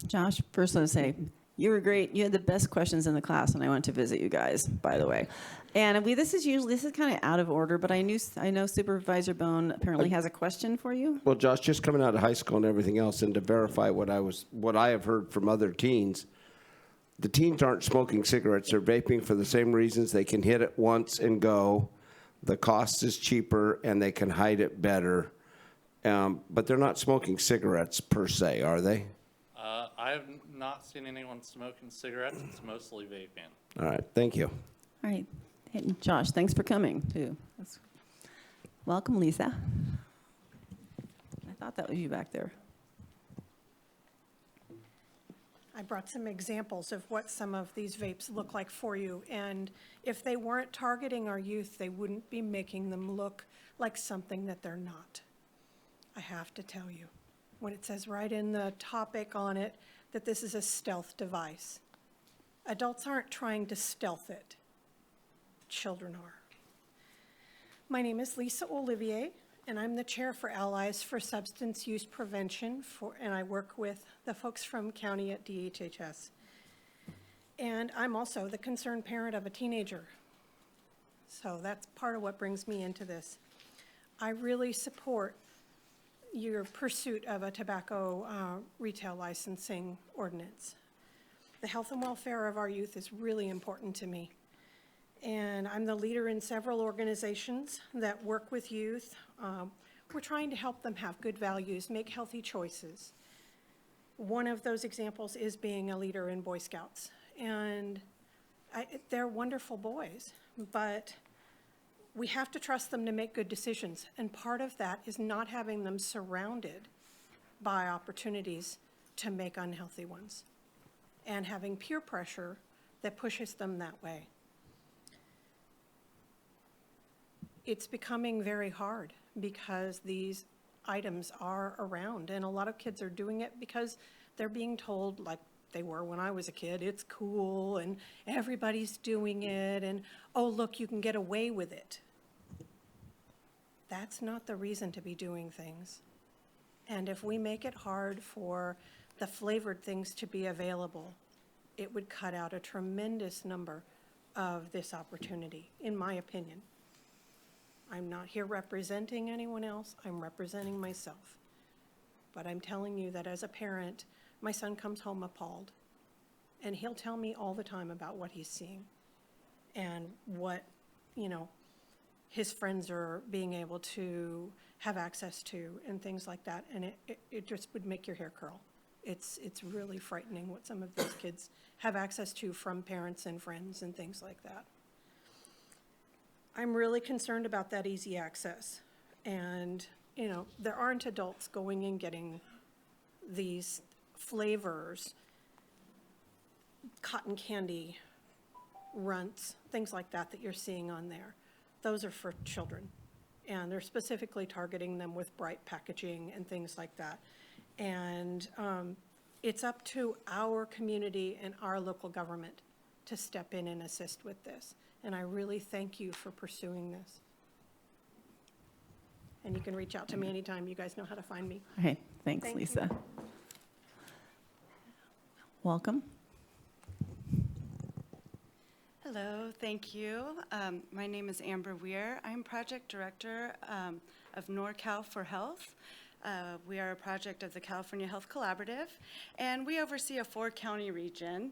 Josh, first I want to say, you were great. You had the best questions in the class when I went to visit you guys, by the way. And this is kind of out of order, but I know Supervisor Bohn apparently has a question for you. Well, Josh, just coming out of high school and everything else, and to verify what I have heard from other teens, the teens aren't smoking cigarettes. They're vaping for the same reasons. They can hit it once and go. The cost is cheaper, and they can hide it better. But they're not smoking cigarettes per se, are they? I have not seen anyone smoking cigarettes. It's mostly vaping. All right, thank you. All right. Hey, Josh, thanks for coming, too. Welcome, Lisa. I thought that was you back there. I brought some examples of what some of these vapes look like for you. And if they weren't targeting our youth, they wouldn't be making them look like something that they're not. I have to tell you. When it says right in the topic on it that this is a stealth device. Adults aren't trying to stealth it. Children are. My name is Lisa Olivier, and I'm the chair for Allies for Substance Use Prevention, and I work with the folks from county at DHHS. And I'm also the concerned parent of a teenager. So that's part of what brings me into this. I really support your pursuit of a tobacco retail licensing ordinance. The health and welfare of our youth is really important to me. And I'm the leader in several organizations that work with youth. We're trying to help them have good values, make healthy choices. One of those examples is being a leader in Boy Scouts. And they're wonderful boys, but we have to trust them to make good decisions. And part of that is not having them surrounded by opportunities to make unhealthy ones and having peer pressure that pushes them that way. It's becoming very hard because these items are around, and a lot of kids are doing it because they're being told, like they were when I was a kid, it's cool and everybody's doing it, and oh, look, you can get away with it. That's not the reason to be doing things. And if we make it hard for the flavored things to be available, it would cut out a tremendous number of this opportunity, in my opinion. I'm not here representing anyone else, I'm representing myself. But I'm telling you that as a parent, my son comes home appalled, and he'll tell me all the time about what he's seeing and what, his friends are being able to have access to and things like that. And it just would make your hair curl. It's really frightening what some of these kids have access to from parents and friends and things like that. I'm really concerned about that easy access. And, there aren't adults going and getting these flavors, cotton candy, runts, things like that you're seeing on there. Those are for children. And they're specifically targeting them with bright packaging and things like that. And it's up to our community and our local government to step in and assist with this. And I really thank you for pursuing this. And you can reach out to me anytime. You guys know how to find me. Okay, thanks, Thank Lisa. you. Welcome. Hello, thank you. My name is Amber Weir. I'm project director of NorCal for Health. We are a project of the California Health Collaborative, and we oversee a 4-county region.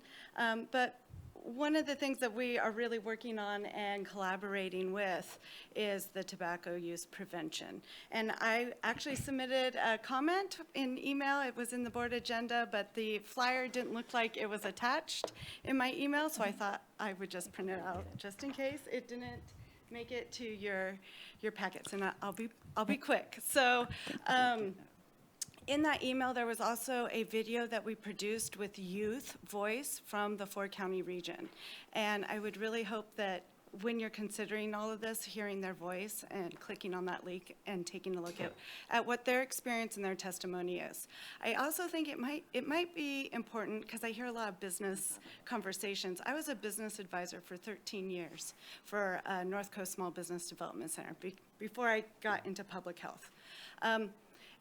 But one of the things that we are really working on and collaborating with is the tobacco use prevention. And I actually submitted a comment in email. It was in the board agenda, but the flyer didn't look like it was attached in my email, so I thought I would just print it out just in case it didn't make it to your packets. And I'll be quick. So In that email, there was also a video that we produced with youth voice from the 4-county region. And I would really hope that when you're considering all of this, hearing their voice and clicking on that link and taking a look at what their experience and their testimony is. I also think it might be important, because I hear a lot of business conversations. I was a business advisor for 13 years for North Coast Small Business Development Center before I got into public health.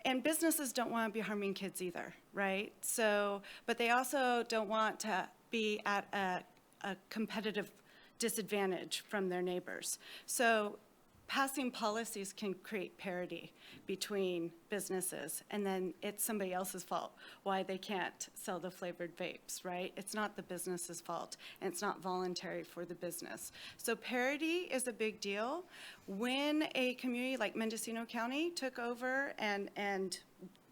And businesses don't want to be harming kids either, right? So, but they also don't want to be at a competitive disadvantage from their neighbors. So passing policies can create parity between businesses, and then it's somebody else's fault why they can't sell the flavored vapes, right? It's not the business's fault, and it's not voluntary for the business. So parity is a big deal. When a community like Mendocino County took over and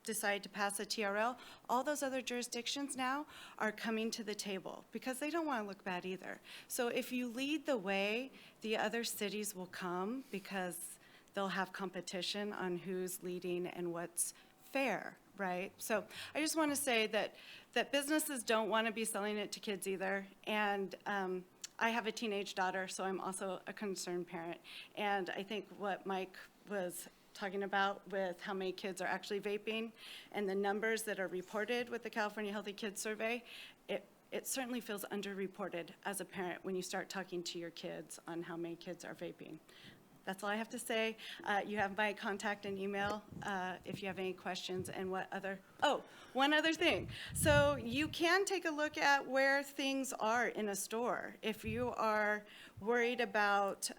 decided to pass a TRL, all those other jurisdictions now are coming to the table because they don't want to look bad either. So if you lead the way, the other cities will come because they'll have competition on who's leading and what's fair, right? So I just want to say that businesses don't want to be selling it to kids either. And I have a teenage daughter, so I'm also a concerned parent. And I think what Mike was talking about with how many kids are actually vaping and the numbers that are reported with the California Healthy Kids Survey, it certainly feels underreported as a parent when you start talking to your kids on how many kids are vaping. That's all I have to say. You have my contact and email if you have any questions. And one other thing. So you can take a look at where things are in a store. If you are worried about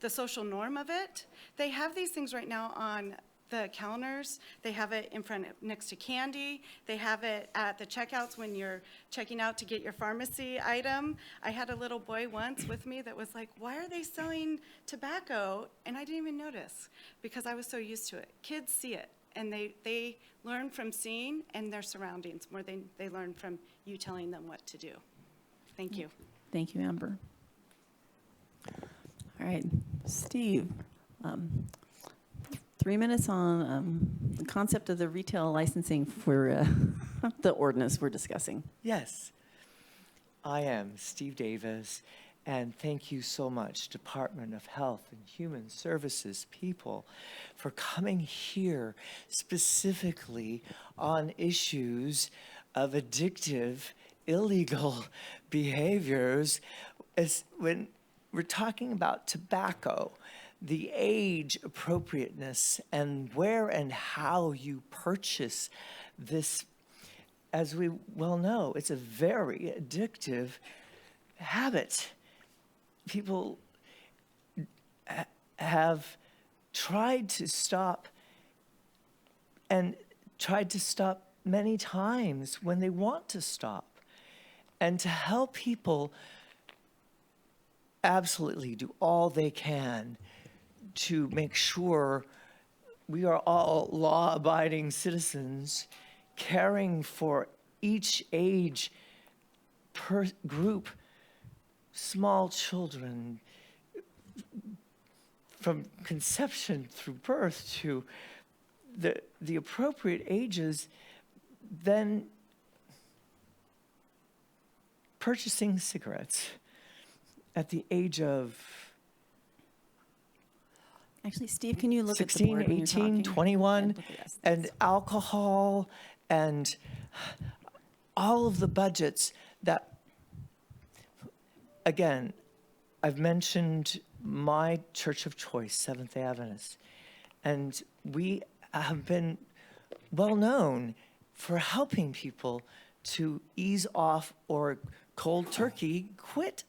the social norm of it, they have these things right now on the counters. They have it in front next to candy. They have it at the checkouts when you're checking out to get your pharmacy item. I had a little boy once with me that was like, why are they selling tobacco? And I didn't even notice because I was so used to it. Kids see it, and they learn from seeing and their surroundings more than they learn from you telling them what to do. Thank you. Thank you, Amber. All right, Steve, 3 minutes on the concept of the retail licensing for the ordinance we're discussing. Yes, I am Steve Davis, and thank you so much, Department of Health and Human Services people, for coming here specifically on issues of addictive, illegal behaviors. When we're talking about tobacco, the age appropriateness and where and how you purchase this, as we well know, it's a very addictive habit. People have tried to stop many times when they want to stop. And to help people absolutely do all they can to make sure we are all law-abiding citizens, caring for each age per group, small children, from conception through birth to the appropriate ages, then purchasing cigarettes at the age of Actually, Steve, can you look 16, at the board when you're 18, talking? 21, and alcohol and all of the budgets that, again, I've mentioned my church of choice, Seventh-day Adventist, and we have been well known for helping people to ease off or cold turkey quit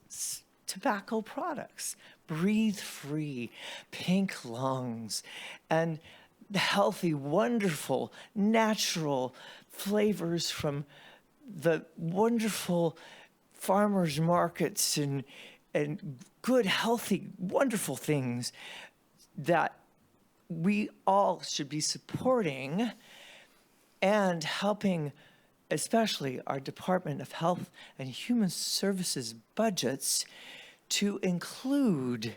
tobacco products. Breathe Free, Pink Lungs, and the healthy, wonderful, natural flavors from the wonderful farmers markets and good, healthy, wonderful things that we all should be supporting and helping, especially our Department of Health and Human Services budgets, to include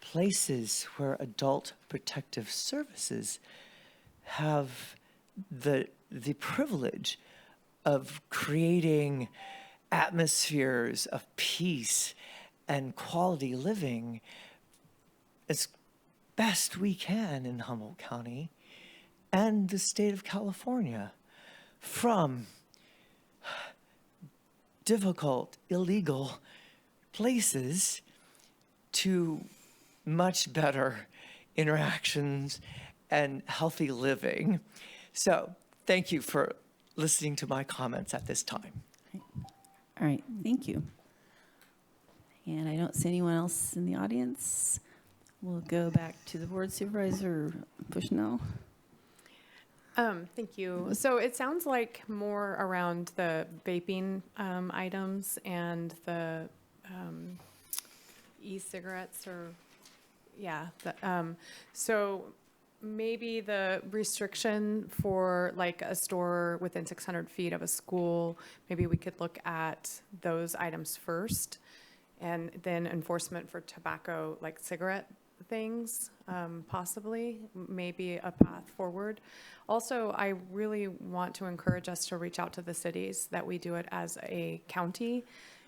places where adult protective services have the privilege of creating atmospheres of peace and quality living as best we can in Humboldt County and the state of California, from difficult, illegal places to much better interactions and healthy living. So thank you for listening to my comments at this time. All right, thank you. And I don't see anyone else in the audience. We'll go back to the board supervisor, Bushnell. Thank you. So it sounds like more around the vaping items and the e-cigarettes, or so maybe the restriction for like a store within 600 feet of a school, maybe we could look at those items first, and then enforcement for tobacco, like cigarette things, possibly, maybe a path forward. Also, I really want to encourage us to reach out to the cities, that we do it as a county,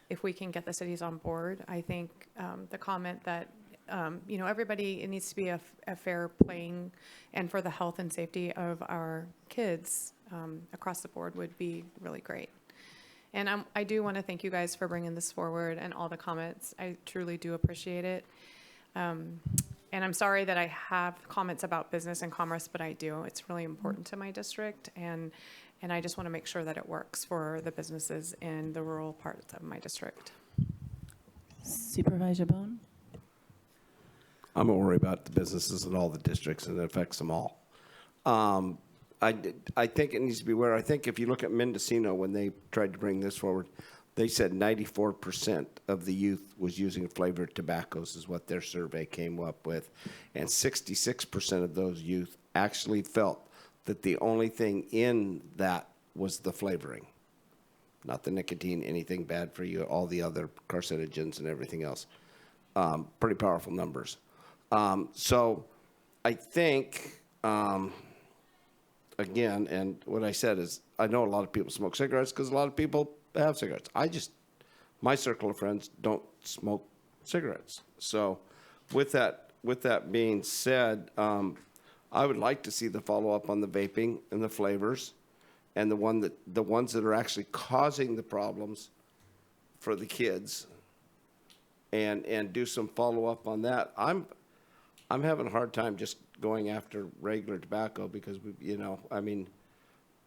if we can get the cities on board. I think the comment that, everybody, it needs to be a fair playing, and for the health and safety of our kids across the board would be really great. And I do want to thank you guys for bringing this forward and all the comments. I truly do appreciate it. And I'm sorry that I have comments about business and commerce, but I do. It's really important to my district, and I just want to make sure that it works for the businesses in the rural parts of my district. Supervisor Bohn? I'm going to worry about the businesses in all the districts, and it affects them all. I think it needs to be aware. I think if you look at Mendocino, when they tried to bring this forward, they said 94% of the youth was using flavored tobaccos is what their survey came up with. And 66% of those youth actually felt that the only thing in that was the flavoring, not the nicotine, anything bad for you, all the other carcinogens and everything else. Pretty powerful numbers. So I think, again, and what I said is, I know a lot of people smoke cigarettes because a lot of people have cigarettes. My circle of friends don't smoke cigarettes. So with that being said, I would like to see the follow-up on the vaping and the flavors, and the ones that are actually causing the problems for the kids, and do some follow-up on that. I'm having a hard time just going after regular tobacco because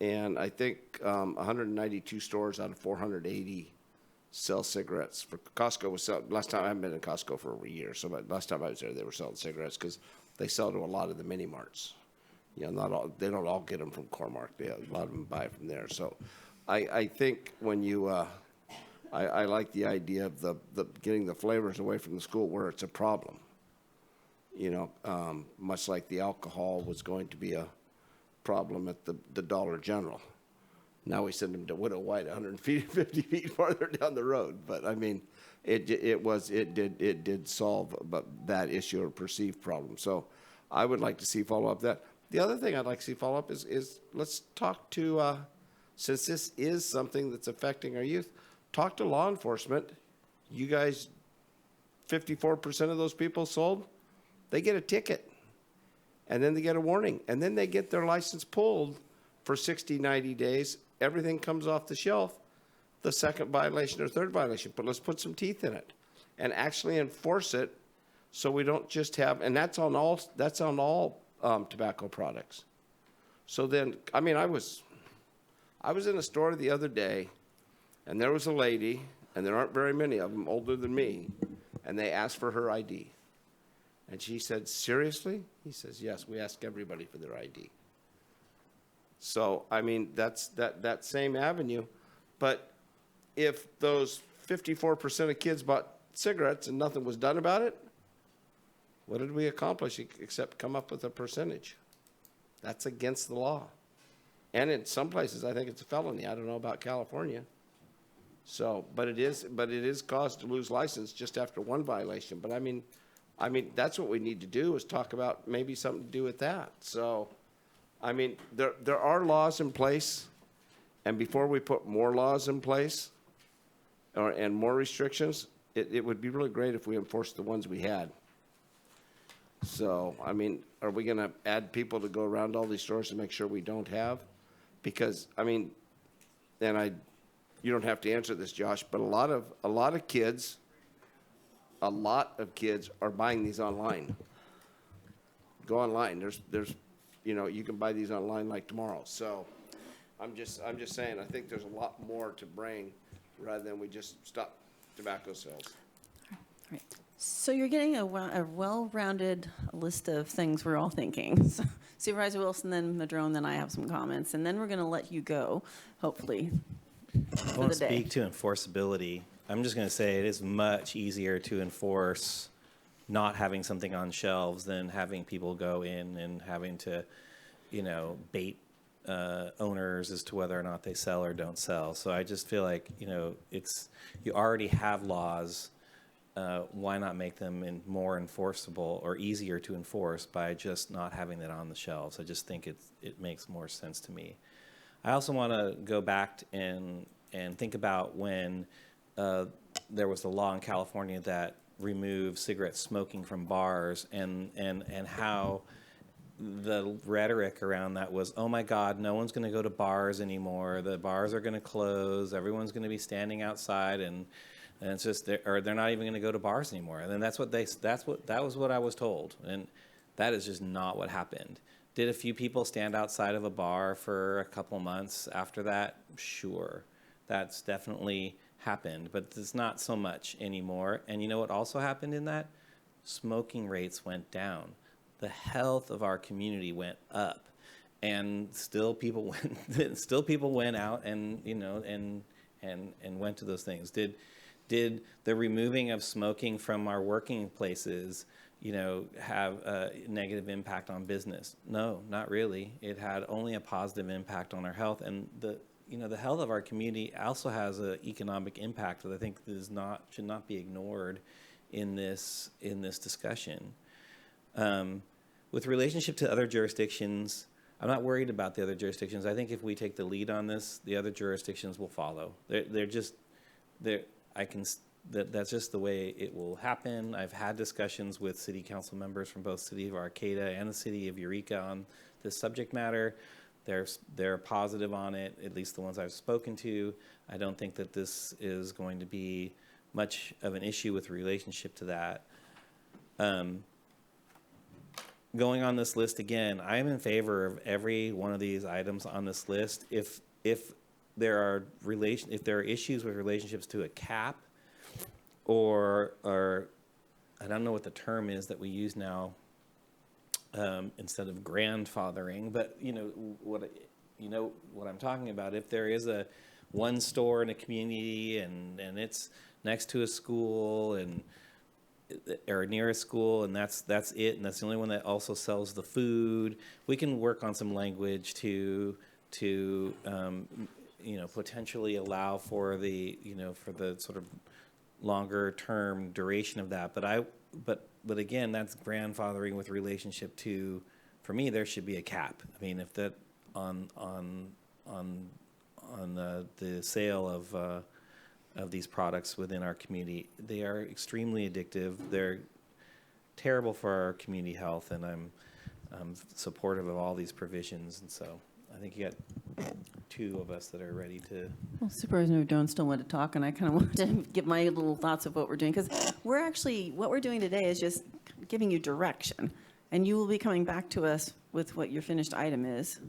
and I think 192 stores out of 480 sell cigarettes. For Costco was selling, last time, I haven't been in Costco for over a year, so last time I was there, they were selling cigarettes because they sell to a lot of the mini marts. Not all, they don't all get them from Core-Mark. A lot of them buy from there. So I think when you, I like the idea of the getting the flavors away from the school where it's a problem. Much like the alcohol was going to be a problem at the Dollar General. Now we send them to Widow White 150 feet farther down the road. But I mean, it did solve that issue or perceived problem. So I would like to see follow up that. The other thing I'd like to see follow up is let's talk to, since this is something that's affecting our youth, talk to law enforcement. You guys, 54% of those people sold, they get a ticket. And then they get a warning. And then they get their license pulled for 60, 90 days. Everything comes off the shelf, the second violation or third violation. But let's put some teeth in it and actually enforce it so we don't just have, and that's on all tobacco products. So then, I mean, I was in a store the other day, and there was a lady, and there aren't very many of them older than me, and they asked for her ID. And she said, seriously? He says, yes, we ask everybody for their ID. So, I mean, that's that same avenue. But if those 54% of kids bought cigarettes and nothing was done about it, what did we accomplish except come up with a percentage? That's against the law. And in some places, I think it's a felony. I don't know about California. So, but it is cause to lose license just after one violation. But I mean, that's what we need to do is talk about maybe something to do with that. So I mean, there are laws in place, and before we put more laws in place, and more restrictions, it would be really great if we enforced the ones we had. So, I mean, are we gonna add people to go around all these stores to make sure we don't have? Because, I mean, you don't have to answer this, Josh, but a lot of kids are buying these online. Go online. There's, you can buy these online like tomorrow. So, I'm just saying, I think there's a lot more to bring rather than we just stop tobacco sales. Right. So you're getting a well-rounded list of things we're all thinking. So Supervisor Wilson, then Madrone, then I have some comments, and then we're going to let you go, hopefully, I want to speak to enforceability. I'm just going to say it is much easier to enforce not having something on shelves than having people go in and having to, bait owners as to whether or not they sell or don't sell. So I just feel like, you already have laws. Why not make them more enforceable or easier to enforce by just not having that on the shelves? I just think it makes more sense to me. I also want to go back and think about when there was a law in California that removed cigarette smoking from bars and how the rhetoric around that was, oh my God, no one's going to go to bars anymore. The bars are going to close. Everyone's going to be standing outside and it's just, they're not even going to go to bars anymore. And then that was what I was told. And that is just not what happened. Did a few people stand outside of a bar for a couple months after that? Sure. That's definitely happened, but it's not so much anymore. And you know what also happened in that? Smoking rates went down. The health of our community went up. And still people went out and, and went to those things. Did the removing of smoking from our working places, have a negative impact on business? No, not really. It had only a positive impact on our health, and the health of our community also has an economic impact that I think should not be ignored in this discussion. With relationship to other jurisdictions, I'm not worried about the other jurisdictions. I think if we take the lead on this, the other jurisdictions will follow. That's just the way it will happen. I've had discussions with city council members from both City of Arcata and the City of Eureka on this subject matter. They're positive on it, at least the ones I've spoken to. I don't think that this is going to be much of an issue with relationship to that. Going on this list again, I am in favor of every one of these items on this list. If there are issues with relationships to a cap, or I don't know what the term is that we use now instead of grandfathering, but what I'm talking about. If there is one store in a community and it's next to a school or near a school, and that's it, and that's the only one that also sells the food, we can work on some language to potentially allow for the sort of longer term duration of that. But again, that's grandfathering with relationship to, for me, there should be a cap. I mean, if that on the sale of these products within our community, they are extremely addictive. They're terrible for our community health, and I'm supportive of all these provisions. And so I think you got two of us that are ready to. Well, Supervisor Madrone still wanted to talk, and I kind of wanted to give my little thoughts of what we're doing, because what we're doing today is just giving you direction, and you will be coming back to us with what your finished item is,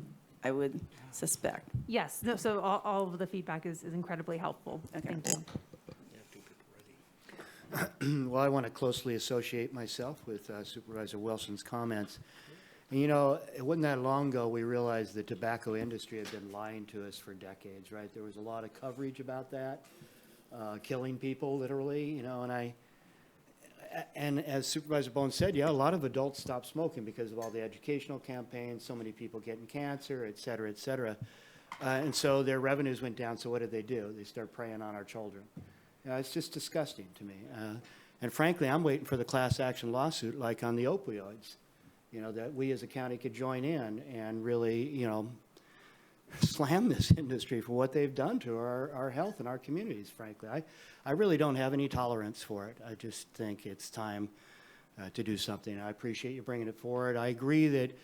I would suspect. Yes, so all of the feedback is incredibly helpful. Okay. Thank you. Well, I want to closely associate myself with Supervisor Wilson's comments. And it wasn't that long ago we realized the tobacco industry had been lying to us for decades, right? There was a lot of coverage about that, killing people literally, and as Supervisor Bohn said, a lot of adults stopped smoking because of all the educational campaigns, so many people getting cancer, et cetera, et cetera. And so their revenues went down, so what did? They start preying on our children. It's just disgusting to me. And frankly, I'm waiting for the class action lawsuit like on the opioids. that we as a county could join in and really, slam this industry for what they've done to our health and our communities, frankly. I really don't have any tolerance for it. I just think it's time to do something. I appreciate you bringing it forward. I agree that,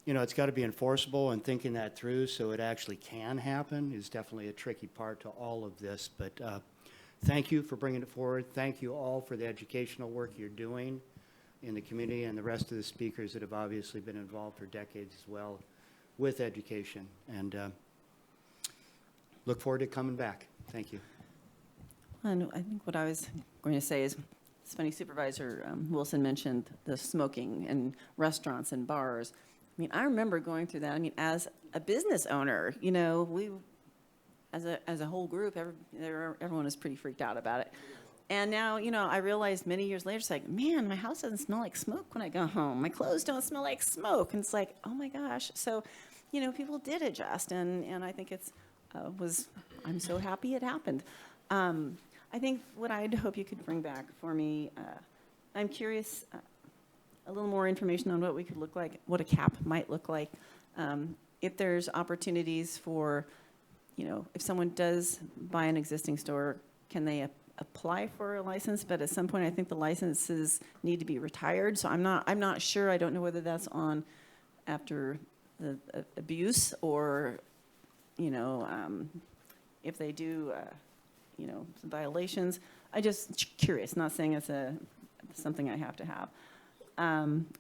it's got to be enforceable, and thinking that through so it actually can happen is definitely a tricky part to all of this. But thank you for bringing it forward. Thank you all for the educational work you're doing in the community, and the rest of the speakers that have obviously been involved for decades as well with education. And look forward to coming back. Thank you. And I think what I was going to say is, it's funny, Supervisor Wilson mentioned the smoking in restaurants and bars. I mean, I remember going through that. I mean, as a business owner, we, as a whole group, everyone is pretty freaked out about it. And now, I realized many years later, it's like, man, my house doesn't smell like smoke when I go home. My clothes don't smell like smoke. And it's like, oh my gosh. So, people did adjust, and I think I'm so happy it happened. I think what I'd hope you could bring back for me, I'm curious, a little more information on what we could look like, what a cap might look like. If there's opportunities for, if someone does buy an existing store, can they apply for a license? But at some point, I think the licenses need to be retired. So I'm not sure. I don't know whether that's on after the abuse, or, if they do, some violations. I just curious, not saying it's something I have to have.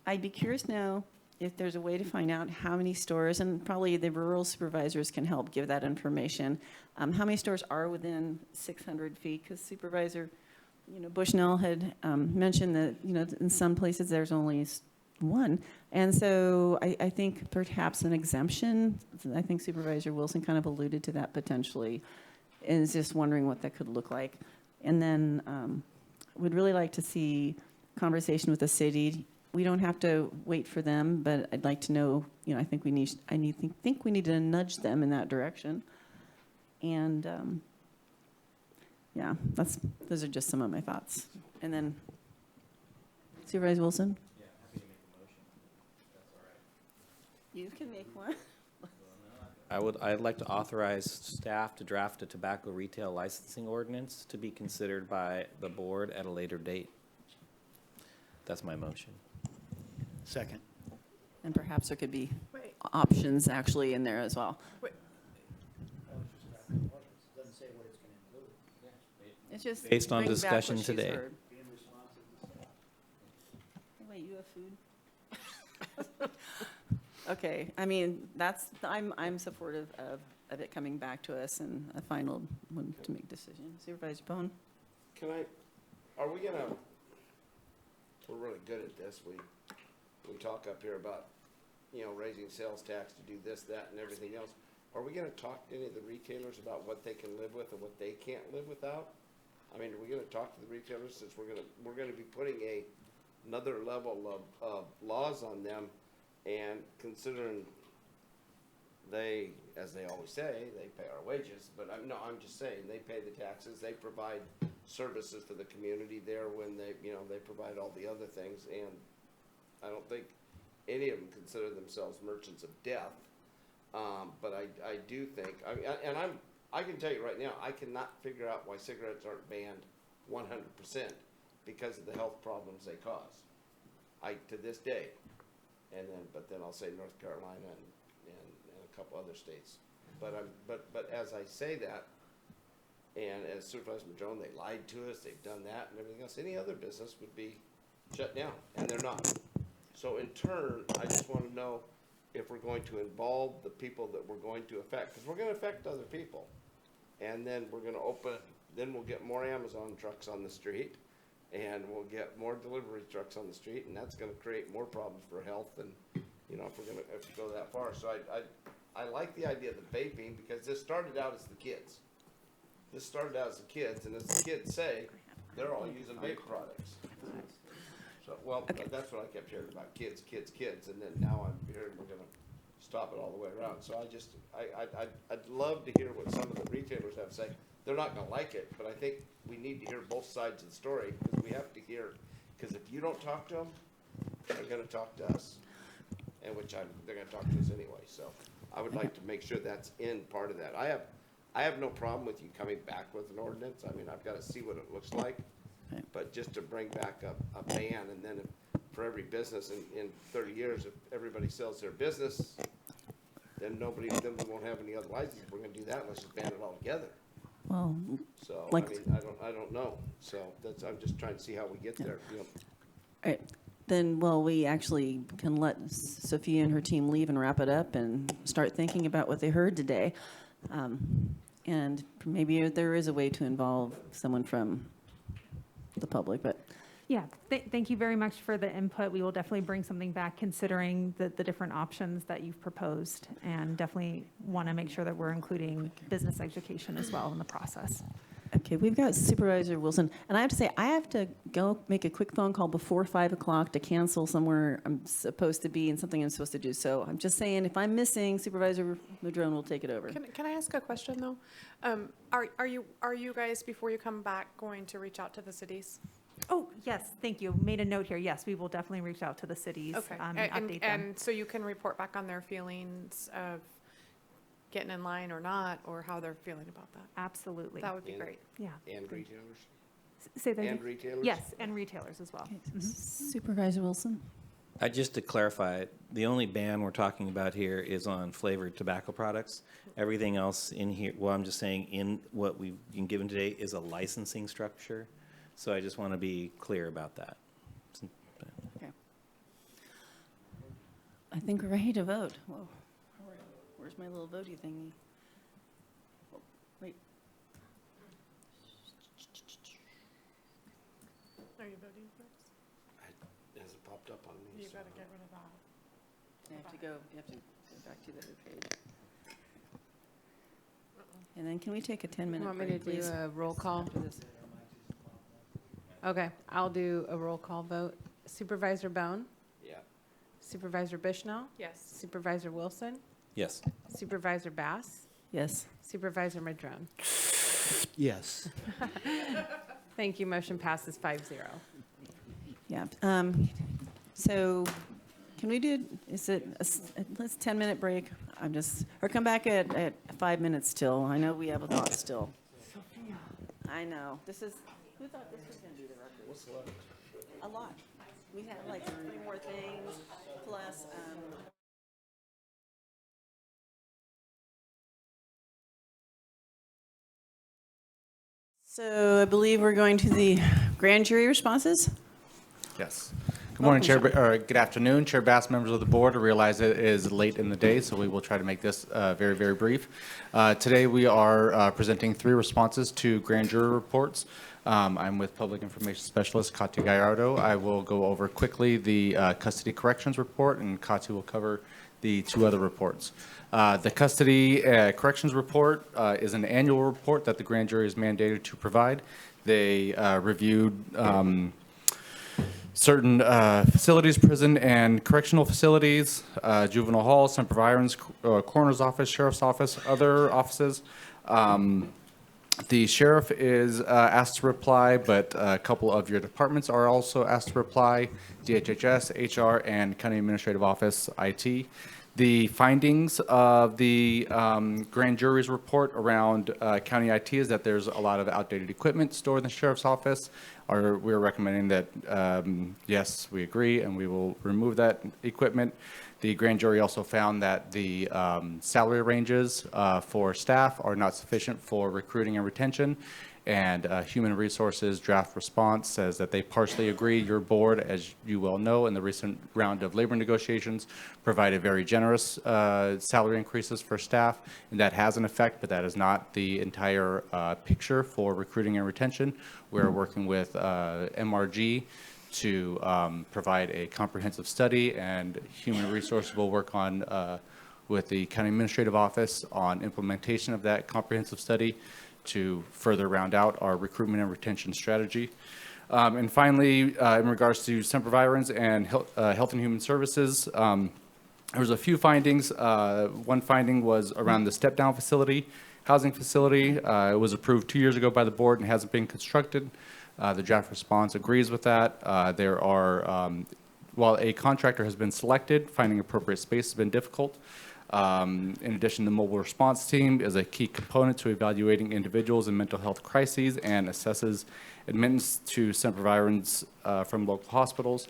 I'd be curious now if there's a way to find out how many stores, and probably the rural supervisors can help give that information, how many stores are within 600 feet, because Supervisor, Bushnell had mentioned that, in some places there's only one. And so I think perhaps an exemption, I think Supervisor Wilson kind of alluded to that potentially, and is just wondering what that could look like. And then would really like to see conversation with the city. We don't have to wait for them, but I'd like to know, I think we need to nudge them in that direction. And yeah, those are just some of my thoughts. And then Supervisor Wilson? Yeah, happy to make a motion. That's all right. You can make one. I'd like to authorize staff to draft a tobacco retail licensing ordinance to be considered by the board at a later date. That's my motion. Second. And perhaps there could be options actually in there as well. It's just based on bring back discussion what she's today. heard. Wait, you have food? Okay, I mean, I'm supportive of it coming back to us and a final one to make decision. Supervisor Bohn? Are we gonna, we're really good at this, we talk up here about, raising sales tax to do this, that, and everything else. Are we gonna talk to any of the retailers about what they can live with and what they can't live without? I mean, are we gonna talk to the retailers, since we're gonna be putting another level of laws on them, and considering they, as they always say, they pay our wages, but I'm just saying, they pay the taxes, they provide services to the community there when they provide all the other things, and I don't think any of them consider themselves merchants of death. But I do think, I can tell you right now, I cannot figure out why cigarettes aren't banned 100% because of the health problems they cause. To this day, but then I'll say North Carolina and a couple other states. But as I say that, and as Supervisor Madrone, they lied to us, they've done that and everything else. Any other business would be shut down, and they're not. So in turn, I just want to know if we're going to involve the people that we're going to affect, because we're going to affect other people. And then we're going to then we'll get more Amazon trucks on the street, and we'll get more delivery trucks on the street, and that's going to create more problems for health, and, if we go that far. So I like the idea of the vaping, because this started out as the kids. And as the kids say, they're all using vape products. So, that's what I kept hearing about, kids, and then now I'm hearing we're gonna stop it all the way around. So I'd love to hear what some of the retailers have to say. They're not gonna like it, but I think we need to hear both sides of the story, because we have to hear, because if you don't talk to them, they're gonna talk to us. and they're gonna talk to us anyway, so I would like to make sure that's in part of that. I have no problem with you coming back with an ordinance. I mean, I've gotta see what it looks like. But just to bring back a ban, and then for every business in 30 years, if everybody sells their business, then we won't have any other licenses. We're gonna do that, let's just ban it altogether. Well, So, like- I mean, I don't know. So I'm just trying to see how we get there. You know. All right, then, well, we actually can let Sophia and her team leave and wrap it up and start thinking about what they heard today. And maybe there is a way to involve someone from the public, but Yeah, thank you very much for the input. We will definitely bring something back considering the different options that you've proposed, and definitely want to make sure that we're including business education as well in the process. okay, we've got Supervisor Wilson, and I have to say, I have to go make a quick phone call before 5 o'clock to cancel somewhere I'm supposed to be and something I'm supposed to do. So I'm just saying, if I'm missing, Supervisor Madrone will take it over. Can I ask a question, though? Are you guys, before you come back, going to reach out to the cities? Oh, yes, thank you. Made a note here. Yes, we will definitely reach out to the cities and update them. And so you can report back on their feelings of getting in line or not, or how they're feeling about that? Absolutely. That would be great. Yeah. And retailers? Say that And again? retailers? Yes, and retailers as well. Supervisor Wilson? Just to clarify, the only ban we're talking about here is on flavored tobacco products. Everything else in here, well, I'm just saying, in what we've been given today is a licensing structure. So I just want to be clear about that. Okay. I think we're ready to vote. Whoa. Where's my little votey thingy? Oh, wait. Are you voting first? It hasn't popped up on me. You so- gotta get rid of that. You have to go back to the other page. And then can we take a 10-minute Want me break, to do please? a roll call? After this. Okay, I'll do a roll call vote. Supervisor Bohn? Yeah. Supervisor Bushnell? Yes. Supervisor Wilson? Yes. Supervisor Bass? Yes. Supervisor Madrone? Yes. Thank you, motion passes 5-0. Yeah. So can we do, is it, let's 10-minute break? Or come back at 5 minutes till. I know we have a thought still. I know. Who thought this was going to be the record? What's left? A lot. We have like 3 more things, plus, so I believe we're going to the grand jury responses. Yes. Good morning, Chair, or good afternoon, Chair Bass, members of the board. I realize it is late in the day, so we will try to make this very, very brief. Today we are presenting 3 responses to grand jury reports. I'm with Public Information Specialist Kati Gallardo. I will go over quickly the custody corrections report, and Kati will cover the 2 other reports. The custody corrections report is an annual report that the grand jury is mandated to provide. They reviewed certain facilities, prison and correctional facilities, juvenile hall, Semper Virens, coroner's office, sheriff's office, other offices. The sheriff is asked to reply, but a couple of your departments are also asked to reply: DHHS, HR, and County Administrative Office, IT. The findings of the grand jury's report around county IT is that there's a lot of outdated equipment stored in the sheriff's office. We're recommending that, yes, we agree, and we will remove that equipment. The grand jury also found that the salary ranges for staff are not sufficient for recruiting and retention. And Human Resources draft response says that they partially agree. Your board, as you well know, in the recent round of labor negotiations, provided very generous salary increases for staff, and that has an effect, but that is not the entire picture for recruiting and retention. We're working with MRG to provide a comprehensive study, and Human Resources will work on with the County Administrative Office on implementation of that comprehensive study to further round out our recruitment and retention strategy. And finally, in regards to Semper Virens and Health and Human Services, there was a few findings. One finding was around the step-down facility, housing facility. It was approved 2 years ago by the board and hasn't been constructed. The draft response agrees with that. There are while a contractor has been selected, finding appropriate space has been difficult. In addition, the mobile response team is a key component to evaluating individuals in mental health crises and assesses admittance to supervisors from local hospitals.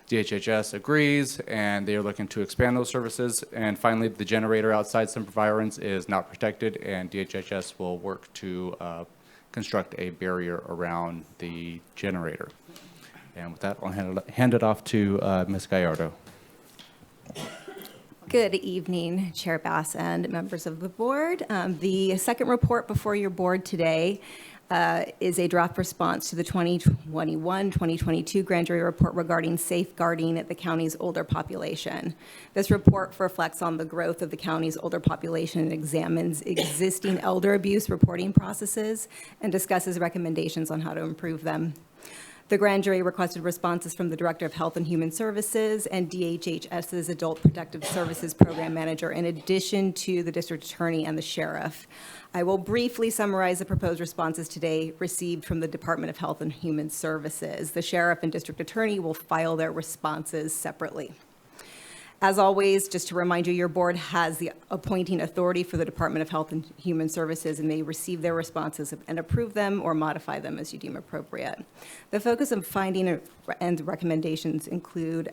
DHHS agrees, and they are looking to expand those services. And finally, the generator outside supervisors is not protected, and DHHS will work to construct a barrier around the generator. And with that, I'll hand it off to Ms. Gallardo. Good evening, Chair Bass and members of the board. The second report before your board today is a draft response to the 2021-2022 grand jury report regarding safeguarding the county's older population. This report reflects on the growth of the county's older population and examines existing elder abuse reporting processes and discusses recommendations on how to improve them. The grand jury requested responses from the Director of Health and Human Services and DHHS's Adult Protective Services Program Manager, in addition to the District Attorney and the Sheriff. I will briefly summarize the proposed responses today received from the Department of Health and Human Services. The Sheriff and District Attorney will file their responses separately. As always, just to remind you, your board has the appointing authority for the Department of Health and Human Services and may receive their responses and approve them or modify them as you deem appropriate. The focus of finding and recommendations include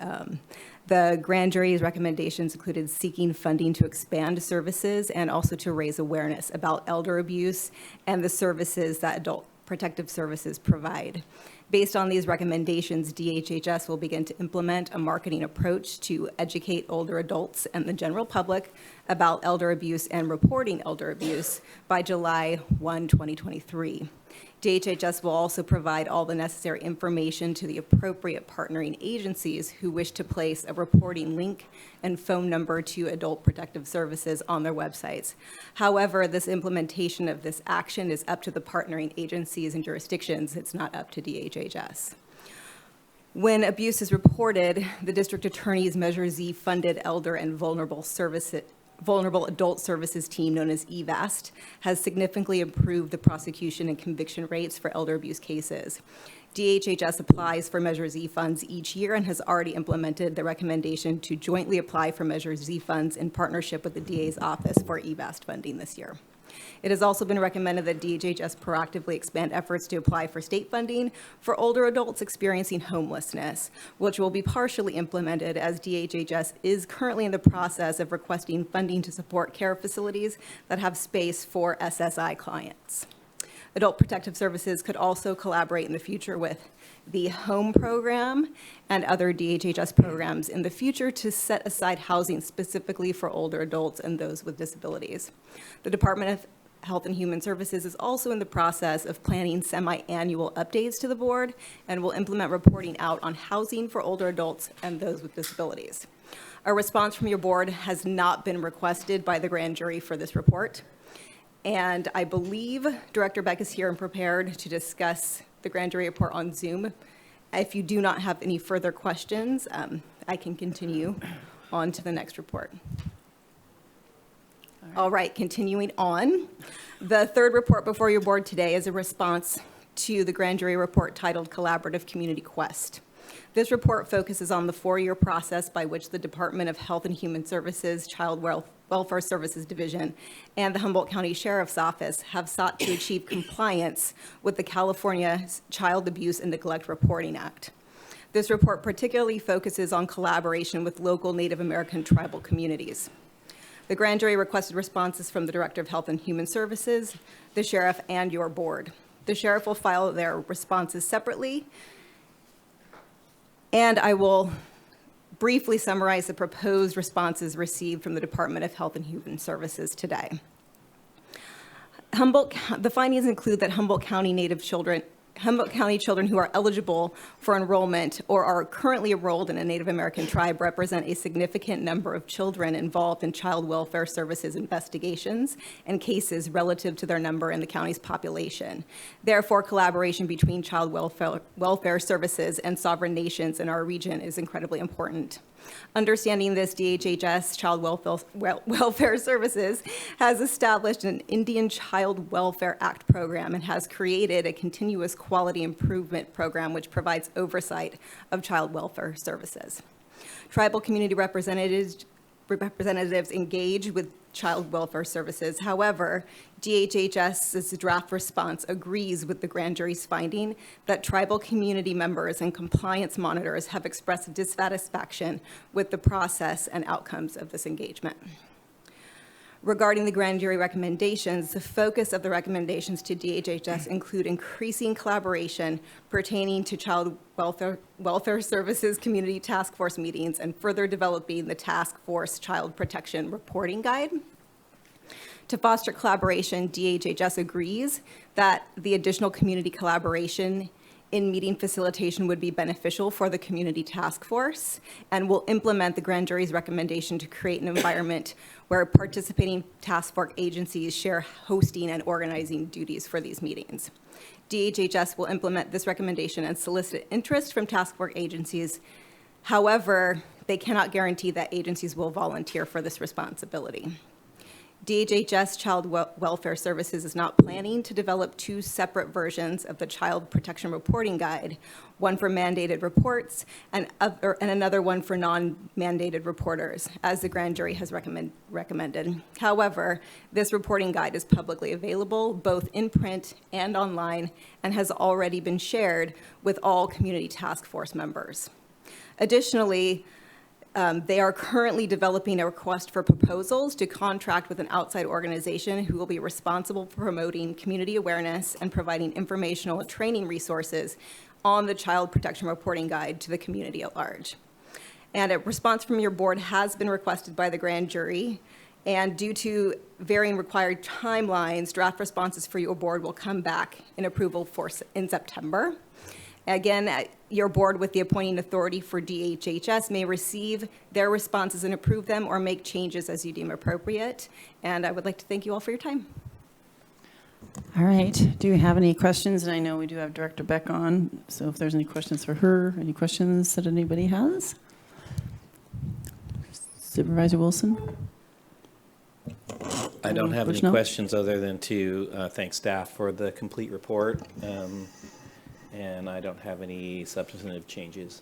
the grand jury's recommendations included seeking funding to expand services and also to raise awareness about elder abuse and the services that Adult Protective Services provide. Based on these recommendations, DHHS will begin to implement a marketing approach to educate older adults and the general public about elder abuse and reporting elder abuse by July 1, 2023. DHHS will also provide all the necessary information to the appropriate partnering agencies who wish to place a reporting link and phone number to Adult Protective Services on their websites. However, this implementation of this action is up to the partnering agencies and jurisdictions. It's not up to DHHS. When abuse is reported, the District Attorney's Measure Z funded elder and vulnerable adult services team, known as EVAST, has significantly improved the prosecution and conviction rates for elder abuse cases. DHHS applies for Measure Z funds each year and has already implemented the recommendation to jointly apply for Measure Z funds in partnership with the DA's office for EVAST funding this year. It has also been recommended that DHHS proactively expand efforts to apply for state funding for older adults experiencing homelessness, which will be partially implemented as DHHS is currently in the process of requesting funding to support care facilities that have space for SSI clients. Adult Protective Services could also collaborate in the future with the HOME program and other DHHS programs in the future to set aside housing specifically for older adults and those with disabilities. The Department of Health and Human Services is also in the process of planning semi-annual updates to the board and will implement reporting out on housing for older adults and those with disabilities. A response from your board has not been requested by the grand jury for this report. And I believe Director Beck is here and prepared to discuss the grand jury report on Zoom. If you do not have any further questions, I can continue on to the next report. All right, continuing on. The third report before your board today is a response to the grand jury report titled Collaborative Community Quest. This report focuses on the 4-year process by which the Department of Health and Human Services, Child Welfare Services Division, and the Humboldt County Sheriff's Office have sought to achieve compliance with the California Child Abuse and Neglect Reporting Act. This report particularly focuses on collaboration with local Native American tribal communities. The grand jury requested responses from the Director of Health and Human Services, the Sheriff, and your board. The Sheriff will file their responses separately, and I will briefly summarize the proposed responses received from the Department of Health and Human Services today. The findings include that Humboldt County children who are eligible for enrollment or are currently enrolled in a Native American tribe represent a significant number of children involved in child welfare services investigations and cases relative to their number in the county's population. Therefore, collaboration between child welfare services and sovereign nations in our region is incredibly important. Understanding this, DHHS Child Welfare Services has established an Indian Child Welfare Act program and has created a continuous quality improvement program which provides oversight of child welfare services. Tribal community representatives engage with child welfare services. However, DHHS's draft response agrees with the grand jury's finding that tribal community members and compliance monitors have expressed dissatisfaction with the process and outcomes of this engagement. Regarding the grand jury recommendations, the focus of the recommendations to DHHS include increasing collaboration pertaining to child welfare services community task force meetings and further developing the task force child protection reporting guide. To foster collaboration, DHHS agrees that the additional community collaboration in meeting facilitation would be beneficial for the community task force and will implement the grand jury's recommendation to create an environment where participating task force agencies share hosting and organizing duties for these meetings. DHHS will implement this recommendation and solicit interest from task force agencies. However, they cannot guarantee that agencies will volunteer for this responsibility. DHHS Child Welfare Services is not planning to develop two separate versions of the Child Protection Reporting Guide, one for mandated reports and another one for non-mandated reporters, as the grand jury has recommended. However, this reporting guide is publicly available, both in print and online, and has already been shared with all community task force members. Additionally, they are currently developing a request for proposals to contract with an outside organization who will be responsible for promoting community awareness and providing informational and training resources on the Child Protection Reporting Guide to the community at large. And a response from your board has been requested by the grand jury, and due to varying required timelines, draft responses for your board will come back in approval in September. Again, your board with the appointing authority for DHHS may receive their responses and approve them or make changes as you deem appropriate. And I would like to thank you all for your time. All right. Do you have any questions? And I know we do have Director Beck on, so if there's any questions for her, any questions that anybody has? Supervisor Wilson? I don't have any Bushnell? questions other than to thank staff for the complete report. And I don't have any substantive changes.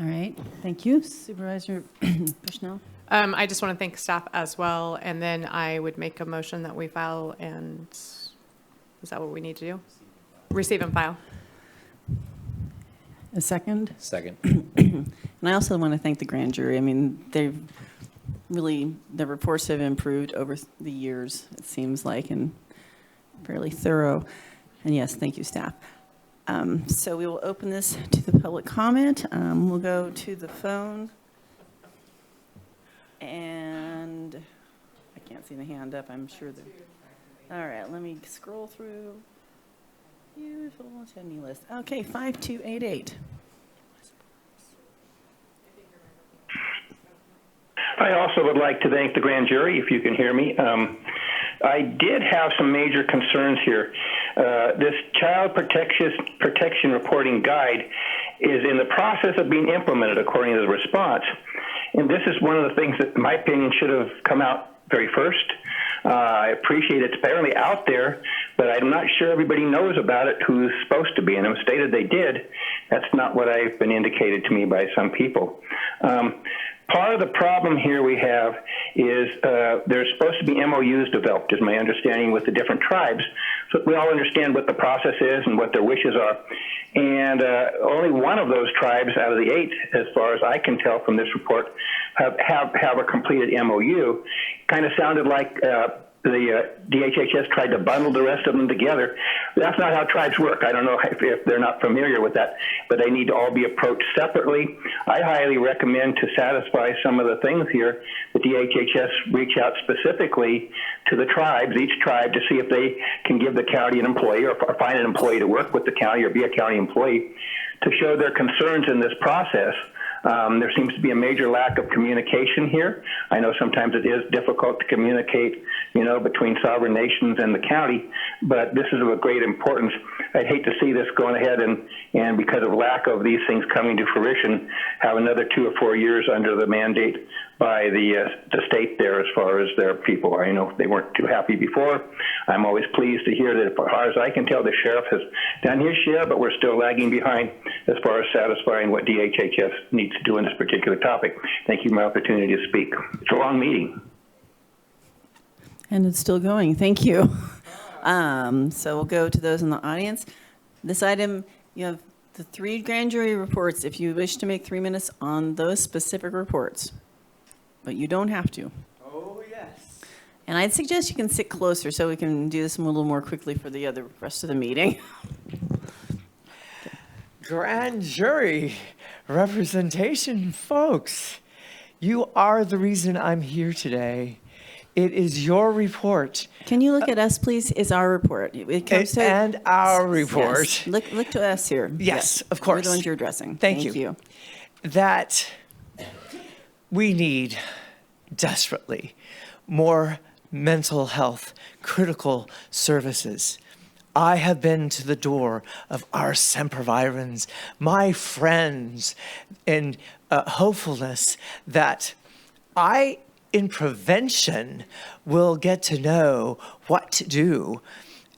All right. Thank you. Supervisor Bushnell? I just want to thank staff as well, and then I would make a motion that we file and, is that what we need to do? Receive and file. A second? Second. And I also want to thank the grand jury. I mean, they've really, the reports have improved over the years, it seems like, and fairly thorough. And yes, thank you, staff. So we will open this to the public comment. We'll go to the phone. And I can't see the hand up, I'm sure that. All right, let me scroll through. Beautiful attendee list. Okay, 5288. I also would like to thank the grand jury, if you can hear me. I did have some major concerns here. This Child Protection Reporting Guide is in the process of being implemented according to the response. And this is one of the things that, in my opinion, should have come out very first. I appreciate it's apparently out there, but I'm not sure everybody knows about it who's supposed to be. And it was stated they did. That's not what I've been indicated to me by some people. Part of the problem here we have is there's supposed to be MOUs developed, is my understanding, with the different tribes, so we all understand what the process is and what their wishes are. And only one of those tribes out of the 8, as far as I can tell from this report, have a completed MOU. Kind of sounded like the DHHS tried to bundle the rest of them together. That's not how tribes work. I don't know if they're not familiar with that, but they need to all be approached separately. I highly recommend, to satisfy some of the things here, the DHHS reach out specifically to the tribes, each tribe, to see if they can give the county an employee or find an employee to work with the county or be a county employee to show their concerns in this process. There seems to be a major lack of communication here. I know sometimes it is difficult to communicate, between sovereign nations and the county, but this is of a great importance. I'd hate to see this going ahead and because of lack of these things coming to fruition, have another 2 or 4 years under the mandate by the state there as far as their people. I know they weren't too happy before. I'm always pleased to hear that, as far as I can tell, the sheriff has done his share, but we're still lagging behind. as far as satisfying what DHHS needs to do in this particular topic. Thank you for my opportunity to speak. It's a long meeting. And it's still going. Thank you. So we'll go to those in the audience. This item, you have the 3 grand jury reports if you wish to make 3 minutes on those specific reports. But you don't have to. Oh, yes. And I'd suggest you can sit closer so we can do this a little more quickly for the rest of the meeting. Grand jury representation, folks. You are the reason I'm here today. It is your report. Can you look at us, please? It's our report. It comes to and our report. Yes. Look to us here. Yes, of course. We're the ones you're addressing. Thank you. That we need desperately more mental health critical services. I have been to the door of our Supervisors, my friends, in hopefulness that in prevention, will get to know what to do.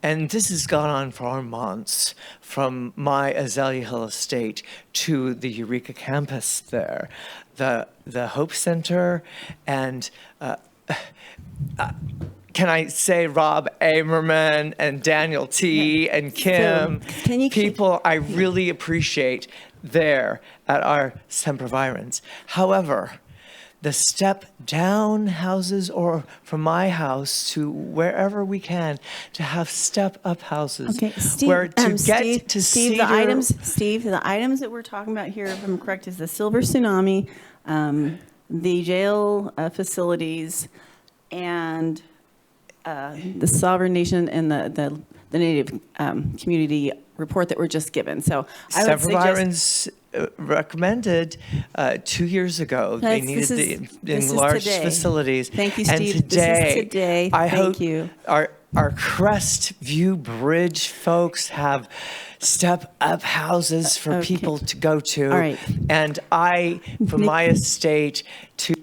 And this has gone on for months, from my Azalea Hill estate to the Eureka campus there, the Hope Center, and can I say Rob Amerman and Daniel T. and Kim, people I really appreciate there at our Supervisors. However, the step down houses, or from my house to wherever we can, to have step up houses. Okay, Steve, where to get Steve, to Steve, Cedar, the items that we're talking about here, if I'm correct, is the Silver Tsunami, the jail facilities, and the sovereign nation and the Native community report that were just given. So I would Supervisors recommended 2 years ago they needed the enlarged facilities. Thank you, And Steve. today, This is today. I Thank hope you. our Crest View Bridge folks have step-up houses for people to go to. All right. And from my estate to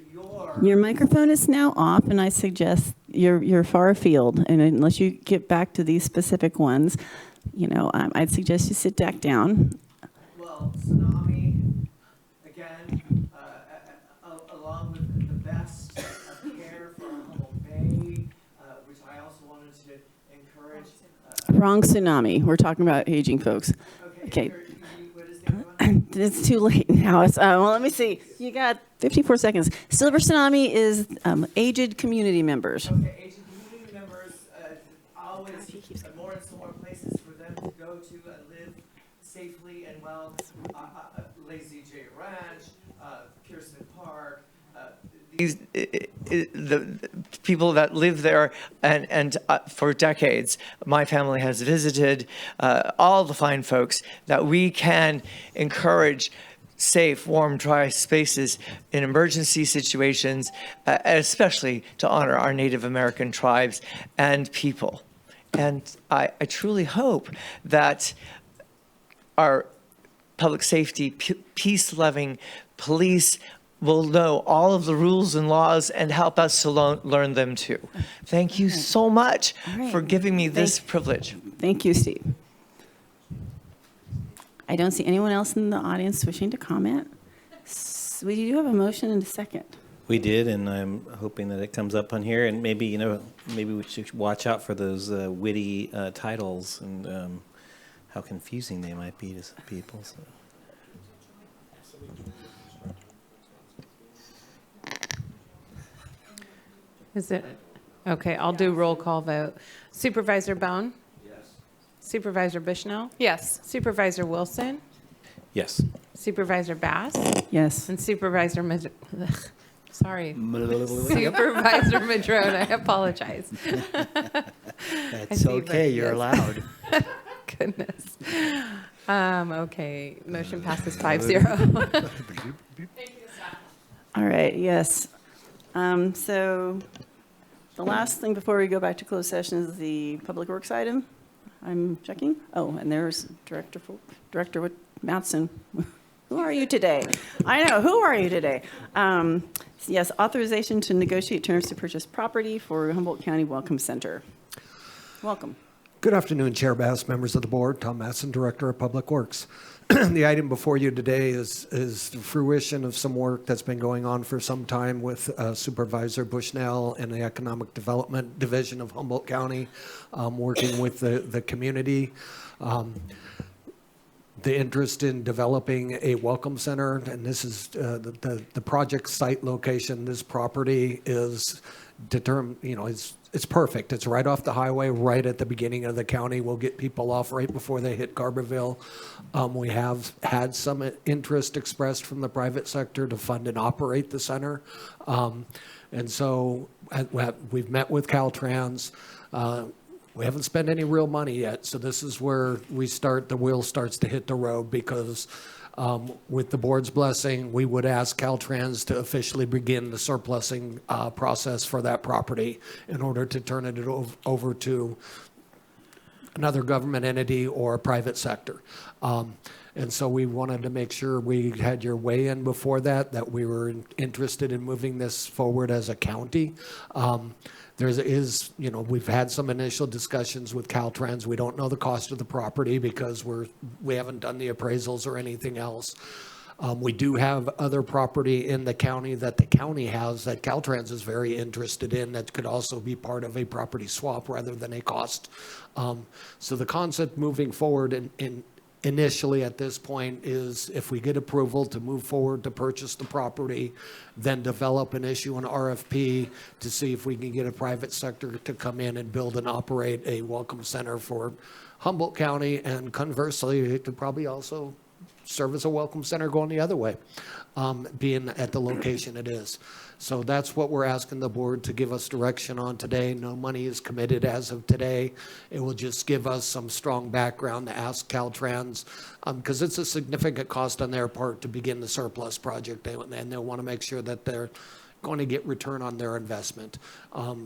Your microphone is now off, and I suggest you're far afield. And unless you get back to these specific ones, I'd suggest you sit back down. Well, tsunami, again, along with the best of care for Humboldt Bay, which I also wanted to encourage. Wrong tsunami. We're talking about aging folks. Okay. What is the other one? It's too late now. Well, let me see. You got 54 seconds. Silver Tsunami is aged community members. Okay, aged community members, always more and more places for them to go to and live safely and well. Lazy J Ranch, Pearson Park, the people that live there and for decades, my family has visited all the fine folks that we can encourage safe, warm, dry spaces in emergency situations, especially to honor our Native American tribes and people. And I truly hope that our public safety, peace-loving police will know all of the rules and laws and help us to learn them too. Thank you so much for giving me this privilege. Thank you, Steve. I don't see anyone else in the audience wishing to comment. We do have a motion and a second. We did, and I'm hoping that it comes up on here. And maybe, maybe we should watch out for those witty titles and how confusing they might be to some people. So. Is it? Okay, I'll do roll call vote. Supervisor Bohn? Yes. Supervisor Bushnell? Yes. Supervisor Wilson? Yes. Supervisor Bass? Yes. And Supervisor Sorry. Supervisor Madrone, I apologize. That's okay, you're allowed. Goodness. Okay, motion passes 5-0. All right, yes. So the last thing before we go back to closed session is the Public Works item. I'm checking. Oh, and there's Director Matson. Who are you today? I know, who are you today? Yes, authorization to negotiate terms to purchase property for Humboldt County Welcome Center. Welcome. Good afternoon, Chair Bass, members of the board. Tom Masson, Director of Public Works. The item before you today is the fruition of some work that's been going on for some time with Supervisor Bushnell and the Economic Development Division of Humboldt County, working with the community. The interest in developing a welcome center, and this is the project site location. This property is determined, it's perfect. It's right off the highway, right at the beginning of the county. We'll get people off right before they hit Garberville. We have had some interest expressed from the private sector to fund and operate the center. And so we've met with Caltrans. We haven't spent any real money yet, so this is where the wheel starts to hit the road, because with the board's blessing, we would ask Caltrans to officially begin the surplusing process for that property in order to turn it over to another government entity or a private sector. And so we wanted to make sure we had your weigh in before that we were interested in moving this forward as a county. We've had some initial discussions with Caltrans. We don't know the cost of the property because we haven't done the appraisals or anything else. We do have other property in the county that the county has that Caltrans is very interested in that could also be part of a property swap rather than a cost. So the concept moving forward initially at this point is, if we get approval to move forward to purchase the property, then develop and issue an RFP to see if we can get a private sector to come in and build and operate a welcome center for Humboldt County, and conversely, it could probably also serve as a welcome center going the other way, being at the location it is. So that's what we're asking the board to give us direction on today. No money is committed as of today. It will just give us some strong background to ask Caltrans, because it's a significant cost on their part to begin the surplus project, and they'll want to make sure that they're going to get return on their investment.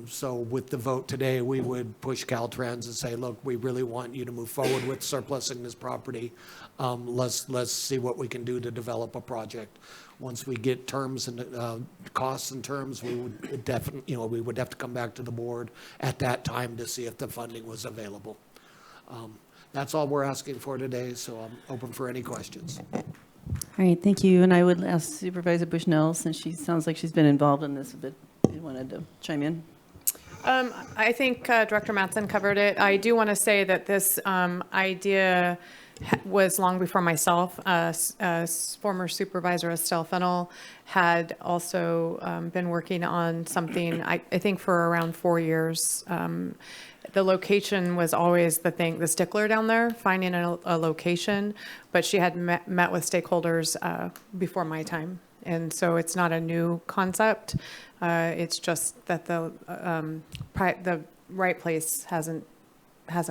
So with the vote today, we would push Caltrans and say, look, we really want you to move forward with surplusing this property. Let's see what we can do to develop a project. Once we get terms and costs and terms, we would definitely, we would have to come back to the board at that time to see if the funding was available. That's all we're asking for today, so I'm open for any questions. All right, thank you. And I would ask Supervisor Bushnell, since she sounds like she's been involved in this a bit, you wanted to chime in? I think Director Mattson covered it. I do want to say that this idea was long before myself. Former Supervisor Estelle Fennell had also been working on something, I think, for around 4 years. The location was always the stickler down there, finding a location, but she had met with stakeholders before my time. And so it's not a new concept. It's just that the right place hasn't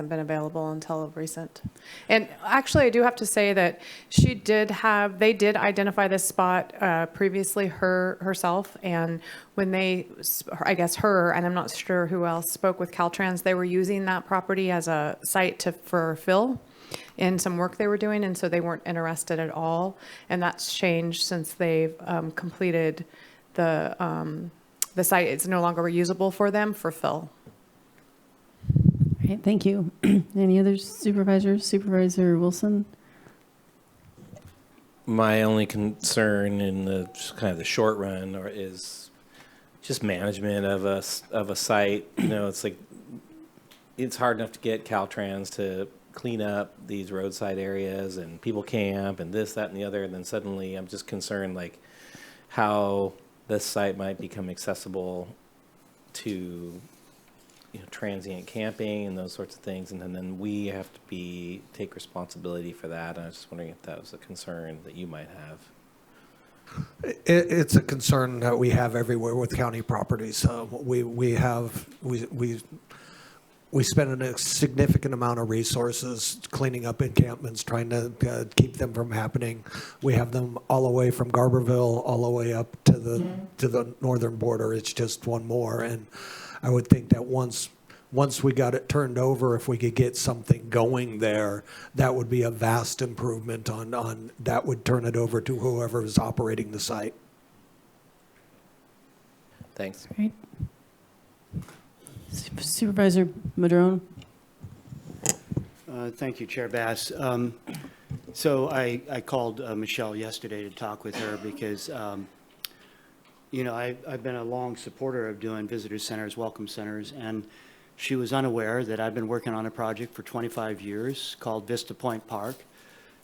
been available until recent. And actually, I do have to say that they did identify this spot previously herself, and when I guess her, and I'm not sure who else, spoke with Caltrans, they were using that property as a site for fill in some work they were doing, and so they weren't interested at all. And that's changed since they've completed the site. It's no longer usable for them for fill. Okay, thank you. Any other supervisors? Supervisor Wilson? My only concern in the kind of the short run is just management of a site. It's like, it's hard enough to get Caltrans to clean up these roadside areas, and people camp and this, that, and the other, and then suddenly I'm just concerned like how this site might become accessible to transient camping and those sorts of things, and then we have to take responsibility for that. And I was just wondering if that was a concern that you might have. It's a concern that we have everywhere with county properties. We spend a significant amount of resources cleaning up encampments, trying to keep them from happening. We have them all the way from Garberville all the way up to the northern border. It's just one more, and I would think that once we got it turned over, if we could get something going there, that would be a vast improvement on that would turn it over to whoever is operating the site. Thanks. Great. Supervisor Madrone? Thank you, Chair Bass. So I called Michelle yesterday to talk with her because, you know, I've been a long supporter of doing visitor centers, welcome centers, and she was unaware that I've been working on a project for 25 years called Vista Point Park.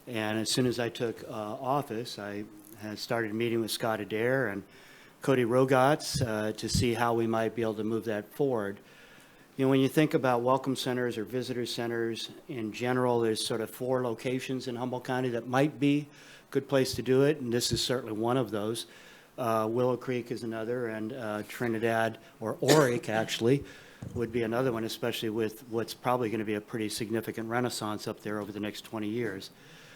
And as soon as I took office, I had started meeting with Scott Adair and Cody Rogatz to see how we might be able to move that forward. You know, when you think about welcome centers or visitor centers in general, there's sort of 4 locations in Humboldt County that might be a good place to do it, and this is certainly one of those. Willow Creek is another, and Trinidad, or Oric actually, would be another one, especially with what's probably going to be a pretty significant renaissance up there over the next 20 years.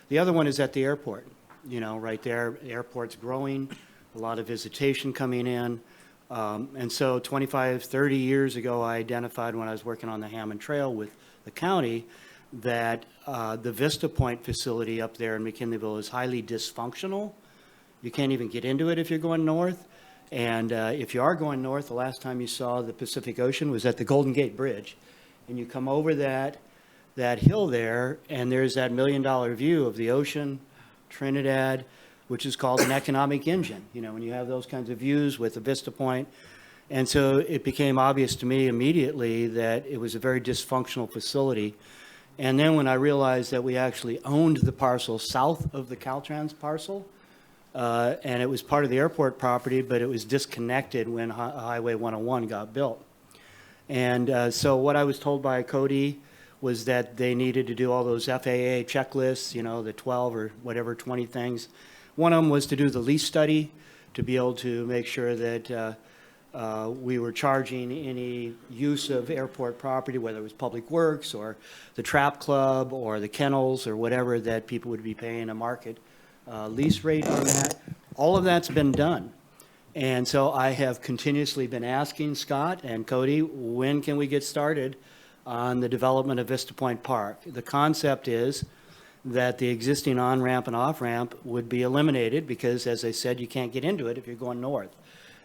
The other one is at the airport. You know, right there, the airport's growing, a lot of visitation coming in. And so 25, 30 years ago, I identified when I was working on the Hammond Trail with the county that the Vista Point facility up there in McKinleyville is highly dysfunctional. You can't even get into it if you're going north. And if you are going north, the last time you saw the Pacific Ocean was at the Golden Gate Bridge. And you come over that hill there, and there's that $1 million view of the ocean, Trinidad, which is called an economic engine, you know, when you have those kinds of views with the Vista Point. And so it became obvious to me immediately that it was a very dysfunctional facility. And then when I realized that we actually owned the parcel south of the Caltrans parcel, and it was part of the airport property, but it was disconnected when Highway 101 got built. And so what I was told by Cody was that they needed to do all those FAA checklists, you know, the 12 or whatever, 20 things. One of them was to do the lease study to be able to make sure that we were charging any use of airport property, whether it was Public Works or the Trap Club or the kennels or whatever, that people would be paying a market lease rate on that. All of that's been done. And so I have continuously been asking Scott and Cody, when can we get started on the development of Vista Point Park? The concept is that the existing on-ramp and off-ramp would be eliminated because, as I said, you can't get into it if you're going north.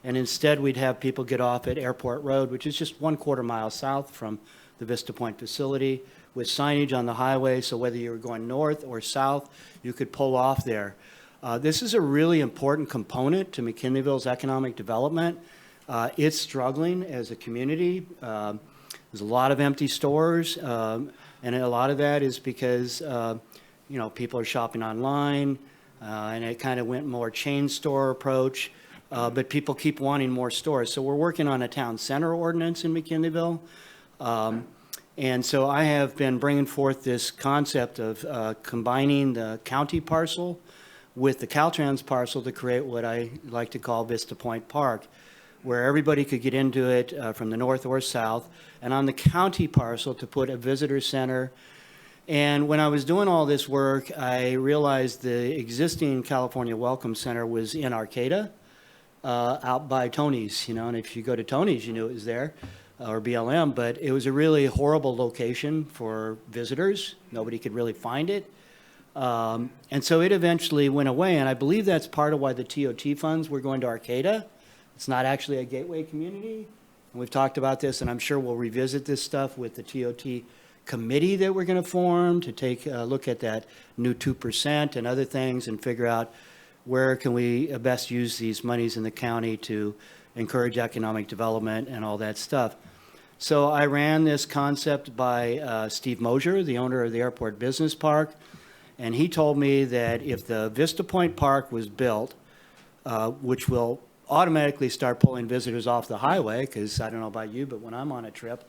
And instead, we'd have people get off at Airport Road, which is just 1/4 mile south from the Vista Point facility, with signage on the highway, so whether you were going north or south, you could pull off there. This is a really important component to McKinleyville's economic development. It's struggling as a community. There's a lot of empty stores, and a lot of that is because you know, people are shopping online, and it kind of went more chain store approach, but people keep wanting more stores. So we're working on a town center ordinance in McKinleyville. And so I have been bringing forth this concept of combining the county parcel with the Caltrans parcel to create what I like to call Vista Point Park, where everybody could get into it from the north or south, and on the county parcel to put a visitor center. And when I was doing all this work, I realized the existing California Welcome Center was in Arcata, out by Tony's, you know, and if you go to Tony's, you knew it was there, or BLM, but it was a really horrible location for visitors. Nobody could really find it. And so it eventually went away, and I believe that's part of why the TOT funds were going to Arcata. It's not actually a gateway community. And we've talked about this, and I'm sure we'll revisit this stuff with the TOT committee that we're going to form to take a look at that new 2% and other things and figure out where can we best use these monies in the county to encourage economic development and all that stuff. So I ran this concept by Steve Mosier, the owner of the Airport Business Park, and he told me that if the Vista Point Park was built, which will automatically start pulling visitors off the highway, because I don't know about you, but when I'm on a trip,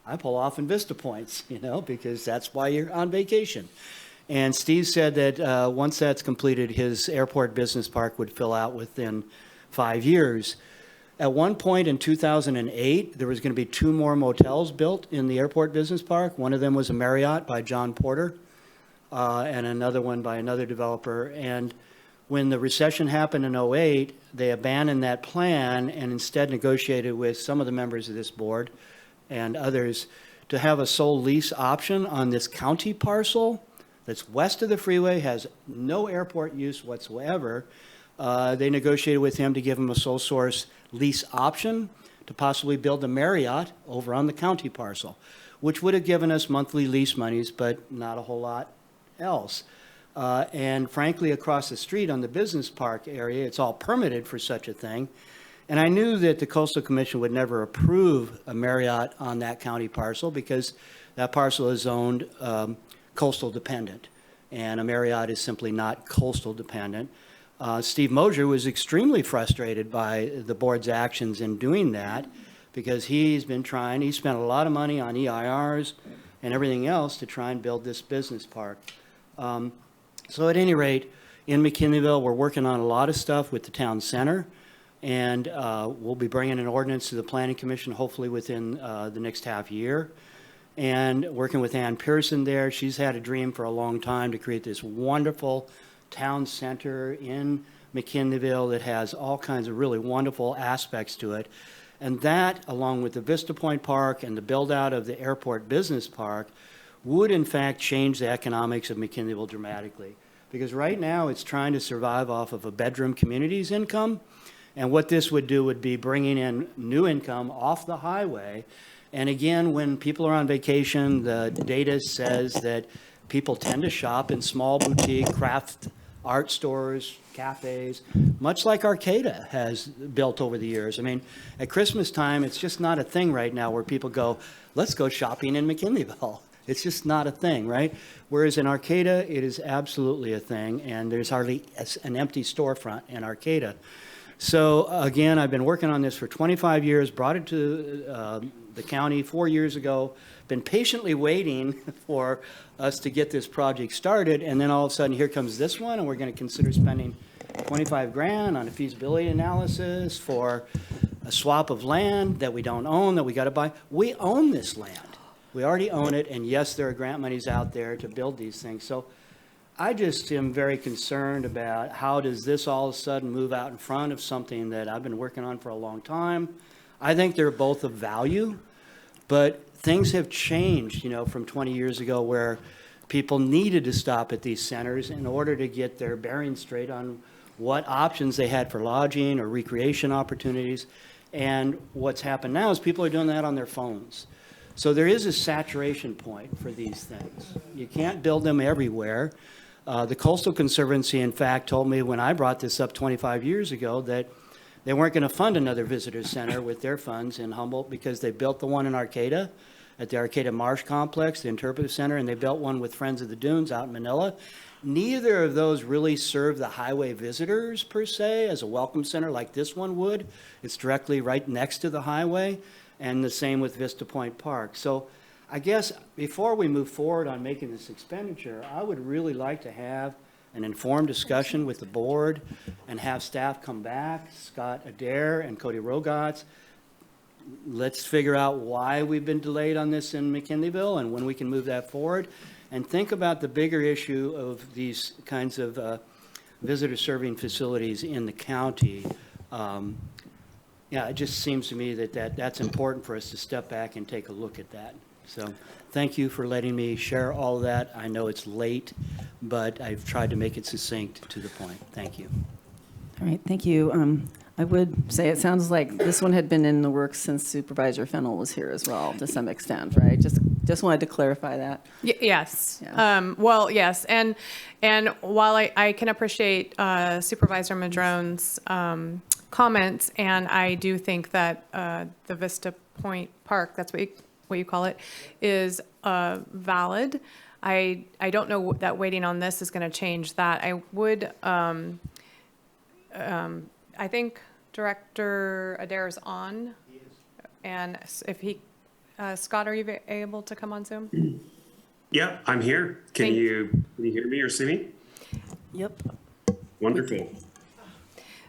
I pull off in Vista Points, you know, because that's why you're on vacation. And Steve said that once that's completed, his airport business park would fill out within 5 years. At one point in 2008, there was going to be 2 more motels built in the airport business park. One of them was a Marriott by John Porter, and another one by another developer. And when the recession happened in 2008, they abandoned that plan and instead negotiated with some of the members of this board and others to have a sole lease option on this county parcel that's west of the freeway, has no airport use whatsoever. They negotiated with him to give him a sole source lease option to possibly build a Marriott over on the county parcel. which would have given us monthly lease monies, but not a whole lot else. And frankly, across the street on the business park area, it's all permitted for such a thing. And I knew that the Coastal Commission would never approve a Marriott on that county parcel because that parcel is owned coastal dependent. And a Marriott is simply not coastal dependent. Steve Mosier was extremely frustrated by the board's actions in doing that because he spent a lot of money on EIRs and everything else to try and build this business park. So at any rate, in McKinleyville, we're working on a lot of stuff with the town center, and we'll be bringing an ordinance to the Planning Commission hopefully within the next half year. And working with Ann Pearson there, she's had a dream for a long time to create this wonderful town center in McKinleyville that has all kinds of really wonderful aspects to it. And that, along with the Vista Point Park and the build out of the airport business park, would in fact change the economics of McKinleyville dramatically. Because right now it's trying to survive off of a bedroom community's income. And what this would do would be bringing in new income off the highway. And again, when people are on vacation, the data says that people tend to shop in small boutique craft art stores, cafes, much like Arcata has built over the years. I mean, at Christmas time, it's just not a thing right now where people go, let's go shopping in McKinleyville. It's just not a thing, right? Whereas in Arcata, it is absolutely a thing, and there's hardly an empty storefront in Arcata. So again, I've been working on this for 25 years, brought it to the county 4 years ago, been patiently waiting for us to get this project started, and then all of a sudden here comes this one, and we're going to consider spending 25 grand on a feasibility analysis for a swap of land that we don't own, that we got to buy. We own this land. We already own it, and yes, there are grant monies out there to build these things. So I just am very concerned about how does this all of a sudden move out in front of something that I've been working on for a long time. I think they're both of value, but things have changed, from 20 years ago where people needed to stop at these centers in order to get their bearings straight on what options they had for lodging or recreation opportunities. And what's happened now is people are doing that on their phones. So there is a saturation point for these things. You can't build them everywhere. The Coastal Conservancy, in fact, told me when I brought this up 25 years ago that they weren't going to fund another visitor center with their funds in Humboldt because they built the one in Arcata at the Arcata Marsh Complex, the Interpretive Center, and they built one with Friends of the Dunes out in Manila. Neither of those really serve the highway visitors, per se, as a welcome center like this one would. It's directly right next to the highway, and the same with Vista Point Park. So I guess before we move forward on making this expenditure, I would really like to have an informed discussion with the board and have staff come back, Scott Adair and Cody Rogatz. Let's figure out why we've been delayed on this in McKinleyville and when we can move that forward. And think about the bigger issue of these kinds of visitor serving facilities in the county. Yeah, it just seems to me that's important for us to step back and take a look at that. So thank you for letting me share all of that. I know it's late, but I've tried to make it succinct to the point. Thank you. All right, thank you. I would say it sounds like this one had been in the works since Supervisor Fennell was here as well, to some extent, right? Just wanted to clarify that. Yes. Yeah. Well, yes. And while I can appreciate Supervisor Madrone's comments, and I do think that the Vista Point Park, that's what you call it, is valid. I don't know that waiting on this is going to change that. I would, I think Director Adair's on. He is. And if he, Scott, are you able to come on Zoom? Yeah, I'm here. Can you hear me or see me? Yep. Wonderful.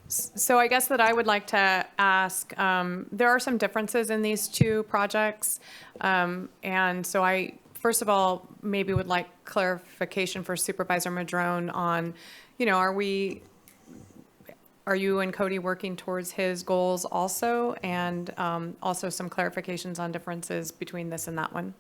So I guess that I would like to ask, there are some differences in these two projects. And so I, first of all, maybe would like clarification for Supervisor Madrone on, are you and Cody working towards his goals also? And also some clarifications on differences between this and that one.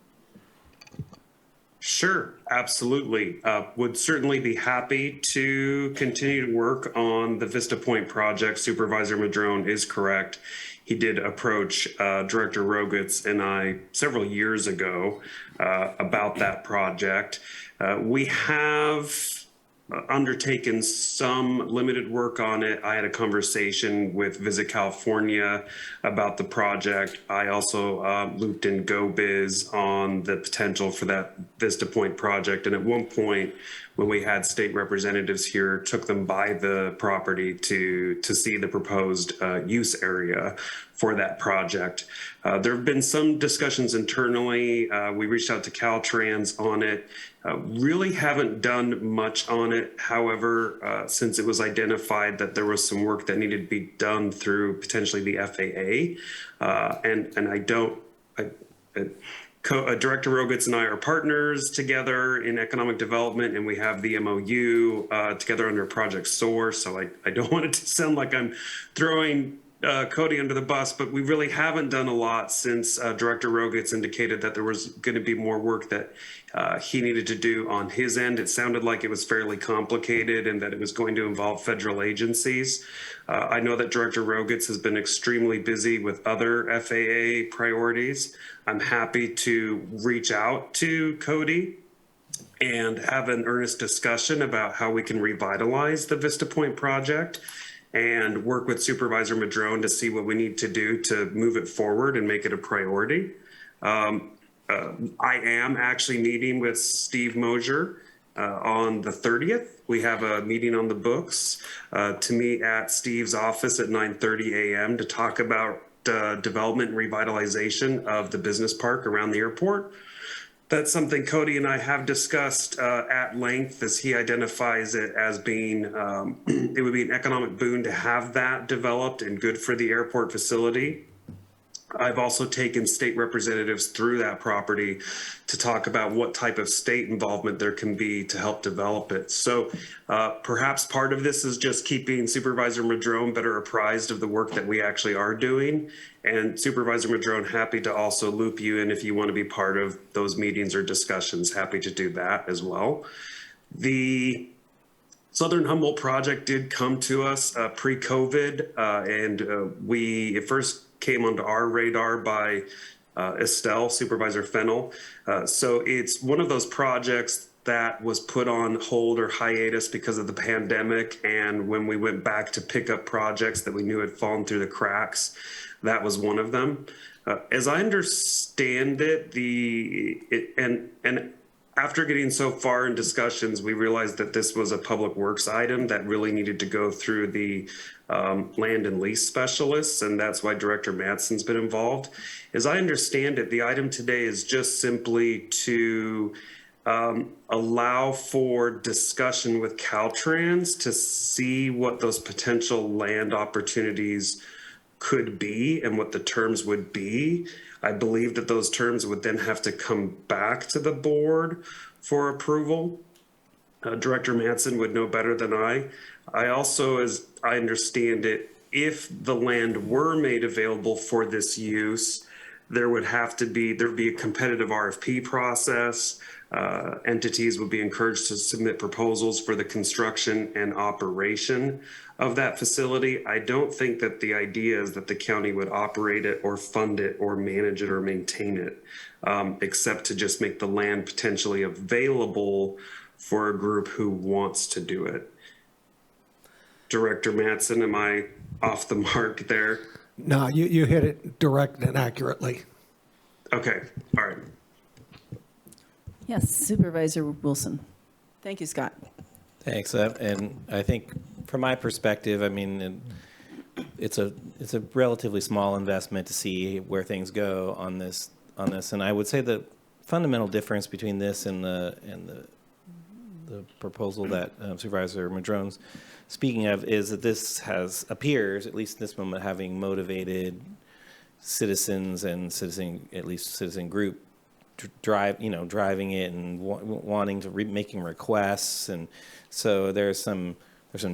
Sure, absolutely. Would certainly be happy to continue to work on the Vista Point project. Supervisor Madrone is correct. He did approach Director Rogitz and I several years ago about that project. We have undertaken some limited work on it. I had a conversation with Visit California about the project. I also looped in GoBiz on the potential for that Vista Point project. And at one point, when we had state representatives here, took them by the property to see the proposed use area for that project. There have been some discussions internally. We reached out to Caltrans on it. Really haven't done much on it. However, since it was identified that there was some work that needed to be done through potentially the FAA, and I don't, Director Rogitz and I are partners together in economic development, and we have the MOU together under Project Source. So I don't want it to sound like I'm throwing Cody under the bus, but we really haven't done a lot since Director Rogitz indicated that there was going to be more work that he needed to do on his end. It sounded like it was fairly complicated and that it was going to involve federal agencies. I know that Director Rogitz has been extremely busy with other FAA priorities. I'm happy to reach out to Cody and have an earnest discussion about how we can revitalize the Vista Point project and work with Supervisor Madrone to see what we need to do to move it forward and make it a priority. I am actually meeting with Steve Mosier on the 30th. We have a meeting on the books to meet at Steve's office at 9:30 a.m. to talk about development and revitalization of the business park around the airport. That's something Cody and I have discussed at length, as he identifies it as being, it would be an economic boon to have that developed and good for the airport facility. I've also taken state representatives through that property to talk about what type of state involvement there can be to help develop it. So perhaps part of this is just keeping Supervisor Madrone better apprised of the work that we actually are doing. And Supervisor Madrone, happy to also loop you in if you want to be part of those meetings or discussions. Happy to do that as well. The Southern Humboldt project did come to us pre-COVID, and it first came onto our radar by Estelle, Supervisor Fennell. So it's one of those projects that was put on hold or hiatus because of the pandemic. And when we went back to pick up projects that we knew had fallen through the cracks, that was one of them. As I understand it, and after getting so far in discussions, we realized that this was a public works item that really needed to go through the land and lease specialists, and that's why Director Madsen's been involved. As I understand it, the item today is just simply to allow for discussion with Caltrans to see what those potential land opportunities could be and what the terms would be. I believe that those terms would then have to come back to the board for approval. Director Madsen would know better than I. I also, as I understand it, if the land were made available for this use, there'd be a competitive RFP process. Entities would be encouraged to submit proposals for the construction and operation of that facility. I don't think that the idea is that the county would operate it or fund it or manage it or maintain it, except to just make the land potentially available for a group who wants to do it. Director Madsen, am I off the mark there? No, you hit it direct and accurately. Okay, all right. Yes, Supervisor Wilson. Thank you, Scott. Thanks. And I think from my perspective, I mean, it's a relatively small investment to see where things go on this. And I would say the fundamental difference between this and the proposal that Supervisor Madrone's speaking of is that this appears, at least in this moment, having motivated citizens and citizen group driving it and wanting to making requests, and so there's some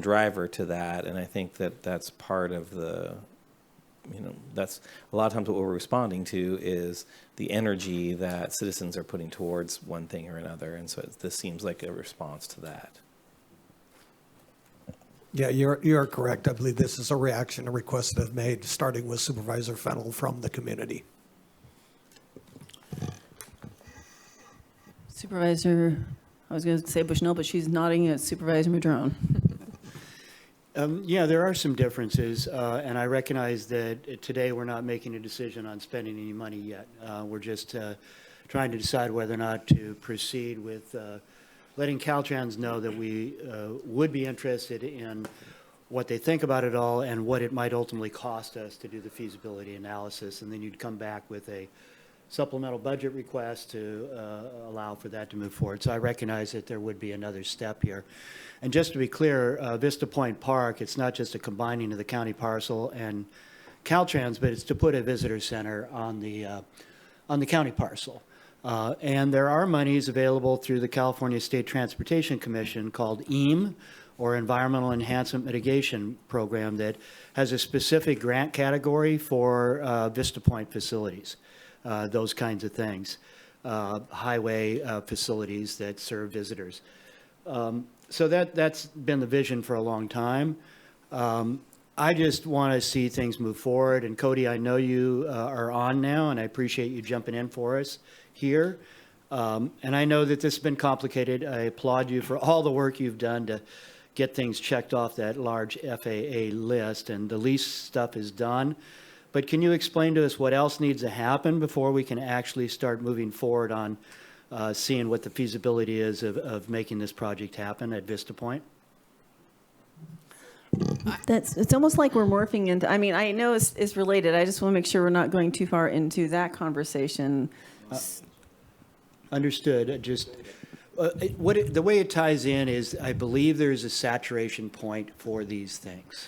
driver to that, and I think that that's part of the that's a lot of times what we're responding to is the energy that citizens are putting towards one thing or another. And so this seems like a response to that. Yeah, you're correct. I believe this is a reaction to requests that have made, starting with Supervisor Fennell from the community. Supervisor, I was going to say Bushnell, but she's nodding at Supervisor Madrone. Yeah, there are some differences, and I recognize that today we're not making a decision on spending any money yet. We're just trying to decide whether or not to proceed with letting Caltrans know that we would be interested in what they think about it all and what it might ultimately cost us to do the feasibility analysis. And then you'd come back with a supplemental budget request to allow for that to move forward. So I recognize that there would be another step here. And just to be clear, Vista Point Park, it's not just a combining of the county parcel and Caltrans, but it's to put a visitor center on the county parcel. And there are monies available through the California State Transportation Commission called EAM, or Environmental Enhancement Mitigation Program, that has a specific grant category for Vista Point facilities, those kinds of things, highway facilities that serve visitors. So that's been the vision for a long time. I just want to see things move forward. And Cody, I know you are on now, and I appreciate you jumping in for us here. And I know that this has been complicated. I applaud you for all the work you've done to get things checked off that large FAA list, and the lease stuff is done. But can you explain to us what else needs to happen before we can actually start moving forward on seeing what the feasibility is of making this project happen at Vista Point? It's almost like we're morphing into, I mean, I know it's related. I just want to make sure we're not going too far into that conversation. Understood. Just the way it ties in is I believe there's a saturation point for these things.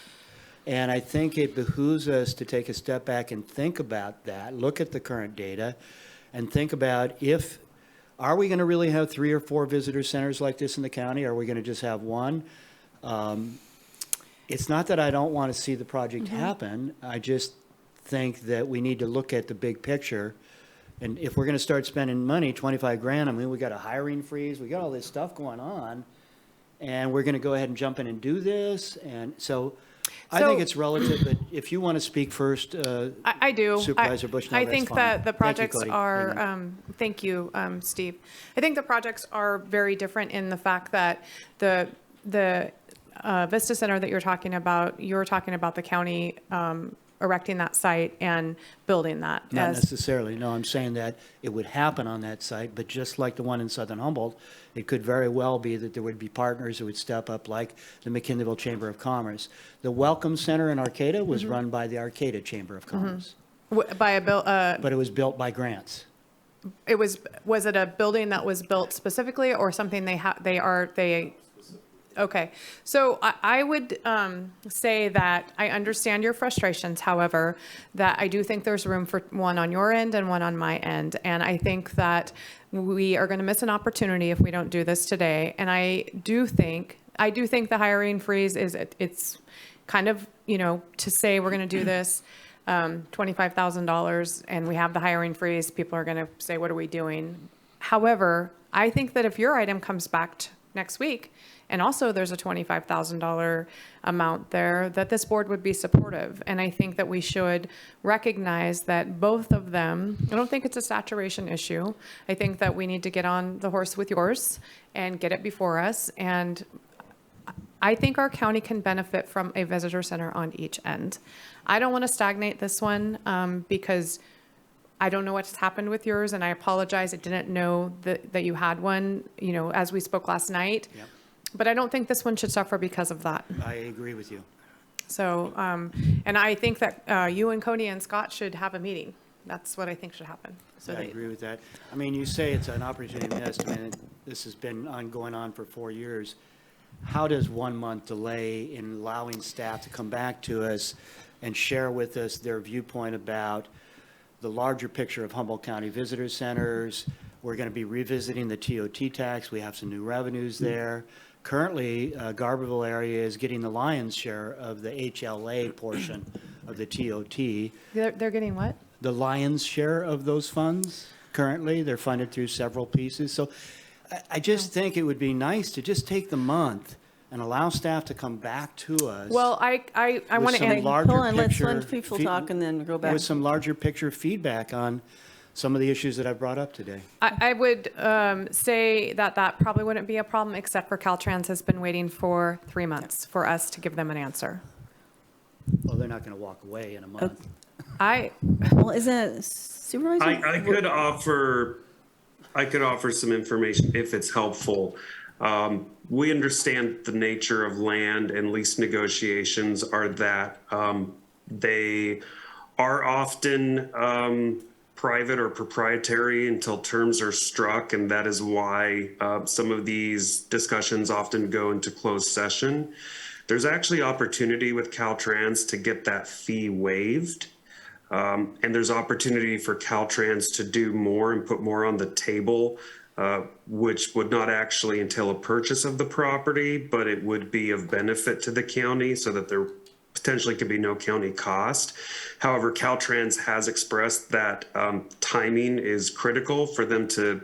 And I think it behooves us to take a step back and think about that, look at the current data, and think about are we going to really have 3 or 4 visitor centers like this in the county? Are we going to just have one? It's not that I don't want to see the project happen. I just think that we need to look at the big picture. And if we're going to start spending money, 25 grand, I mean, we got a hiring freeze, we got all this stuff going on, and we're going to go ahead and jump in and do this. And so I think it's relative, but if you want to speak first, I do. Supervisor Bushnell, I that's think fine. that the projects Cody. are, thank you, Steve. I think the projects are very different in the fact that the Vista Center that you're talking about the county erecting that site and building that. Not necessarily. No, I'm saying that it would happen on that site, but just like the one in Southern Humboldt, it could very well be that there would be partners who would step up, like the McKinleyville Chamber of Commerce. The Welcome Center in Arcata was run by the Arcata Chamber of Commerce. By a but it was built by grants. Was it a building that was built specifically or something okay. So I would say that I understand your frustrations, however, that I do think there's room for one on your end and one on my end. And I think that we are going to miss an opportunity if we don't do this today. And I do think the hiring freeze it's kind of, to say we're going to do this, $25,000 and we have the hiring freeze, people are going to say, what are we doing? However, I think that if your item comes back next week, and also there's a $25,000 amount there, that this board would be supportive. And I think that we should recognize that both of them, I don't think it's a saturation issue. I think that we need to get on the horse with yours and get it before us. And I think our county can benefit from a visitor center on each end. I don't want to stagnate this one because I don't know what's happened with yours, and I apologize. I didn't know that you had one, as we spoke last night. Yep. But I don't think this one should suffer because of that. I agree with you. So, and I think that you and Cody and Scott should have a meeting. That's what I think should happen. So I agree with that. I mean, you say it's an opportunity estimate. This has been going on for 4 years. How does 1 month delay in allowing staff to come back to us and share with us their viewpoint about the larger picture of Humboldt County visitor centers? We're going to be revisiting the TOT tax. We have some new revenues there. Currently, Garberville area is getting the lion's share of the HLA portion of the TOT. They're getting what? The lion's share of those funds currently. They're funded through several pieces. So I just think it would be nice to just take the month and allow staff to come back to us. Well, I want to end. Hold on, let's let people talk and then go back. With some larger picture feedback on some of the issues that I brought up today. I would say that probably wouldn't be a problem, except for Caltrans has been waiting for 3 months for us to give them an answer. Well, they're not going to walk away in a month. Well, isn't it Supervisor? I could offer some information if it's helpful. We understand the nature of land and lease negotiations are that they are often private or proprietary until terms are struck, and that is why some of these discussions often go into closed session. There's actually opportunity with Caltrans to get that fee waived. And there's opportunity for Caltrans to do more and put more on the table, which would not actually entail a purchase of the property, but it would be of benefit to the county so that there potentially could be no county cost. However, Caltrans has expressed that timing is critical for them to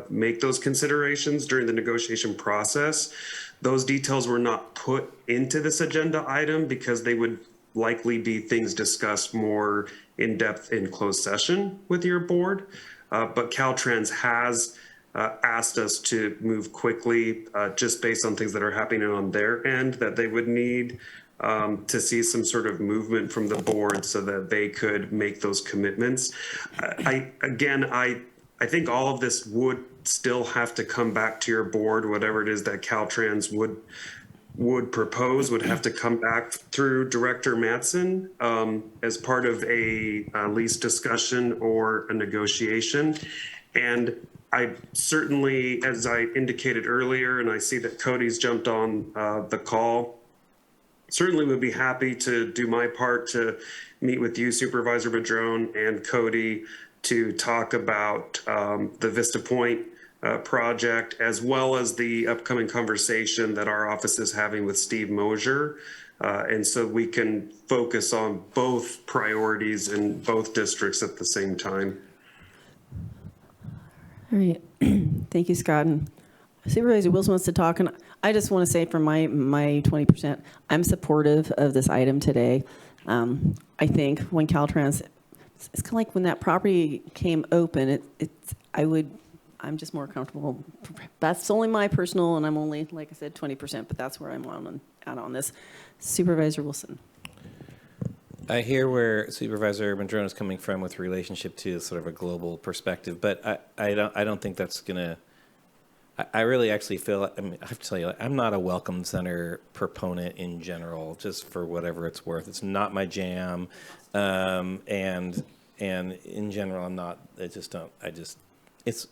make those considerations during the negotiation process. Those details were not put into this agenda item because they would likely be things discussed more in depth in closed session with your board. But Caltrans has asked us to move quickly just based on things that are happening on their end, that they would need to see some sort of movement from the board so that they could make those commitments. I think all of this would still have to come back to your board. Whatever it is that Caltrans would propose would have to come back through Director Mattson as part of a lease discussion or a negotiation. And I certainly, as I indicated earlier, and I see that Cody's jumped on the call, certainly would be happy to do my part to meet with you, Supervisor Madrone, and Cody to talk about the Vista Point project, as well as the upcoming conversation that our office is having with Steve Mosier. And so we can focus on both priorities in both districts at the same time. All right. Thank you, Scott. And Supervisor Wilson wants to talk, and I just want to say for my 20%, I'm supportive of this item today. I think when Caltrans, it's kind of like when that property came open, I'm just more comfortable. That's only my personal, and I'm only, like I said, 20%, but that's where I'm on this. Supervisor Wilson. I hear where Supervisor Madrone is coming from with relationship to sort of a global perspective, but I don't think that's gonna. I really actually feel. I mean, I have to tell you, I'm not a welcome center proponent in general, just for whatever it's worth. It's not my jam, and in general, I'm not. I just don't. It's.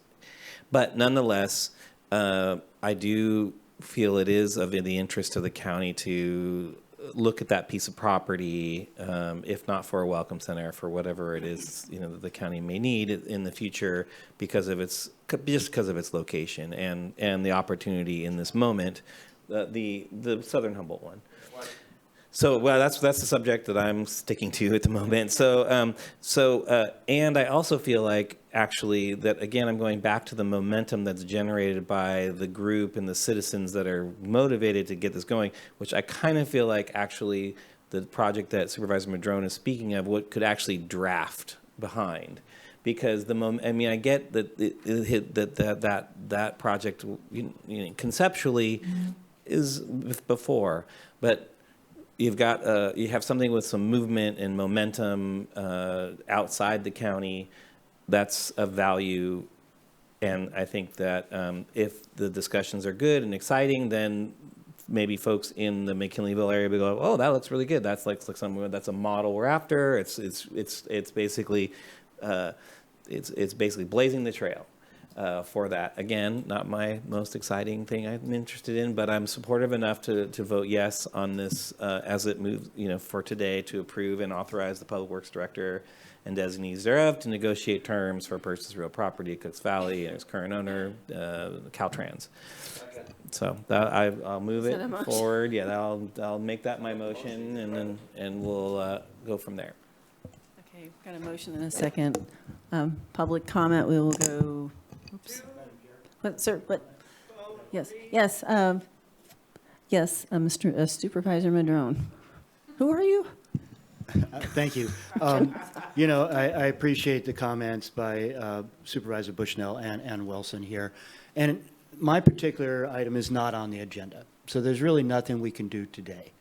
But nonetheless, I do feel it is of the interest of the county to look at that piece of property, if not for a welcome center, for whatever it is, that the county may need in the future because of its location and the opportunity in this moment, the Southern Humboldt one. So, well, that's the subject that I'm sticking to at the moment. So, and I also feel like actually that, again, I'm going back to the momentum that's generated by the group and the citizens that are motivated to get this going, which I kind of feel like actually the project that Supervisor Madrone is speaking of, what could actually draft behind. Because I get that that project conceptually is before, but you have something with some movement and momentum outside the county that's of value, and I think that if the discussions are good and exciting, then maybe folks in the McKinleyville area will go, "Oh, that looks really good. That's like something that's a model we're after." It's basically blazing the trail for that. Again, not my most exciting thing I'm interested in, but I'm supportive enough to vote yes on this as it moves, for today, to approve and authorize the Public Works Director and designees thereof to negotiate terms for purchase of real property at Cooks Valley and its current owner, Caltrans. So I'll move Is that a it motion? forward. Yeah, I'll make that my motion, and we'll go from there. Okay, got a motion and a second. Public comment, we will go, oops. What, sir, what? Yes, yes, yes, Mr. Supervisor Madrone. Who are you? Thank you. You know, I appreciate the comments by Supervisor Bushnell and Wilson here. And my particular item is not on the agenda. So there's really nothing we can do today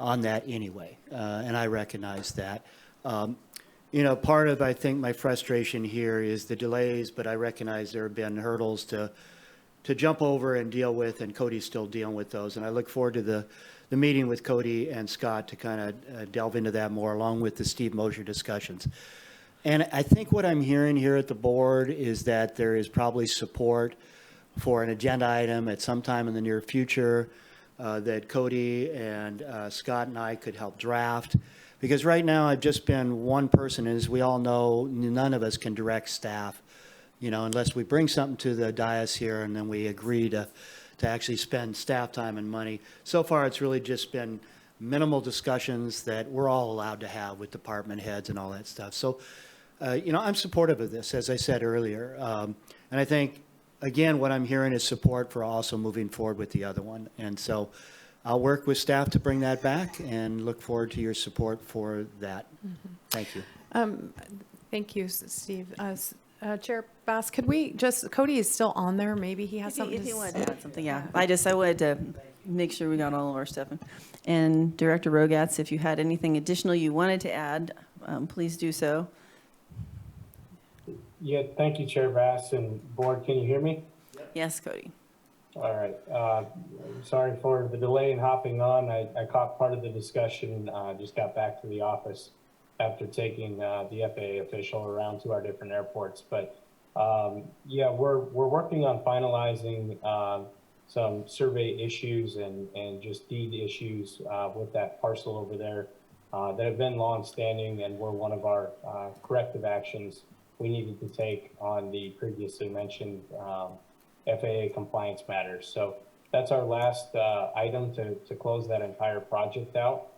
on that anyway. And I recognize that. You know, part of, I think, my frustration here is the delays, but I recognize there have been hurdles to jump over and deal with, and Cody's still dealing with those. And I look forward to the meeting with Cody and Scott to kind of delve into that more, along with the Steve Mosher discussions. And I think what I'm hearing here at the board is that there is probably support for an agenda item at some time in the near future that Cody and Scott and I could help draft. Because right now I've just been one person, and as we all know, none of us can direct staff, you know, unless we bring something to the dais here and then we agree to actually spend staff time and money. So far, it's really just been minimal discussions that we're all allowed to have with department heads and all that stuff. So, you know, I'm supportive of this, as I said earlier. And I think, again, what I'm hearing is support for also moving forward with the other one. And so I'll work with staff to bring that back and look forward to your support for that. Thank you. Thank you, Steve. Chair Bass, could we just, Cody is still on there, maybe he has something If to you wanted say. to add something, yeah. I wanted to make sure we got all of our stuff in. And Director Rogatz, if you had anything additional you wanted to add, please do so. Yeah, thank you, Chair Bass and Board. Can you hear me? Yes, Cody. All right. Sorry for the delay in hopping on. I caught part of the discussion, just got back to the office after taking the FAA official around to our different airports. But yeah, we're working on finalizing some survey issues and just deed issues with that parcel over there that have been longstanding and were one of our corrective actions we needed to take on the previously mentioned FAA compliance matters. So that's our last item to close that entire project out.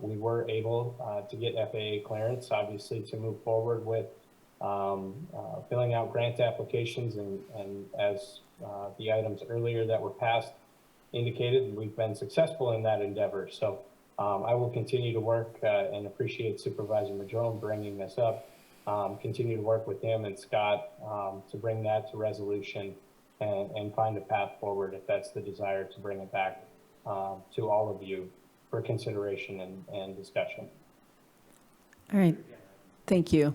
We were able to get FAA clearance, obviously, to move forward with filling out grant applications, and as the items earlier that were passed indicated, we've been successful in that endeavor. So I will continue to work and appreciate Supervisor Madrone bringing this up. Continue to work with him and Scott to bring that to resolution and find a path forward if that's the desire to bring it back to all of you for consideration and discussion. All right. Thank you.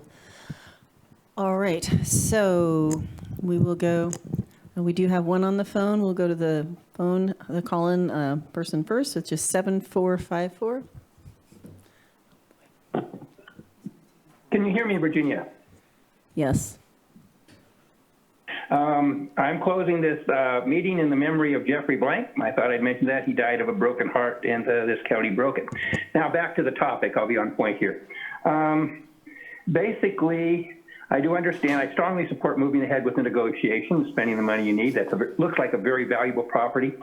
All right. So we will go, and we do have one on the phone. We'll go to the phone, the call-in person first, which is 7454. Can you hear me, Virginia? Yes. I'm closing this meeting in the memory of Jeffrey Blank. I thought I'd mention that. He died of a broken heart, and this county broke it. Now, back to the topic. I'll be on point here. Basically, I do understand. I strongly support moving ahead with the negotiations, spending the money you need. That looks like a very valuable property.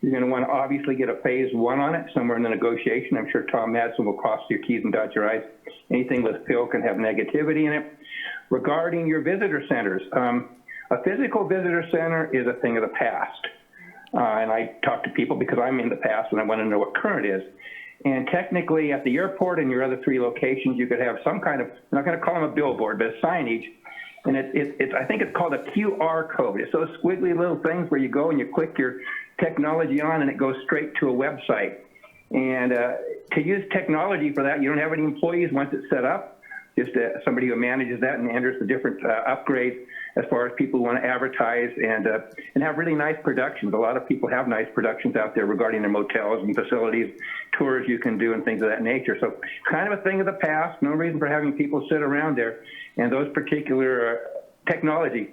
You're going to want to obviously get a phase one on it somewhere in the negotiation. I'm sure Tom Madsen will cross your T's and dot your I's. Anything with Phil can have negativity in it. Regarding your visitor centers, a physical visitor center is a thing of the past. And I talk to people because I'm in the past and I want to know what current is. And technically at the airport and your other 3 locations, you could have some kind of, I'm not going to call them a billboard, but a signage. And I think it's called a QR code. It's those squiggly little things where you go and you click your technology on and it goes straight to a website. And to use technology for that, you don't have any employees once it's set up. Just somebody who manages that and enters the different upgrades as far as people who want to advertise and have really nice productions. A lot of people have nice productions out there regarding their motels and facilities, tours you can do and things of that nature. So kind of a thing of the past, no reason for having people sit around there. And those particular technology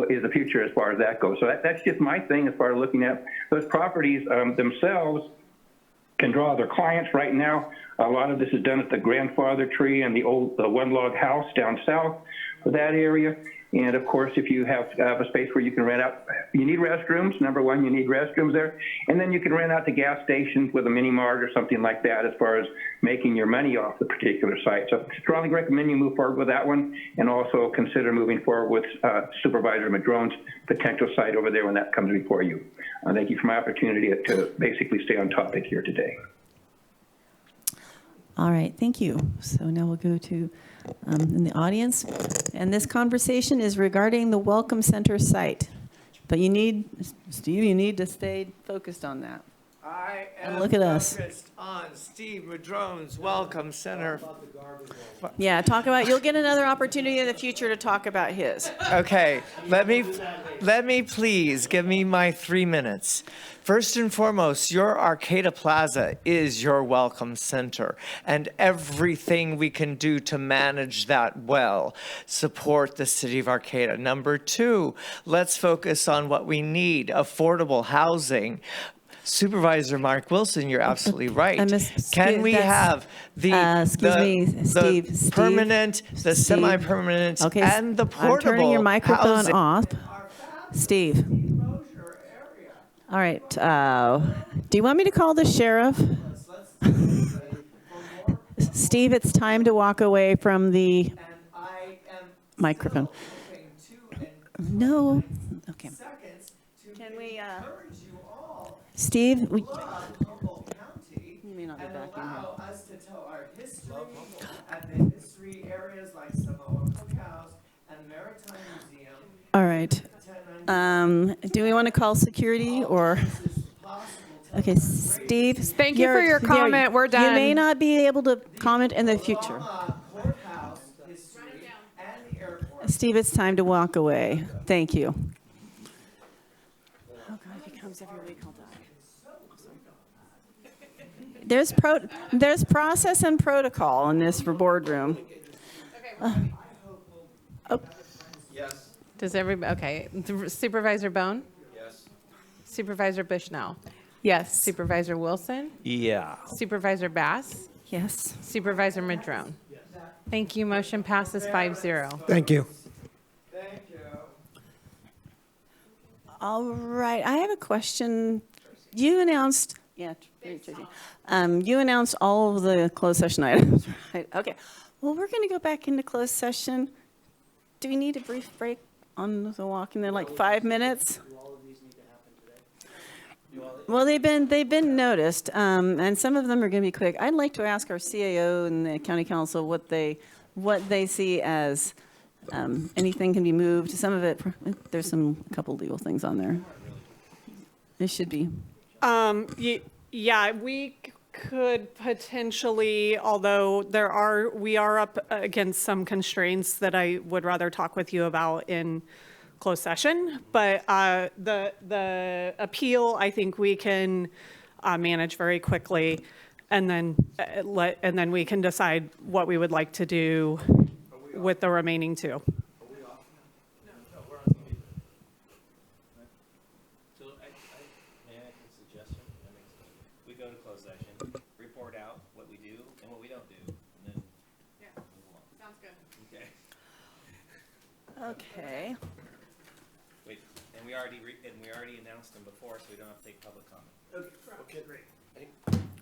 is the future as far as that goes. So that's just my thing as far as looking at those properties themselves can draw their clients right now. A lot of this is done at the grandfather tree and the old one log house down south for that area. And of course, if you have a space where you can rent out, you need restrooms. Number one, you need restrooms there. And then you can rent out to gas stations with a mini mart or something like that as far as making your money off the particular site. So strongly recommend you move forward with that one, and also consider moving forward with Supervisor Madrone's potential site over there when that comes before you. Thank you for my opportunity to basically stay on topic here today. All right, thank you. So now we'll go to in the audience. And this conversation is regarding the Welcome Center site. But you need, Steve, you need to stay focused on that. I And am look at us. focused on Steve Madrone's Welcome Center. Yeah, talk about, you'll get another opportunity in the future to talk about his. Okay, let me please give me my 3 minutes. First and foremost, your Arcata Plaza is your welcome center, and everything we can do to manage that well, support the city of Arcata. Number 2, let's focus on what we need, affordable housing. Supervisor Mark Wilson, you're absolutely right. Can we have the permanent, the semi-permanent, and the portable I'm turning your microphone housing? off. Steve. All right. Do you want me to call the sheriff? Steve, it's time to walk away from the microphone. No. Okay. Can we, Steve, you may not be back in here. Allow us to tell our history at the history areas like Samoa Cookhouse and Maritime Museum. All right. Do we want to call security or? Okay, Steve. Thank you for your comment. We're done. You may not be able to comment in the future. Steve, it's time to walk away. Thank you. Oh God, if he comes every week, I'll die. There's process and protocol in this for boardroom. Yes. Does everybody, okay. Supervisor Bohn? Yes. Supervisor Bushnell? Yes. Supervisor Wilson? Yeah. Supervisor Bass? Yes. Supervisor Madrone? Thank you. Motion passes 5-0. Thank you. Thank you. All right, I have a question. You announced, you announced all of the closed session items, right? Okay. Well, we're going to go back into closed session. Do we need a brief break on the walk in there, like 5 minutes? Well, they've been noticed, and some of them are going to be quick. I'd like to ask our CAO and the county council what they see as anything can be moved. Some of it, there's a couple legal things on there. It should be. Yeah, we could potentially, although we are up against some constraints that I would rather talk with you about in closed session, but the appeal, I think we can manage very quickly, and then we can decide what we would like to do with the remaining two. Okay. Wait, and we already announced them before, so we don't have to take public comment. Okay, great.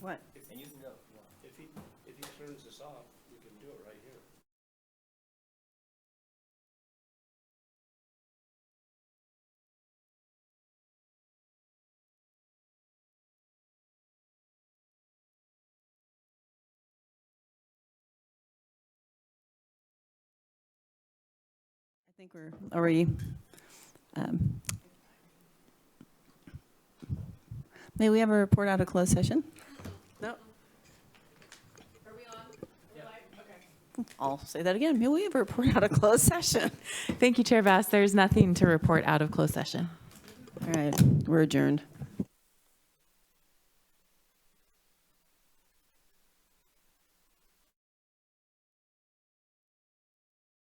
What? And you can go if you want. If he turns this off, we can do it right here. I think we're already. May we have a report out of closed session? No. Are we on? Yeah. Okay. I'll say that again. May we have a report out of closed session? Thank you, Chair Bass. There's nothing to report out of closed session. All right, we're adjourned.